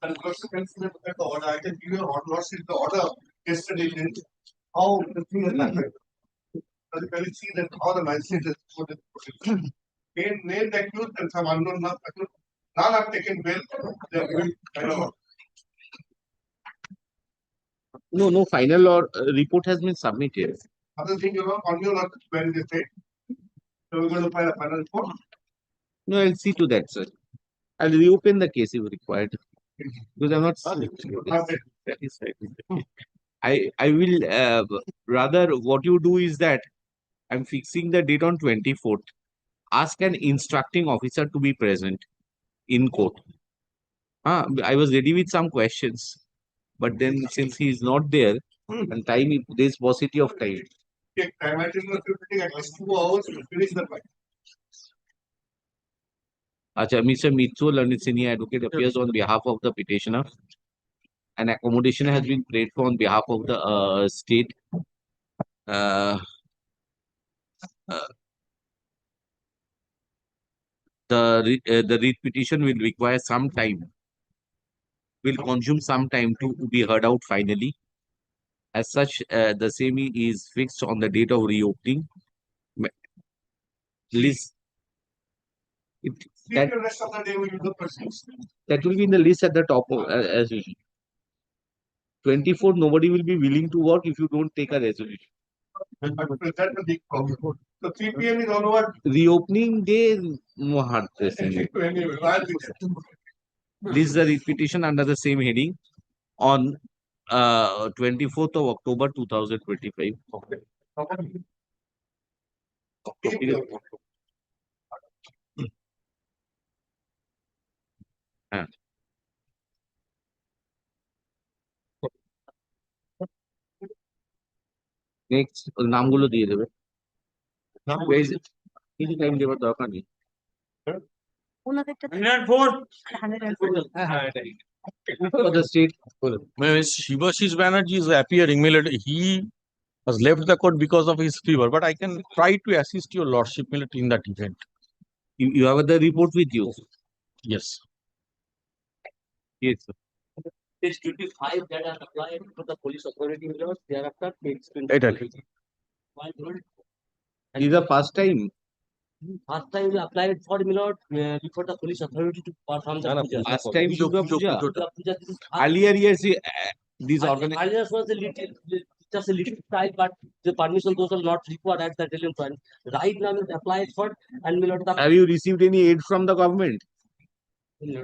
And consequently, look at the order. I can give you an order, the order yesterday, how the thing has happened. You can see that how the magistrate has put it. Named accused and some unknown not accused. None have taken bail. They are given final order. No final or report has been submitted. Other thing, on your not when they say. So we're going to file a final report. No, I'll see to that, sir. I'll reopen the case if required. Because I'm not satisfied. I will rather what you do is that I'm fixing the date on 24th. Ask an instructing officer to be present in court. I was ready with some questions, but then since he is not there, and time there is paucity of time. Take time. I think at least 2 hours to finish the fight. Mr. Mitsu, learned senior advocate, appears on behalf of the petitioner. An accommodation has been paid for on behalf of the state. The writ petition will require some time. Will consume some time to be heard out finally. As such, the same is fixed on the date of reopening. List. The rest of the day we will do proceedings. That will be in the list at the top of, as usual. 24th, nobody will be willing to work if you don't take a resolution. That will be problem. So 3 p.m. is all over. Reopening day, no hard pressing. This is the writ petition under the same heading on 24th of October 2025. Next নামগুলো দিয়ে দেবে কিছু time দেওয়ার দরকার নেই for the state. Shivashish Banerjee is appearing. He has left the court because of his fever, but I can try to assist your lordship in that event. You have the report with you? Yes. Yes, sir. Page 25 that are applied to the police authority laws, thereafter page 20. Is the first time? First time we applied for Milord before the police authority to perform the puja. Last time Puja. Puja. Earlier years, these organizations. Earlier was a little, just a little type, but the permission those are not required at the relevant point. Right now we applied for and Milord. Have you received any aid from the government? No.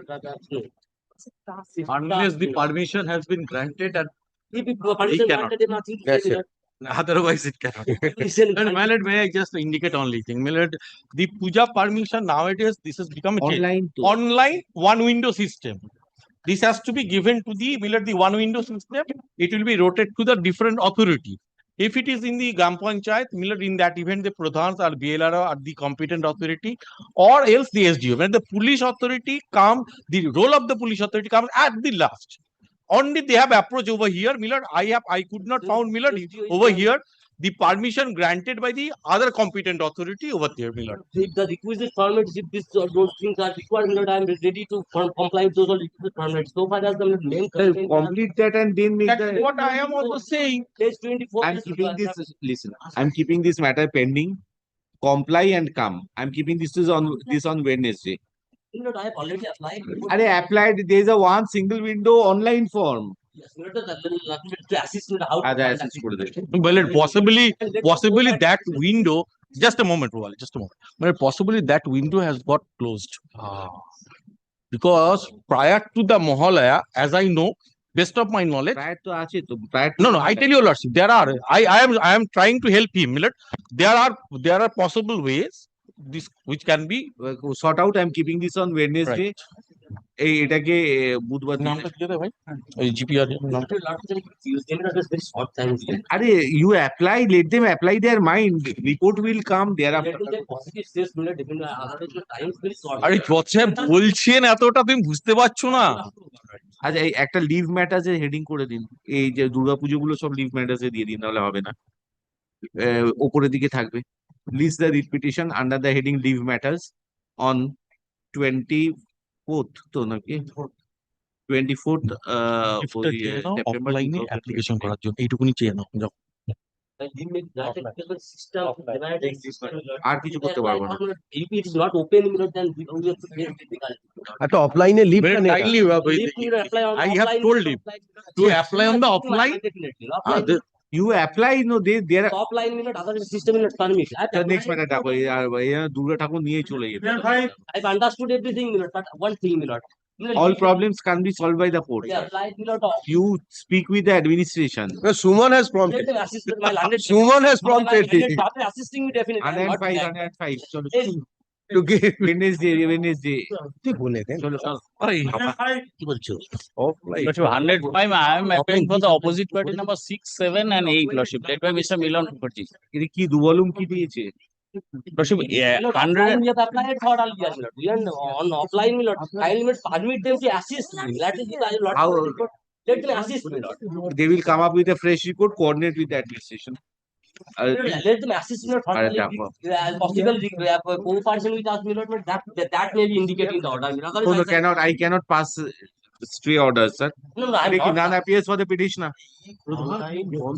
Unless the permission has been granted and If permission cannot. granted, nothing to That's say, it. Otherwise, it cannot. Listen, And my lord, may I just indicate only thing? My lord, the puja permission nowadays, this has become a online one window system. This has to be given to the, my lord, the one window system. It will be rotated to the different authority. If it is in the Gram Panchayat, my lord, in that event, the Pradhans or BLRO are the competent authority, or else the SDO. When the police authority comes, the role of the police authority comes at the last. Only they have approach over here, Millard. I could not found Millard over here. The permission granted by the other competent authority over there, Millard. If the requisite permits, if this those things are required, Millard, I am ready to comply with those all requisite permits. So far as the main constraint, Complete that and then make That's the. what I am also saying. page 24. I'm keeping this. Listen, I'm keeping this matter pending. Comply and come. I'm keeping this on Wednesday. Millard, I have already applied. Are applied? There is a one single window online form. Yes, Millard, to assist me how to Assist for this. Well, possibly that window. Just a moment, Rohal, just a moment. But possibly that window has got closed. Because prior to the Mohalaya, as I know, best of my knowledge. No, I tell you, Lordship, there are. I am trying to help him, Millard. There are possible ways this which can be sort out. I'm keeping this on Wednesday. এটাকে বুধবার নামটা কি ভাই ওই GPR নামটা আরে you apply, let them apply their mind, report will come thereafter. আরে WhatsApp বলছেন এতটা তুমি বুঝতে পারছো না। আচ্ছা এই একটা লিভ ম্যাটার্স এর হেডিং করে দিন, এই যে দুর্গাপুজো গুলো সব লিভ ম্যাটার্স এ দিয়ে দিন, নাহলে হবে না। উপরের দিকে থাকবে list the writ petition under the heading leave matters on 24th তো নাকি 24th September অফলাইনে অ্যাপ্লিকেশন করার জন্য এইটুকুনি চেয়ে নাও যাও। আর কিছু করতে পারবো না। একটা অফলাইনে leave I have told him to apply on the offline. You apply, no, they are offline minute, other system minute permit. next matter ঠাকুর আর দুর্গা ঠাকুর নিয়ে চলে যেতে। I've understood everything, minute, but one thing, minute. All problems can be solved by the court. You speak with the administration. Suman has prompted. Suman has prompted. Assisting me definitely. 105. চলো To give Wednesday. কি বলে দেন কি বলছো? 105, I am applying for the opposite party number 6, 7 and 8, Lordship, led by Mr. Milan Mukherjee. এটা কি দুবলুম কি দিয়েছে? Lordship, 100. We have applied for all years, minute. We are on offline, minute. I will permit them to assist me. That is the How? Let them assist me, Lord. They will come up with a fresh report, coordinate with the administration. Let them assist me, possible cooperation with us, minute. That may be indicating the order. No, I cannot pass stray orders, sir. No, I'm not. None appears for the petitioner.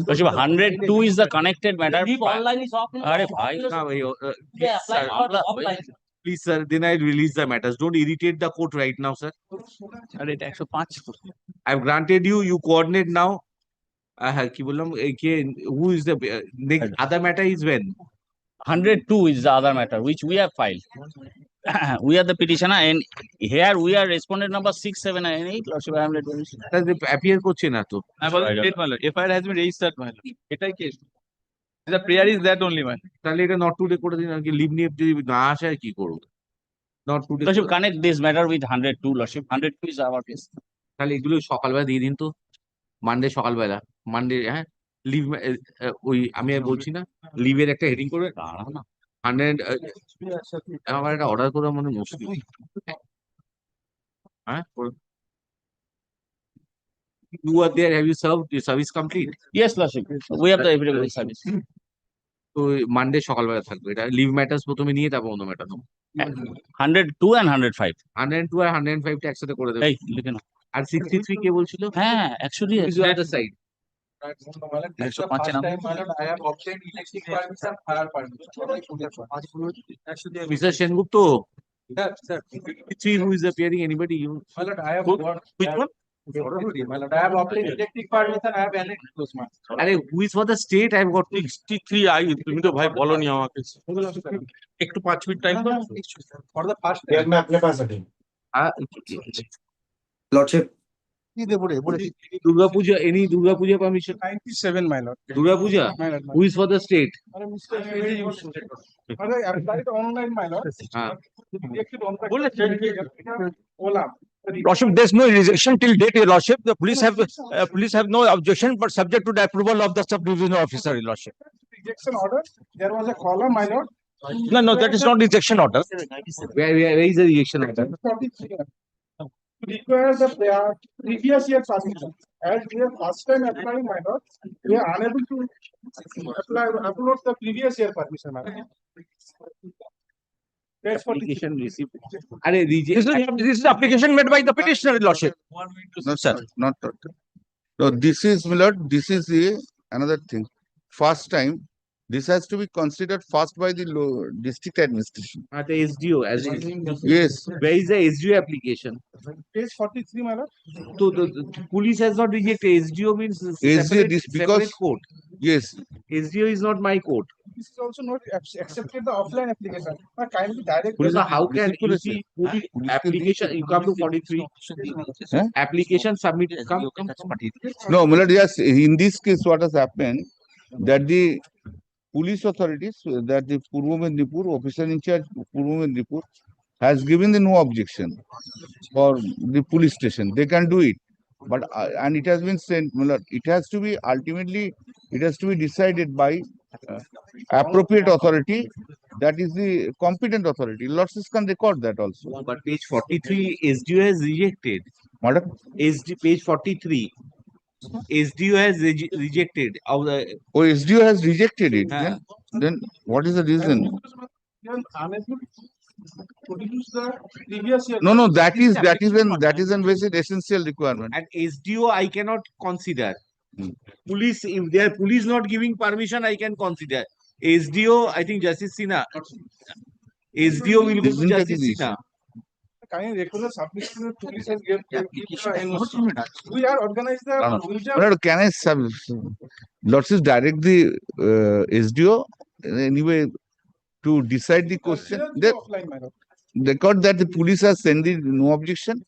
Lordship, 102 is the connected matter. If online is off, Arey bhai. they apply for the offline. Please, sir, then I release the matters. Don't irritate the court right now, sir. Arey এটা 105 I've granted you coordinate now. কি বললাম who is the next other matter is when 102 is the other matter which we have filed. We are the petitioner and here we are respondent number 6, 7 and 8. Lordship, I am led by Mr. appear করছে না তো FIR has been registered, my lord. এটাই case. The prayer is that only, man. তাহলে এটা not today করে দিন, আর কি leave নিয়ে যদি না আসে কি করব? Not today. Lordship, connect this matter with 102, Lordship. 102 is our case. তাহলে এগুলো সকালবেলা দিয়ে দিন তো, মানডে সকালবেলা, মানডে হ্যাঁ লিভ ওই আমি বলছি না লিভের একটা হেডিং করবে 100 আমার একটা অর্ডার করা মানে মুশকিল। হ্যাঁ you are there, have you served your service complete? Yes, Lordship, we have the available service. তো মানডে সকালবেলা থাকবে, এটা লিভ ম্যাটার্স প্রথমে নিয়ে তারপর অন্য ম্যাটার 102 and 105. 102 আর 105 টা একসাথে করে দেবো। এই লিখে নাও। আর 63 কে বলছিল? হ্যাঁ actually other side. 105 নাম। I have obtained electric permission, fire permission. Mr. Sengupta, Sir. 63 who is appearing, anybody? You? My lord, I have Which one? My lord, I have obtained electric permission, I have valid endorsement. আরে who is for the state? I have got 63 তুমি তো ভাই বলনি আমাকে একটু 5 minute time দাও For the first time. Lordship, Durga Puja, any Durga Puja permission? 97, my lord. Durga Puja? My lord, my Who is for the state? lord. Mr. Fede used to. But I applied online, my lord. Ah. Rejected on the Ola. Lordship, there's no rejection till date, Your Lordship. The police have no objection, but subject to the approval of the sub-divisional officer, Your Lordship. Rejection order. There was a column, my lord. No, that is not rejection order. Where is the rejection order? 43. Require the previous year permission. As we are first time applying, my lord, we are unable to upload the previous year permission, my lord. That's for Application received. This is application made by the petitioner, Your Lordship. No, sir, not. No, this is, my lord, this is another thing. First time, this has to be considered first by the district administration. The SDO, as in. Yes. Where is the SDO application? Page 43, my lord. So the police has not rejected. SDO means separate court. Yes. SDO is not my court. This is also not accepted the offline application. Kindly direct. So how can you see application? You come to 43. Huh? Application submitted. No, my lord, yes. In this case, what has happened that the police authorities, that the Purva Mendipur officer in charge, Purva Mendipur, has given the no objection for the police station. They can do it, but and it has been sent. It has to be ultimately, it has to be decided by appropriate authority. That is the competent authority. Lords can record that also. But page 43, SDO has rejected. Madam? Page 43. SDO has rejected. SDO has rejected it. Then what is the reason? No, that is an basic essential requirement. And SDO I cannot consider. Police, if they are police not giving permission, I can consider. SDO, I think Justice Sinha. SDO will go to Justice Sinha. Regular submission police has we are organized the Can I Lords direct the SDO anyway to decide the question? Record that the police has sent the no objection,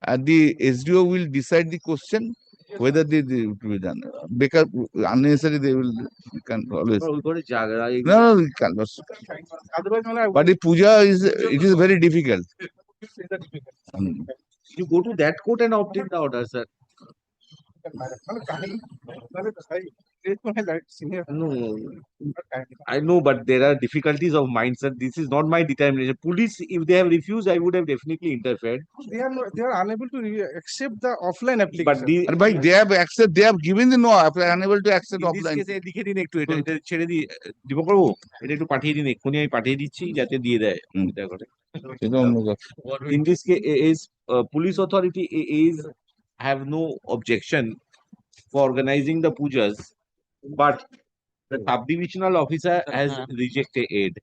and the SDO will decide the question whether they to be done. Because unnecessary they will can always. No, we can't. But the puja is very difficult. You go to that court and obtain the order, sir. No, I know, but there are difficulties of mind, sir. This is not my determination. Police, if they have refused, I would have definitely interfered. They are unable to accept the offline application. But they have given the no, unable to accept offline. In this case, লিখে দিন একটু এটা ছেড়ে দি দিব করব এটা একটু পাঠিয়ে দিন এক্ষুনি আমি পাঠিয়ে দিচ্ছি যাতে দিয়ে দেয় এটা করে in this case is police authority is have no objection for organizing the pujas, but the sub-divisional officer has rejected it.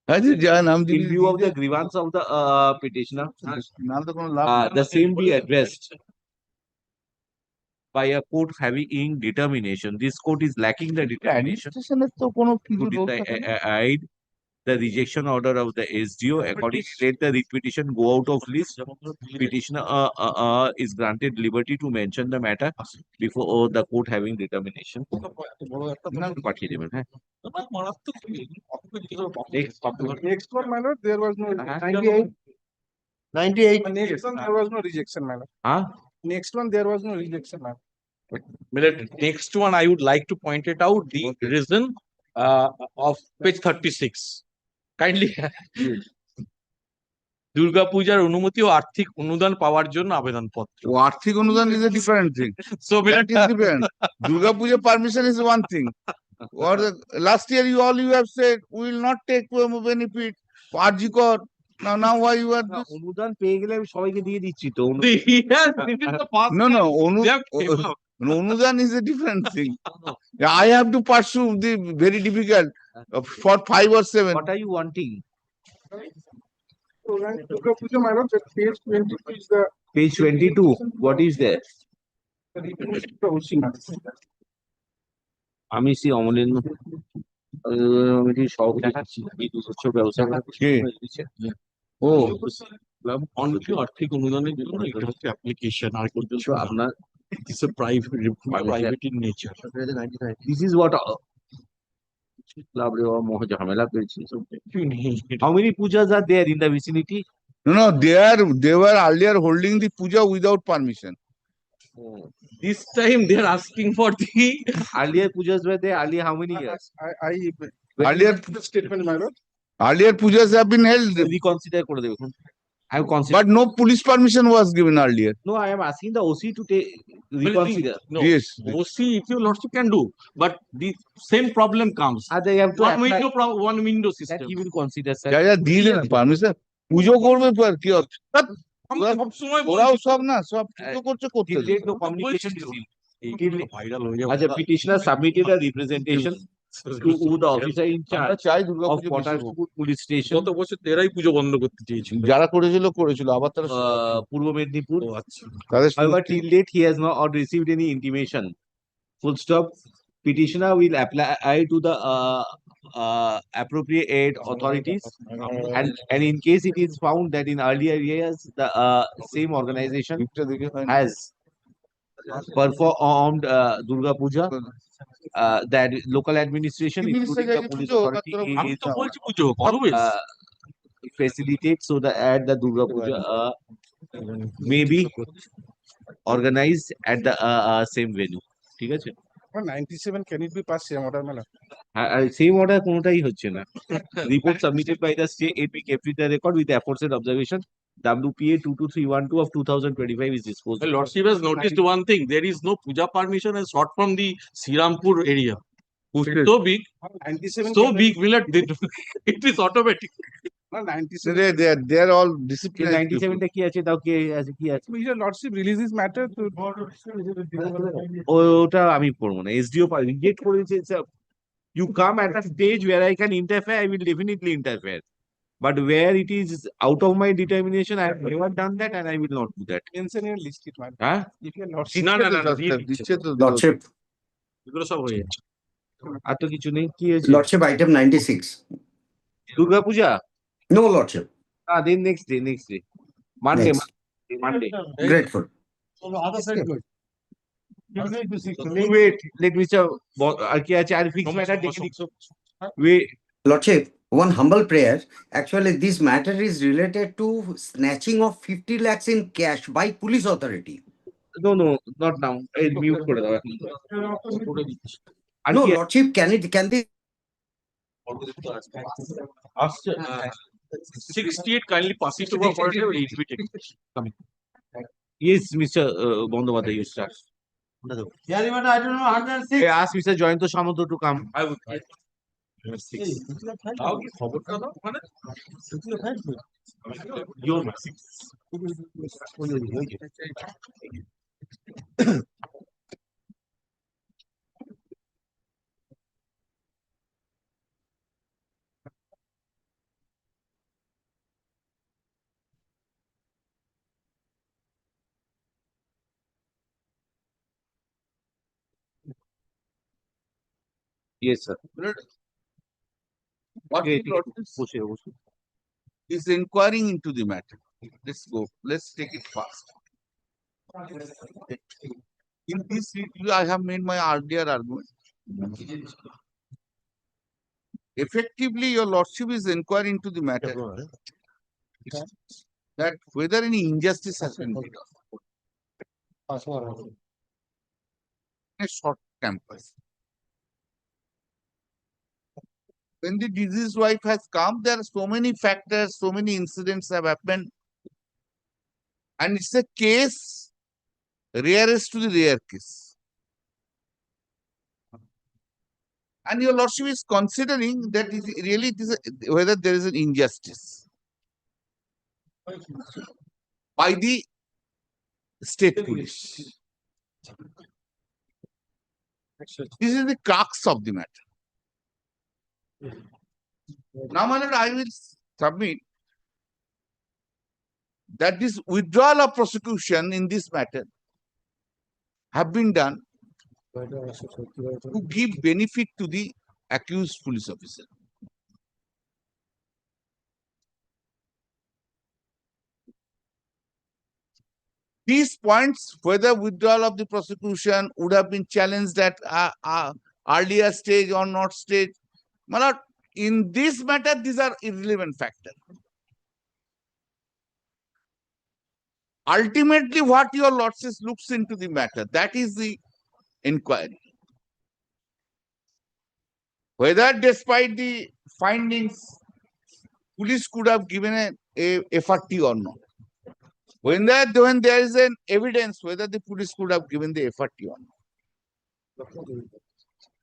In view of the grievance of the petitioner, the same be addressed by a court having determination. This court is lacking the determination to decide the rejection order of the SDO. Accordingly, let the writ petition go out of list. Petitioner is granted liberty to mention the matter before the court having determination. Next one, my lord, there was no 98. Next one, there was no rejection, my lord. Next one, there was no rejection, my lord. Next one, I would like to point it out the reason of page 36. Kindly. Durga পূজার অনুমতি ও আর্থিক অনুদান পাওয়ার জন্য আবেদনপত্র। আর্থিক অনুদান is a different thing. So that is different. Durga Puja permission is one thing. Or last year you have said we will not take benefit. Arjikor. Now why you are this? অনুদান পেয়ে গেলে আমি সবাইকে দিয়ে দিচ্ছি তো। No. অনুদান is a different thing. I have to pursue the very difficult for 5 or 7. What are you wanting? Page 22 is the page 22. What is there? আমি সেই অমলেন সব দেখাচ্ছি ব্যবস্থা আর্থিক অনুদানের জন্য এটা হচ্ছে অ্যাপ্লিকেশন আর আপনার It's a private in nature. This is what how many pujas are there in the vicinity? No, they were earlier holding the puja without permission. This time they are asking for the earlier pujas were there. Earlier how many years? Earlier statement, my lord. Earlier pujas have been held, Reconsider করে দেবে এখন। I have considered. but no police permission was given earlier. No, I am asking the OC to take reconsider. No, Yes. OC, if your lordship can do, but the same problem comes. They have to One window system. That he will consider, sir. যা দিয়ে দেন permission পুজো করবে পর কি হচ্ছে সবসময় ওরাও সব না সব পুজো করছে করতে Till date, no communication received. Petitioner submitted a representation to the officer in charge চাই of Durga Puja Potarpur police station, গত বছর তেরাই পুজো বন্ধ করতে চেয়েছিল। যারা করেছিল আবার তারা Purva Mednipur. তাদের However, till date, he has not received any intimation. Full stop. Petitioner will apply to the appropriate authorities, and in case it is found that in earlier years the same organization has performed Durga Puja, that local administration, including the police authority, is facilitate so that at the Durga Puja may be organized at the same venue. ঠিক আছে? 97 can it be passed same order, my lord? Same order কোনোটাই হচ্ছে না। Report submitted by the state AP kept with the record with the aforesaid observation. WPA 22312 of 2025 is disposed. The lordship has noticed one thing: there is no puja permission as sought from the Srirampur area. So big, 97 so big, it is automatic. 97 they are all disciplined. 97 টা কি আছে তাও কি আছে কি আছে? Your lordship release this matter to ওটা আমি পড়বো না। SDO রিজেক্ট করে দিয়েছে। You come at a stage where I can interfere, I will definitely interfere. But where it is out of my determination, I have never done that and I will not do that. mention your list it, my lord. Huh? If your lordship না Lordship, এগুলো সব হয়ে যাচ্ছে। আর তো কিছু নেই। কি হয়েছে? Lordship item 96. দুর্গা পূজা? No Lordship. Then next day. Monday. Next. Monday. Grateful. Other side good. Wait, let Mr. আর কি আছে? আর fix matter দেখে নিচ্ছ? Wait. Lordship, one humble prayer. Actually, this matter is related to snatching of 50 lakhs in cash by police authority. No, not now. Mute করে দাও এখন। No, Lordship, can they? 68 kindly pass it to the operator. It will take coming. Yes, Mr. Bandyopadhyay, you start. Yeah, even I don't know 106. Hey, ask Mr. Joyanta Samantha to come. I would. তাও কি খবরটা দাও মানে your message. Yes, sir. What Okay, the is inquiring into the matter. Let's go. Let's take it fast. In this review, I have made my earlier argument. Effectively, your lordship is inquiring into the matter that whether any injustice has been done in a short campus. When the deceased wife has come, there are so many factors, so many incidents have happened. And it's a case, rarest to the rare case. And your lordship is considering that really it is whether there is an injustice by the state police. This is the crux of the matter. Now, my lord, I will submit that this withdrawal of prosecution in this matter have been done to give benefit to the accused police officer. these points, whether withdrawal of the prosecution would have been challenged at earlier stage or not stage, my lord, in this matter, these are irrelevant factors. Ultimately, what your lordship looks into the matter, that is the inquiry. Whether despite the findings, police could have given a FRT or not. When there is an evidence whether the police could have given the FRT or not.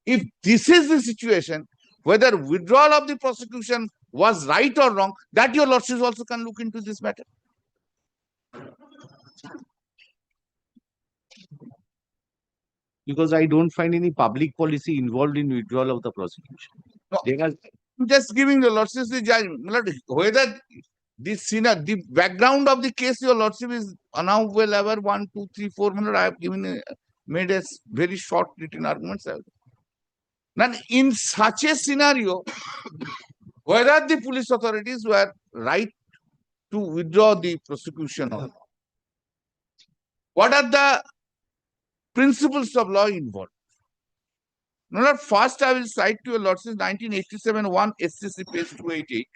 If this is the situation, whether withdrawal of the prosecution was right or wrong, that your lordship also can look into this matter. Because I don't find any public policy involved in withdrawal of the prosecution. No, I'm just giving your lordship the judgment. Whether the background of the case, your lordship is now well over 1, 2, 3, 4 minutes. I have made a very short written arguments. Now, in such a scenario, whether the police authorities were right to withdraw the prosecution or not, what are the principles of law involved? Now, first I will cite to your lordship 1987 1 SCC page 288.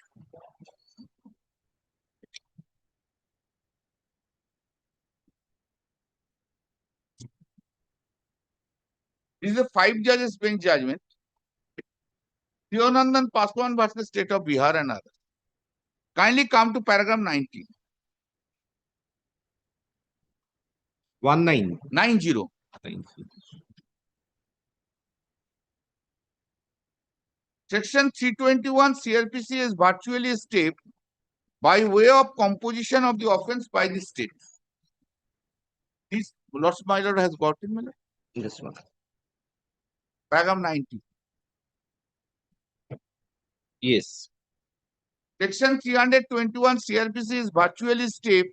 This is a 5 judges bench judgment. Theonandan Paswan versus State of Bihar and others. Kindly come to paragraph 19. 1990. Section 321 CRPC is virtually a step by way of composition of the offence by the state. This Lord's my lord has got it, This one. Paragraph 90. Yes. Section 321 CRPC is virtually step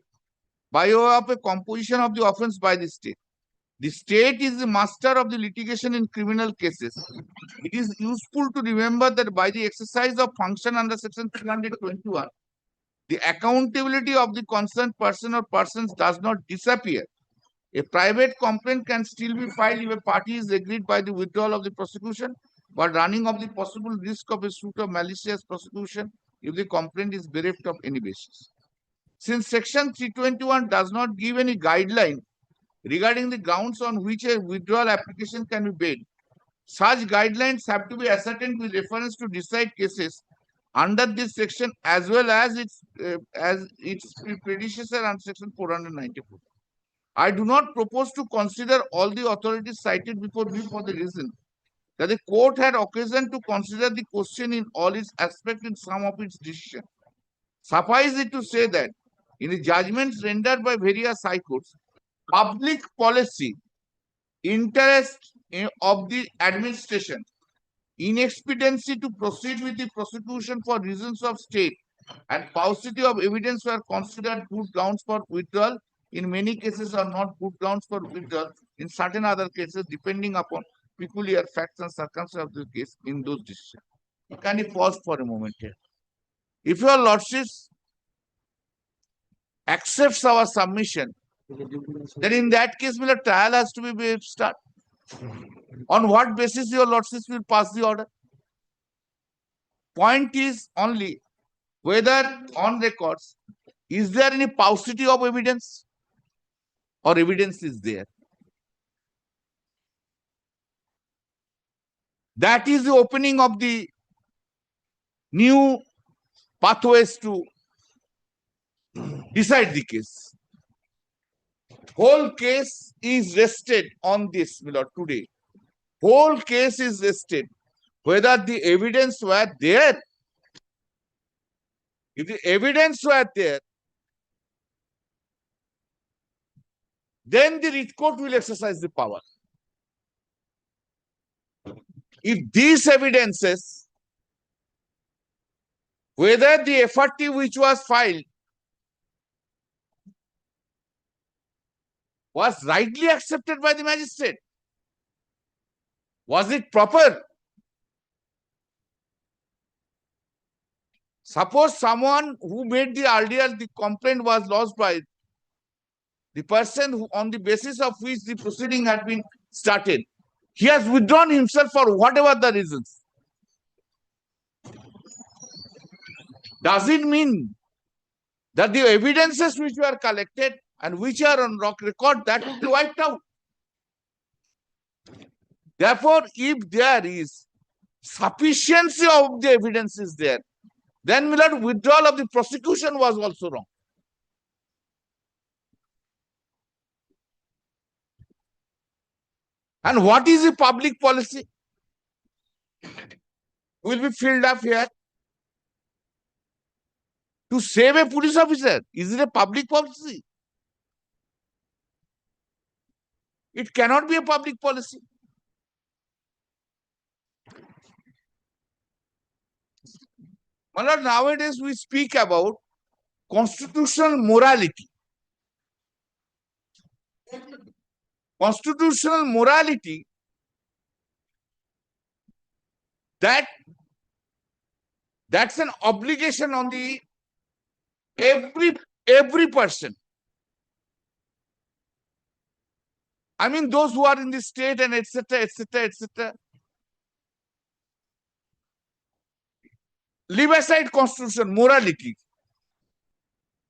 by way of a composition of the offence by the state. The state is the master of the litigation in criminal cases. It is useful to remember that by the exercise of function under section 321, the accountability of the concerned person or persons does not disappear. A private complaint can still be filed if a party is agreed by the withdrawal of the prosecution, but running of the possible risk of a suit of malicious prosecution if the complaint is bereft of any basis. Since section 321 does not give any guideline regarding the grounds on which a withdrawal application can be made, such guidelines have to be ascertained with reference to decide cases under this section as well as its predecessor under section 494. I do not propose to consider all the authorities cited before me for the reason that the court had occasion to consider the question in all its aspects in some of its decisions. Suffice it to say that in the judgments rendered by various high courts, public policy, interest of the administration, inexpediency to proceed with the prosecution for reasons of state, and paucity of evidence were considered good grounds for withdrawal. In many cases are not good grounds for withdrawal. In certain other cases, depending upon peculiar facts and circumstances of the case in those decisions. Can you pause for a moment here? If your lordships accepts our submission, then in that case, the trial has to be start. On what basis your lordships will pass the order? Point is only whether on records, is there any paucity of evidence or evidence is there? That is the opening of the new pathways to decide the case. Whole case is rested on this, my lord, today. Whole case is rested whether the evidence were there. If the evidence were there, then the writ court will exercise the power. If these evidences, whether the FRT which was filed was rightly accepted by the magistrate, was it proper? Suppose someone who made the earlier the complaint was lodged by the person who, on the basis of which the proceeding had been started, he has withdrawn himself for whatever the reasons. Does it mean that the evidences which were collected and which are on record, that will be wiped out? Therefore, if there is sufficiency of the evidence is there, then Millard, withdrawal of the prosecution was also wrong. And what is the public policy? Will be filled up here to save a police officer. Is it a public policy? It cannot be a public policy. Well, nowadays we speak about constitutional morality. Constitutional morality, that's an obligation on the every person. I mean, those who are in the state and etc., etc., etc. Leave aside constitution, morality.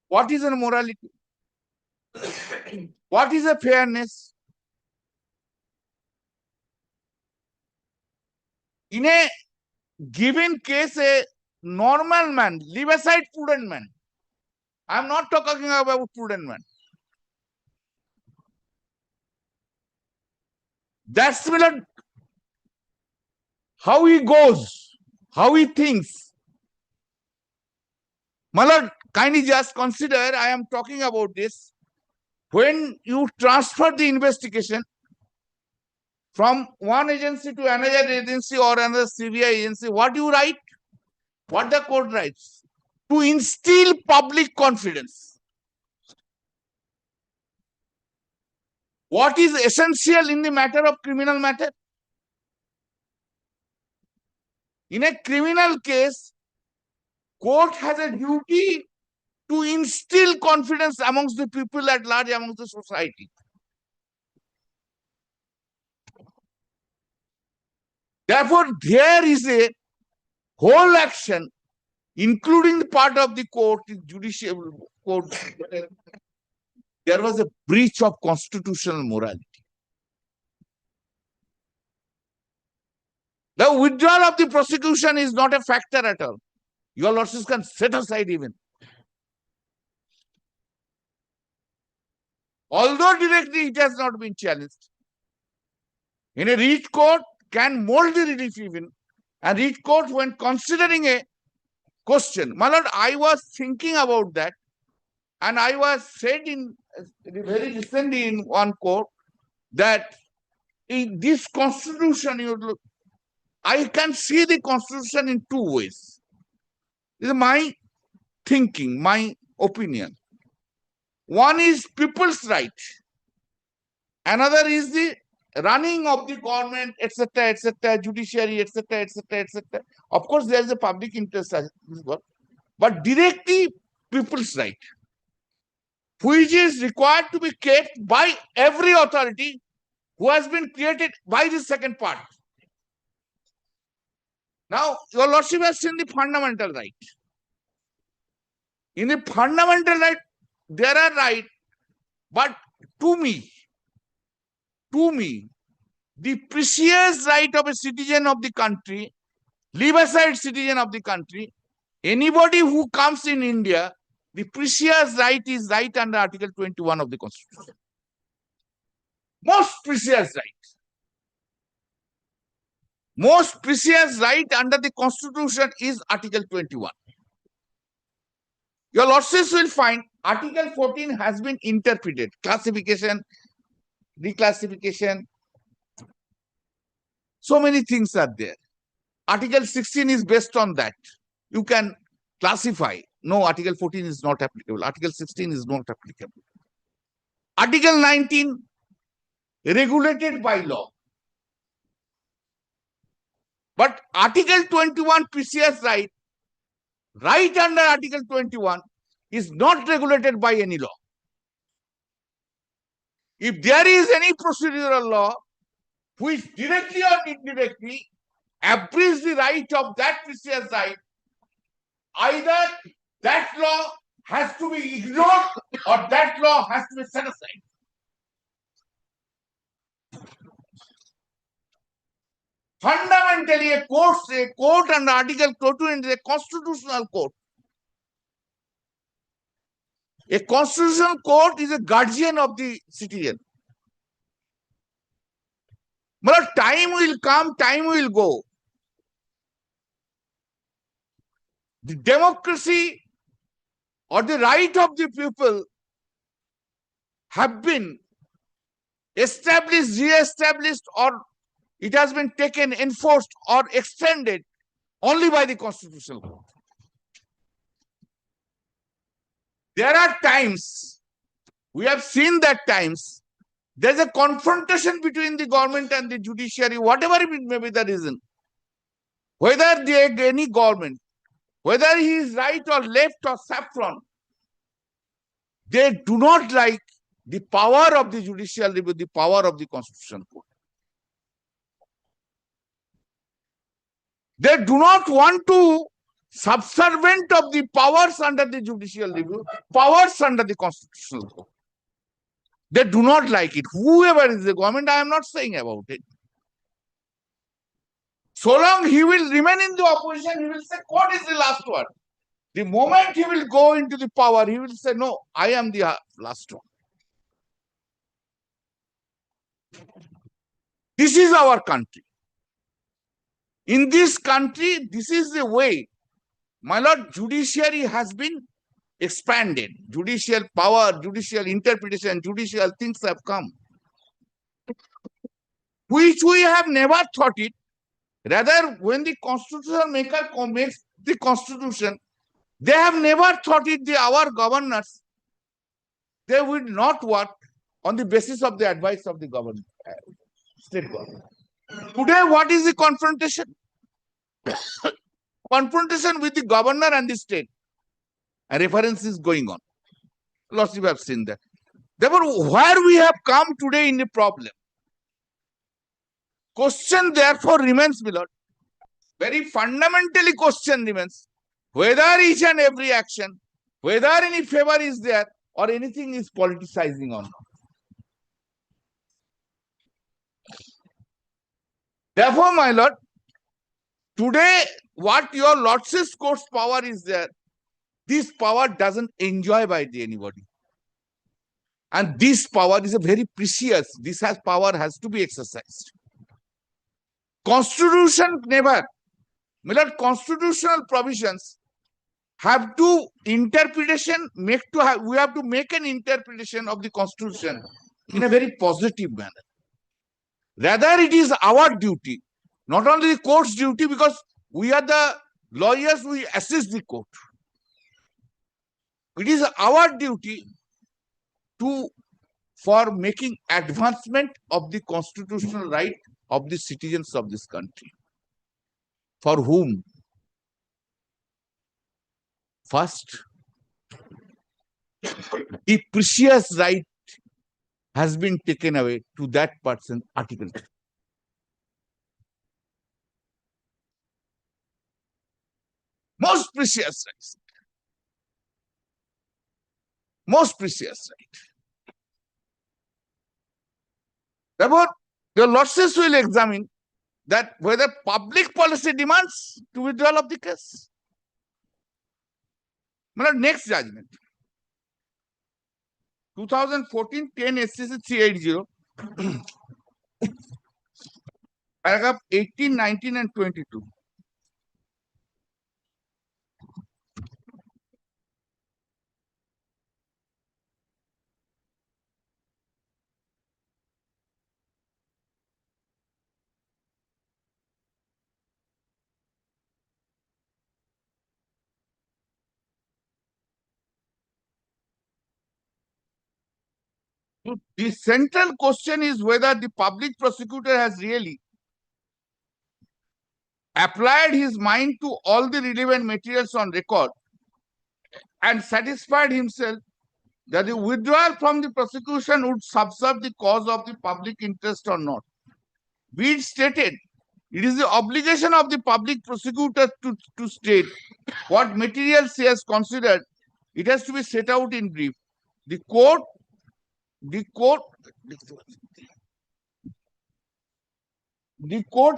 What is a morality? What is a fairness? In a given case, a normal man, leave aside prudent man. I am not talking about prudent man. That's similar. How he goes, how he thinks. Malad, kindly just consider, I am talking about this. When you transfer the investigation from one agency to another agency or another CBI agency, what do you write? What the court writes? To instill public confidence. What is essential in the matter of criminal matter? In a criminal case, court has a duty to instill confidence amongst the people at large, amongst the society. Therefore, there is a whole action, including the part of the court, the judicial court. There was a breach of constitutional morality. The withdrawal of the prosecution is not a factor at all. Your lordships can set aside even. Although directly it has not been challenged. In a writ court can mold the relief even. And writ court, when considering a question, my lord, I was thinking about that, and I was said in very recently in one court that in this constitution, I can see the constitution in two ways. This is my thinking, my opinion. One is people's right. Another is the running of the government, etc., etc., judiciary, etc., etc., etc. Of course, there is a public interest as well, but directly people's right, which is required to be kept by every authority who has been created by the second part. Now, your lordship has seen the fundamental right. In the fundamental right, there are rights, but to me, the precious right of a citizen of the country, leave aside citizen of the country, anybody who comes in India, the precious right is right under Article 21 of the Constitution. Most precious right. Most precious right under the Constitution is Article 21. Your lordships will find Article 14 has been interpreted. Classification, reclassification. So many things are there. Article 16 is based on that. You can classify. No, Article 14 is not applicable. Article 16 is not applicable. Article 19, regulated by law. But Article 21, precious right, right under Article 21, is not regulated by any law. If there is any procedural law which directly or indirectly abridges the right of that precious right, either that law has to be ignored or that law has to be set aside. Fundamentally, a court under Article 2 is a constitutional court. A constitutional court is a guardian of the citizen. But time will come, time will go. The democracy or the right of the people have been established, re-established, or it has been taken, enforced, or extended only by the Constitutional Court. There are times, we have seen that times, there's a confrontation between the government and the judiciary, whatever it may be the reason. Whether any government, whether he is right or left or saffron, they do not like the power of the judicial review, the power of the Constitutional Court. They do not want to subservient of the powers under the judicial review, powers under the Constitutional Court. They do not like it. Whoever is the government, I am not saying about it. So long he will remain in the opposition, he will say, court is the last word. The moment he will go into the power, he will say, no, I am the last one. This is our country. In this country, this is the way, my lord, judiciary has been expanded. Judicial power, judicial interpretation, judicial things have come, which we have never thought it. Rather, when the constitutional maker makes the constitution, they have never thought it, our governors, they will not work on the basis of the advice of the government, state government. Today, what is the confrontation? Confrontation with the governor and the state. A reference is going on. Lots of you have seen that. Therefore, where we have come today in the problem, question therefore remains, my lord. Very fundamentally question remains whether each and every action, whether any favor is there or anything is politicizing or not. Therefore, my lord, today what your lordship's court's power is there, this power doesn't enjoy by anybody. And this power is a very precious, power has to be exercised. Constitution never, my lord, constitutional provisions have to interpretation, we have to make an interpretation of the Constitution in a very positive manner. Rather, it is our duty, not only the court's duty, because we are the lawyers, we assist the court. It is our duty for making advancement of the constitutional right of the citizens of this country. For whom? First, the precious right has been taken away to that person, Article 2. Most precious rights. Most precious right. Therefore, your lordships will examine that whether public policy demands to withdrawal of the case. Next judgment. 2014 10 SCC 380, paragraph 18, 19, and 22. The central question is whether the public prosecutor has really applied his mind to all the relevant materials on record and satisfied himself that the withdrawal from the prosecution would subserve the cause of the public interest or not. Be it stated, it is the obligation of the public prosecutor to state what materials he has considered. It has to be set out in brief. The court,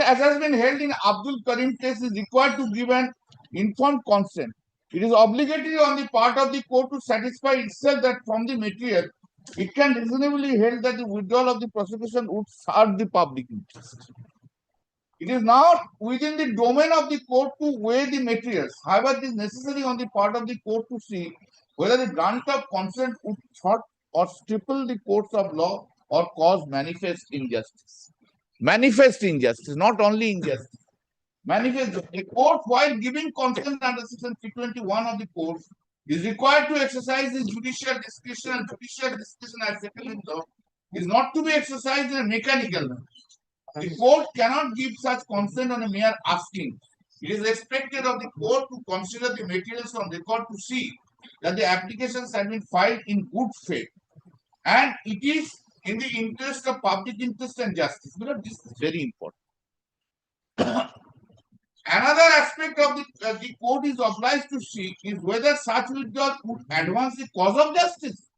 as has been held in Abdul Karim case, is required to give an informed consent. It is obligatory on the part of the court to satisfy itself that from the material, it can reasonably held that the withdrawal of the prosecution would serve the public interest. It is not within the domain of the court to weigh the materials. However, it is necessary on the part of the court to see whether the grant of consent would thwart or stifle the courts of law or cause manifest injustice. Manifest injustice, not only injustice. Manifest. A court, while giving consent under section 321 of the code, is required to exercise its judicial discretion, and judicial discretion as settled in law is not to be exercised in a mechanical manner. The court cannot give such consent on a mere asking. It is expected of the court to consider the materials on record to see that the applications have been filed in good faith, and it is in the interest of public interest and justice. Because this is very important. Another aspect of the court is obliged to see is whether such withdrawal would advance the cause of justice.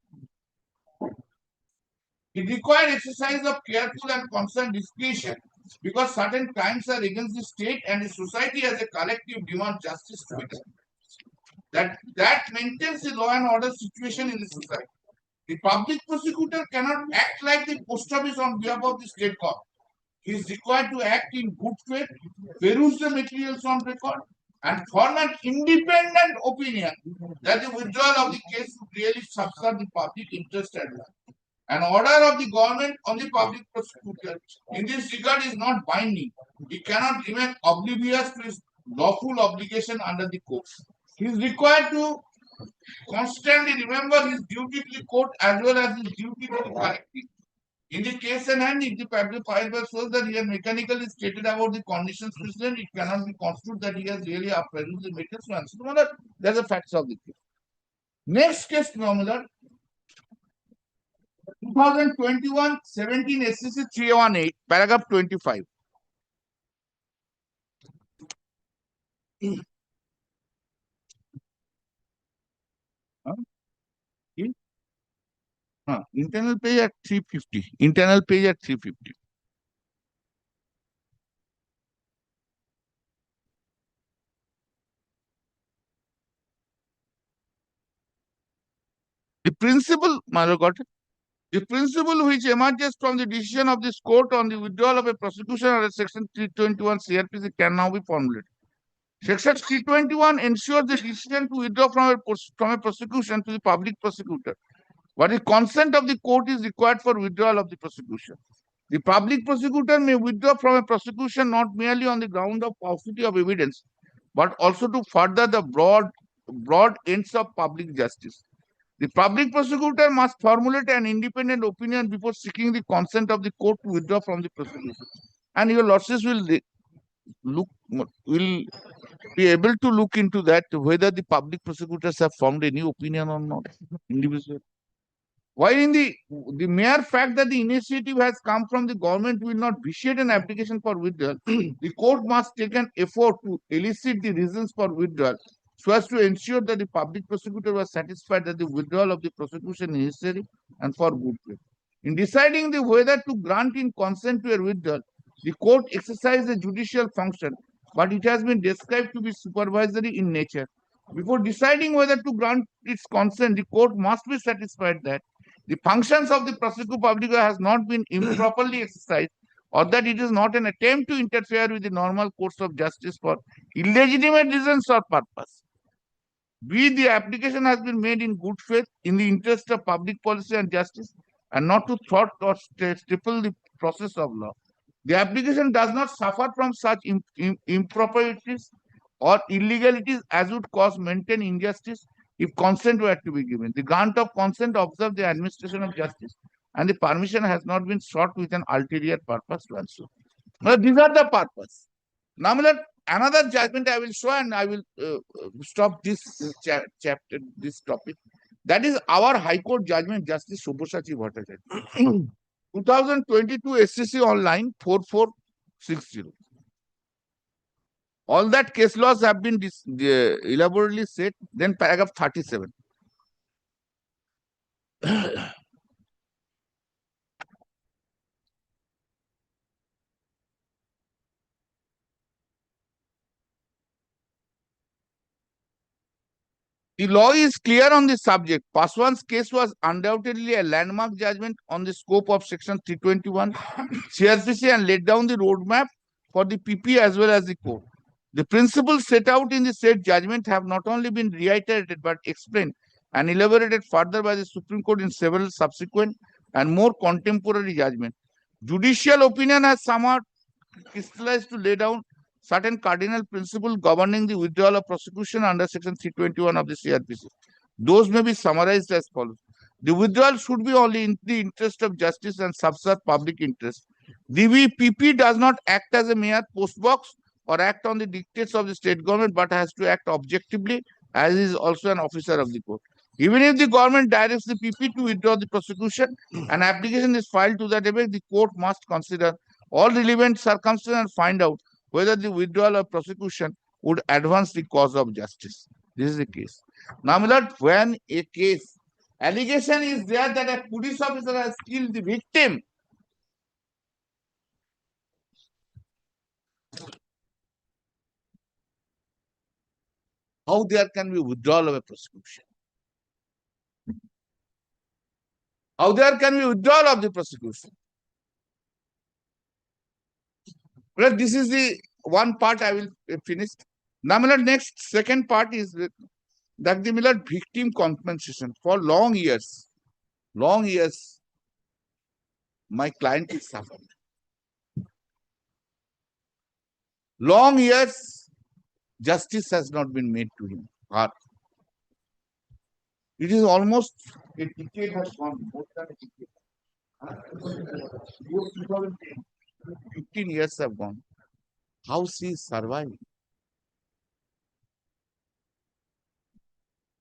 It requires exercise of careful and concerned discretion because certain crimes are against the state and the society as a collective demand justice to be done. That maintains the law and order situation in the society. The public prosecutor cannot act like the post office on behalf of the state court. He is required to act in good faith, peruse the materials on record, and form an independent opinion that the withdrawal of the case would really subserve the public interest at large. An order of the government on the public prosecutor in this regard is not binding. He cannot remain oblivious to his lawful obligation under the code. He is required to constantly remember his duty to the court as well as his duty to the collective. In the case in hand, if the public file shows that he has mechanically stated about the conditions precedent, it cannot be construed that he has really upheld the matters to answer. That's the facts of the case. Next case, Nominal 2021-17 SCC 318, paragraph 25. Internal page at 350. Internal page at 350. The principle, the principle which emerges from the decision of this court on the withdrawal of a prosecution under section 321 CRPC can now be formulated. Section 321 ensures the decision to withdraw from a prosecution to the public prosecutor. But the consent of the court is required for withdrawal of the prosecution. The public prosecutor may withdraw from a prosecution not merely on the ground of paucity of evidence, but also to further the broad ends of public justice. The public prosecutor must formulate an independent opinion before seeking the consent of the court to withdraw from the prosecution. And your lordships will be able to look into that, whether the public prosecutors have formed any opinion or not. Individually. While in the mere fact that the initiative has come from the government will not vitiate an application for withdrawal, the court must take an effort to elicit the reasons for withdrawal so as to ensure that the public prosecutor was satisfied that the withdrawal of the prosecution is necessary and for good faith. In deciding whether to grant in consent to a withdrawal, the court exercises a judicial function, but it has been described to be supervisory in nature. Before deciding whether to grant its consent, the court must be satisfied that the functions of the prosecutor public has not been improperly exercised, or that it is not an attempt to interfere with the normal course of justice for illegitimate reasons or purpose. B, the application has been made in good faith in the interest of public policy and justice and not to thwart or stifle the process of law. The application does not suffer from such improprieties or illegalities as would cause maintained injustice if consent were to be given. The grant of consent observes the administration of justice and the permission has not been sought with an ulterior purpose to answer. Now, these are the purpose. Now, another judgment I will show and I will stop this chapter, this topic. That is our High Court judgment, Justice Subhashachi Bhattacharya. 2022 SCC online 4460. All that case laws have been elaborately set. Then paragraph 37. The law is clear on this subject. Paswan's case was undoubtedly a landmark judgment on the scope of Section 321 CRPC and laid down the roadmap for the PP as well as the court. The principles set out in the said judgment have not only been reiterated but explained and elaborated further by the Supreme Court in several subsequent and more contemporary judgments. Judicial opinion has somewhat crystallized to lay down certain cardinal principles governing the withdrawal of prosecution under Section 321 of the CRPC. Those may be summarized as follows. The withdrawal should be only in the interest of justice and subserve public interest. The PP does not act as a mere postbox or act on the dictates of the state government, but has to act objectively, as is also an officer of the court. Even if the government directs the PP to withdraw the prosecution, an application is filed to that effect, the court must consider all relevant circumstances and find out whether the withdrawal of prosecution would advance the cause of justice. This is the case. Now, my lord, when a case allegation is there that a police officer has killed the victim, how there can be withdrawal of a prosecution? How there can be withdrawal of the prosecution? Well, this is the one part I will finish. Now, my lord, next second part is that the Miller victim compensation for long years, my client is suffering. Long years, justice has not been made to him. It is almost a decade has gone, more than a decade. 15 years have gone. How she is surviving?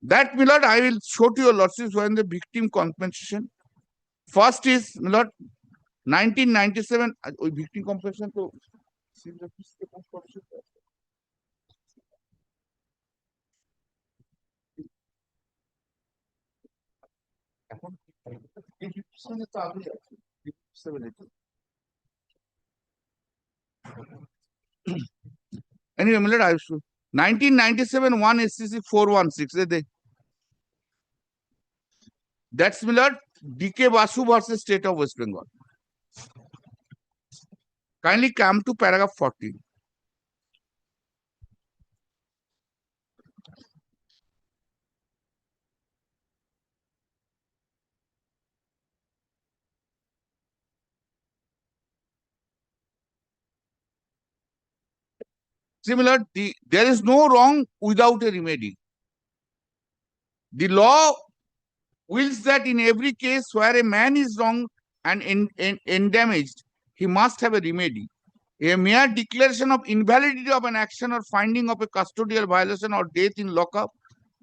That, my lord, I will show to your lordships when the victim compensation. First is, my lord, 1997, victim compensation. So, anyway, my lord, I will show. 1997 1 SCC 416. That's my lord, DK Basu versus State of West Bengal. Kindly come to paragraph 14. Similar, there is no wrong without a remedy. The law wills that in every case where a man is wrong and endamaged, he must have a remedy. A mere declaration of invalidity of an action or finding of a custodial violation or death in lockup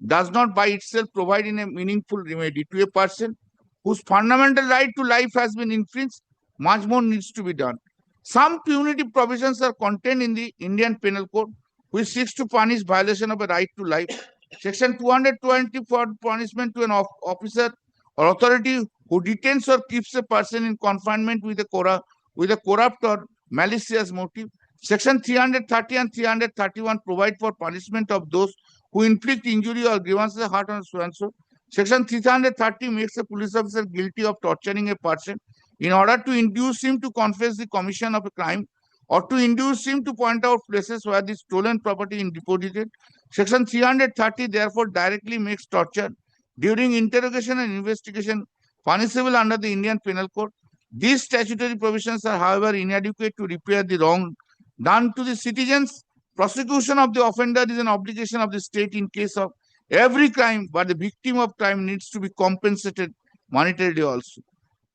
does not by itself provide in a meaningful remedy to a person whose fundamental right to life has been infringed. Much more needs to be done. Some punitive provisions are contained in the Indian Penal Code, which seeks to punish violation of a right to life. Section 220 for punishment to an officer or authority who detains or keeps a person in confinement with a corrupt or malicious motive. Section 330 and 331 provide for punishment of those who inflict injury or grievances hurt on so and so. Section 330 makes a police officer guilty of torturing a person in order to induce him to confess the commission of a crime or to induce him to point out places where the stolen property is deposited. Section 330 therefore directly makes torture during interrogation and investigation punishable under the Indian Penal Code. These statutory provisions are, however, inadequate to repair the wrong done to the citizens. Prosecution of the offender is an obligation of the state in case of every crime, but the victim of crime needs to be compensated monetarily also.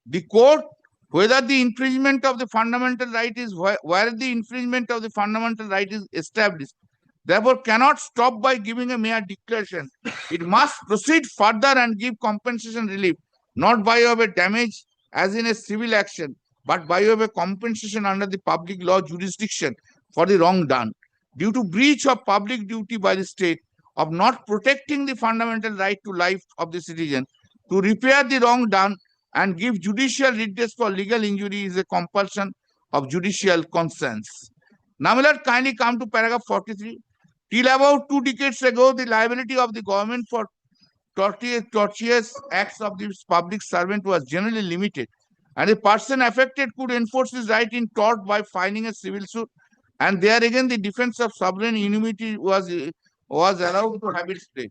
The court, whether the infringement of the fundamental right is where the infringement of the fundamental right is established, therefore cannot stop by giving a mere declaration. It must proceed further and give compensation relief, not by way of a damage as in a civil action, but by way of a compensation under the public law jurisdiction for the wrong done. Due to breach of public duty by the state of not protecting the fundamental right to life of the citizen, to repair the wrong done and give judicial redress for legal injury is a compulsion of judicial conscience. Now, my lord, kindly come to paragraph 43. Till about 2 decades ago, the liability of the government for tortious acts of the public servant was generally limited, and the person affected could enforce his right in tort by filing a civil suit, and there again the defense of sovereign immunity was allowed to have its play.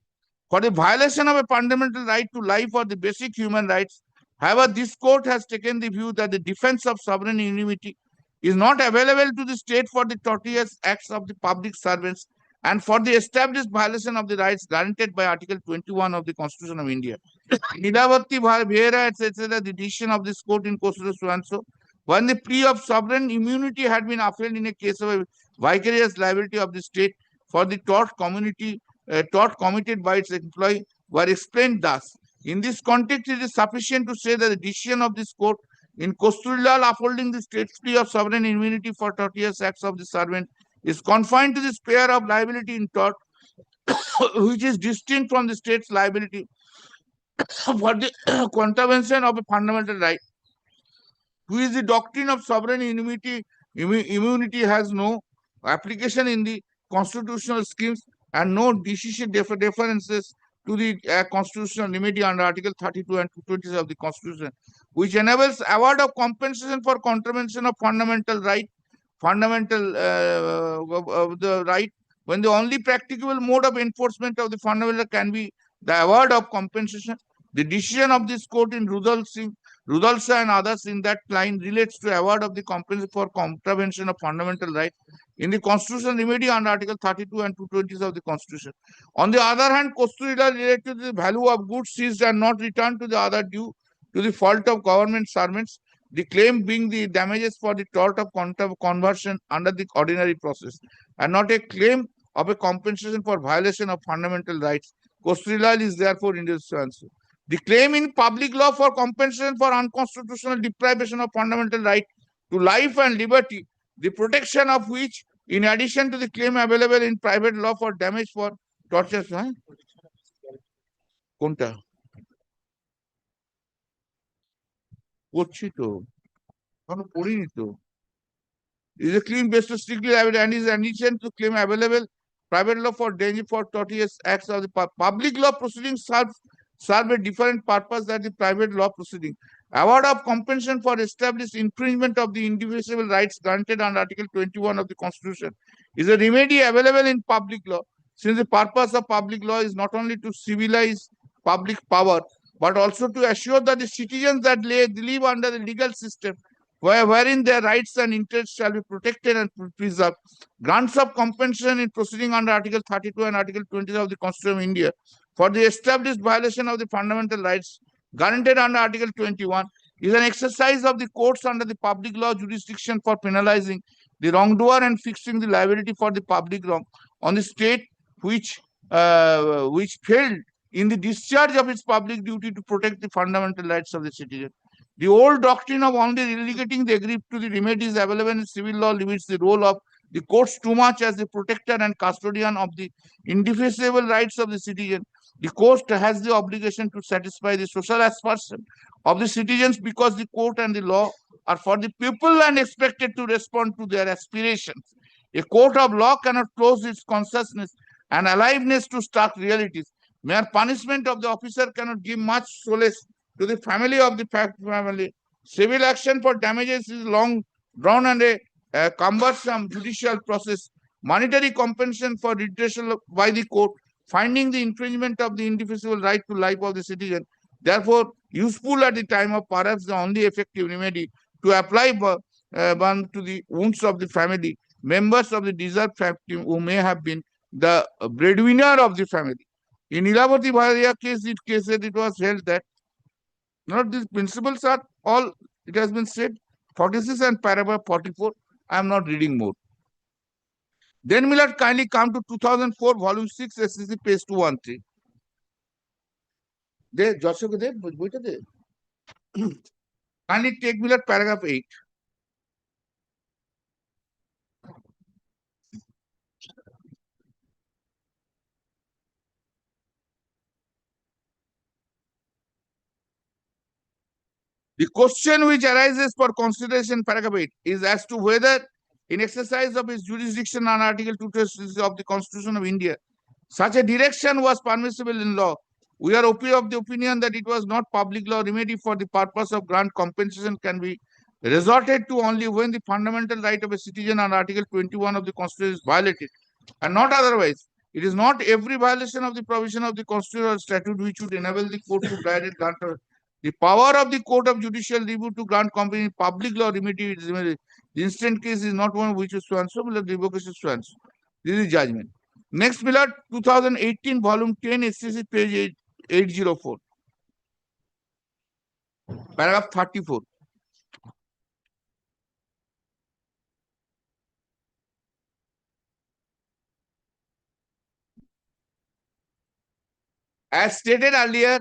For the violation of a fundamental right to life or the basic human rights, however, this court has taken the view that the defense of sovereign immunity is not available to the state for the tortious acts of the public servants and for the established violation of the rights granted by Article 21 of the Constitution of India. Nilavati Bhera, etc., the decision of this court in Consolidation so and so, when the plea of sovereign immunity had been upheld in a case of a vicarious liability of the state for the tort committed by its employee, were explained thus. In this context, it is sufficient to say that the decision of this court in Custodial upholding the state's plea of sovereign immunity for tortious acts of the servant is confined to the sphere of liability in tort, which is distinct from the state's liability for the contravention of a fundamental right, which is the doctrine of sovereign immunity. Immunity has no application in the constitutional schemes and no decision differences to the constitutional remedy under Article 32 and 220 of the Constitution, which enables award of compensation for contravention of fundamental right, of the right, when the only practicable mode of enforcement of the fundamental can be the award of compensation. The decision of this court in Rudolsa and others in that line relates to award of the compensation for contravention of fundamental right in the constitutional remedy under Article 32 and 220 of the Constitution. On the other hand, Custodial related to the value of goods seized and not returned to the other due to the fault of government servants, the claim being the damages for the tort of conversion under the ordinary process, and not a claim of a compensation for violation of fundamental rights. Custodial is therefore indispensible. The claim in public law for compensation for unconstitutional deprivation of fundamental right to life and liberty, the protection of which, in addition to the claim available in private law for damage for torture, কোনটা করছি তো এখনো পড়িনি তো, is a claim based on strictly liability and is an addition to claim available private law for danger for tortious acts of the public law proceedings serve a different purpose than the private law proceeding. Award of compensation for established infringement of the indivisible rights granted under Article 21 of the Constitution is a remedy available in public law, since the purpose of public law is not only to civilize public power, but also to assure that the citizens that live under the legal system wherein their rights and interests shall be protected and preserved. Grants of compensation in proceeding under Article 32 and Article 20 of the Constitution of India for the established violation of the fundamental rights guaranteed under Article 21 is an exercise of the courts under the public law jurisdiction for penalizing the wrongdoer and fixing the liability for the public wrong on the state which failed in the discharge of its public duty to protect the fundamental rights of the citizen. The old doctrine of only relegating the aggrieved to the remedies available in civil law limits the role of the courts too much as the protector and custodian of the indefeasible rights of the citizen. The court has the obligation to satisfy the social aspiration of the citizens because the court and the law are for the people and expected to respond to their aspirations. A court of law cannot close its consciousness and aliveness to stark realities. Mere punishment of the officer cannot give much solace to the family of the family. Civil action for damages is long drawn and a cumbersome judicial process. Monetary compensation for redressal by the court, finding the infringement of the indefeasible right to life of the citizen, therefore useful at the time of perhaps the only effective remedy to apply to the wounds of the family, members of the deserved family who may have been the breadwinner of the family. In Ilavati Bharia case, it was held that not these principles are all, it has been said, 46 and paragraph 44. I am not reading more. Then Millard kindly come to 2004, volume 6, SCC, page 213. There, Joshua, there, wait there. Kindly take Millard paragraph 8. The question which arises for consideration, paragraph 8, is as to whether, in exercise of his jurisdiction on Article 226 of the Constitution of India, such a direction was permissible in law. We are of the opinion that it was not public law remedy for the purpose of grant compensation can be resorted to only when the fundamental right of a citizen on Article 21 of the Constitution is violated, and not otherwise. It is not every violation of the provision of the Constitution or statute which would enable the court to direct grant. The power of the Court of Judicial Review to grant company public law remedy is limited. The instant case is not one which is so and so, but the revocation so and so. This is judgment. Next, Millard, 2018, volume 10, SCC, page 804. Paragraph 34. As stated earlier,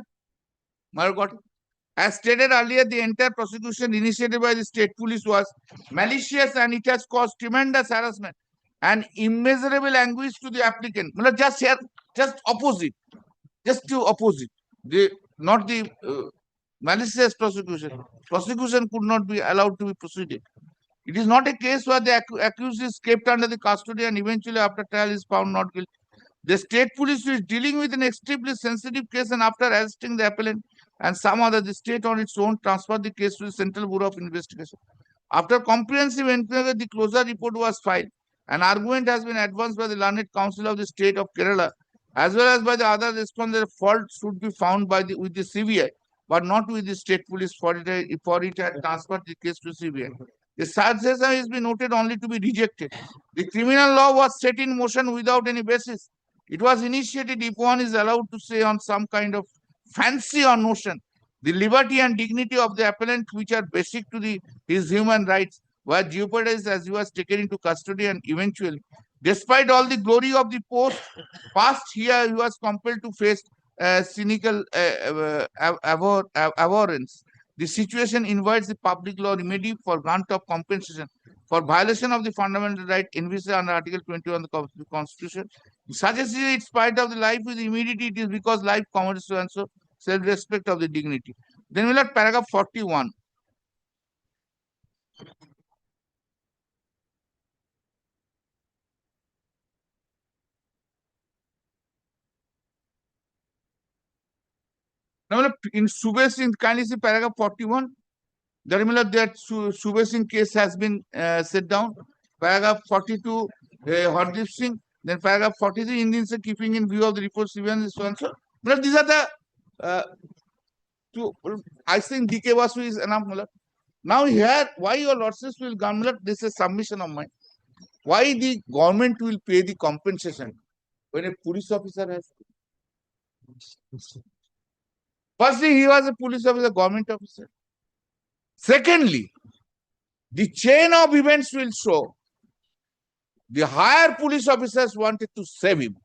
the entire prosecution initiated by the state police was malicious and it has caused tremendous harassment and immeasurable anguish to the applicant. Just here, just opposite, just to opposite. Not the malicious prosecution. Prosecution could not be allowed to be proceeded. It is not a case where the accused is kept under the custody and eventually after trial is found not guilty. The state police is dealing with an extremely sensitive case, and after arresting the appellant and some other, the state on its own transferred the case to the Central Bureau of Investigation. After comprehensive inquiry, the closure report was filed. An argument has been advanced by the Learned Council of the State of Kerala, as well as by the other respondents. Fault should be found with the CBI, but not with the state police for it had transferred the case to CBI. The successor has been noted only to be rejected. The criminal law was set in motion without any basis. It was initiated, if one is allowed to say, on some kind of fancy or notion. The liberty and dignity of the appellant, which are basic to his human rights, were jeopardized as he was taken into custody, and eventually, despite all the glory of the past here, he was compelled to face cynical abhorrence. The situation invites the public law remedy for grant of compensation for violation of the fundamental right envisaged under Article 21 of the Constitution. Such a situation, in spite of the life with immediately, it is because life commanded so and so, self-respect of the dignity. Then we'll have paragraph 41. Now, in Subir Singh, kindly see paragraph 41. That Subir Singh case has been set down. Paragraph 42, Hardeep Singh. Then paragraph 43, Indians are keeping in view of the reports given so and so. But these are the I think DK Vasu is enough. Now here, why your lordships will government? This is a submission of mine. Why the government will pay the compensation when a police officer has? Firstly, he was a police officer, government officer. Secondly, the chain of events will show the higher police officers wanted to save him.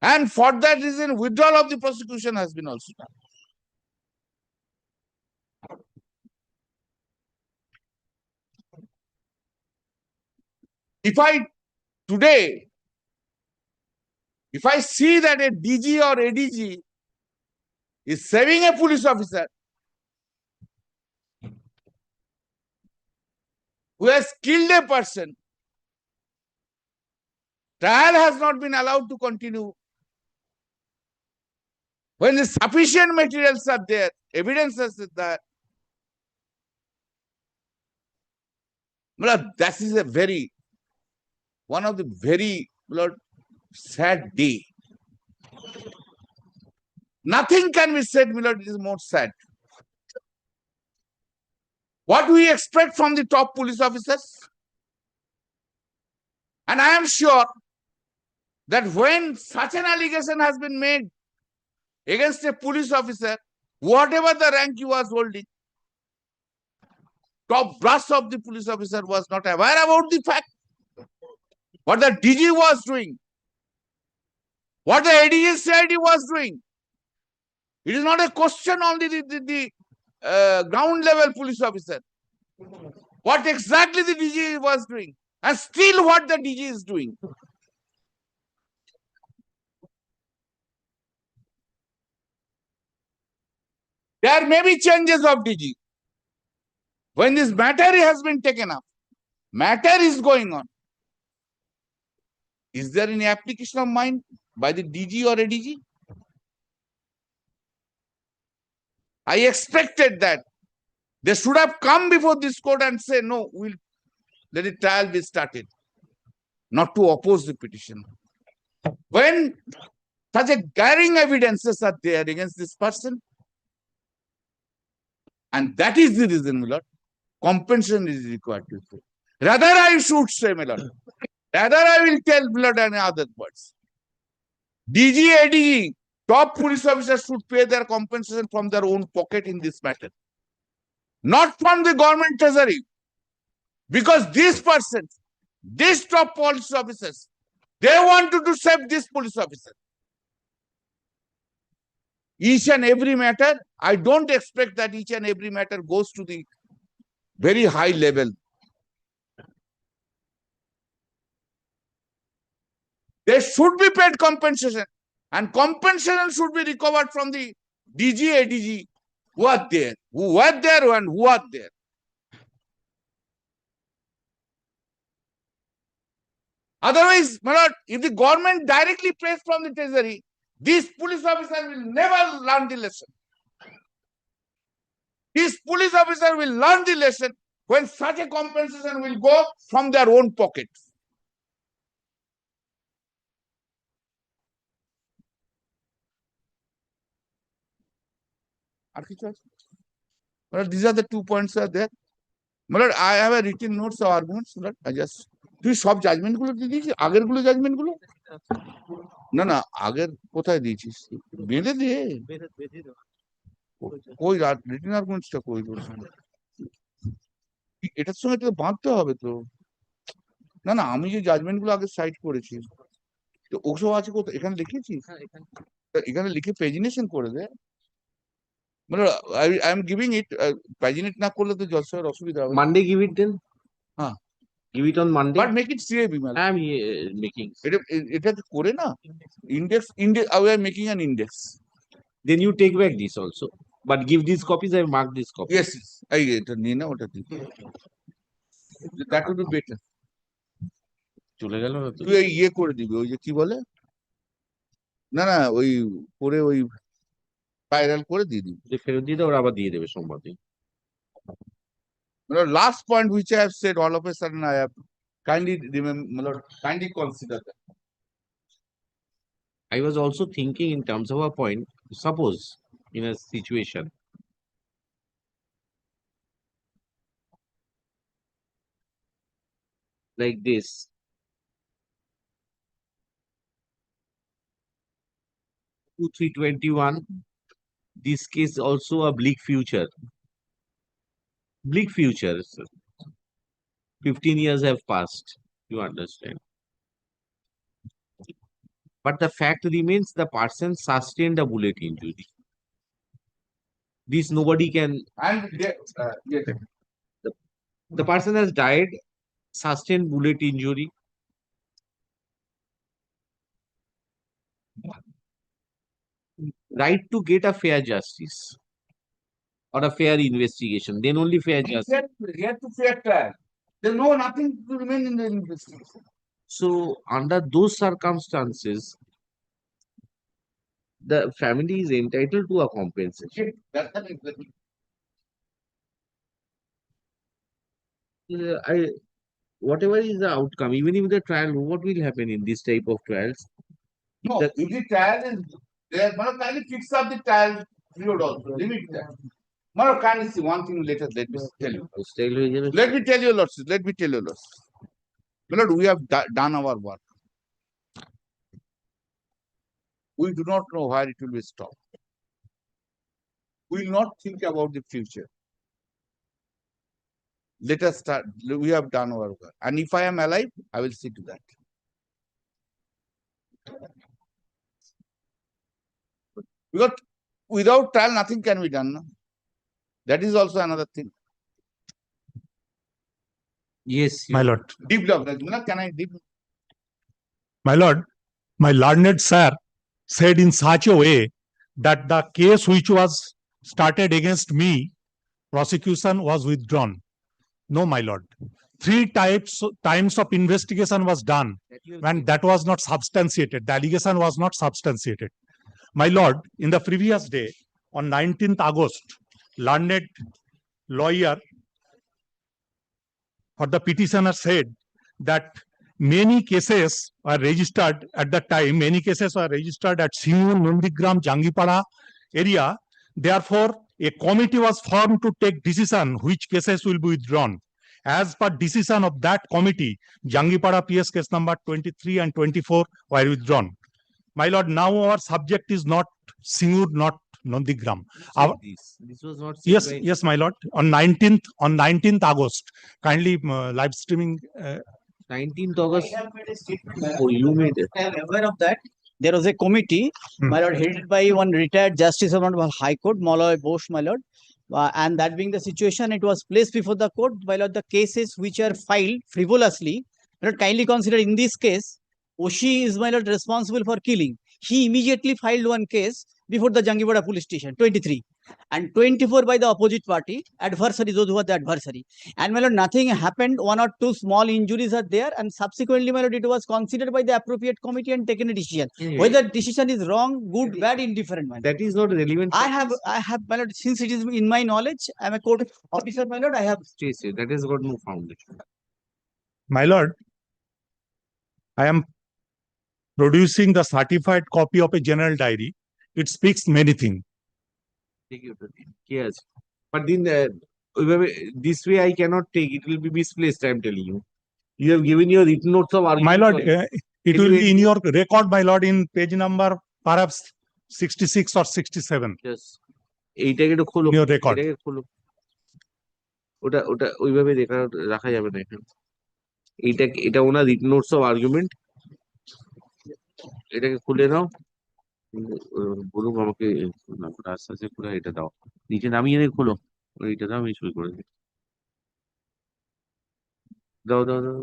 And for that reason, withdrawal of the prosecution has been also done. If I see that a DG or ADG is saving a police officer who has killed a person, trial has not been allowed to continue. When the sufficient materials are there, evidences are there, that is one of the very sad day. Nothing can be said, Millard, it is more sad. What we expect from the top police officers? And I am sure that when such an allegation has been made against a police officer, whatever the rank he was holding, top brass of the police officer was not aware about the fact what the DG was doing, what the ADG said he was doing. It is not a question on the ground level police officer. What exactly the DG was doing, and still what the DG is doing. There may be changes of DG. When this matter has been taken up, matter is going on. Is there any application of mind by the DG or ADG? I expected that they should have come before this court and say, no, we'll let the trial be started, not to oppose the petition. When such a glaring evidences are there against this person, and that is the reason, my lord, compensation is required to pay. Rather, I should say, my lord, rather I will tell, my lord, and other words. DG, ADG, top police officers should pay their compensation from their own pocket in this matter, not from the government treasury. Because these persons, these top police officers, they wanted to save this police officer. Each and every matter, I don't expect that each and every matter goes to the very high level. They should be paid compensation, and compensation should be recovered from the DG, ADG who are there, who were there and who are there. Otherwise, my lord, if the government directly pays from the treasury, these police officers will never learn the lesson. These police officers will learn the lesson when such a compensation will go from their own pockets. These are the 2 points are there. I have a written notes or arguments. I just তুই সব judgement গুলো দিয়ে দিয়েছিস আগের গুলো judgement গুলো না না আগের কোথায় দিয়েছিস বেঁধে দে কই রিটেন আর্গুমেন্টসটা কই এটার সঙ্গে তো বাঁধতে হবে তো না না আমি যে জাজমেন্ট গুলো আগে সাইট করেছি তো ওসব আছে কোথায় এখানে লিখেছিস এখানে লিখে পেজিনেশন করে দে মানে আই এম গিভিং ইট পেজিনেট না করলে তো জজের অসুবিধা হবে Monday give it then. হ্যাঁ Give it on Monday. But make it CAB, man. I am making. It has করে না index. I am making an index. Then you take back this also. But give these copies. I mark this copy. Yes, yes. I এটা নিয়ে না ওটা দিই that would be better. চলে গেল না তুই এই ইয়ে করে দিবি ওই যে কি বলে না না ওই করে ওই ভাইরাল করে দিয়ে দিবি ফেরত দিয়ে দাও ওরা আবার দিয়ে দেবে সোমবার দিন last point which I have said all of a sudden I have kindly remember kindly consider that. I was also thinking in terms of a point, suppose in a situation like this, two 321, this case also a bleak future. Bleak future. 15 years have passed, you understand. But the fact remains the person sustained a bullet injury. This nobody can. And the person has died, sustained bullet injury. Right to get a fair justice or a fair investigation, then only fair justice. He had to fair trial. There no nothing to remain in the investigation. So under those circumstances, the family is entitled to a compensation. That's the exactly. Whatever is the outcome, even if the trial, what will happen in this type of trials? No, if the trial is there, kindly fix up the trial period also. Limit that. Kindly see one thing later. Let me tell you. Let me tell you, lordship. Let me tell you, lordship. Lord, we have done our work. We do not know where it will be stopped. will not think about the future. Let us start. We have done our work. And if I am alive, I will see to that. Because without trial, nothing can be done. No? That is also another thing. Yes. My lord. Develop. Can I develop? My lord, my learned sir said in such a way that the case which was started against me, prosecution was withdrawn. No, my lord. 3 times of investigation was done and that was not substantiated. The allegation was not substantiated. My lord, in the previous day, on 19th August, learned lawyer for the petitioner said that many cases were registered at that time, many cases were registered at Singur, Nandigram, Jangipada area. Therefore, a committee was formed to take decision which cases will be withdrawn. As per decision of that committee, Jangipada PS case number 23 and 24 were withdrawn. My lord, now our subject is not Singur, not Nandigram. This was not. Yes, yes, my lord. On 19th August, kindly live streaming. 19th August. Oh, you made it. I am aware of that. There was a committee, my lord, headed by one retired justice of the High Court, Malloy Bosch, my lord. And that being the situation, it was placed before the court. My lord, the cases which are filed frivolously, my lord, kindly consider in this case, Oshi is, my lord, responsible for killing. He immediately filed one case before the Jangipada police station, 23. And 24 by the opposite party, adversary, those who are the adversary. And my lord, nothing happened, 1 or 2 small injuries are there, and subsequently, my lord, it was considered by the appropriate committee and taken a decision. Whether decision is wrong, good, bad, indifferent, my lord. That is not relevant. I have, my lord, since it is in my knowledge, I am a court officer, my lord, I have. That has got no foundation. My lord, I am producing the certified copy of a general diary. It speaks many things. Yes. But then this way I cannot take. It will be misplaced, I am telling you. You have given your written notes of argument. My lord, it will be in your record, my lord, in page number perhaps 66 or 67. Yes. এইটাকে একটু খোলো। In your record. এটাকে খোলো। ওটা ওটা ওইভাবে রাখা যাবে না এখানে। এটা ওনার রিটেন নোটস অফ আর্গুমেন্ট। এটাকে খুলে নাও। বলুক আমাকে আস্তে আস্তে খুলে এটা দাও। নিচে নামিয়ে এনে খোলো। এইটা দাও, আমি সই করে দিই। দাও দাও দাও।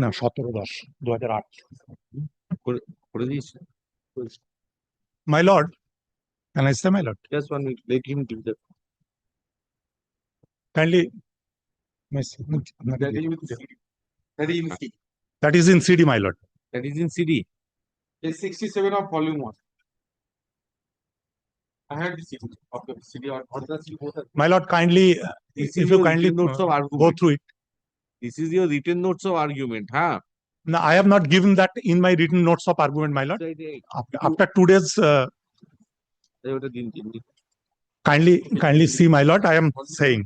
না 17/10/2008 করে দিয়েছি। My lord, can I say, my lord? Just 1 minute. Let him give that. Kindly. That is in CD, my lord. That is in CD. It's 67 of volume 1. I had the CD of the CD or the CD both. My lord, kindly, if you kindly go through it. This is your written notes of argument, huh? No, I have not given that in my written notes of argument, my lord. After 2 days, kindly see, my lord. I am saying.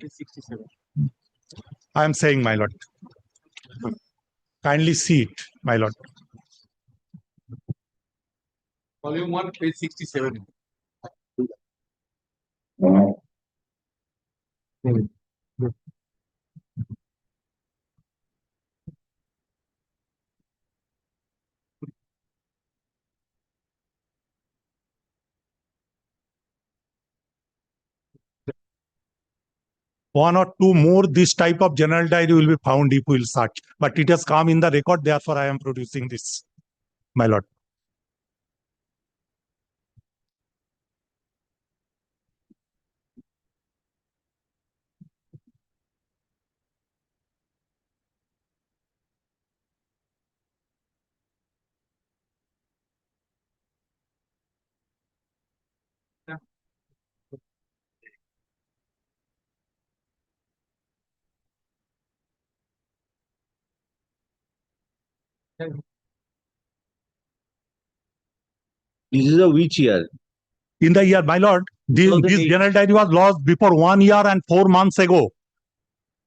I am saying, my lord. Kindly see it, my lord. Volume 1, page 67. One or two more this type of general diary will be found if we will search. But it has come in the record, therefore I am producing this, my lord. This is a which year? In the year, my lord, this 2008. general diary was lost before 1 year and 4 months ago.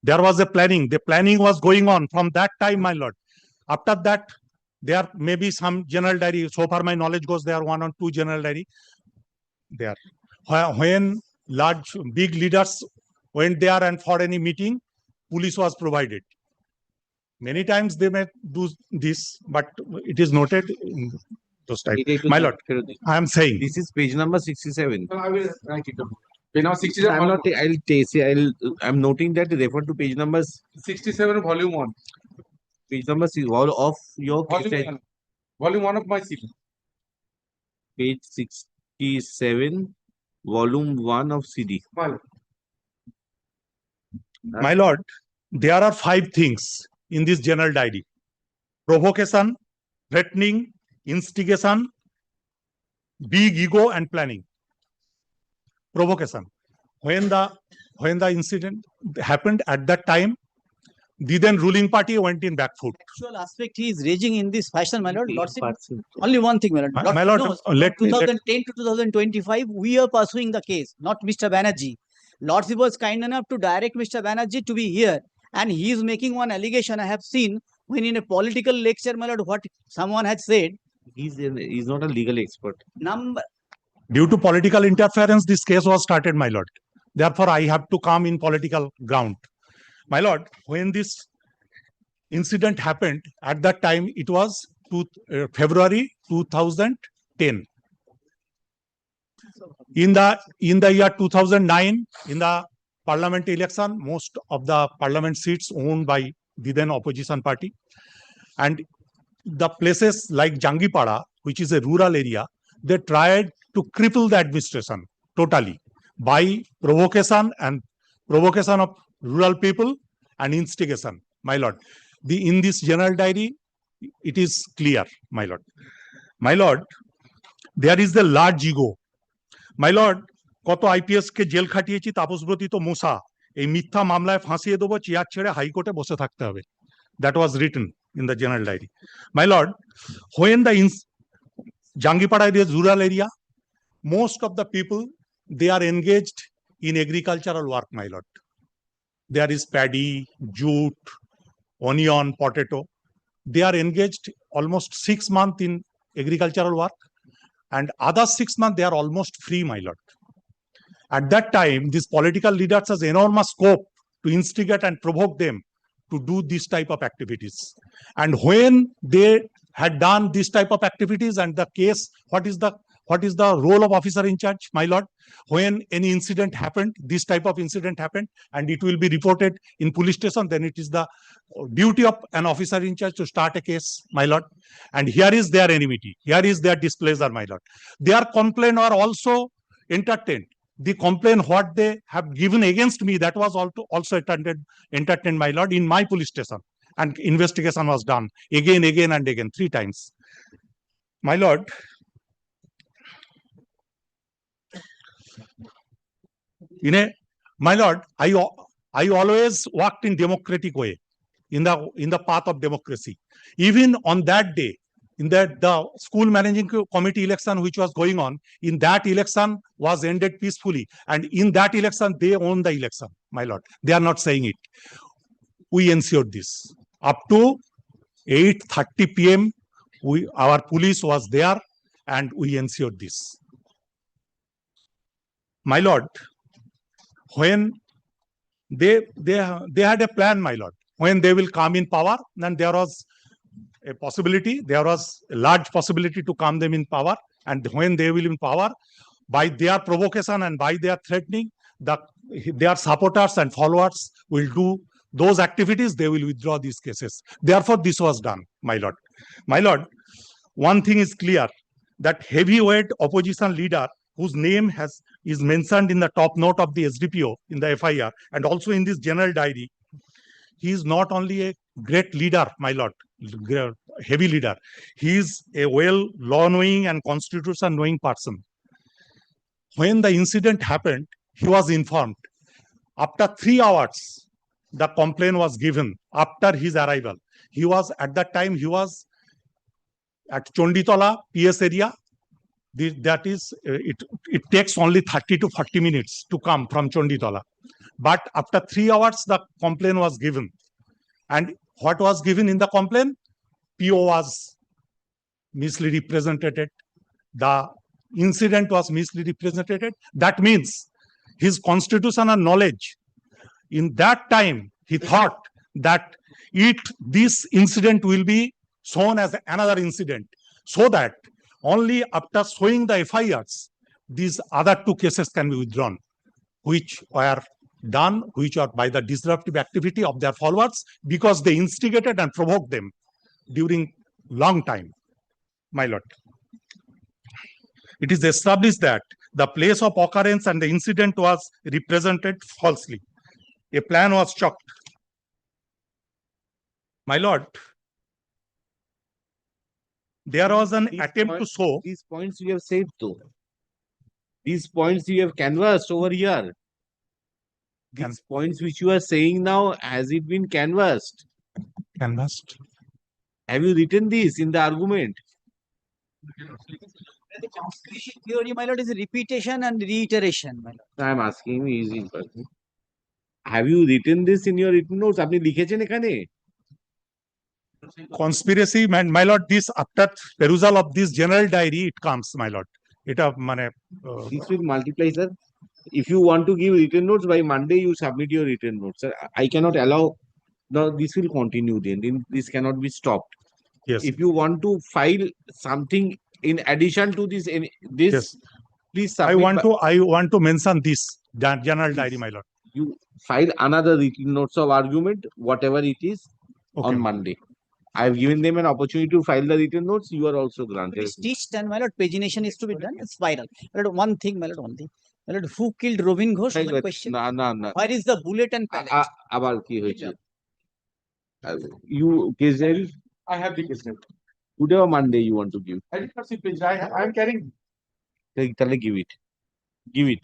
There was a planning. The planning was going on from that time, my lord. After that, there may be some general diary. So far, my knowledge goes there are 1 or 2 general diary there. When large, big leaders went there and for any meeting, police was provided. Many times they may do this, but it is noted in those type. My lord, I am saying. This is page number 67. I will write it down. Page number 67. I'm not, I'm noting that refer to page numbers 67, volume 1. Page number of your Volume 1. Volume 1 of my CD. Page 67, volume 1 of CD. My lord, there are 5 things in this general diary: provocation, threatening, instigation, big ego, and planning. Provocation. When the incident happened at that time, the then ruling party went in back foot. Actual aspect he is raising in this fashion, my lord. Lordship, only one thing, my lord. My lord, let me. 2010 to 2025, we are pursuing the case, not Mr. Banerjee. Lordship was kind enough to direct Mr. Banerjee to be here, and he is making one allegation. I have seen when in a political lecture, my lord, what someone had said. He's not a legal expert. Due to political interference, this case was started, my lord. Therefore, I have to come in political ground. My lord, when this incident happened, at that time, it was February 2010. In the year 2009, in the parliament election, most of the parliament seats owned by the then opposition party. And the places like Jangipada, which is a rural area, they tried to cripple the administration totally by provocation of rural people and instigation, my lord. In this general diary, it is clear, my lord. My lord, there is the large ego. My lord, কত IPS কে jail খাটিয়েছি তাপসব্রতী তো মশা এই মিথ্যা মামলায় ফাঁসিয়ে দেবো chair ছেড়ে হাইকোর্টে বসে থাকতে হবে that was written in the general diary. My lord, when the Jangipada is rural area, most of the people, they are engaged in agricultural work, my lord. There is paddy, jute, onion, potato. They are engaged almost 6 months in agricultural work, and other 6 months they are almost free, my lord. At that time, these political leaders has enormous scope to instigate and provoke them to do this type of activities. And when they had done this type of activities and the case, what is the role of officer in charge, my lord? When any incident happened, this type of incident happened, and it will be reported in police station, then it is the duty of an officer in charge to start a case, my lord. And here is their enmity, here is their displeasure, my lord. Their complaint are also entertained. The complaint what they have given against me, that was also entertained, my lord, in my police station. And investigation was done again and again, 3 times. My lord, my lord, I always walked in democratic way, in the path of democracy. Even on that day, in the school managing committee election which was going on, in that election was ended peacefully, and in that election they won the election, my lord. They are not saying it. We ensured this. Up to 8:30 p.m. our police was there, and we ensured this. My lord, when they had a plan, my lord. When they will come in power, then there was a possibility, there was a large possibility to come them in power. And when they will in power, by their provocation and by their threatening, their supporters and followers will do those activities, they will withdraw these cases. Therefore, this was done, my lord. My lord, one thing is clear, that heavyweight opposition leader whose name is mentioned in the top note of the SDPO in the FIR and also in this general diary, he is not only a great leader, my lord, heavy leader. He is a well law-knowing and constitution-knowing person. When the incident happened, he was informed. After 3 hours, the complaint was given after his arrival. At that time, he was at Chonditola PS area. That is, it takes only 30 to 40 minutes to come from Chonditola. But after 3 hours, the complaint was given. And what was given in the complaint? PO was misrepresented. The incident was misrepresented. That means his constitutional knowledge, in that time, he thought that this incident will be shown as another incident, so that only after showing the FIRs, these other 2 cases can be withdrawn, which were done, which are by the disruptive activity of their followers, because they instigated and provoked them during long time, my lord. It is established that the place of occurrence and the incident was represented falsely. A plan was chalked. My lord, there was an attempt to show. These points you have said though. These points you have canvassed over here. These points which you are saying now, has it been canvassed? Canvassed. Have you written this in the argument? The constitution theory, my lord, is repetition and reiteration, my lord. I am asking you easy person. Have you written this in your written notes? আপনি লিখেছেন এখানে? Conspiracy, my lord, this after perusal of this general diary, it comes, my lord. This will multiply, sir. If you want to give written notes by Monday, you submit your written notes, sir. I cannot allow. No, this will continue. Then this cannot be stopped. Yes. If you want to file something in addition to this, Yes. please submit. I want to mention this general diary, my lord. You file another written notes of argument, whatever it is, on Monday. I have given them an opportunity to file the written notes. You are also granted. Stitched and my lord, pagination is to be done. It's viral. My lord, one thing, my lord, one thing. My lord, who killed Robin Ghosh? One question. No. Where is the bullet and pellet? আবার কি হয়েছে? You case diary? I have the case diary. Today or Monday you want to give? I did not see page. I am carrying. তাহলে give it. Give it.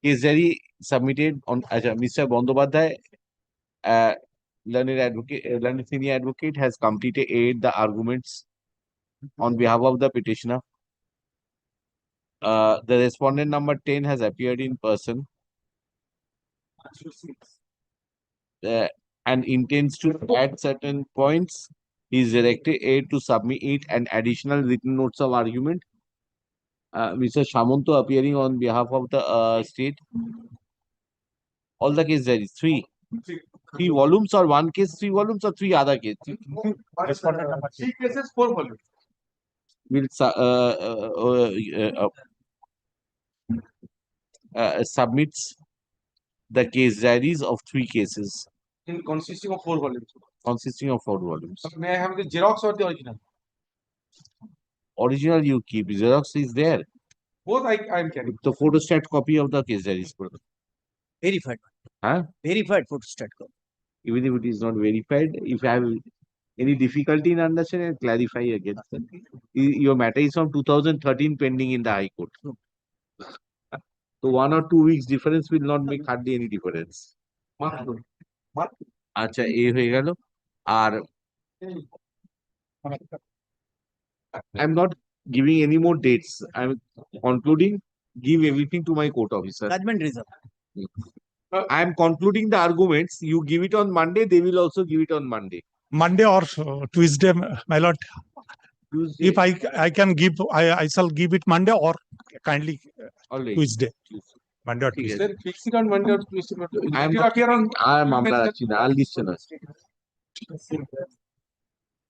Case diary submitted on Mr. Bandyopadhyay, learned senior advocate, has completed the arguments on behalf of the petitioner. The respondent number 10 has appeared in person and intends to add certain points. He is directed aid to submit an additional written notes of argument. Mr. Shamanto appearing on behalf of the state. All the case there is 3 volumes, or one case 3 volumes, or 3 other cases. 3 cases, 4 volumes. Will submits the case diaries of 3 cases. Consisting of 4 volumes. Consisting of 4 volumes. May I have the Xerox or the original? Original you keep. Xerox is there. Both I am carrying. The photostat copy of the case diaries. Verified. Huh? Verified photostat copy. Even if it is not verified, if I have any difficulty in understanding, clarify again. Your matter is from 2013 pending in the High Court. So 1 or 2 weeks difference will not make hardly any difference. আচ্ছা এই হয়ে গেল আর I'm not giving any more dates. I'm concluding. Give everything to my court officer. Judgment reserve. I am concluding the arguments. You give it on Monday. They will also give it on Monday. Monday or Tuesday, my lord. Tuesday. If I can give, I shall give it Monday or kindly Tuesday. Monday or Tuesday. Then fix it on Monday or Tuesday. I am আমরা রাখছি না আর লিখছে না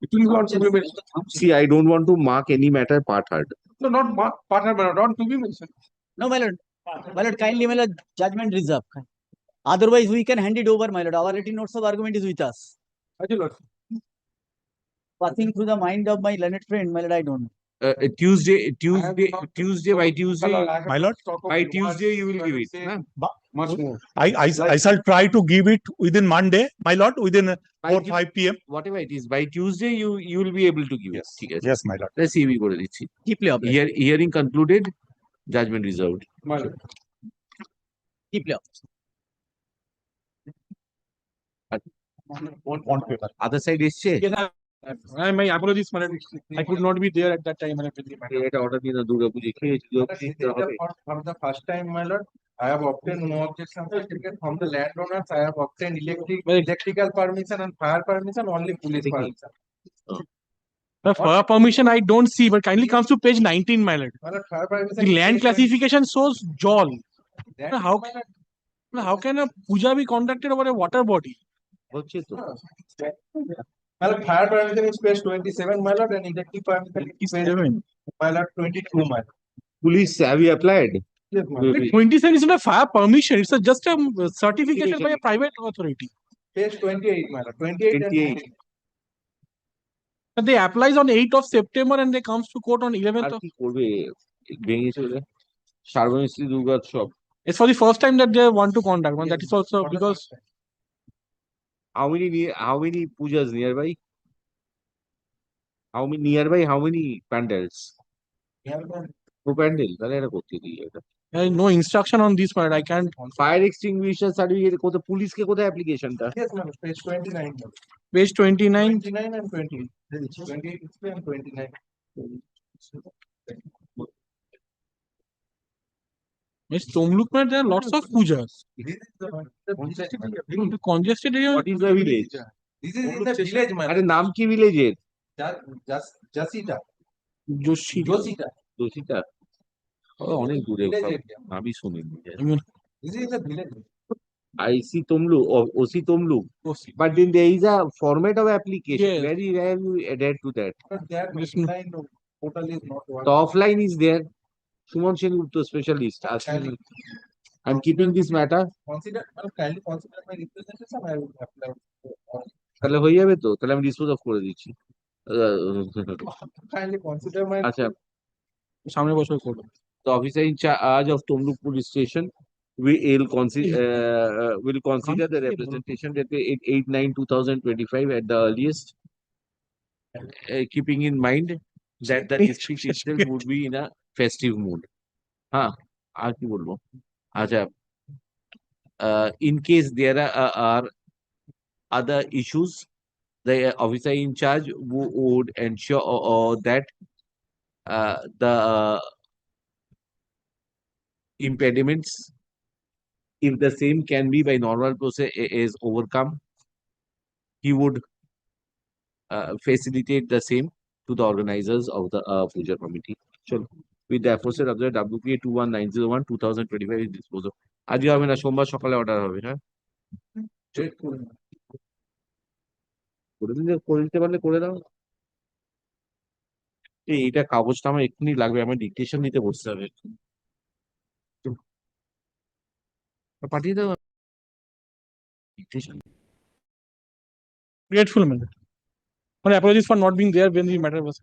It will be on to be mentioned. See, I don't want to mark any matter part hard. No, not part hard, but on to be mentioned. No, my lord. My lord, kindly, my lord, judgment reserve. Otherwise, we can hand it over, my lord. Our written notes of argument is with us. Passing through the mind of my learned friend, my lord, I don't know. Tuesday, by Tuesday, my lord. By Tuesday, you will give it. Much more. I shall try to give it within Monday, my lord, within 4 5 p.m. Whatever it is, by Tuesday, you will be able to give it. Yes, my lord. Let's see, we go to it. Deeply obliged. Hearing concluded, judgment reserved. My lord. Deeply obliged. Other side is My apologies, my lord. I could not be there at that time. My lord, with the matter. এটা order দিন না দুর্গা পুজো খেয়েছি For the first time, my lord, I have obtained no objection certificate from the landowners. I have obtained electrical permission and fire permission, only police permission. For permission, I don't see, but kindly comes to page 19, my lord. My lord, fire permission. The land classification shows jol. That- How can a puja be conducted over a water body? হচ্ছে তো My lord, fire permission is page 27, my lord, and electric permission is page, my lord, 22, my lord. Police have you applied? Yes, my lord. 27 is not a fire permission, it's just a certification by a private authority. Page 28, my lord, 28 and 29. But they applies on 8th of September and they comes to court on 11th আর of. কি করবে ভেঙে চলে সার্বজনীন দুর্গোৎসব It's for the first time that they want to conduct one. That is also For the because first time. how many pujas nearby? How many pandals? Yeah, my lord. Two pandal তাহলে এটা করতে দিই এটা there is no instruction on this part. I can't. Fire extinguisher certificate কোথায় পুলিশকে কোথায় অ্যাপ্লিকেশনটা Yes, my lord, page 29, my lord. Page 29. 29 and 28. 28 display and 29. Miss Tomluk, there are lots of pujas. This is the Congested area. What is the village? This is in the village, my আরে lord. নাম কি ভিলেজের? Jasita. Joshi. Josita. দোষিতা অনেক দূরে Village ওসব area. আমি শুনিনি This is the village. I see Tomlu or OC Tomlu. But then there is a format of application. Yes. Very rare you adhere to that. But their line portal is not The working. offline is there. Suman Sengupta specialist. I'm keeping this matter. Consider, kindly consider my representation. I will apply. তাহলে হয়ে যাবে তো তাহলে আমি dispose of করে দিচ্ছি Kindly consider my. আচ্ছা সামনে বছর করব the officer in charge of Tomlu police station will consider the representation that 8/9/2025 at the earliest, keeping in mind that the district itself would be in a festive mood. আর কি বলবো আচ্ছা in case there are other issues, the officer in charge would ensure that the impediments, if the same can be by normal process is overcome, he would facilitate the same to the organizers of the Puja committee. So, with the aforesaid of the WPA 21901 2025 is disposed of. আজকে হবে না সোমবার সকালে order হবে হ্যাঁ করে দিতে পারলে করে দাও এইটা কাগজটা আমার এক্ষুনি লাগবে আমার ডিকটেশন নিতে বসতে হবে পাঠিয়ে দাও dictation grateful, man. My apologies for not being there when the matter was.